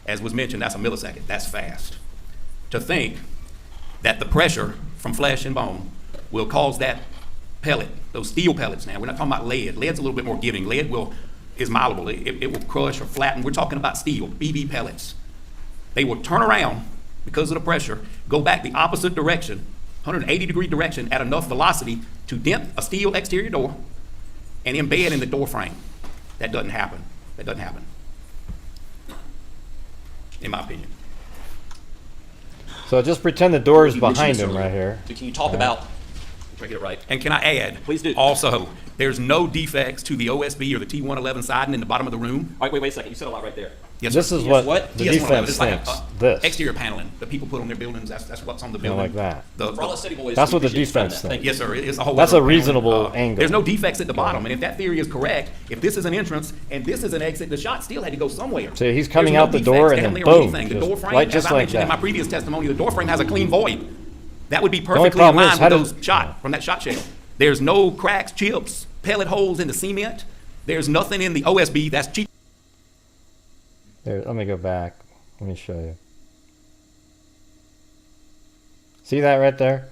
As was mentioned, that's a millisecond. That's fast. To think that the pressure from flesh and bone will cause that pellet, those steel pellets now, we're not talking about lead. Lead's a little bit more giving. Lead is malleable. It will crush or flatten. We're talking about steel, BB pellets. They will turn around because of the pressure, go back the opposite direction, 180-degree direction at enough velocity to dent a steel exterior door and embed in the door frame. That doesn't happen. That doesn't happen, in my opinion. So just pretend the door is You mentioned behind this him earlier. right here. So can you talk about, if I get it right? And can I add? Please do. Also, there's no defects to the OSB or the T111 siding in the bottom of the room. All right, wait a second. You said a lot right there. Yes, This sir. is Yes, what the TS111. defense It's like thinks. This. exterior paneling that people put on their buildings. That's what's on the building. like that. For all the city boys, That's we what the appreciate you finding defense that. Thank thinks. you. Yes, sir. It's a whole That's other a reasonable angle. There's no defects at the bottom, and if that theory is correct, if this is an entrance and this is an exit, the shot still had to go somewhere. So he's coming There's out no the door defects and down then there or boom, anything. The door frame, just as I like mentioned in that. my previous testimony, the door frame has a clean void. That would be only perfectly in problem is, line how with does- those shot from that shot shell. There's no cracks, chips, pellet holes in the cement. There's nothing in the OSB. That's cheap. There, let me go back. Let me show you. See that right there?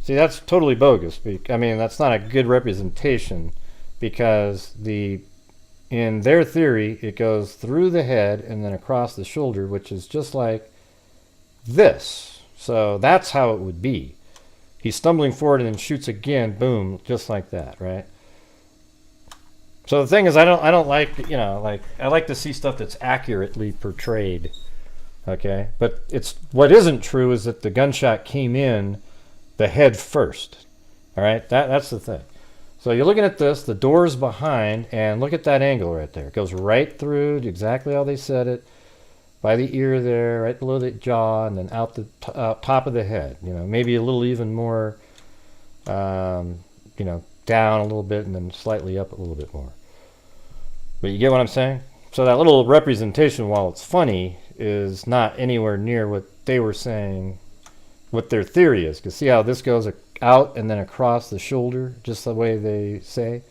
See, that's totally bogus. I mean, that's not a good representation because in their theory, it goes through the head and then across the shoulder, which is just like this. So that's how it would be. He's stumbling forward and then shoots again, boom, just like that, right? So the thing is, I don't like, I like to see stuff that's accurately portrayed, okay? But what isn't true is that the gunshot came in the head first, all right? That's the thing. So you're looking at this, the door's behind, and look at that angle right there. It goes right through exactly how they said it, by the ear there, right below the jaw, and then out the top of the head. Maybe a little even more, down a little bit and then slightly up a little bit more. But you get what I'm saying? So that little representation, while it's funny, is not anywhere near what they were saying, what their theory is. Because see how this goes out and then across the shoulder, just the way they say?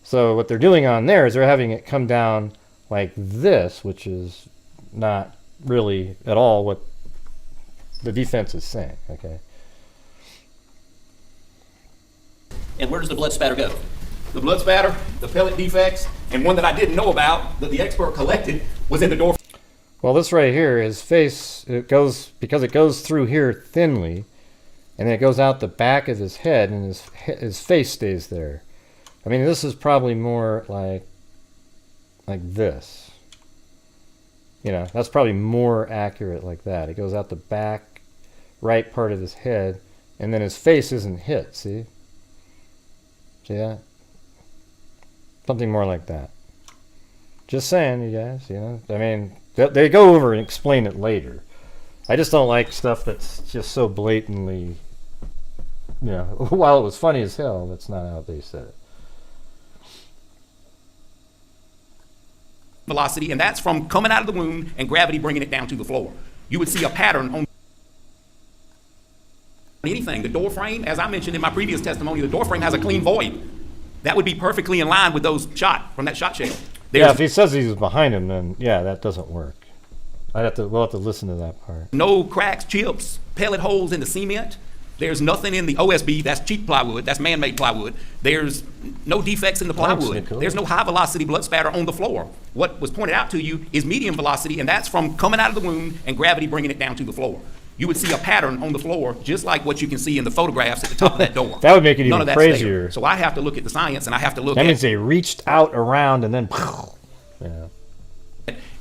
So what they're doing on there is they're having it come down like this, which is not really at all what the defense is saying, okay? And where does the blood spatter go? The blood spatter, the pellet defects, and one that I didn't know about that the expert collected was in the door. Well, this right here, his face, because it goes through here thinly, and then it goes out the back of his head, and his face stays there. I mean, this is probably more like this. That's probably more accurate like that. It goes out the back right part of his head, and then his face isn't hit, see? See that? Something more like that. Just saying, you guys, I mean, they go over and explain it later. I just don't like stuff that's just so blatantly, while it was funny as hell, that's not how they said it. velocity, and that's from coming out of the wound and gravity bringing it down to the floor. You would see a pattern on anything. The door frame, as I mentioned in my previous testimony, the door frame has a clean void. That would be perfectly in line with those shot from that shot shell. Yeah, if he says he's behind him, then yeah, that doesn't work. We'll have to listen to that part. No cracks, chips, pellet holes in the cement. There's nothing in the OSB, that's cheap plywood, that's man-made plywood. There's no defects in the plywood. There's no high velocity blood spatter on the floor. What was pointed out to you is medium velocity, and that's from coming out of the wound and gravity bringing it down to the floor. You would see a pattern on the floor, just like what you can see in the photographs at the top of that door. That would make it None even of that's crazier. there. So I have to look at the science, and I have to look That at... means they reached out around and then... Yeah.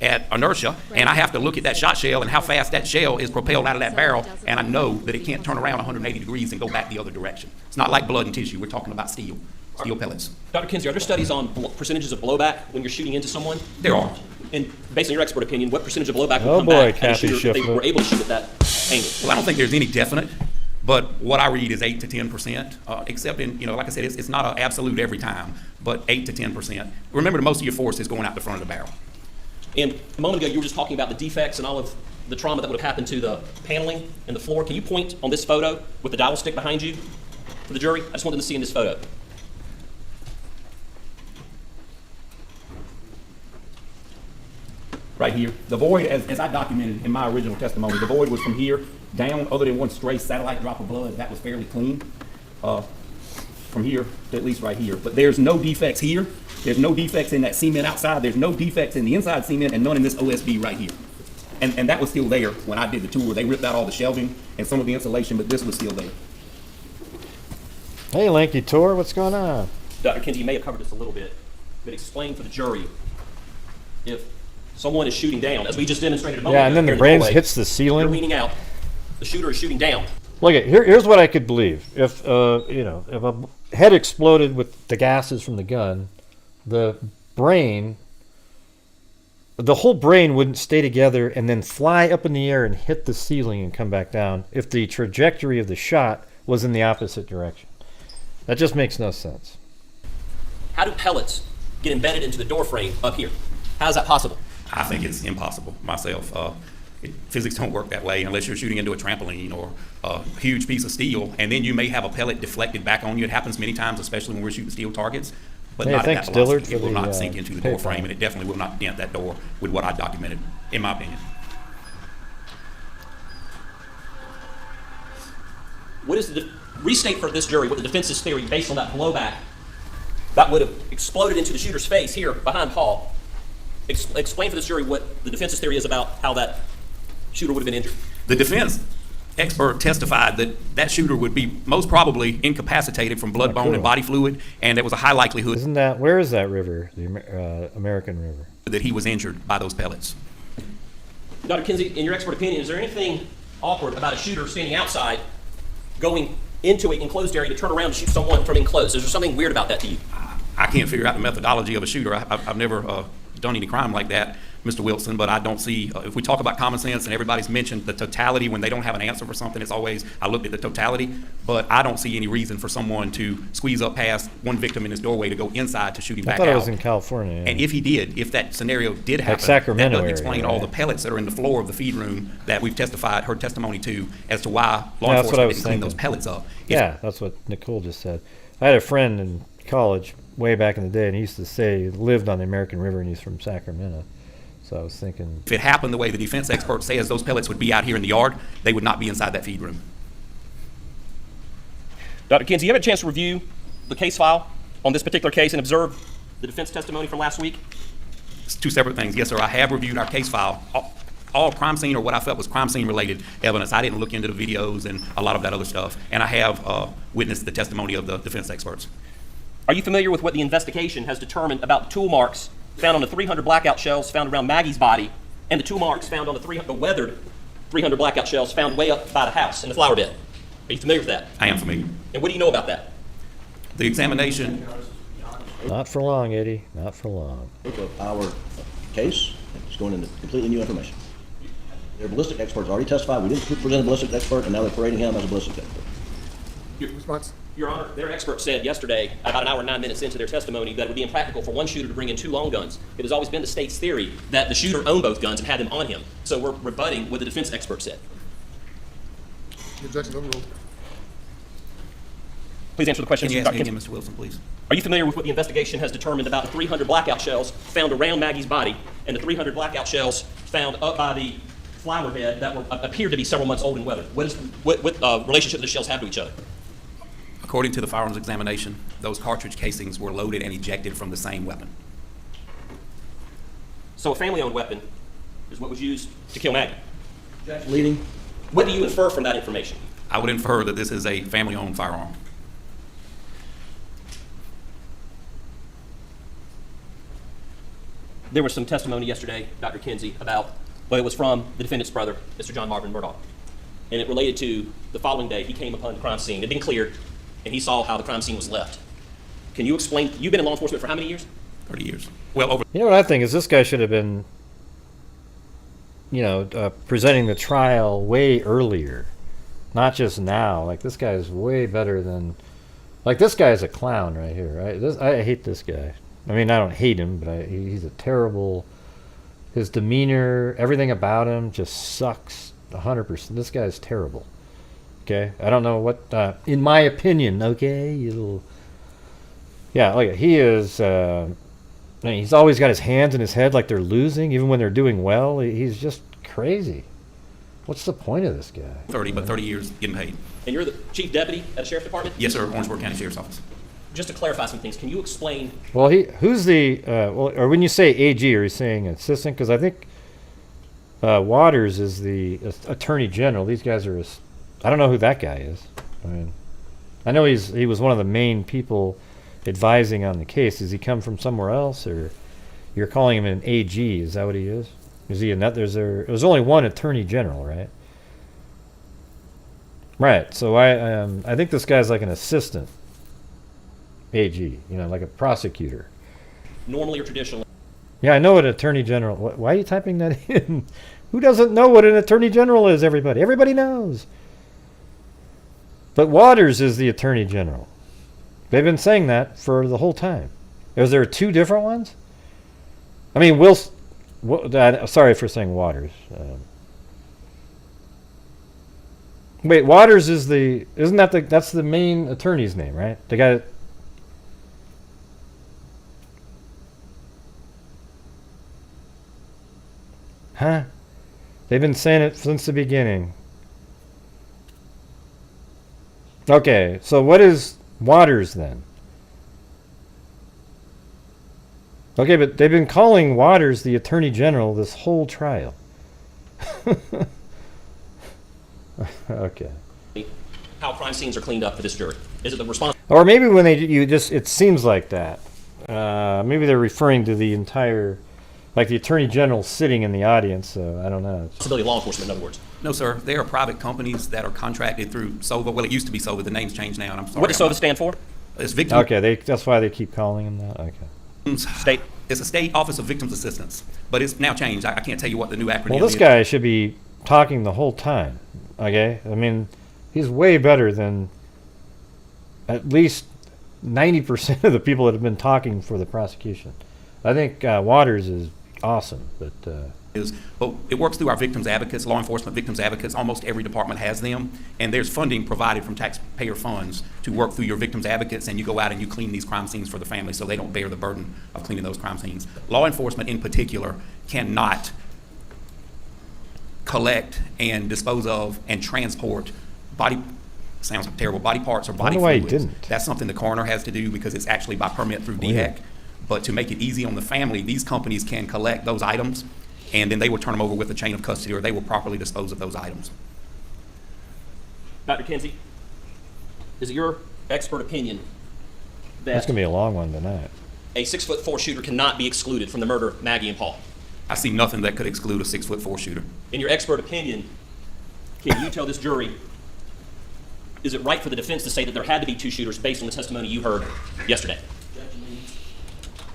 at inertia, and I have to look at that shot shell and how fast that shell is propelled out of that barrel, and I know that it can't turn around 180 degrees and go back the other direction. It's not like blood and tissue. We're talking about steel pellets. Dr. Kinsey, are there studies on percentages of blowback when you're shooting into someone? There are. And based on your expert opinion, what percentage of blowback would Oh come boy, back at a Kathy shooter if they Schiffler. were able to shoot at that angle? Well, I don't think there's any definite, but what I read is 8 to 10%, except in, like I said, it's not an absolute every time, but 8 to 10%. Remember, most of your force is going out the front of the barrel. And a moment ago, you were just talking about the defects and all of the trauma that would have happened to the paneling and the floor. Can you point on this photo with the dowel stick behind you for the jury? I just want them to see in this photo. Right here. The void, as I documented in my original testimony, the void was from here down, other than one stray satellite drop of blood. That was fairly clean. From here to at least right here. But there's no defects here. There's no defects in that cement outside. There's no defects in the inside cement, and none in this OSB right here. And that was still there when I did the tour. They ripped out all the shelving and some of the insulation, but this was still there. Hey, Lanky Tor, what's going on? Dr. Kinsey, you may have covered this a little bit, but explain for the jury if someone is shooting down, as we just demonstrated a moment ago. Yeah, and then the here in brains doorway, hits the ceiling. You're leaning out. The shooter is shooting down. Look at here's what I could believe. If if a head exploded with the gases from the gun, the whole brain wouldn't stay together and then fly up in the air and hit the ceiling and come back down if the trajectory of the shot was in the opposite direction. That just makes no sense. How do pellets get embedded into the door frame up here? How is that possible? I think it's impossible myself. Physics don't work that way unless you're shooting into a trampoline or a huge piece of steel, and then you may have a pellet deflected back on you. It happens many times, especially when we're shooting steel targets, but Hey, not thanks, at that velocity. Dillard, It for will the, not sink into the door paper. frame, and it definitely will not dent that door with what I documented, in my opinion. What is restate for this jury what the defense's theory based on that blowback that would have exploded into the shooter's face here behind Paul? Explain for this jury what the defense's theory is about how that shooter would have been injured. The defense expert testified that that shooter would be most probably incapacitated from blood, bone, and body fluid, and there was a high likelihood Where is that river? The American River. that he was injured by those pellets. Dr. Kinsey, in your expert opinion, is there anything awkward about a shooter standing outside going into an enclosed area to turn around to shoot someone from enclosed? Is there something weird about that to you? I can't figure out the methodology of a shooter. I've never done any crime like that, Mr. Wilson, but I don't see, if we talk about common sense and everybody's mentioned the totality when they don't have an answer for something, it's always, I looked at the totality, but I don't see any reason for someone to squeeze up past one victim in his doorway to go inside to shoot him I back thought out. it was in California. Yeah. And if he did, if that scenario did happen, Sacramento that doesn't area, explain all right. the pellets that are in the floor of the feed room that we've heard testimony to as to why law Yeah, that's what I enforcement was didn't clean those thinking. pellets up. Yeah, that's what Nicole just said. I had a friend in college way back in the day, and he used to say he lived on the American River, and he's from Sacramento. So I was thinking, If it happened the way the defense expert says those pellets would be out here in the yard, they would not be inside that feed room. Dr. Kinsey, you have a chance to review the case file on this particular case and observe the defense testimony from last week? It's two separate things. Yes, sir, I have reviewed our case file. All crime scene or what I felt was crime scene related evidence. I didn't look into the videos and a lot of that other stuff. And I have witnessed the testimony of the defense experts. Are you familiar with what the investigation has determined about the tool marks found on the 300 blackout shells found around Maggie's body and the tool marks found on the weathered 300 blackout shells found way up by the house in the flower bed? Are you familiar with that? I am familiar. And what do you know about that? The examination. not for long, Eddie, not for long. Our case is going into completely new information. Their ballistic experts already testified. We didn't present a ballistic expert, and now they're parading him as a ballistic expert. Your response? Your Honor, their expert said yesterday, about an hour and 9 minutes into their testimony, that it would be impractical for one shooter to bring in 2 long guns. It has always been the state's theory that the shooter owned both guns and had them on him. So we're rebutting what the defense expert said. Objection overruled. Please answer the question. Can you ask me again, Mr. Wilson, please? Are you familiar with what the investigation has determined about the 300 blackout shells found around Maggie's body and the 300 blackout shells found up by the flower bed that appeared to be several months old and weathered? What relationship do the shells have to each other? According to the firearms examination, those cartridge casings were loaded and ejected from the same weapon. So a family-owned weapon is what was used to kill Maggie. Leading. What do you infer from that information? I would infer that this is a family-owned firearm. There was some testimony yesterday, Dr. Kinsey, about, well, it was from the defendant's brother, Mr. John Marvin Murdaugh. And it related to the following day he came upon the crime scene. It had been cleared, and he saw how the crime scene was left. Can you explain? You've been in law enforcement for how many years? 30 years. Well, over. You know what I think is this guy should have been, presenting the trial way earlier, not just now. Like, this guy is way better than, like, this guy is a clown right here. Right? I hate this guy. I mean, I don't hate him, but he's a terrible. His demeanor, everything about him, just sucks 100%. This guy is terrible. Okay, I don't know what, in my opinion. Okay, look, he is. I mean, he's always got his hands in his head like they're losing, even when they're doing well. He's just crazy. What's the point of this guy? 30 years getting paid. And you're the chief deputy at a sheriff's department? Yes, sir. Orangeburg County Sheriff's Office. Just to clarify some things, can you explain? Well, who's the or when you say AG, are you saying assistant? Because I think Waters is the attorney general. These guys are. I don't know who that guy is. I mean, I know he was one of the main people advising on the case. Does he come from somewhere else, or you're calling him an AG? Is that what he is? Is he another? There's only one attorney general, right? Right. So I think this guy's like an assistant AG, like a prosecutor. Normally or traditionally? Yeah, I know what attorney general. Why are you typing that in? Who doesn't know what an attorney general is? Everybody knows. But Waters is the attorney general. They've been saying that for the whole time. Is there 2 different ones? I mean, sorry for saying Waters. Wait, Waters is that's the main attorney's name, right? The guy. Huh? They've been saying it since the beginning. Okay, so what is Waters then? Okay, but they've been calling Waters the Attorney General this whole trial. Okay. How crime scenes are cleaned up for this jury? Is it the response? Or maybe when it seems like that. Maybe they're referring to the entire, like the Attorney General sitting in the audience, so I don't know. Responsibility of law enforcement, in other words. No, sir. They are private companies that are contracted through SOVA. Well, it used to be SOVA. The name's changed now, and I'm sorry. What does SOVA stand for? It's victim. Okay, that's why they keep calling him that? Okay. State. It's a State Office of Victims Assistance, but it's now changed. I can't tell you what the new acronym is. Well, this guy should be talking the whole time, okay? I mean, he's way better than at least 90% of the people that have been talking for the prosecution. I think Waters is awesome, but it works through our victims advocates, law enforcement victims advocates. Almost every department has them, and there's funding provided from taxpayer funds to work through your victims advocates, and you go out and you clean these crime scenes for the family so they don't bear the burden of cleaning those crime scenes. Law enforcement in particular cannot collect and dispose of and transport body parts or body fluids. That's something the coroner has to do because it's actually by permit through DHEC. But to make it easy on the family, these companies can collect those items, and then they will turn them over with a chain of custody, or they will properly dispose of those items. Dr. Kinsey, is it your expert opinion that that's going to be a long one tonight? A 6'4" shooter cannot be excluded from the murder of Maggie and Paul? I see nothing that could exclude a 6'4" shooter. In your expert opinion, can you tell this jury, is it right for the defense to say that there had to be 2 shooters based on the testimony you heard yesterday?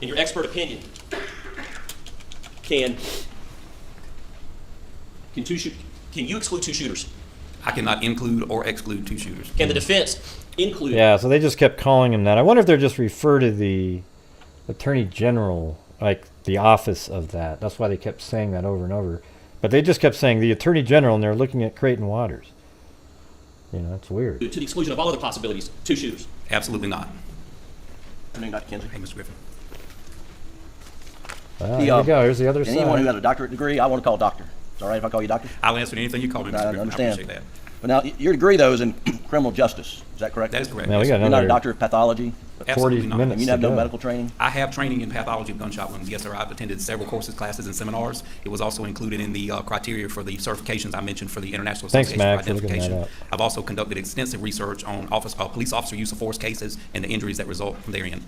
In your expert opinion, can you exclude 2 shooters? I cannot include or exclude two shooters. Can the defense include? Yeah, so they just kept calling him that. I wonder if they're just refer to the Attorney General, like the office of that. That's why they kept saying that over and over. But they just kept saying the Attorney General, and they're looking at Creighton Waters. You know, it's weird. To the exclusion of all other possibilities, two shooters. Absolutely not. Dr. Kinsey. Hey, Mr. Griffin. Well, here we go. Here's the other side. Anyone who has a doctorate degree, I want to call doctor. It's all right if I call you doctor? I'll answer anything you call me, Mr. I Griffin. understand. I appreciate that. But now, your degree, though, is in criminal justice. Is that correct? That is correct. Now, we got You're not a another doctor of pathology? 40 minutes You have to no go. medical training? I have training in pathology of gunshot wounds. Yes, sir. I've attended several courses, classes, and seminars. It was also included in the criteria for the certifications I mentioned for the International Thanks, Association Mac, for for looking that Identification. up. I've also conducted extensive research on police officer use of force cases and the injuries that result from therein.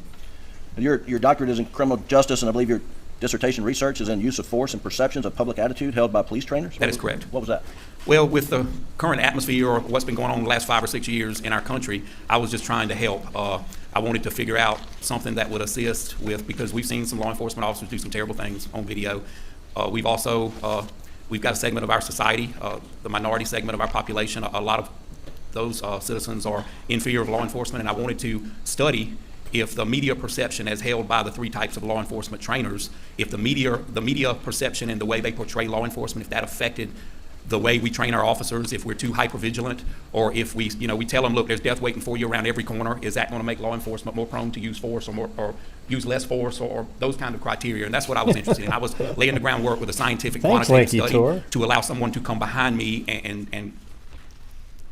Your doctorate is in criminal justice, and I believe your dissertation research is in use of force and perceptions of public attitude held by police trainers? That is correct. What was that? Well, with the current atmosphere or what's been going on in the last 5 or 6 years in our country, I was just trying to help. I wanted to figure out something that would assist with, because we've seen some law enforcement officers do some terrible things on video. We've also, we've got a segment of our society, the minority segment of our population. A lot of those citizens are in fear of law enforcement, and I wanted to study if the media perception as held by the three types of law enforcement trainers, if the media perception and the way they portray law enforcement, if that affected the way we train our officers, if we're too hypervigilant, or if we tell them, look, there's death waiting for you around every corner, is that going to make law enforcement more prone to use force or use less force, or those kind of criteria? And that's what I was interested in. I was laying the groundwork with a scientific quantitative study to allow someone to come behind me and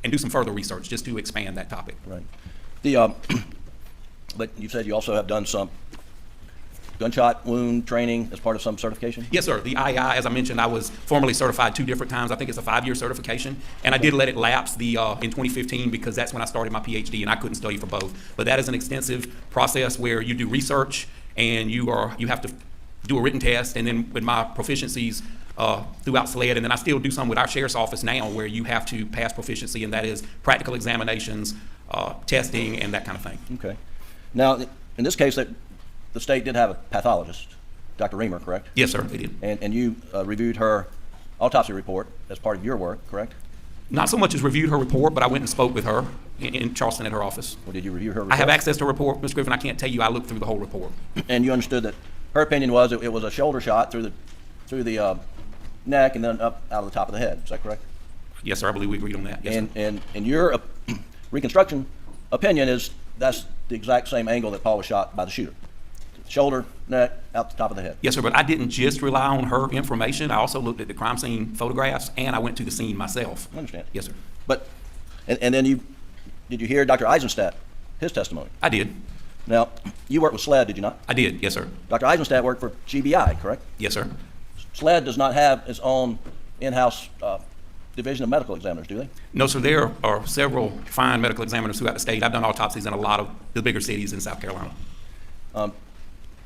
do some further research just to expand that topic. Right. But you said you also have done some gunshot wound training as part of some certification? Yes, sir. The IAI, as I mentioned, I was formally certified 2 different times. I think it's a 5-year certification, and I did let it lapse in 2015 because that's when I started my PhD, and I couldn't study for both. But that is an extensive process where you do research, and you have to do a written test, and then with my proficiencies throughout SLED, and then I still do some with our sheriff's office now, where you have to pass proficiency, and that is practical examinations, testing, and that kind of thing. Okay. Now, in this case, the state did have a pathologist, Dr. Reamer, correct? Yes, sir, they did. And you reviewed her autopsy report as part of your work, correct? Not so much as reviewed her report, but I went and spoke with her in Charleston at her office. Well, did you review her report? I have access to her report, Mr. Griffin. I can't tell you. I looked through the whole report. And you understood that her opinion was it was a shoulder shot through the neck and then up out of the top of the head. Is that correct? Yes, sir. I believe we agreed on that. Yes, sir. And your reconstruction opinion is that's the exact same angle that Paul was shot by the shooter. Shoulder, neck, out the top of the head. Yes, sir, but I didn't just rely on her information. I also looked at the crime scene photographs, and I went to the scene myself. I understand. Yes, sir. But, and then did you hear Dr. Eisenstadt, his testimony? I did. Now, you worked with SLED, did you not? I did, yes, sir. Dr. Eisenstadt worked for GBI, correct? Yes, sir. SLED does not have its own in-house division of medical examiners, do they? No, sir. There are several fine medical examiners throughout the state. I've done autopsies in a lot of the bigger cities in South Carolina.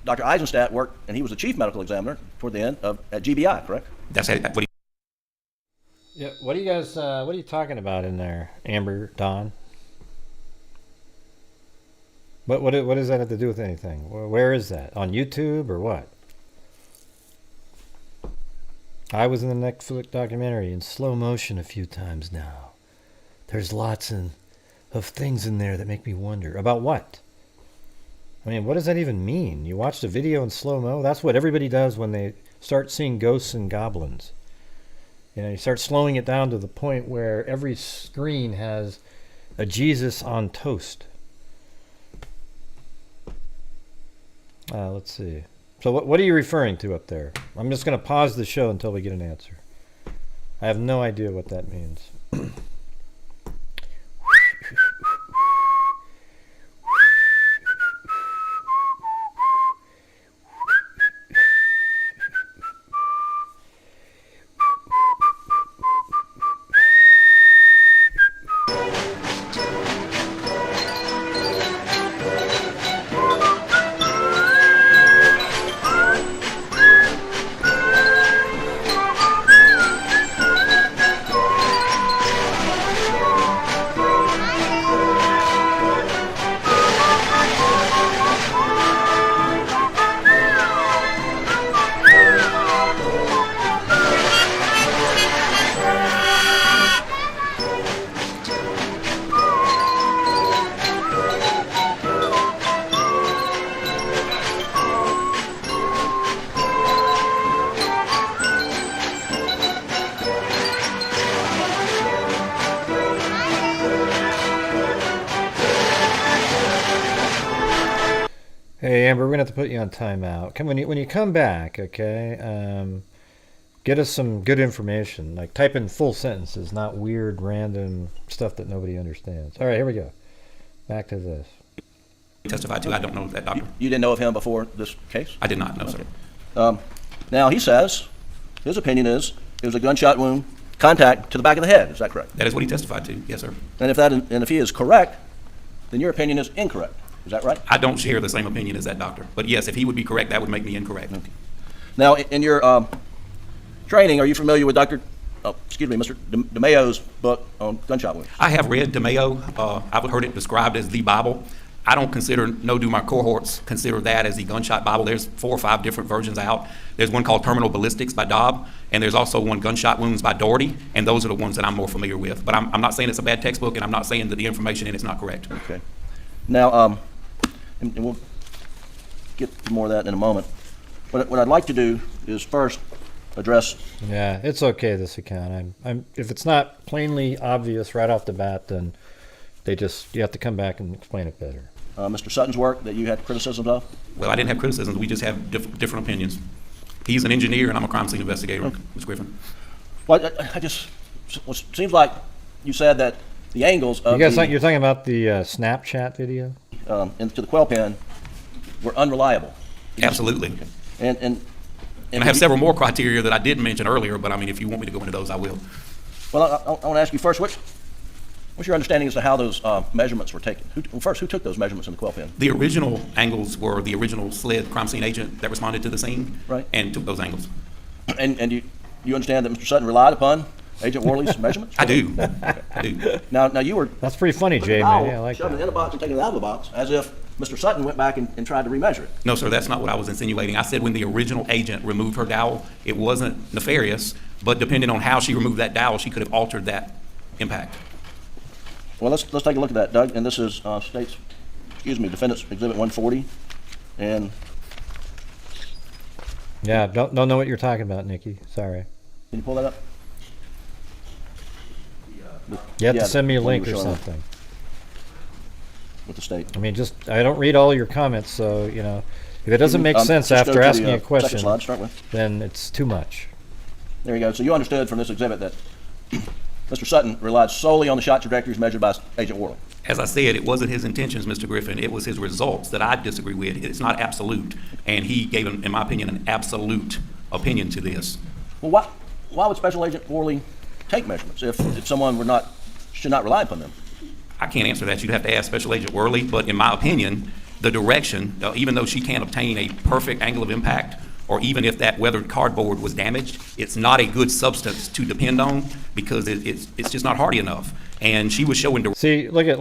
Dr. Eisenstadt worked, and he was the chief medical examiner toward the end at GBI, correct? That's what he. Yeah. What are you guys? What are you talking about in there, Amber, Don? What does that have to do with anything? Where is that? On YouTube or what? I was in the Netflix documentary in slow motion a few times now. There's lots of things in there that make me wonder. About what? I mean, what does that even mean? You watched a video in slow-mo? That's what everybody does when they start seeing ghosts and goblins. You know, you start slowing it down to the point where every screen has a Jesus on toast. Let's see. So what are you referring to up there? I'm just going to pause the show until we get an answer. I have no idea what that means. Hey, Amber, we're going to have to put you on timeout. When you come back, okay, get us some good information. Like, type in full sentences, not weird, random stuff that nobody understands. All right, here we go. Back to this. Testified to. I don't know that doctor. You didn't know of him before this case? I did not know, Okay. sir. Now, he says, his opinion is, it was a gunshot wound, contact to the back of the head. Is that correct? That is what he testified to. Yes, sir. And if he is correct, then your opinion is incorrect. Is that right? I don't share the same opinion as that doctor. But yes, if he would be correct, that would make me incorrect. Okay. Now, in your training, are you familiar with Mr. DeMayo's book on gunshot wounds? I have read DeMayo. I've heard it described as the Bible. I don't consider, no do my cohorts consider that as the gunshot Bible. There's 4 or 5 different versions out. There's one called Terminal Ballistics by Dobb, and there's also one, Gunshot Wounds by Doherty, and those are the ones that I'm more familiar with. But I'm not saying it's a bad textbook, and I'm not saying that the information in it's not correct. Okay. Now, and we'll get to more of that in a moment. What I'd like to do is first address. Yeah, it's okay, this account. If it's not plainly obvious right off the bat, then you have to come back and explain it better. Mr. Sutton's work that you had criticisms of? Well, I didn't have criticisms. We just have different opinions. He's an engineer, and I'm a crime scene investigator, Okay. Ms. Griffin. Well, it seems like you said that the angles of you're talking about the Snapchat video? Into the quail pen were unreliable. Absolutely. Okay. And I have several more criteria that I did mention earlier, but I mean, if you want me to go into those, I will. Well, I want to ask you first, what's your understanding as to how those measurements were taken? Who took those measurements in the quail pen? The original angles were the original SLED crime scene agent that responded to the scene, right, and took those angles. And you understand that Mr. Sutton relied upon Agent Worley's measurements? I do. I do. Now you were. That's pretty funny, Jay. Maybe I like shoving it in a box and taking it out of the box, as if Mr. Sutton went back and tried to remeasure it. No, sir, that's not what I was insinuating. I said when the original agent removed her dowel, it wasn't nefarious, but depending on how she removed that dowel, she could have altered that impact. Well, let's take a look at that, Doug. And this is Defendant's Exhibit 140, and. Yeah, don't know what you're talking about, Nikki. Sorry. Can you pull that up? You have to send me a link or something. With the state. I mean, I don't read all your comments, so, if it doesn't make sense after asking a question, slide, start with. Then it's too much. There you go. So you understood from this exhibit that Mr. Sutton relied solely on the shot trajectories measured by Agent Worley. As I said, it wasn't his intentions, Mr. Griffin. It was his results that I disagree with. It's not absolute. And he gave, in my opinion, an absolute opinion to this. Well, why would Special Agent Worley take measurements if someone should not rely upon them? I can't answer that. You'd have to ask Special Agent Worley. But in my opinion, the direction, even though she can't obtain a perfect angle of impact, or even if that weathered cardboard was damaged, it's not a good substance to depend on because it's just not hardy enough. And she was showing. See, look at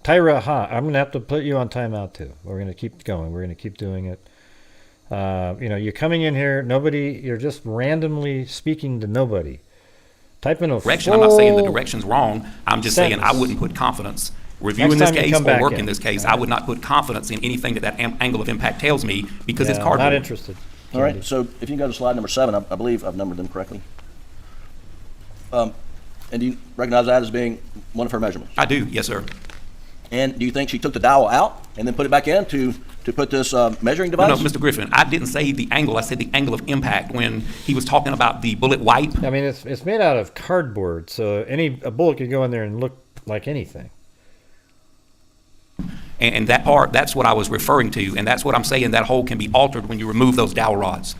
Tyra Ha. I'm going to have to put you on timeout too. We're going to keep going. We're going to keep doing it. You're coming in here. You're just randomly speaking to nobody. Type in a direction. I'm not saying the direction's wrong. I'm just saying I wouldn't put confidence. Reviewing this case or working in this case, I would not put confidence in anything that angle of impact tells me because it's cardboard. Not interested. All right, so if you can go to slide number 7, I believe I've numbered them correctly. And do you recognize that as being one of her measurements? I do, yes, sir. And do you think she took the dowel out and then put it back in to put this measuring device? No, Mr. Griffin, I didn't say the angle. I said the angle of impact when he was talking about the bullet wipe. I mean, it's made out of cardboard, so a bullet could go in there and look like anything. And that part, that's what I was referring to, and that's what I'm saying, that hole can be altered when you remove those dowel rods.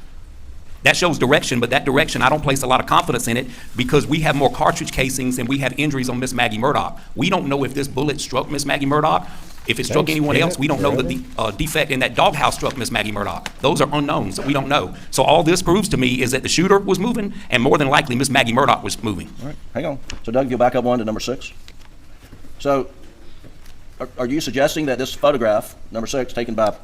That shows direction, but that direction, I don't place a lot of confidence in it because we have more cartridge casings and we have injuries on Miss Maggie Murdaugh. We don't know if this bullet struck Miss Maggie Murdaugh. If it struck anyone else, we don't know that the defect in that doghouse struck Miss Maggie Murdaugh. Those are unknowns that we don't know. So all this proves to me is that the shooter was moving and more than likely Miss Maggie Murdaugh was moving. All right, hang on. So Doug, go back up one to number 6. So are you suggesting that this photograph, number 6, taken by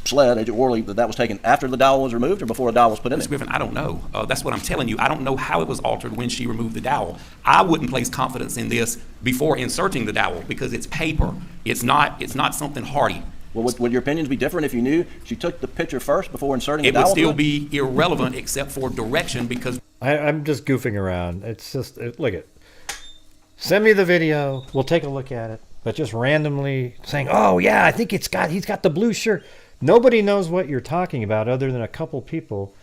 SLED, Agent Worley, that was taken after the dowel was removed or before the dowel was put in? Mr. Griffin, I don't know. That's what I'm telling you. I don't know how it was altered when she removed the dowel. I wouldn't place confidence in this before inserting the dowel because it's paper. It's not something hardy. Well, would your opinions be different if you knew she took the picture first before inserting the dowel? It would still be irrelevant except for direction because... I'm just goofing around. It's just, look it. Send me the video. We'll take a look at it. but just randomly saying, "Oh yeah, I think he's got the blue shirt." Nobody knows what you're talking about other than a couple people,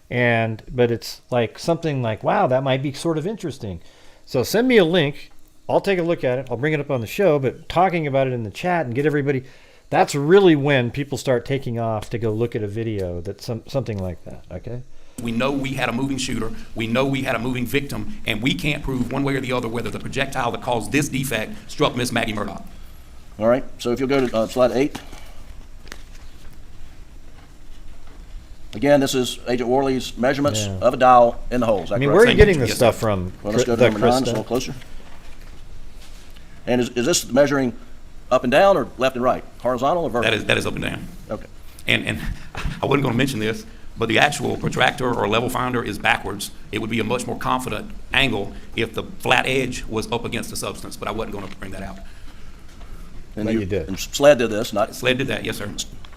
but it's like something like, "Wow, that might be sort of interesting." So send me a link. I'll take a look at it. I'll bring it up on the show, but talking about it in the chat and get everybody, that's really when people start taking off to go look at a video that's something like that, okay? We know we had a moving shooter, we know we had a moving victim, and we can't prove one way or the other whether the projectile that caused this defect struck Miss Maggie Murdaugh. All right, so if you'll go to slide 8. Again, this is Agent Worley's measurements of a dial in the holes. I mean, where are you getting this stuff from? Well, let's go to number 9, just a little closer. And is this measuring up and down or left and right? Horizontal or vertical? That is up and down. Okay. And I wasn't going to mention this, but the actual protractor or level finder is backwards. It would be a much more confident angle if the flat edge was up against the substance, but I wasn't going to bring that out. And you did. And SLED did this, not? SLED did that, yes, sir.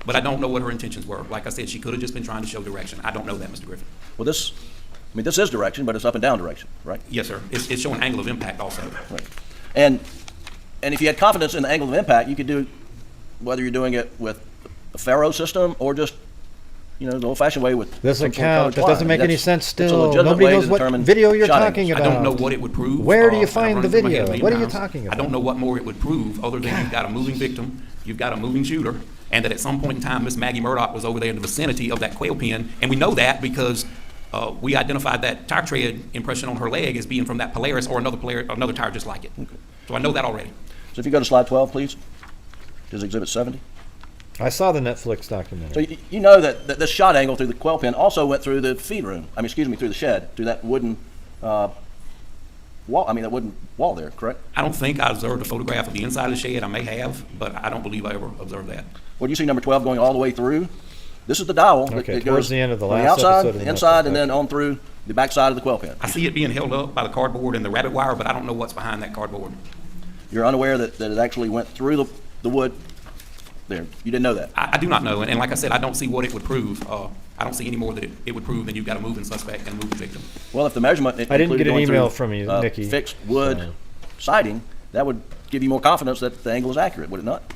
But I don't know what her intentions were. Like I said, she could have just been trying to show direction. I don't know that, Mr. Griffin. Well, this is direction, but it's up and down direction, right? Yes, sir. It's showing angle of impact also. Right. And if you had confidence in the angle of impact, you could do, whether you're doing it with a ferro system or just, the old-fashioned way with this account. That doesn't make any sense still. Nobody knows what video you're talking about. I don't know what it would prove. Where do you find the video? What are you talking about? I don't know what more it would prove other than you've got a moving victim, you've got a moving shooter, and that at some point in time, Miss Maggie Murdaugh was over there in the vicinity of that quail pen. And we know that because we identified that tire tread impression on her leg as being from that Polaris or another tire just like it. Okay. So I know that already. So if you go to slide 12, please, is Exhibit 70. I saw the Netflix documentary. So you know that this shot angle through the quail pen also went through the feed room. Through the shed, through that wooden wall. That wooden wall there, correct? I don't think I observed a photograph of the inside of the shed. I may have, but I don't believe I ever observed that. Well, you see number 12 going all the way through. This is the dowel. Okay, that towards goes the end of the on last the outside, episode of the inside, and then on through the back side of the quail pen. I see it being held up by the cardboard and the rabbit wire, but I don't know what's behind that cardboard. You're unaware that it actually went through the wood there. You didn't know that? I do not know, and like I said, I don't see what it would prove. I don't see any more that it would prove than you've got a moving suspect and a moving victim. Well, if the measurement I didn't get an email from you, Nikki. Fixed wood siding, that would give you more confidence that the angle is accurate, would it not?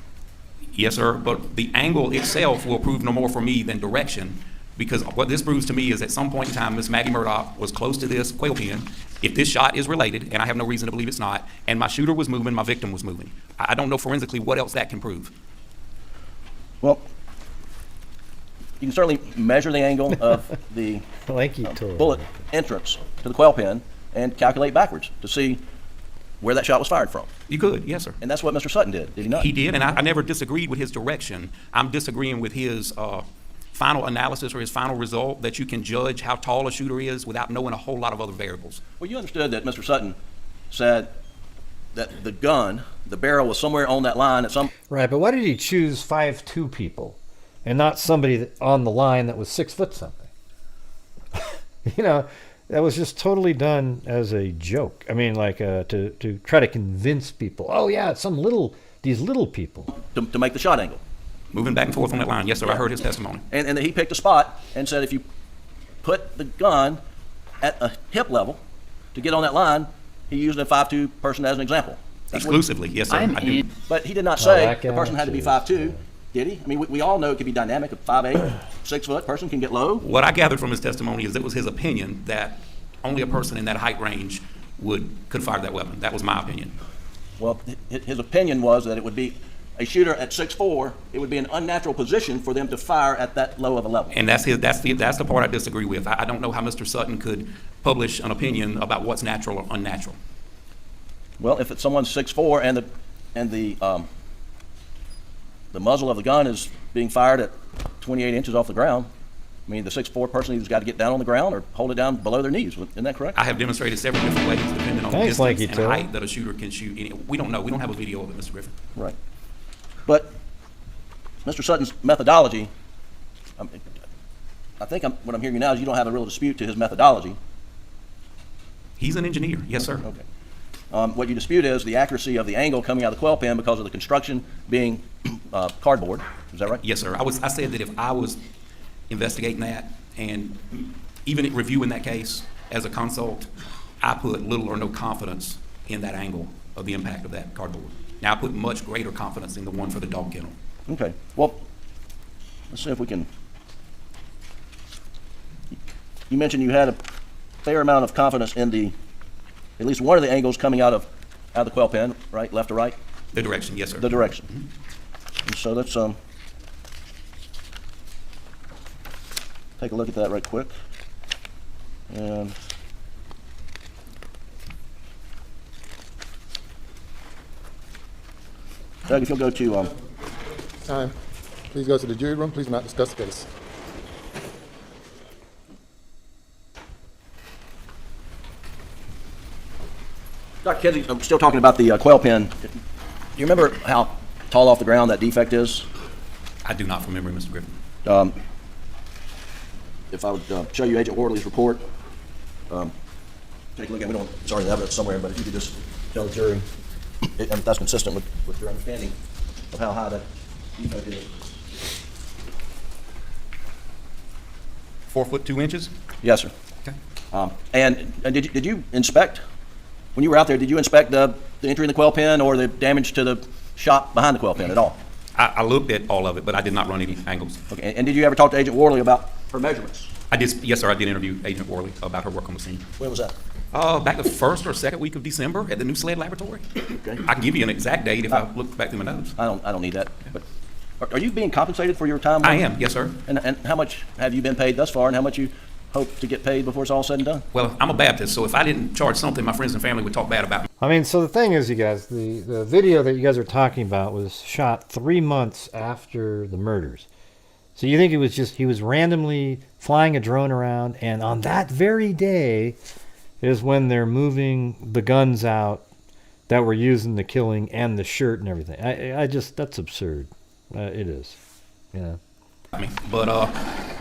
Yes, sir, but the angle itself will prove no more for me than direction, because what this proves to me is at some point in time, Miss Maggie Murdaugh was close to this quail pen. If this shot is related, and I have no reason to believe it's not, and my shooter was moving, my victim was moving. I don't know forensically what else that can prove. Well, you can certainly measure the angle of the bullet entrance to the quail pen and calculate backwards to see where that shot was fired from. You could, yes, sir. And that's what Mr. Sutton did he not? He did, and I never disagreed with his direction. I'm disagreeing with his final analysis or his final result that you can judge how tall a shooter is without knowing a whole lot of other variables. Well, you understood that Mr. Sutton said that the gun, the barrel was somewhere on that line at some... Right, but why did he choose 5'2" people and not somebody on the line that was 6 foot something? That was just totally done as a joke. I mean, like to try to convince people. Oh yeah, it's these little people. To make the shot angle. Moving back and forth on that line. Yes, sir, I heard his testimony. And he picked a spot and said if you put the gun at a hip level to get on that line, he used a 5'2" person as an example. Exclusively, yes, sir. I do. But he did not say the person had to be 5'2", did he? I mean, we all know it could be dynamic. A 5'8", 6 foot person can get low. What I gathered from his testimony is it was his opinion that only a person in that height range could fire that weapon. That was my opinion. Well, his opinion was that it would be a shooter at 6'4", it would be an unnatural position for them to fire at that low of a level. And that's the part I disagree with. I don't know how Mr. Sutton could publish an opinion about what's natural or unnatural. Well, if it's someone 6'4" and the muzzle of the gun is being fired at 28 inches off the ground, I mean, the 6'4" person has got to get down on the ground or hold it down below their knees. Isn't that correct? I have demonstrated several different ways, depending on the distance and height that a shooter can shoot. We don't know. We don't have a video of it, Mr. Griffin. Right. But Mr. Sutton's methodology, I think what I'm hearing now is you don't have a real dispute to his methodology. He's an engineer. Yes, sir. Okay. What you dispute is the accuracy of the angle coming out of the quail pen because of the construction being cardboard. Is that right? Yes, sir. I said that if I was investigating that and even reviewing that case as a consult, I put little or no confidence in that angle of the impact of that cardboard. Now, I put much greater confidence in the one for the dog kennel. Okay. Well, let's see if we can. You mentioned you had a fair amount of confidence in at least one of the angles coming out of the quail pen, right? Left or right? The direction, yes, sir. The direction. And so let's take a look at that right quick. And Doug, if you'll go to Time. Please go to the jury room. Please not discuss the case. Dr. Kedzie, I'm still talking about the quail pen. Do you remember how tall off the ground that defect is? I do not from memory, Mr. Griffin. If I would show you Agent Worley's report, take a look at it. We don't, it's already in evidence somewhere, but if you could just tell the jury if that's consistent with your understanding of how high that defect is. 4 foot 2 inches? Yes, sir. Okay. And did you inspect, when you were out there, did you inspect the entry in the quail pen or the damage to the shop behind the quail pen at all? I looked at all of it, but I did not run any angles. Okay. And did you ever talk to Agent Worley about her measurements? I did, yes, sir. I did interview Agent Worley about her work on the scene. When was that? Back the first or second week of December at the new SLED laboratory. Okay. I can give you an exact date if I look back through my notes. I don't need that. But are you being compensated for your time? I am, yes, sir. And how much have you been paid thus far, and how much you hope to get paid before it's all said and done? Well, I'm a Baptist, so if I didn't charge something, my friends and family would talk bad about me. I mean, so the thing is, you guys, the video that you guys are talking about was shot 3 months after the murders. So you think it was just, he was randomly flying a drone around, and on that very day is when they're moving the guns out that were used in the killing and the shirt and everything. I just, that's absurd. It is, you know. But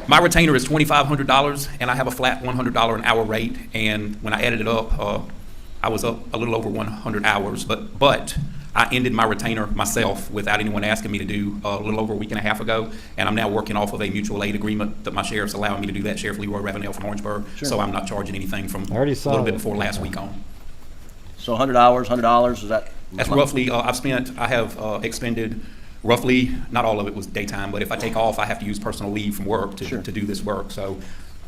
my retainer is $2,500, and I have a flat $100 an hour rate. And when I added it up, I was up a little over 100 hours. But I ended my retainer myself without anyone asking me to do a little over a week and a half ago. And I'm now working off of a mutual aid agreement that my sheriff's allowing me to do that, Sheriff Leroy Ravenel from Orangeburg. Sure. So I'm not charging anything from I already a saw little bit that. before last week on. So 100 hours, $100, is that? That's roughly, I have expended roughly, not all of it was daytime, but if I take off, I have to use personal leave from work to do this work. So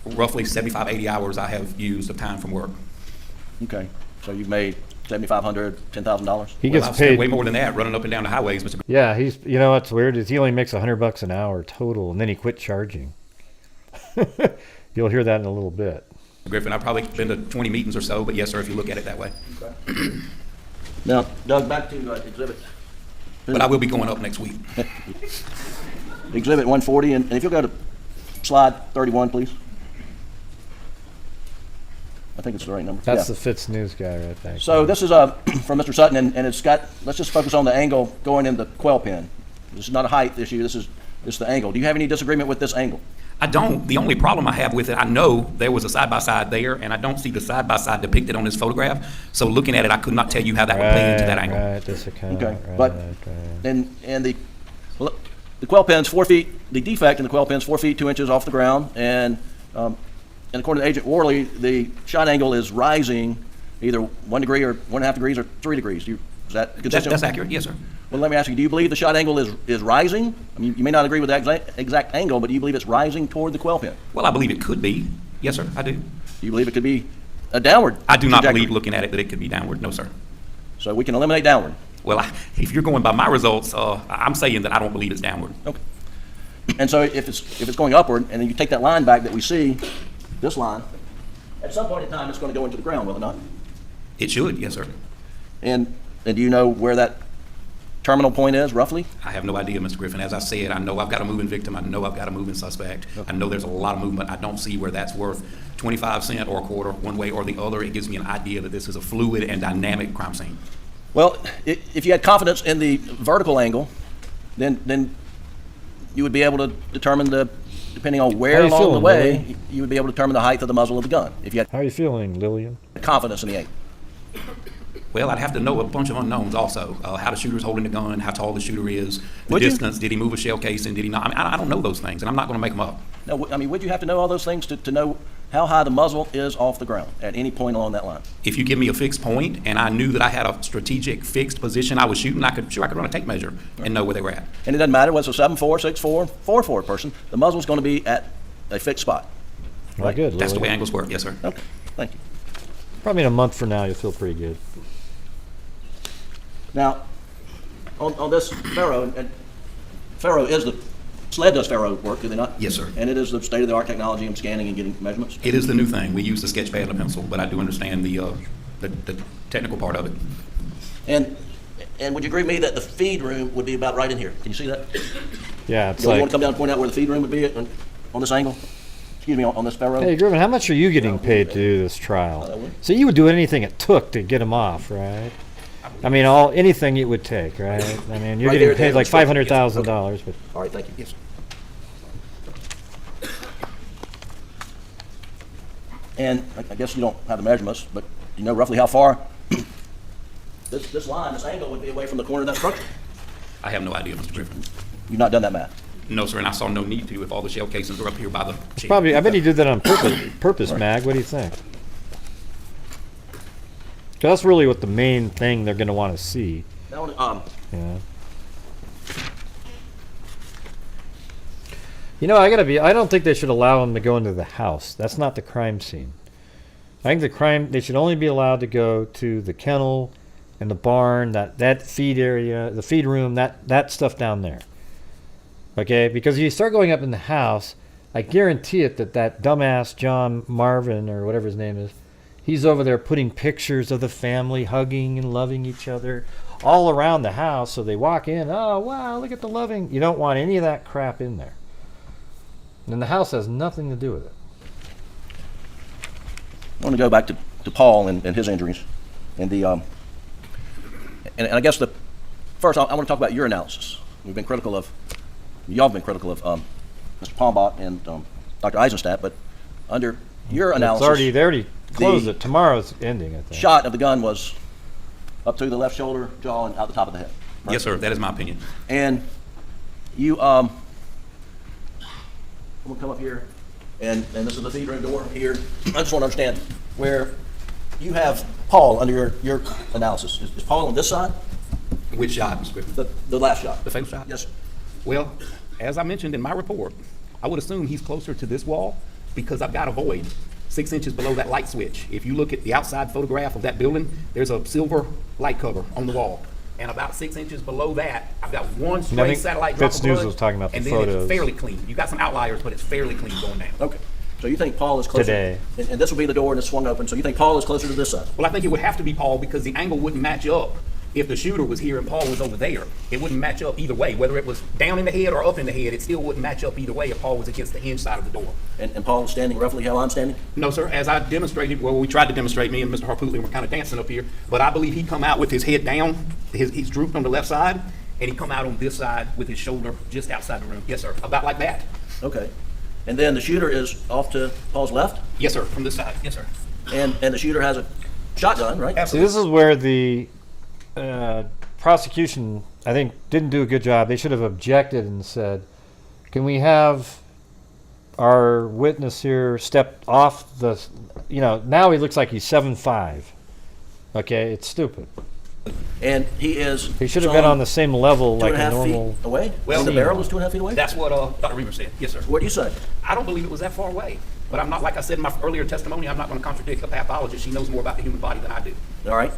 roughly 75, 80 hours I have used of time from work. Okay. So you've made $7,500, $10,000? He gets I've spent paid way more than that running up and down the highways, Mr. Yeah, he's, you know what's weird is he only makes $100 an hour total, and then he quit charging. You'll hear that in a little bit. Griffin, I've probably been to 20 meetings or so, but yes, sir, if you look at it that way. Okay. Now, Doug, back to exhibit. But I will be going up next week. Exhibit 140, and if you'll go to slide 31, please. I think it's the right number. That's the Fitsnews guy right there. So this is from Mr. Sutton, and it's got, let's just focus on the angle going in the quail pen. This is not a height issue, this is the angle. Do you have any disagreement with this angle? I don't. The only problem I have with it, I know there was a side-by-side there, and I don't see the side-by-side depicted on this photograph. So looking at it, I could not tell you how that would play into that angle. Right, this account. Okay, right, but right. and the quail pen's 4 feet. The defect in the quail pen's 4 feet 2 inches off the ground, and according to Agent Worley, the shot angle is rising either 1 degree or 1.5 degrees or 3 degrees. Is that consistent? That's accurate, yes, sir. Well, let me ask you, do you believe the shot angle is rising? I mean, you may not agree with the exact angle, but do you believe it's rising toward the quail pen? Well, I believe it could be. Yes, sir, I do. Do you believe it could be a downward I do not trajectory? believe, looking at it, that it could be downward. No, sir. So we can eliminate downward. Well, if you're going by my results, I'm saying that I don't believe it's downward. Okay. And so if it's going upward, and then you take that line back that we see, this line, at some point in time, it's going to go into the ground, will it not? It should, yes, sir. And do you know where that terminal point is, roughly? I have no idea, Mr. Griffin. As I said, I know I've got a moving victim. I know I've got a moving suspect. Okay. I know there's a lot of movement. I don't see where that's worth 25 cents or a quarter, one way or the other. It gives me an idea that this is a fluid and dynamic crime scene. Well, if you had confidence in the vertical angle, then you would be able to determine depending on where along the way, Lillian? You would be able to determine the height of the muzzle of the gun. If you had How are you feeling, Lillian? Confidence in the angle. Well, I'd have to know a bunch of unknowns also. How the shooter's holding the gun, how tall the shooter is, the distance, did he move a shell casing, did he not? I mean, I don't know those things, and I'm not going to make them up. No, I mean, would you have to know all those things to know how high the muzzle is off the ground at any point along that line? If you give me a fixed point and I knew that I had a strategic fixed position I was shooting, I could run a tape measure and know where they were at. And it doesn't matter whether it's a 7'4", 6'4", 4'4" person, the muzzle's going to be at a fixed spot. Well, good. That's the Louis. way angles work, yes, sir. Okay, thank you. Probably in a month from now, you'll feel pretty good. Now, on this Faro, and Faro is the, SLED does Faro work, do they not? Yes, sir. And it is the state-of-the-art technology of scanning and getting measurements? It is the new thing. We use the sketch pad and a pencil, but I do understand the technical part of it. And would you agree with me that the feed room would be about right in here? Can you see that? Yeah, it's You like. want to come down and point out where the feed room would be on this angle? Excuse me, on this Faro? Hey, Griffin, how much are you getting paid to do this trial? So you would do anything it took to get him off, right? I mean, anything it would take, right? I mean, you're Right getting there, paid like there. $500,000, but. All right, thank you. Yes. And I guess you don't have the measurements, but you know roughly how far this line, this angle would be away from the corner of that structure? I have no idea, Mr. Griffin. You've not done that math? No, sir, and I saw no need to if all the shell casings are up here by the It's probably, I bet he did that on purpose, Right. Mag. What do you think? 'Cause that's really what the main thing they're going to want to see. Now, Yeah. You know, I don't think they should allow him to go into the house. That's not the crime scene. I think they should only be allowed to go to the kennel and the barn, that feed area, the feed room, that stuff down there. Okay? Because if you start going up in the house, I guarantee it that dumbass John Marvin, or whatever his name is, he's over there putting pictures of the family hugging and loving each other all around the house. So they walk in, oh, wow, look at the loving. You don't want any of that crap in there. And the house has nothing to do with it. I want to go back to Paul and his injuries. And the and I guess first I want to talk about your analysis. Y'all have been critical of Mr. Palmbach and Dr. Eisenstadt, but under your analysis, They already closed it. Tomorrow's ending, I think. Shot of the gun was up to the left shoulder, jaw, and out the top of the head. Right? Yes, sir, that is my opinion. And you, I'm gonna come up here, and this is the feed room door here. I just want to understand where you have Paul under your analysis. Is Paul on this side? Which shot, Mr. Griffin? The last shot. The fatal shot? Yes, sir. Well, as I mentioned in my report, I would assume he's closer to this wall because I've got a void 6 inches below that light switch. If you look at the outside photograph of that building, there's a silver light cover on the wall. And about 6 inches below that, I've got one stray satellite drop of Fitsnews blood, was talking about the and then photos. it's fairly clean. You got some outliers, but it's fairly clean going down. Okay. So you think Paul is closer? Today. And this will be the door and it's swung open. So you think Paul is closer to this side? Well, I think it would have to be Paul because the angle wouldn't match up. If the shooter was here and Paul was over there, it wouldn't match up either way. Whether it was down in the head or up in the head, it still wouldn't match up either way if Paul was against the hinge side of the door. And Paul is standing roughly how I'm standing? No, sir. As I demonstrated, well, we tried to demonstrate, me and Mr. Harpootlian were kind of dancing up here, but I believe he come out with his head down, he's drooped on the left side, and he come out on this side with his shoulder just outside the room. Yes, sir. About like that. Okay. And then the shooter is off to Paul's left? Yes, sir. From this side. Yes, sir. And the shooter has a shotgun, right? See, this is where the prosecution, I think, didn't do a good job. They should have objected and said, can we have our witness here step off the, now he looks like he's 7'5". Okay, it's stupid. And he should have been on the same level like a 2.5 normal. feet away? Well, the barrel was 2.5 feet away? That's what Dr. Reamer said. Yes, sir. What do you say? I don't believe it was that far away. But I'm not, like I said in my earlier testimony, I'm not going to contradict a pathologist. She knows more about the human body than I do. All right.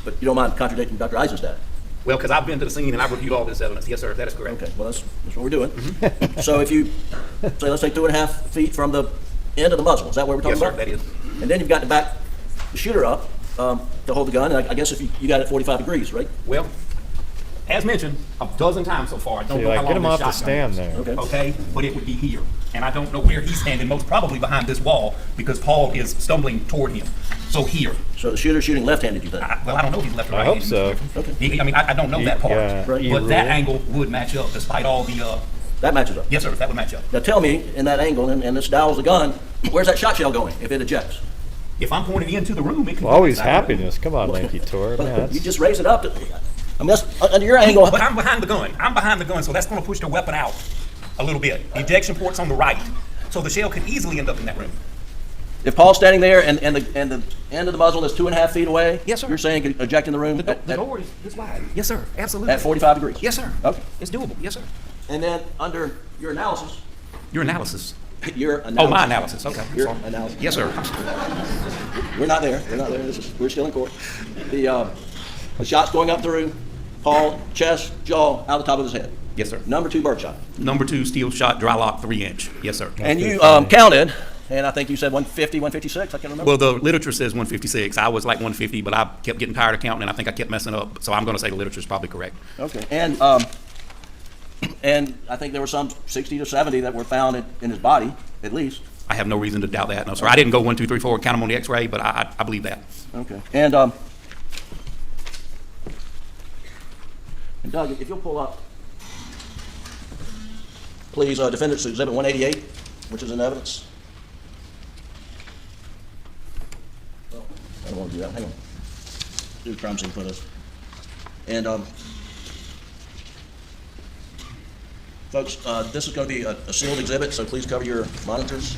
But you don't mind contradicting Dr. Eisenstadt? Well, because I've been to the scene and I've reviewed all this evidence. Yes, sir, that is correct. Okay, well, that's what we're doing. So if you say, let's say 2.5 feet from the end of the muzzle, is that what we're talking Yes, sir, about? that is. And then you've got to back the shooter up to hold the gun, and I guess if you got it at 45 degrees, right? Well, as mentioned a dozen times so far, I don't See, know like, how get long him this off the shotgun stand is. there. Okay, but it would be here. And I don't know where he's standing, most probably behind this wall, because Paul is stumbling toward him. So here. So the shooter's shooting left-handed, you think? Well, I don't know if he's left or I right. hope so. Okay. I mean, I don't know that part. Yeah, but that angle would match up despite all the... That matches up? Yes, sir, that would match up. Now tell me, in that angle, and this dials the gun, where's that shot shell going if it ejects? If I'm pointing into the room, it can Always go inside the room. happiness. Come on, Lanky Tor. You just raise it up. I mean, that's under your angle. But I'm behind the gun. So that's going to push the weapon out a little bit. The ejection port's on the right. So the shell could easily end up in that room. If Paul's standing there and the end of the muzzle is 2.5 feet away, yes, sir. You're saying you could eject in the room? The door is this wide. Yes, sir. Absolutely. At 45 degrees? Yes, sir. Okay. It's doable. Yes, sir. And then under your analysis. Your analysis. Your analysis. Oh, my analysis. Okay. Your analysis. Yes, sir. We're not there. We're not there. We're still in court. The shot's going up through Paul, chest, jaw, out the top of his head. Yes, sir. Number 2 bird shot. Number 2 steel shot, dry lock, 3-inch. Yes, sir. And you counted, and I think you said 150, 156. I can't remember. Well, the literature says 156. I was like 150, but I kept getting tired of counting, and I think I kept messing up. So I'm going to say the literature is probably correct. Okay. And I think there were some 60 to 70 that were found in his body, at least. I have no reason to doubt that. No, sir. I didn't go 1, 2, 3, 4, count them on the X-ray, but I believe that. Okay. And Doug, if you'll pull up, please, Defendant's Exhibit 188, which is in evidence. Oh, I don't want to do that. Hang on. Do the crime scene photos. And folks, this is going to be a sealed exhibit, so please cover your monitors.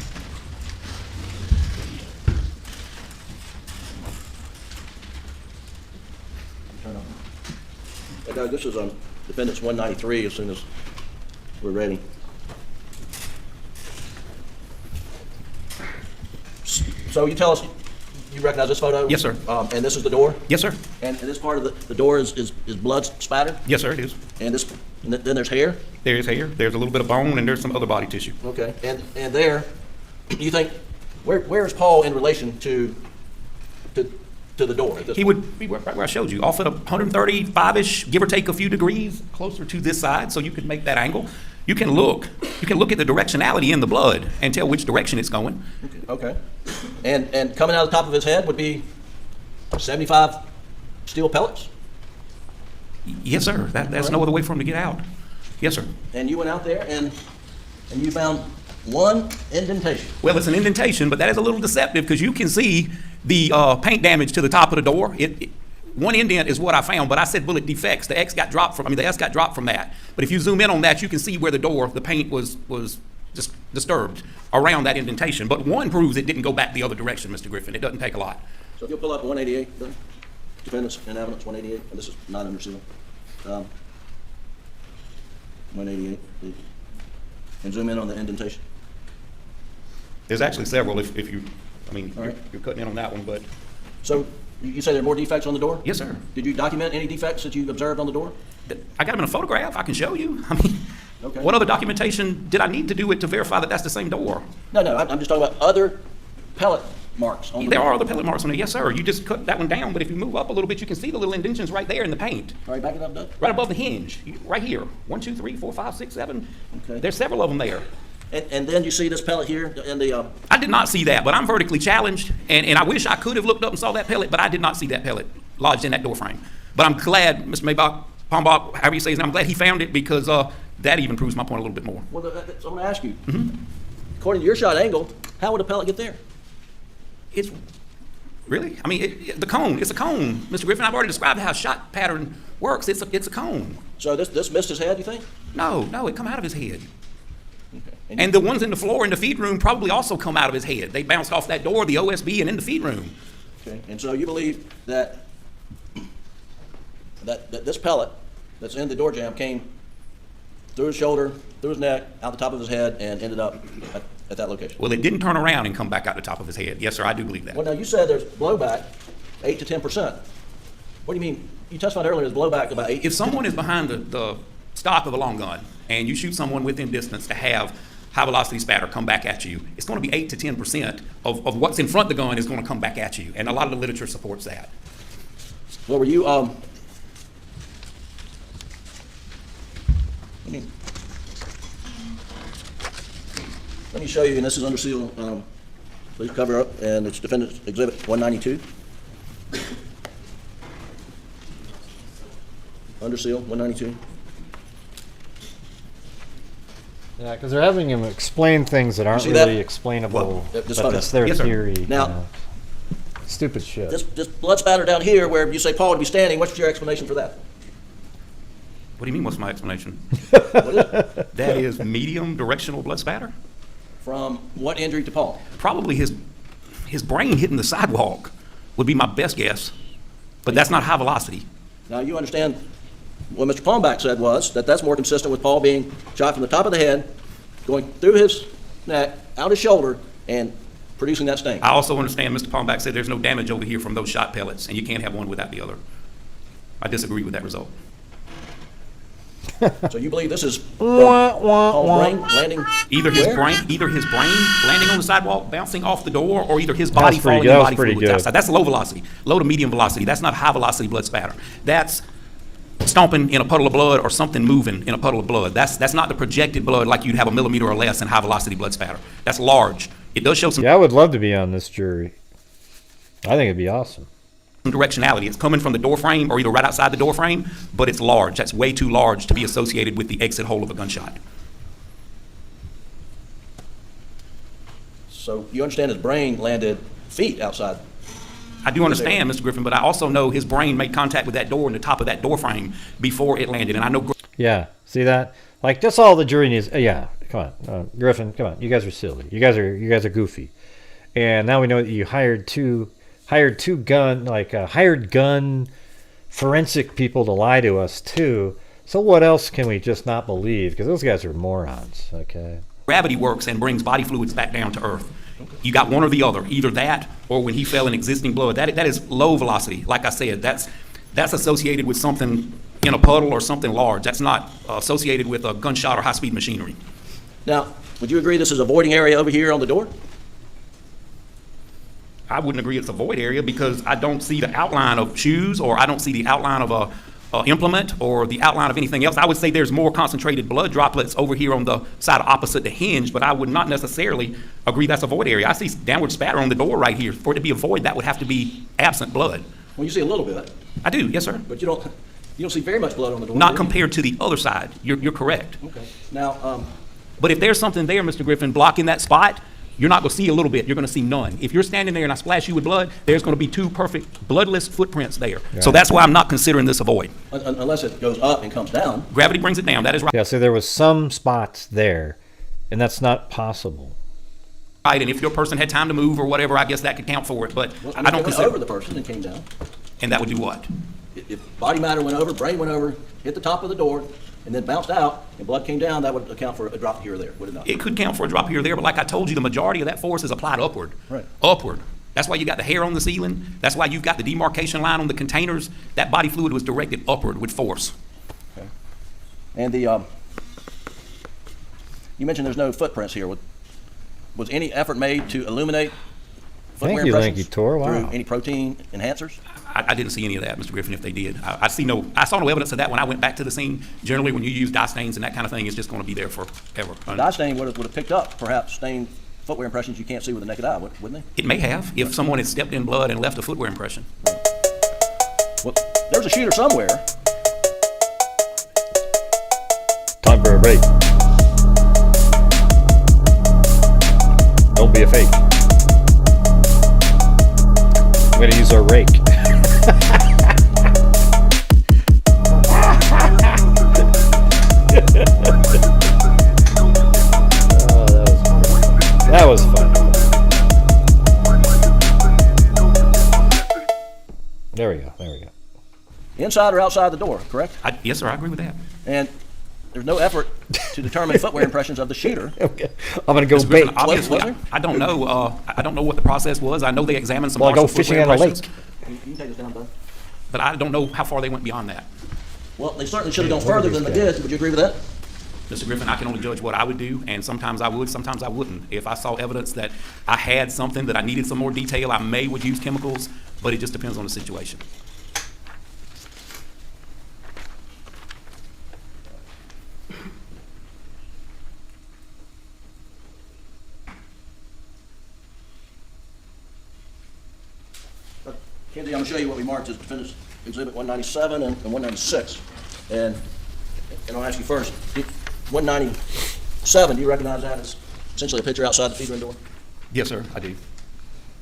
Turn on. Hey, Doug, this is Defendant's 193 as soon as we're ready. So you tell us, you recognize this photo? Yes, sir. And this is the door? Yes, sir. And this part of the door is blood spattered? Yes, sir, it is. And then there's hair? There's hair, there's a little bit of bone, and there's some other body tissue. Okay. And there, you think, where is Paul in relation to the door? He would be right where I showed you, off at 135-ish, give or take a few degrees, closer to this side, so you could make that angle. You can look at the directionality in the blood and tell which direction it's going. Okay. And coming out of the top of his head would be 75 steel pellets? Yes, sir. That's no other way for him to get out. Yes, sir. And you went out there and you found one indentation. Well, it's an indentation, but that is a little deceptive because you can see the paint damage to the top of the door. One indent is what I found, but I said bullet defects. The S got dropped from that. But if you zoom in on that, you can see where the paint was just disturbed around that indentation. But one proves it didn't go back the other direction, Mr. Griffin. It doesn't take a lot. So if you'll pull up 188, then, Defendants in evidence 188, and this is not under seal. 188, please. And zoom in on the indentation. There's actually several if you, right. You're cutting in on that one, but. So you say there are more defects on the door? Yes, sir. Did you document any defects that you observed on the door? I got them in a photograph. I can show you. Okay. What other documentation did I need to do it to verify that that's the same door? No, I'm just talking about other pellet marks on the door. There are other pellet marks on it, yes, sir. You just cut that one down, but if you move up a little bit, you can see the little indentions right there in the paint. All right, back it up, Doug. Right above the hinge, right here. 1, 2, 3, 4, 5, 6, 7. Okay. There's several of them there. And then you see this pellet here in the... I did not see that, but I'm vertically challenged, and I wish I could have looked up and saw that pellet, but I did not see that pellet lodged in that door frame. But I'm glad, Mr. Maybach, Pombach, however you say his name, I'm glad he found it because that even proves my point a little bit more. Well, that's what I'm going to ask you. According to your shot angle, how would a pellet get there? It's really? The cone. It's a cone, Mr. Griffin. I've already described how shot pattern works. It's a cone. So this missed his head, you think? No, it come out of his head. Okay. And the ones in the floor in the feed room probably also come out of his head. They bounced off that door, the OSB, and in the feed room. Okay. And so you believe that this pellet that's in the door jamb came through his shoulder, through his neck, out the top of his head, and ended up at that location? Well, it didn't turn around and come back out the top of his head. Yes, sir, I do believe that. Well, now, you said there's blowback 8 to 10%. What do you mean? You testified earlier there's blowback about 8 If someone is behind the stock of a long gun and you shoot someone within distance to have high velocity spatter come back at you, it's going to be 8 to 10% of what's in front of the gun is going to come back at you. And a lot of the literature supports that. Well, were you, let me show you, and this is under seal. Please cover up, and it's Defendant's Exhibit 192. Under seal, 192. Yeah, because they're having him explain things that aren't really explainable. But that's their theory. Now, stupid shit. This blood spatter down here, where you say Paul would be standing, what's your explanation for that? What do you mean, what's my explanation? That is medium directional blood spatter? From what injury to Paul? Probably his brain hitting the sidewalk would be my best guess, but that's not high velocity. Now, you understand what Mr. Palmbach said was that that's more consistent with Paul being shot from the top of the head, going through his neck, out his shoulder, and producing that sting. I also understand Mr. Palmbach said there's no damage over here from those shot pellets, and you can't have one without the other. I disagree with that result. So you believe this is Paul's brain landing? Either his brain landing on the sidewalk, bouncing off the door, or either his body falling in body fluids outside. That's low velocity, low to medium velocity. That's not high velocity blood spatter. That's stomping in a puddle of blood or something moving in a puddle of blood. That's not the projected blood like you'd have a millimeter or less in high velocity blood spatter. That's large. It does show some. Yeah, I would love to be on this jury. I think it'd be awesome. Directionality. It's coming from the door frame or either right outside the door frame, but it's large. That's way too large to be associated with the exit hole of a gunshot. So you understand his brain landed feet outside? I do understand, Mr. Griffin, but I also know his brain made contact with that door and the top of that door frame before it landed, and I know. Yeah, see that? Like, that's all the jury needs. Yeah, come on, Griffin, come on. You guys are silly. You guys are goofy. And now we know that you hired hired gun forensic people to lie to us too. So what else can we just not believe? Because those guys are morons. Okay. Gravity works and brings body fluids back down to earth. You got one or the other, either that or when he fell in existing blood. That is low velocity. Like I said, that's associated with something in a puddle or something large. That's not associated with a gunshot or high-speed machinery. Now, would you agree this is a voiding area over here on the door? I wouldn't agree it's a void area because I don't see the outline of shoes, or I don't see the outline of a implement or the outline of anything else. I would say there's more concentrated blood droplets over here on the side opposite the hinge, but I would not necessarily agree that's a void area. I see downward spatter on the door right here. For it to be a void, that would have to be absent blood. Well, you see a little bit. I do, yes, sir. But you don't see very much blood on the door. Not compared to the other side. You're correct. Okay. Now, but if there's something there, Mr. Griffin, blocking that spot, you're not going to see a little bit. You're going to see none. If you're standing there and I splash you with blood, there's going to be two perfect bloodless footprints there. Right. So that's why I'm not considering this a void. Unless it goes up and comes down. Gravity brings it down. That is right. Yeah, so there was some spots there, and that's not possible. Right, and if your person had time to move or whatever, I guess that could count for it. But well, I don't consider over the person and came down. And that would do what? If body matter went over, brain went over, hit the top of the door, and then bounced out, and blood came down, that would account for a drop here or there, would it not? It could count for a drop here or there, but like I told you, the majority of that force is applied upward. Right. Upward. That's why you got the hair on the ceiling. That's why you've got the demarcation line on the containers. That body fluid was directed upward with force. Okay. And the, you mentioned there's no footprints here. Was any effort made to illuminate footwear impressions through any protein enhancers? I didn't see any of that, Mr. Griffin, if they did. I saw no evidence of that when I went back to the scene. Generally, when you use dye stains and that kind of thing, it's just going to be there forever. Dye stain would have picked up, perhaps, stained footwear impressions you can't see with the naked eye, wouldn't they? It may have, if someone had stepped in blood and left a footwear impression. Well, there's a shooter somewhere. Time for a break. Don't be a fake. I'm going to use our rake. That was fun. There we go. Inside or outside the door, correct? Yes, sir, I agree with that. And there's no effort to determine footwear impressions of the shooter. Okay. I'm going to go bait. Obviously, I don't know. I don't know what the process was. I know they examined some. Well, I go fishing at a lake. You can take us down, bud. But I don't know how far they went beyond that. Well, they certainly should have gone further than they did. Would you agree with that? Mr. Griffin, I can only judge what I would do, and sometimes I would, sometimes I wouldn't. If I saw evidence that I had something that I needed some more detail, I would use chemicals, but it just depends on the situation. Kenzie, I'm going to show you what we marked as Defendant's Exhibit 197 and 196. And I'll ask you first, 197, do you recognize that as essentially a picture outside the feed room door? Yes, sir, I do.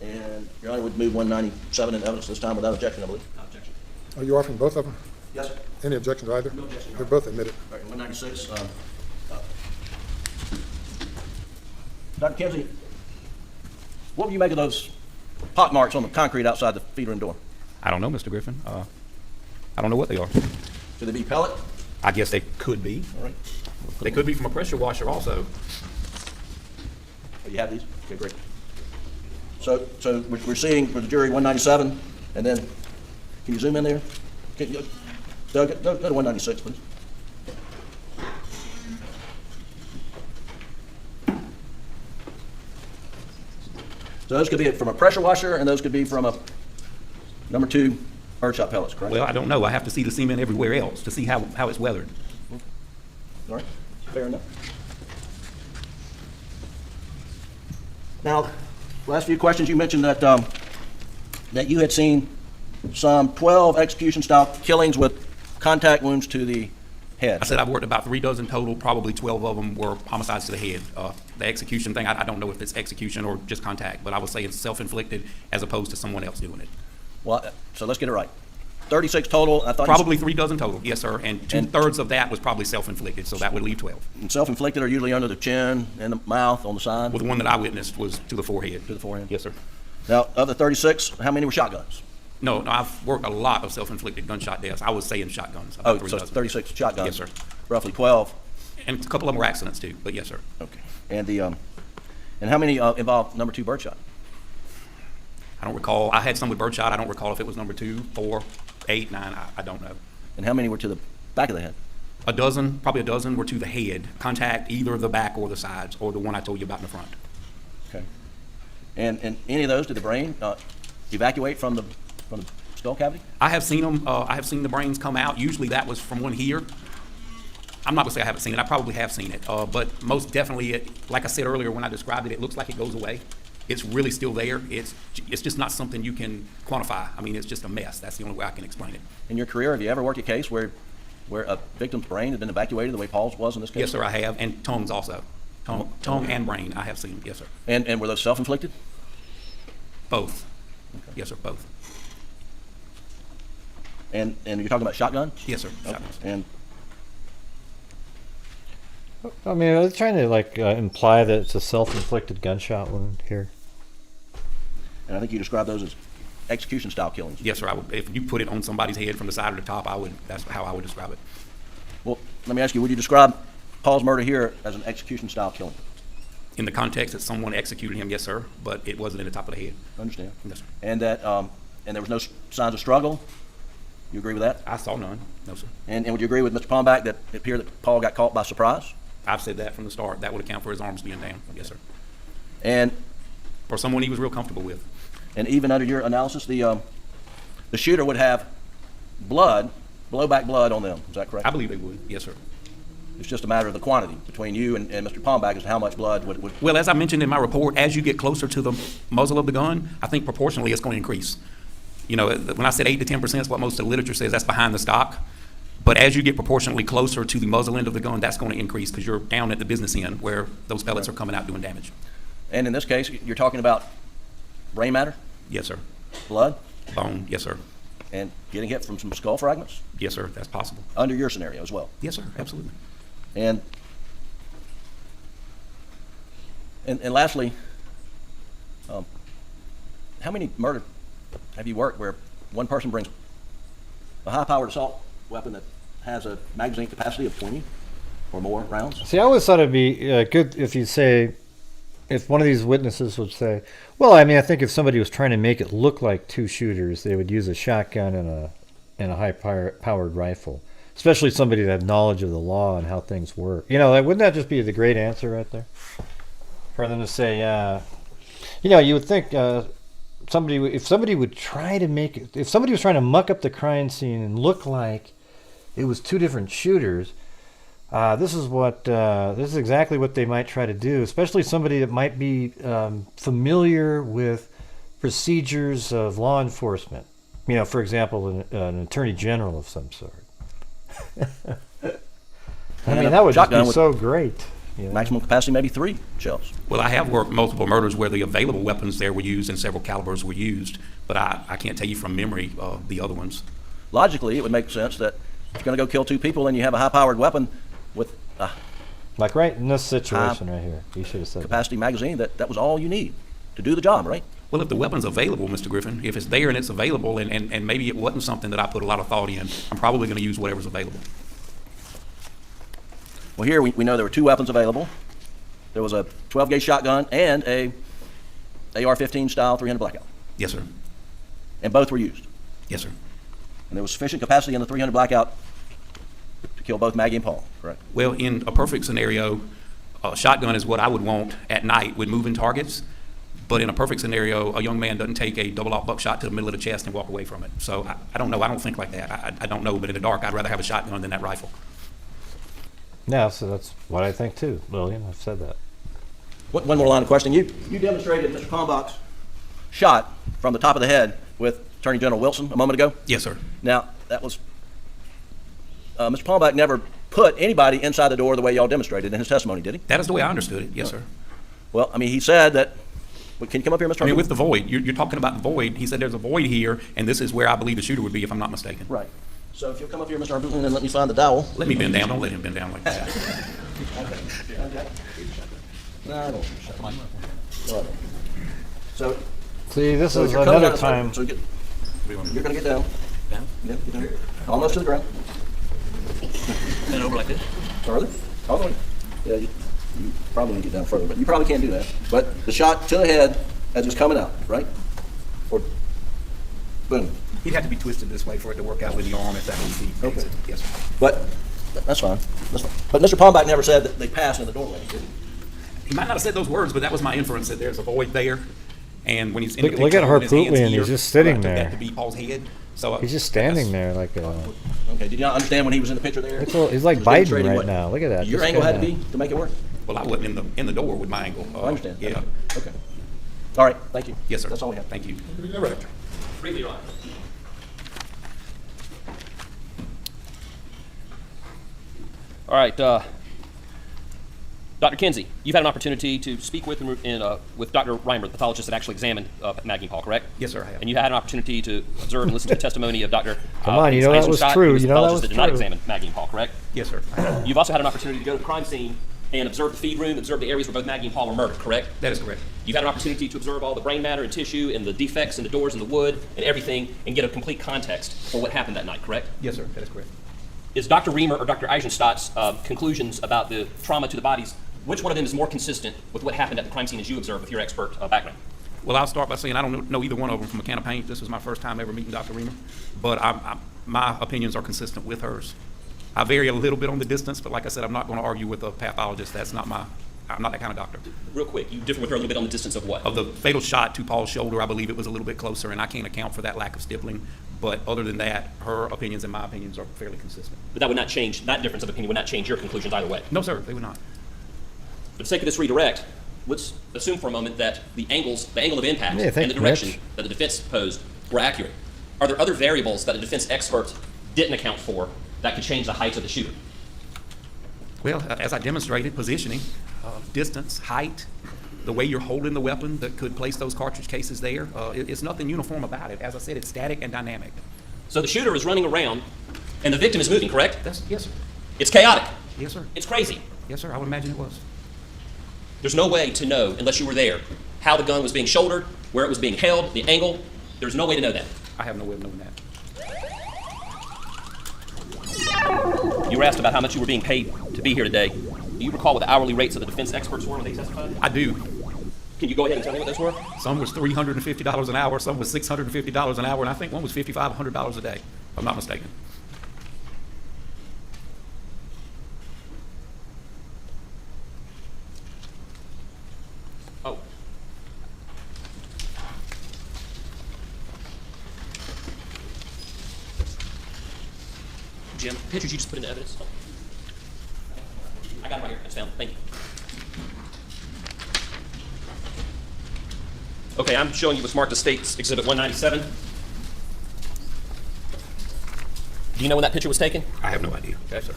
And Your Honor would move 197 in evidence this time without objection, I believe. No objection. Are you offering both of them? Yes, sir. Any objections either? No objection. They're both admitted. All right, 196. Dr. Kinsey, what do you make of those pock marks on the concrete outside the feed room door? I don't know, Mr. Griffin. I don't know what they are. Could they be pellet? I guess they could be. All right. They could be from a pressure washer also. Oh, you have these? Okay, great. So we're seeing for the jury 197, and then, can you zoom in there? Can you, Doug, go to 196, please. So those could be from a pressure washer, and those could be from a number 2 birdshot pellets, correct? Well, I don't know. I have to see the cement everywhere else to see how it's weathered. All right, fair enough. Now, last few questions, you mentioned that that you had seen some 12 execution-style killings with contact wounds to the head. I said I've worked about 3 dozen total. Probably 12 of them were homicides to the head. The execution thing, I don't know if it's execution or just contact, but I would say it's self-inflicted as opposed to someone else doing it. Well, so let's get it right. 36 total. I thought probably 3 dozen total, yes, sir. And 2/3 of that was probably self-inflicted, so that would leave 12. And self-inflicted are usually under the chin and the mouth, on the side? Well, the one that I witnessed was to the forehead. To the forehead? Yes, sir. Now, of the 36, how many were shotguns? No, I've worked a lot of self-inflicted gunshot deaths. I was saying shotguns. Oh, so 36 shotguns? Yes, sir. Roughly 12? And a couple of them were accidents, too, but yes, sir. Okay. And the and how many involved number 2 birdshot? I don't recall. I had some with birdshot. I don't recall if it was number 2, 4, 8, 9. I don't know. And how many were to the back of the head? A dozen, probably a dozen were to the head. Contact either the back or the sides, or the one I told you about in the front. Okay. And any of those, did the brain evacuate from the skull cavity? I have seen them. I have seen the brains come out. Usually that was from one here. I'm not gonna say I haven't seen it. I probably have seen it, but most definitely, like I said earlier when I described it, it looks like it goes away. It's really still there. It's just not something you can quantify. I mean, it's just a mess. That's the only way I can explain it. In your career, have you ever worked a case where a victim's brain had been evacuated the way Paul's was in this case? Yes, sir, I have, and tongues also. Tongue and brain, I have seen. Yes, sir. And were those self-inflicted? Both. Okay. Yes, sir, both. And you're talking about shotguns? Yes, sir. Okay. Shotguns. And I mean, I was trying to imply that it's a self-inflicted gunshot wound here. And I think you described those as execution-style killings. Yes, sir. If you put it on somebody's head from the side or the top, that's how I would describe it. Well, let me ask you, would you describe Paul's murder here as an execution-style killing? In the context that someone executed him, yes, sir, but it wasn't in the top of the head. I understand. Yes, sir. And that, and there was no signs of struggle? You agree with that? I saw none. No, sir. And would you agree with Mr. Palmbach that it appeared that Paul got caught by surprise? I've said that from the start. That would account for his arms being down. Yes, sir. And or someone he was real comfortable with. And even under your analysis, the shooter would have blowback blood on them. Is that correct? I believe they would. Yes, sir. It's just a matter of the quantity between you and Mr. Palmbach as to how much blood would. Well, as I mentioned in my report, as you get closer to the muzzle of the gun, I think proportionally it's going to increase. You know, when I said 8 to 10% is what most of the literature says, that's behind the stock. But as you get proportionally closer to the muzzle end of the gun, that's going to increase because you're down at the business end where those pellets are coming out doing damage. And in this case, you're talking about brain matter? Yes, sir. Blood? Bone, yes, sir. And getting hit from some skull fragments? Yes, sir, that's possible. Under your scenario as well? Yes, sir, absolutely. And lastly, how many murder have you worked where one person brings a high-powered assault weapon that has a magazine capacity of 20 or more rounds? See, I always thought it'd be good if you say, if one of these witnesses would say, well, I mean, I think if somebody was trying to make it look like 2 shooters, they would use a shotgun and a high-powered rifle, especially somebody that had knowledge of the law and how things work. You know, wouldn't that just be the great answer right there? For them to say, you know, you would think if somebody would try to make it, if somebody was trying to muck up the crime scene and look like it was 2 different shooters, this is exactly what they might try to do, especially somebody that might be familiar with procedures of law enforcement. You know, for example, an attorney general of some sort. I mean, that would just be so great. You know? Maximum capacity maybe 3 shells. Well, I have worked multiple murders where the available weapons there were used and several calibers were used, but I can't tell you from memory the other ones. Logically, it would make sense that if you're going to go kill 2 people and you have a high-powered weapon with Like right in this situation right here. You should have said capacity magazine, that was all you need to do the job, right? Well, if the weapon's available, Mr. Griffin, if it's there and it's available, and maybe it wasn't something that I put a lot of thought in, I'm probably going to use whatever's available. Well, here we know there were 2 weapons available. There was a 12-gauge shotgun and a AR-15 style 300 blackout. Yes, sir. And both were used. Yes, sir. And there was sufficient capacity in the 300 blackout to kill both Maggie and Paul, correct? Well, in a perfect scenario, a shotgun is what I would want at night with moving targets. But in a perfect scenario, a young man doesn't take a double-aught buckshot to the middle of the chest and walk away from it. So I don't know. I don't think like that. I don't know. But in the dark, I'd rather have a shotgun than that rifle. Yeah, so that's what I think too, Lillian. I've said that. One more line of questioning. You demonstrated Mr. Kalmbach's shot from the top of the head with Attorney General Wilson a moment ago? Yes, sir. Now, that was, Mr. Kalmbach never put anybody inside the door the way y'all demonstrated in his testimony, did he? That is the way I understood it, yes, sir. Well, I mean, he said that, can you come up here, Mr. I mean, with the void, you're talking about the void. He said there's a void here, and this is where I believe the shooter would be, if I'm not mistaken. Right. So if you'll come up here, Mr. Arbuthnot, and let me find the dowel. Let me bend down. Don't let him bend down like that. No, I don't. Come on. Right. So, see, this is another time. So you're going to get down. Down? Yeah, get down. Almost to the ground. Bend over like this. Further? All the way. Yeah, you probably need to get down further, but you probably can't do that. But the shot to the head as it's coming out, right? Or boom. He'd have to be twisted this way for it to work out with the arm if that was the Okay. Yes, sir. But that's fine. That's fine. But Mr. Kalmbach never said that they passed in the doorway, did he? He might not have said those words, but that was my inference, that there's a void there. And when he's in Look at Harpootlian, he's just sitting I took there. that to be Paul's head. So, He's just standing there like a... Okay, did you not understand when he was in the picture there? He's like He was Biden demonstrating right what now. Look at that. Your Just angle had to kinda- be to make it work. Well, I wasn't in the door with my angle. I understand. Yeah. Okay. All right, thank you. Yes, sir. That's all we have. Thank you. Briefly, Your Honor. All right, Dr. Kinsey, you've had an opportunity to speak with Dr. Reimer, the pathologist that actually examined Maggie and Paul, correct? Yes, sir, I have. And you had an opportunity to observe and listen to the testimony of Dr. Come on, you know that was true. You know that was did not true. examine Maggie and Paul, correct? Yes, sir. You've also had an opportunity to go to the crime scene and observe the feed room, observe the areas where both Maggie and Paul were murdered, correct? That is correct. You've had an opportunity to observe all the brain matter and tissue and the defects in the doors and the wood and everything and get a complete context for what happened that night, correct? Yes, sir. That is correct. Is Dr. Reimer or Dr. Eisenstadt's conclusions about the trauma to the bodies, which one of them is more consistent with what happened at the crime scene as you observed with your expert background? Well, I'll start by saying I don't know either one of them from a can of paint. This is my first time ever meeting Dr. Reimer, but my opinions are consistent with hers. I vary a little bit on the distance, but like I said, I'm not going to argue with a pathologist. I'm not that kind of doctor. Real quick, you differ with her a little bit on the distance of what? Of the fatal shot to Paul's shoulder, I believe it was a little bit closer, and I can't account for that lack of stippling. But other than that, her opinions and my opinions are fairly consistent. But that would not change, that difference of opinion would not change your conclusions either way? No, sir, they would not. For the sake of this redirect, let's assume for a moment that the angle of impact Yeah, and thank the you, direction Rich. that the defense posed were accurate. Are there other variables that the defense expert didn't account for that could change the height of the shooter? Well, as I demonstrated, positioning, distance, height, the way you're holding the weapon that could place those cartridge cases there, it's nothing uniform about it. As I said, it's static and dynamic. So the shooter is running around and the victim is moving, correct? Yes, sir. It's chaotic. Yes, sir. It's crazy. Yes, sir, I would imagine it was. There's no way to know, unless you were there, how the gun was being shouldered, where it was being held, the angle. There's no way to know that. I have no way of knowing that. You were asked about how much you were being paid to be here today. Do you recall what the hourly rates of the defense experts were when they testified? I do. Can you go ahead and tell me what those were? Some was $350 an hour, some was $650 an hour, and I think one was $5,500 a day, if I'm not mistaken. Oh. Jim, pictures you just put into evidence. I got it right here. It's found. Thank you. Okay, I'm showing you what's marked as State's Exhibit 197. Do you know when that picture was taken? I have no idea. Okay, sir.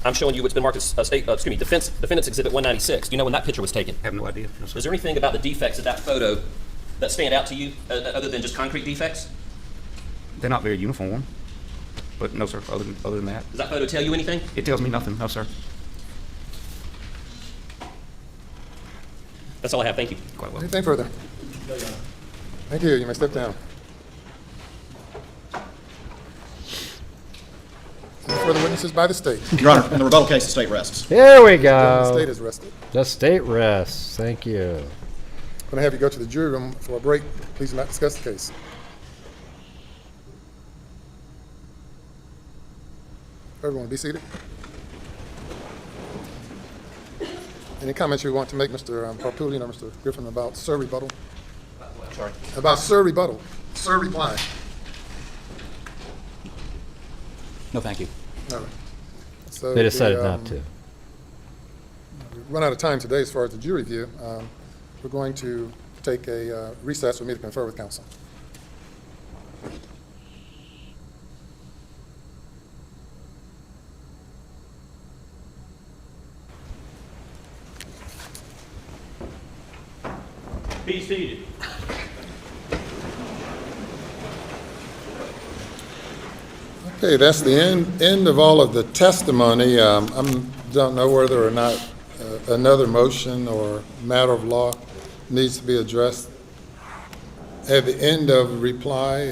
I'm showing you what's been marked as Defendant's Exhibit 196. Do you know when that picture was taken? I have no idea. No, sir. Is there anything about the defects of that photo that stand out to you other than just concrete defects? They're not very uniform, but no, sir, other than that. Does that photo tell you anything? It tells me nothing, no, sir. That's all I have. Thank you. Anything further? Thank you. You may step down. Any further witnesses by the state? Your Honor, in the rebuttal case, the state rests. Here we The go. state is rested. The state rests. Thank you. I'm going to have you go to the jury room for a break. Please do not discuss the case. Everyone, be seated. Any comments you want to make, Mr. Parpulian or Mr. Griffin, about Sir rebuttal? Sorry. About Sir rebuttal. Sir reply. No, thank you. All right. So They decided not to. We've run out of time today as far as the jury view. We're going to take a recess for me to confer with counsel. Be seated. Okay, that's the end of all of the testimony. I don't know whether or not another motion or matter of law needs to be addressed. At the end of reply,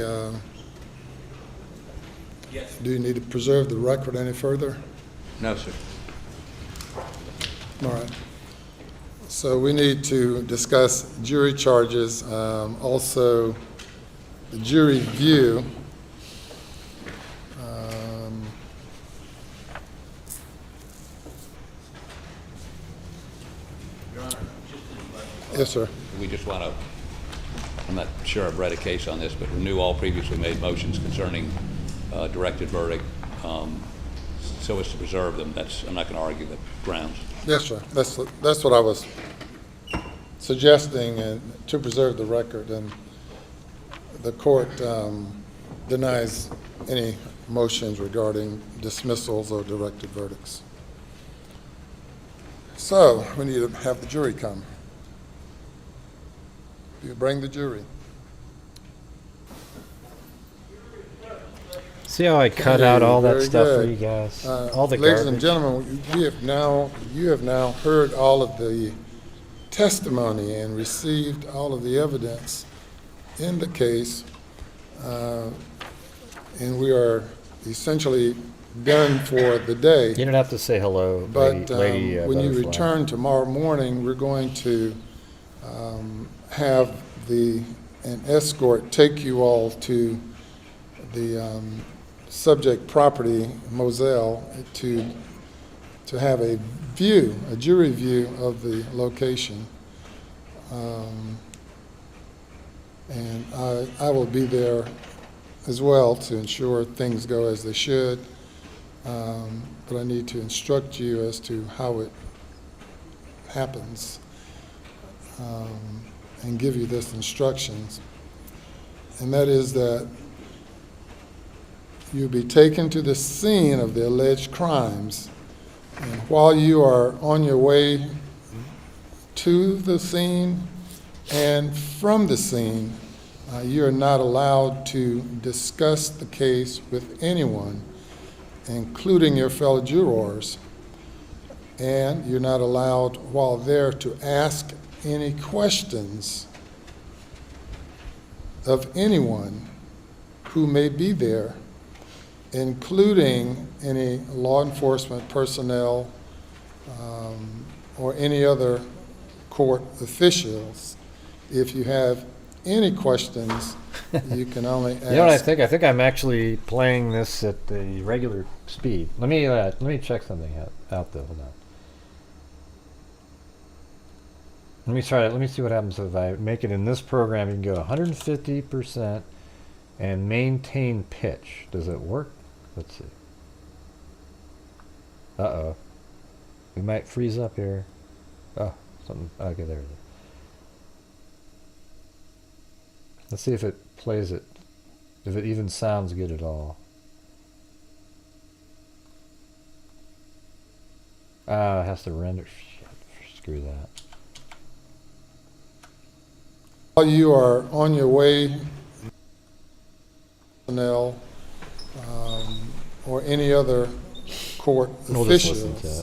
Yes. do you need to preserve the record any further? No, sir. All right. So we need to discuss jury charges, also the jury view. Yes, sir. We just want to, I'm not sure I've read a case on this, but renew all previously made motions concerning directed verdict so as to preserve them. I'm not going to argue the grounds. Yes, sir. That's what I was suggesting, and to preserve the record. And the court denies any motions regarding dismissals or directed verdicts. So we need to have the jury come. You bring the jury. See how I cut out all that stuff for you guys? All the ladies garbage. and gentlemen, you have now heard all of the testimony and received all of the evidence in the case, and we are essentially done for the day. You don't have to say hello, But lady when you butterfly. return tomorrow morning, we're going to have an escort take you all to the subject property, Moselle, to have a jury view of the location. And I will be there as well to ensure things go as they should. But I need to instruct you as to how it happens and give you this instructions. And that is that you'll be taken to the scene of the alleged crimes. And while you are on your way to the scene and from the scene, you are not allowed to discuss the case with anyone, including your fellow jurors. And you're not allowed while there to ask any questions of anyone who may be there, including any law enforcement personnel or any other court officials. If you have any questions, you can only ask. You know what I think? I think I'm actually playing this at the regular speed. Let me check something out though. Hold on. Let me try it. Let me see what happens if I make it in this program. You can go 150% and maintain pitch. Does it work? Let's see. Uh-oh. We might freeze up here. Oh, something. Okay, there it is. Let's see if it plays it. If it even sounds good at all. It has to render. Shit, screw that. While you are on your way, personnel or any other court We'll just listen to officials,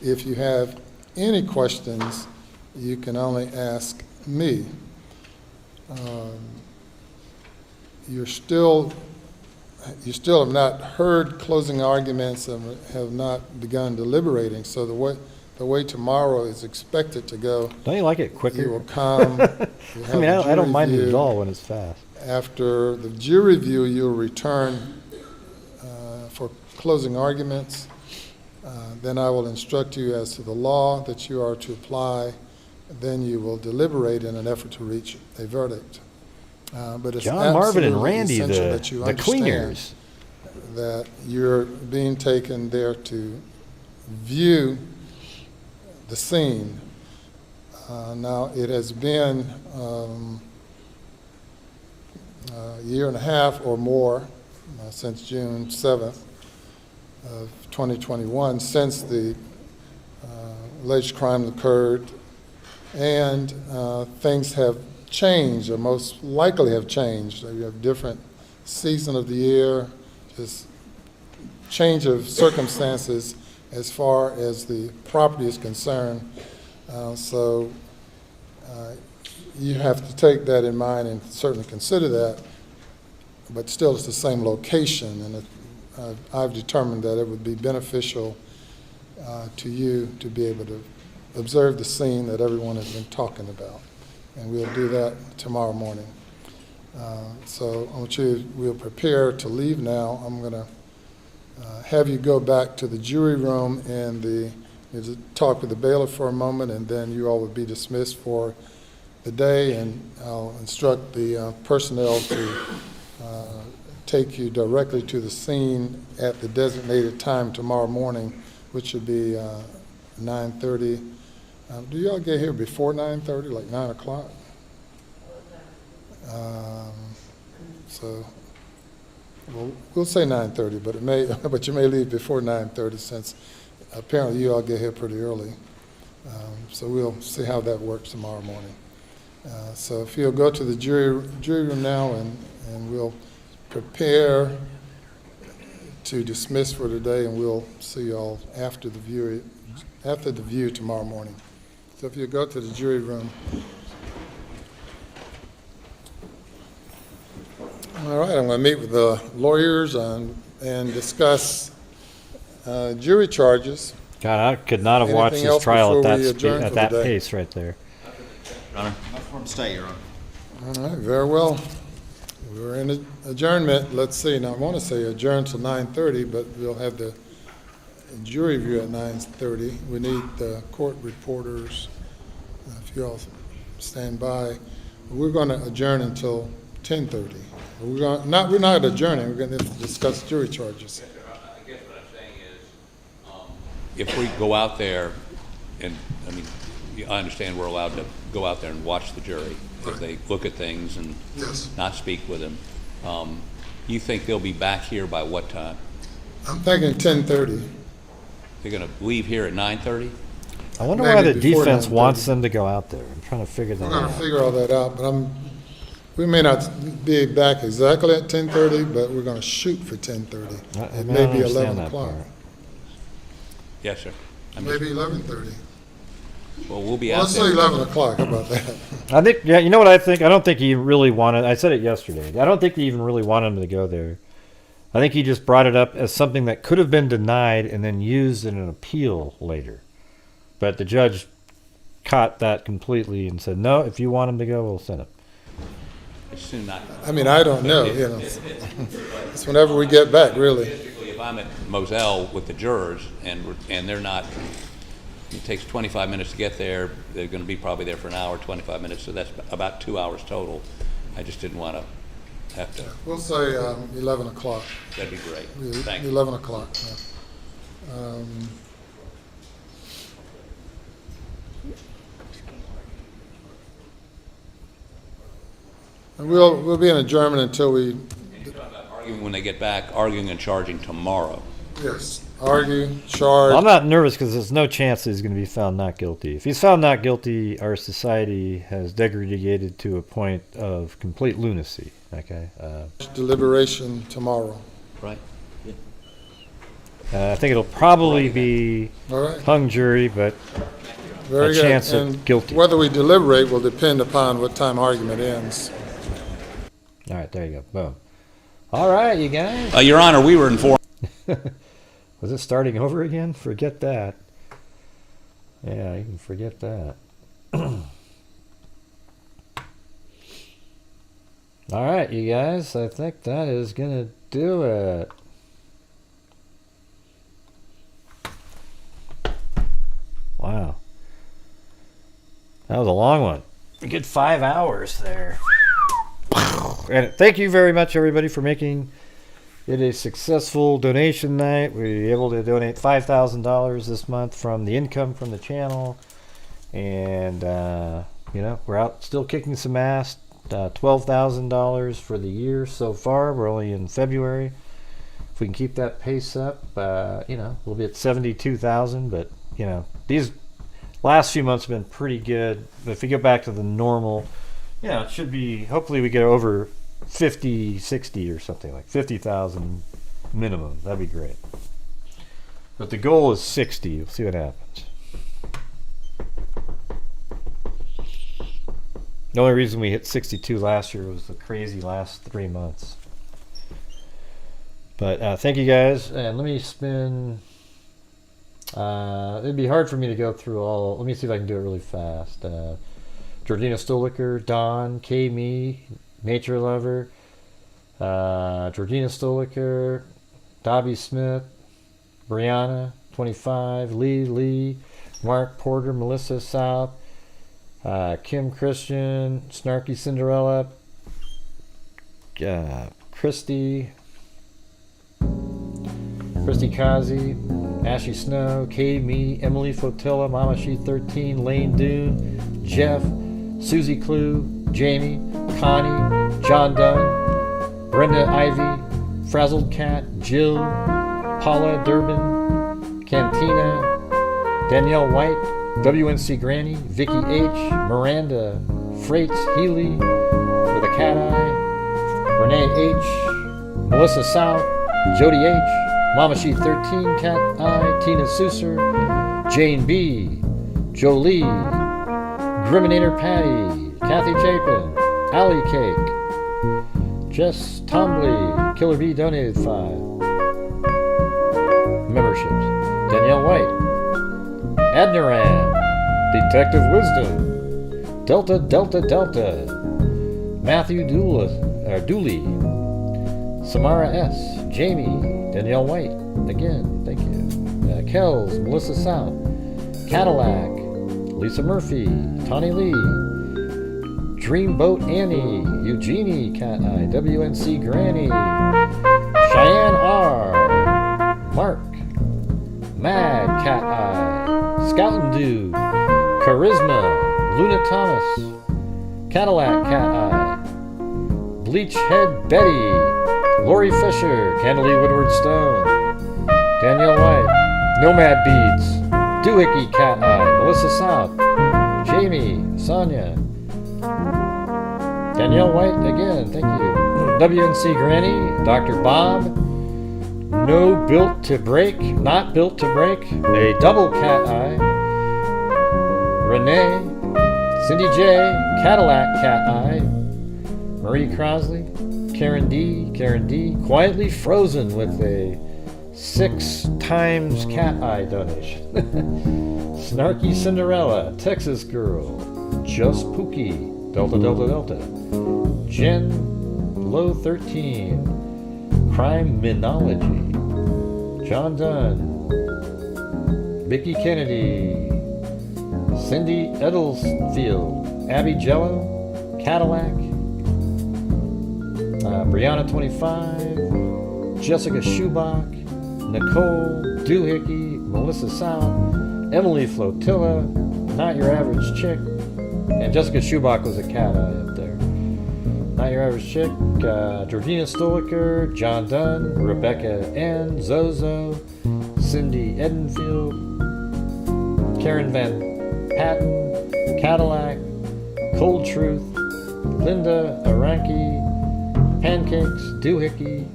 it. if you have any questions, you can only ask me. You still have not heard closing arguments and have not begun deliberating. So the way tomorrow is expected to go. Don't you like it quicker? You will come. I mean, I don't mind it at all when it's fast. After the jury review, you'll return for closing arguments. Then I will instruct you as to the law that you are to apply. Then you will deliberate in an effort to reach a verdict. But it's John, Marvin, and absolutely Randy, essential that you the understand cleaners. that you're being taken there to view the scene. Now, it has been a year and a half or more since June 7th of 2021, since the alleged crime occurred, and things have changed, or most likely have changed. You have different season of the year, just change of circumstances as far as the property is concerned. So you have to take that in mind and certainly consider that, but still it's the same location, and I've determined that it would be beneficial to you to be able to observe the scene that everyone has been talking about. And we'll do that tomorrow morning. So I want you, we'll prepare to leave now. I'm going to have you go back to the jury room and talk with the bailiff for a moment, and then you all will be dismissed for the day, and I'll instruct the personnel to take you directly to the scene at the designated time tomorrow morning, which should be 9:30. Do y'all get here before 9:30, like 9 o'clock? So we'll say 9:30, but but you may leave before 9:30, since apparently you all get here pretty early. So we'll see how that works tomorrow morning. So if you'll go to the jury room now, and we'll prepare to dismiss for today, and we'll see you all after the view tomorrow morning. So if you go to the jury room. All right, I'm going to meet with the lawyers and discuss jury charges. God, I could not have watched this trial at that pace right there. Your Honor. Stay, Your Honor. All right, very well. We're in adjournment. Let's see. Now, I want to say adjourn till 9:30, but we'll have the jury view at 9:30. We need the court reporters. If you all stand by, we're going to adjourn until 10:30. We're not adjourning. We're going to discuss jury charges. I guess what I'm saying is, if we go out there, and I mean, I understand we're allowed to go out there and watch the jury if they look at things and not speak with them. You think they'll be back here by what time? I'm thinking 10:30. They're going to leave here at 9:30? I wonder why the defense wants them to go out there. I'm trying to figure that out. We're going to figure all that out, but we may not be back exactly at 10:30, but we're going to shoot for 10:30. It may be 11 o'clock. Yes, sir. Maybe 11:30. Well, we'll be out Let's there. say 11 o'clock. How about that? I think, yeah, you know what I think? I don't think he really wanted, I said it yesterday, I don't think he even really wanted him to go there. I think he just brought it up as something that could have been denied and then used in an appeal later. But the judge caught that completely and said, no, if you want him to go, we'll send him. I mean, I don't know. You know, it's whenever we get back, really. If I'm at Moselle with the jurors and they're not, it takes 25 minutes to get there. They're going to be probably there for an hour, 25 minutes, so that's about 2 hours total. I just didn't want to have to. We'll say 11 o'clock. That'd be great. Thank you. 11 o'clock. Yeah. And we'll be in adjournment until we. Arguing when they get back, arguing and charging tomorrow. Yes. Argue, charge. I'm not nervous because there's no chance that he's going to be found not guilty. If he's found not guilty, our society has degraded to a point of complete lunacy. Okay. Deliberation tomorrow. Right. I think it'll probably be all right. hung jury, but Very a good. chance And at guilty. whether we deliberate will depend upon what time argument ends. All right, there you go. Boom. All right, you guys. Your Honor, we were informed. Was it starting over again? Forget that. Yeah, you can forget that. All right, you guys. I think that is going to do it. Wow. That was a long one. A good 5 hours there. And thank you very much, everybody, for making it a successful donation night. We were able to donate $5,000 this month from the income from the channel. And, you know, we're out still kicking some ass. $12,000 for the year so far. We're only in February. If we can keep that pace up, you know, we'll be at 72,000. But, you know, these last few months have been pretty good. But if we go back to the normal, yeah, it should be, hopefully we get over 50, 60 or something, like 50,000 minimum. That'd be great. But the goal is 60. We'll see what happens. The only reason we hit 62 last year was the crazy last 3 months. But thank you guys. And let me spin. It'd be hard for me to go through all. Let me see if I can do it really fast. Georgina Stoliker, Don, K-Me, Nature Lover, Georgina Stoliker, Dobby Smith, Brianna, 25, Lee, Mark Porter, Melissa South, Kim Christian, Snarky Cinderella, Christy Kazi, Ashley Snow, Me, Emily Flotilla, Mama She 13, Lane Dune, Jeff, Susie Clue, Jamie, Connie, John Dunn, Brenda Ivy, Frazzled Cat, Jill, Paula Durbin, Cantina, Danielle White, WNC Granny, Vicky H, Miranda, Freights Healy with a cat eye, Renee H, Melissa South, Jody H, Mama She 13, cat eye, Tina Susser, Jane B, Jolie, Griminator Patty, Kathy Chapin, Allie Cake, Jess Tombley, Killer B donated 5 memberships, Danielle White, Adniram, Detective Wisdom, Delta, Matthew Dooley, Samara S, Jamie, Danielle White, again, thank you, Kells, Melissa South, Cadillac, Lisa Murphy, Tawny Lee, Dreamboat Annie, Eugenie Cat Eye, WNC Granny, Cheyenne R, Mark, Mad Cat Eye, Scoutin' Dude, Charisma, Luna Thomas, Cadillac Cat Eye, Bleach Head Betty, Lori Fisher, Candalee Woodward Stone, Danielle White, Nomad Beads, Doohickey Cat Eye, Melissa South, Jamie, Sonia, Danielle White again, thank you, WNC Granny, Dr. Bob, No Built to Break, Not Built to Break, a Double Cat Eye, Renee, Cindy J, Cadillac Cat Eye, Marie Crosley, Karen D, Quietly Frozen with a 6 times cat eye donation. Snarky Cinderella, Texas Girl, Just Pookie, Delta, Jen Low 13, Criminology, John Dunn, Vicky Kennedy, Cindy Edelsfield, Abby Jello, Cadillac, Brianna 25, Jessica Schubach, Nicole Doohickey, Melissa South, Emily Flotilla, Not Your Average Chick, and Jessica Schubach was a cat eye up there. Not Your Average Chick, Georgina Stoliker, John Dunn, Rebecca N, Zozo, Cindy Edenfield, Karen Van Patten, Cadillac, Cold Truth, Linda Aranki, Pancakes, Doohickey,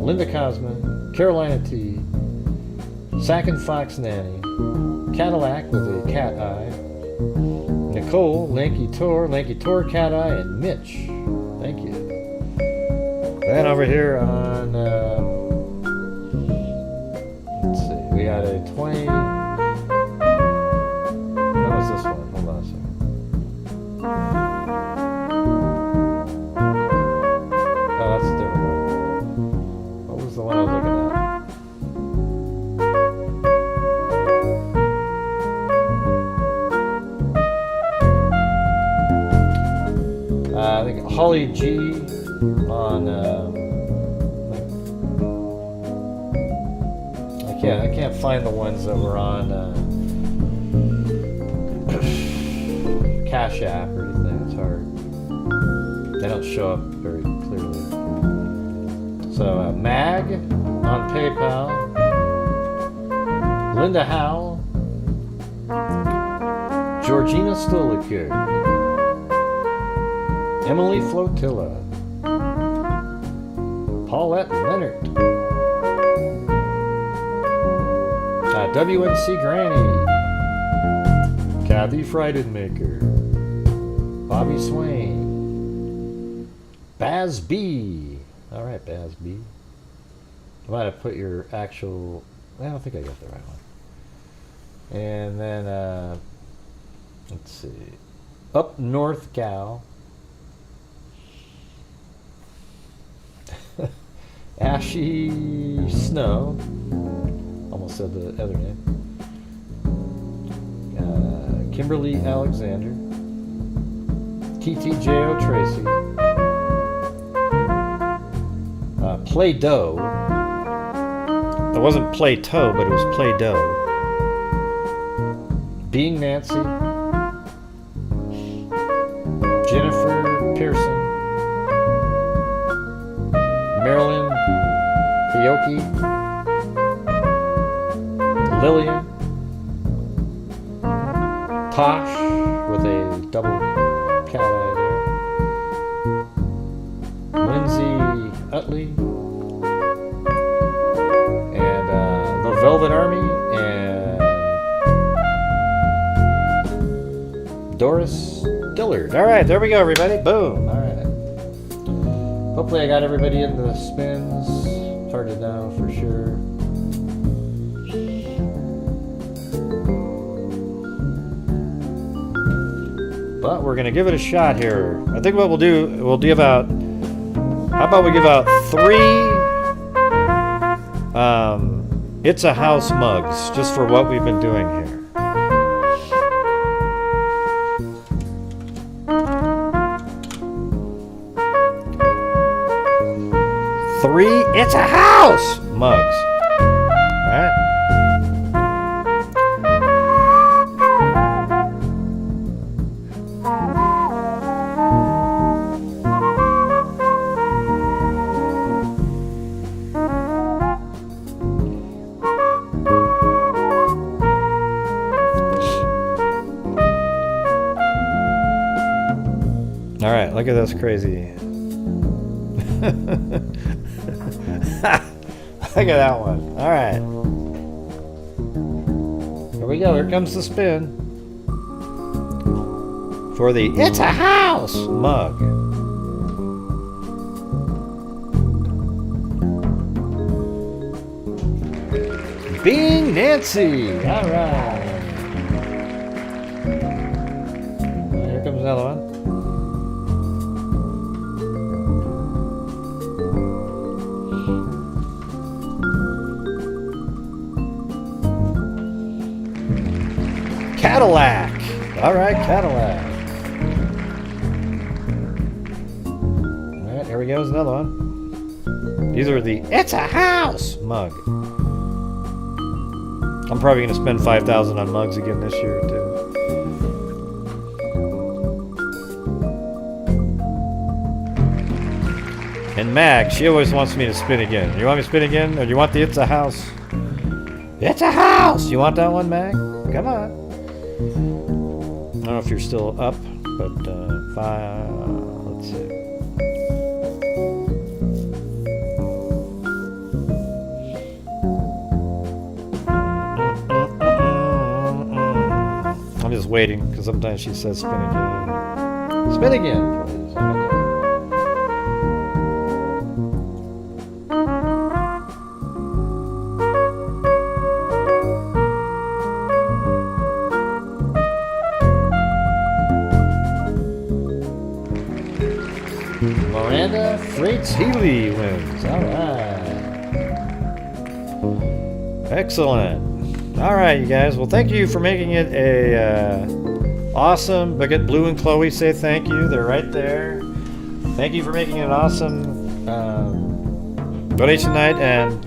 Linda Cosma, Carolina T, Sack and Fox Nanny, Cadillac with a cat eye. Nicole, Lanky Tor, cat eye, and Mitch. Thank you. Then over here on, let's see, we got a 20. What was this one? Hold on a second. Oh, that's a different one. What was the one I was looking at? I think Holly G on. I can't find the ones that were on Cash App or anything. It's hard. They don't show up very clearly. So Mag on PayPal. Linda Howe. Georgina Stoliker. Emily Flotilla. Paulette Leonard. WNC Granny. Kathy Freidenmaker. Bobby Swain. Baz B. Alright, Baz B. I might have put your actual... I don't think I got the right one. And then, let's see. Up North Gal. Ashy Snow. Almost said the other name. Kimberly Alexander. TTJO Tracy. Play-Doh. It wasn't Play-Toe, but it was Play-Doh. Being Nancy. Jennifer Pearson. Marilyn Hiyoki. Lillian. Tosh with a double cat eye there. Lindsay Utley. And the Velvet Army. And Doris Dillard. Alright, there we go, everybody. Boom. Alright. Hopefully I got everybody in the spins. It's hard to know for sure. But we're gonna give it a shot here. I think what we'll do, how about we give out 3 It's a House mugs, just for what we've been doing here. Three It's a House mugs. Alright. Alright, look at this crazy. Look at that one. Alright. Here we go. Here comes the spin. For the It's a House mug. Being Nancy. Alright. Here comes another one. Cadillac. All right, Cadillac. All right, here we go. There's another one. These are the It's a House mug. I'm probably going to spend $5,000 on mugs again this year, too. And Mag, she always wants me to spin again. You want me to spin again? Or do you want the It's a House? It's a House! You want that one, Mag? Come on. I don't know if you're still up, but let's see. was waiting because sometimes she says spin again. Spin again, please. Miranda Freights Healy wins. All right. Excellent. All right, you guys. Well, thank you for making it a awesome. Baguette Blue and Chloe say thank you. They're right there. Thank you for making it an awesome donation night, and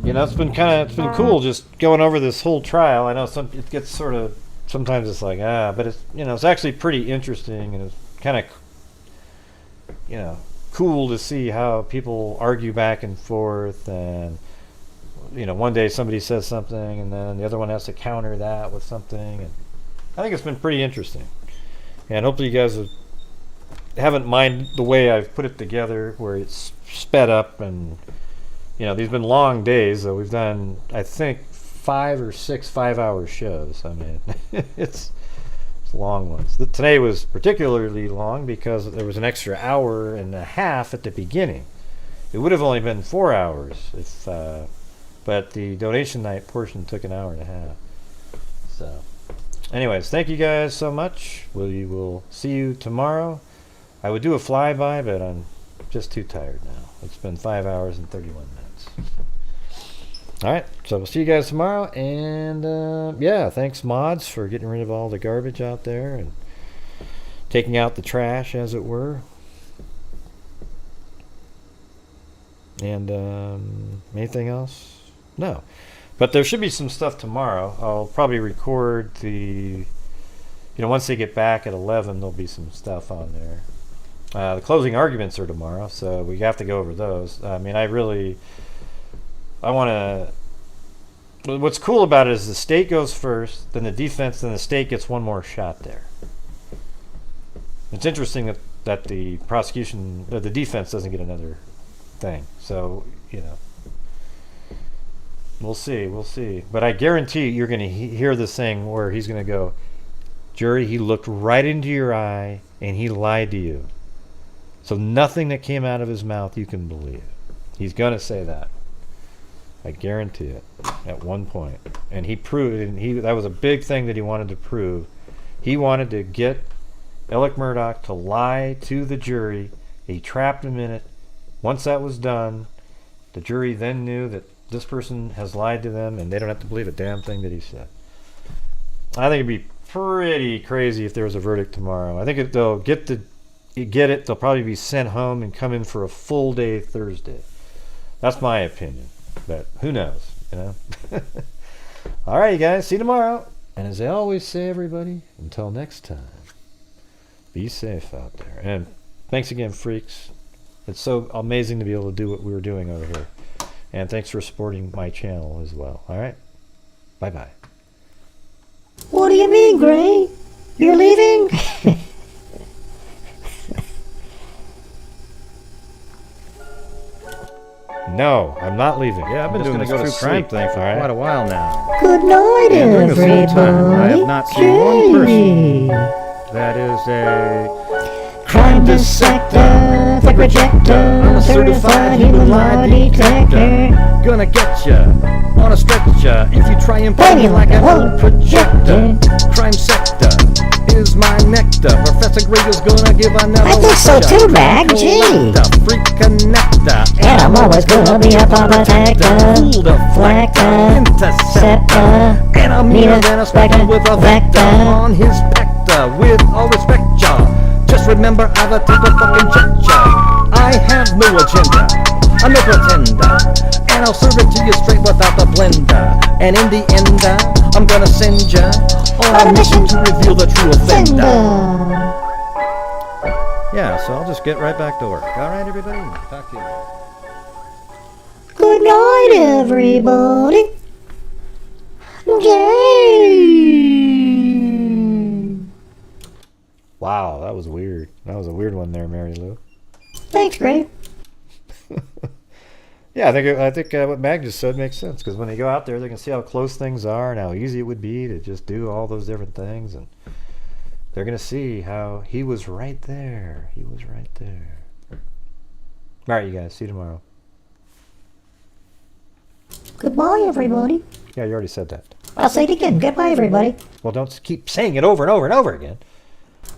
you know, it's been cool just going over this whole trial. I know it gets sort of. Sometimes it's like, but it's, you know, it's actually pretty interesting, and it's kind of, you know, cool to see how people argue back and forth, and, you know, one day somebody says something, and then the other one has to counter that with something, and I think it's been pretty interesting, and hopefully you guys haven't minded the way I've put it together, where it's sped up, and, you know, these have been long days, so we've done, I think, 5 or 6 5-hour shows. I mean, it's long ones. Today was particularly long because there was an extra hour and a half at the beginning. It would have only been 4 hours if, but the donation night portion took an hour and a half. So, anyways, thank you guys so much. We will see you tomorrow. I would do a flyby, but I'm just too tired now. It's been 5 hours and 31 minutes. Alright, so we'll see you guys tomorrow, and yeah, thanks mods for getting rid of all the garbage out there and taking out the trash, as it were. And anything else? No. But there should be some stuff tomorrow. I'll probably record the, once they get back at 11, there'll be some stuff on there. The closing arguments are tomorrow, so we have to go over those. I mean, I want to. What's cool about it is the state goes first, then the defense, then the state gets one more shot there. It's interesting that the prosecution, the defense doesn't get another thing. So, we'll see. But I guarantee you're going to hear this thing where he's going to go, jury, he looked right into your eye and he lied to you. So nothing that came out of his mouth you can believe. He's going to say that. I guarantee it, at one point. And he proved it, that was a big thing that he wanted to prove. He wanted to get Alex Murdaugh to lie to the jury. He trapped him in it. Once that was done, the jury then knew that this person has lied to them, and they don't have to believe a damn thing that he said. I think it'd be pretty crazy if there was a verdict tomorrow. I think they'll get it. They'll probably be sent home and come in for a full day Thursday. That's my opinion. But who knows, All right, you guys. See you tomorrow. And as I always say, everybody, until next time, be safe out there. And thanks again, freaks. It's so amazing to be able to do what we were doing over here. And thanks for supporting my channel as well. All right? Bye-bye. What do you mean, Gray? You're leaving? No, I'm not leaving. Yeah, I've been doing this true crime thing for quite a while now. Good night, And during this whole time, I have everybody. not seen one person that is a Crime dissector, the projector, I'm a certified human lie detector. Gonna get ya on a stretcher if you try and play me like an old projector. Crime sector is my nectar. Professor Greg is gonna give another. I think so too, Rag. Gee. Freak connector. And I'm always gonna be a bomb protector, Fool deflector, interceptor, and I'm meaner than a spectre with a vector on his pector. With all respect, y'all, just remember I've a type of fucking check. I have no agenda, I'm no pretender, and I'll serve it to you straight without the blender. And in the end, I'm gonna send ya on a mission to reveal the true offender. Yeah, so I'll just get right back to work. All right, everybody. Talk to you later. Good night, everybody. Yay! Wow, that was weird. That was a weird one there, Mary Lou. Thanks, Gray. Yeah, I think what Mag just said makes sense, because when they go out there, they can see how close things are and how easy it would be to just do all those different things, and they're going to see how he was right there. He was right there. All right, you guys. See you tomorrow. Goodbye, everybody. Yeah, you already said that. I'll say it again. Goodbye, everybody. Well, don't keep saying it over and over and over again.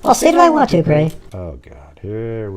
I'll say it if I want to, Gray. Oh, God. Here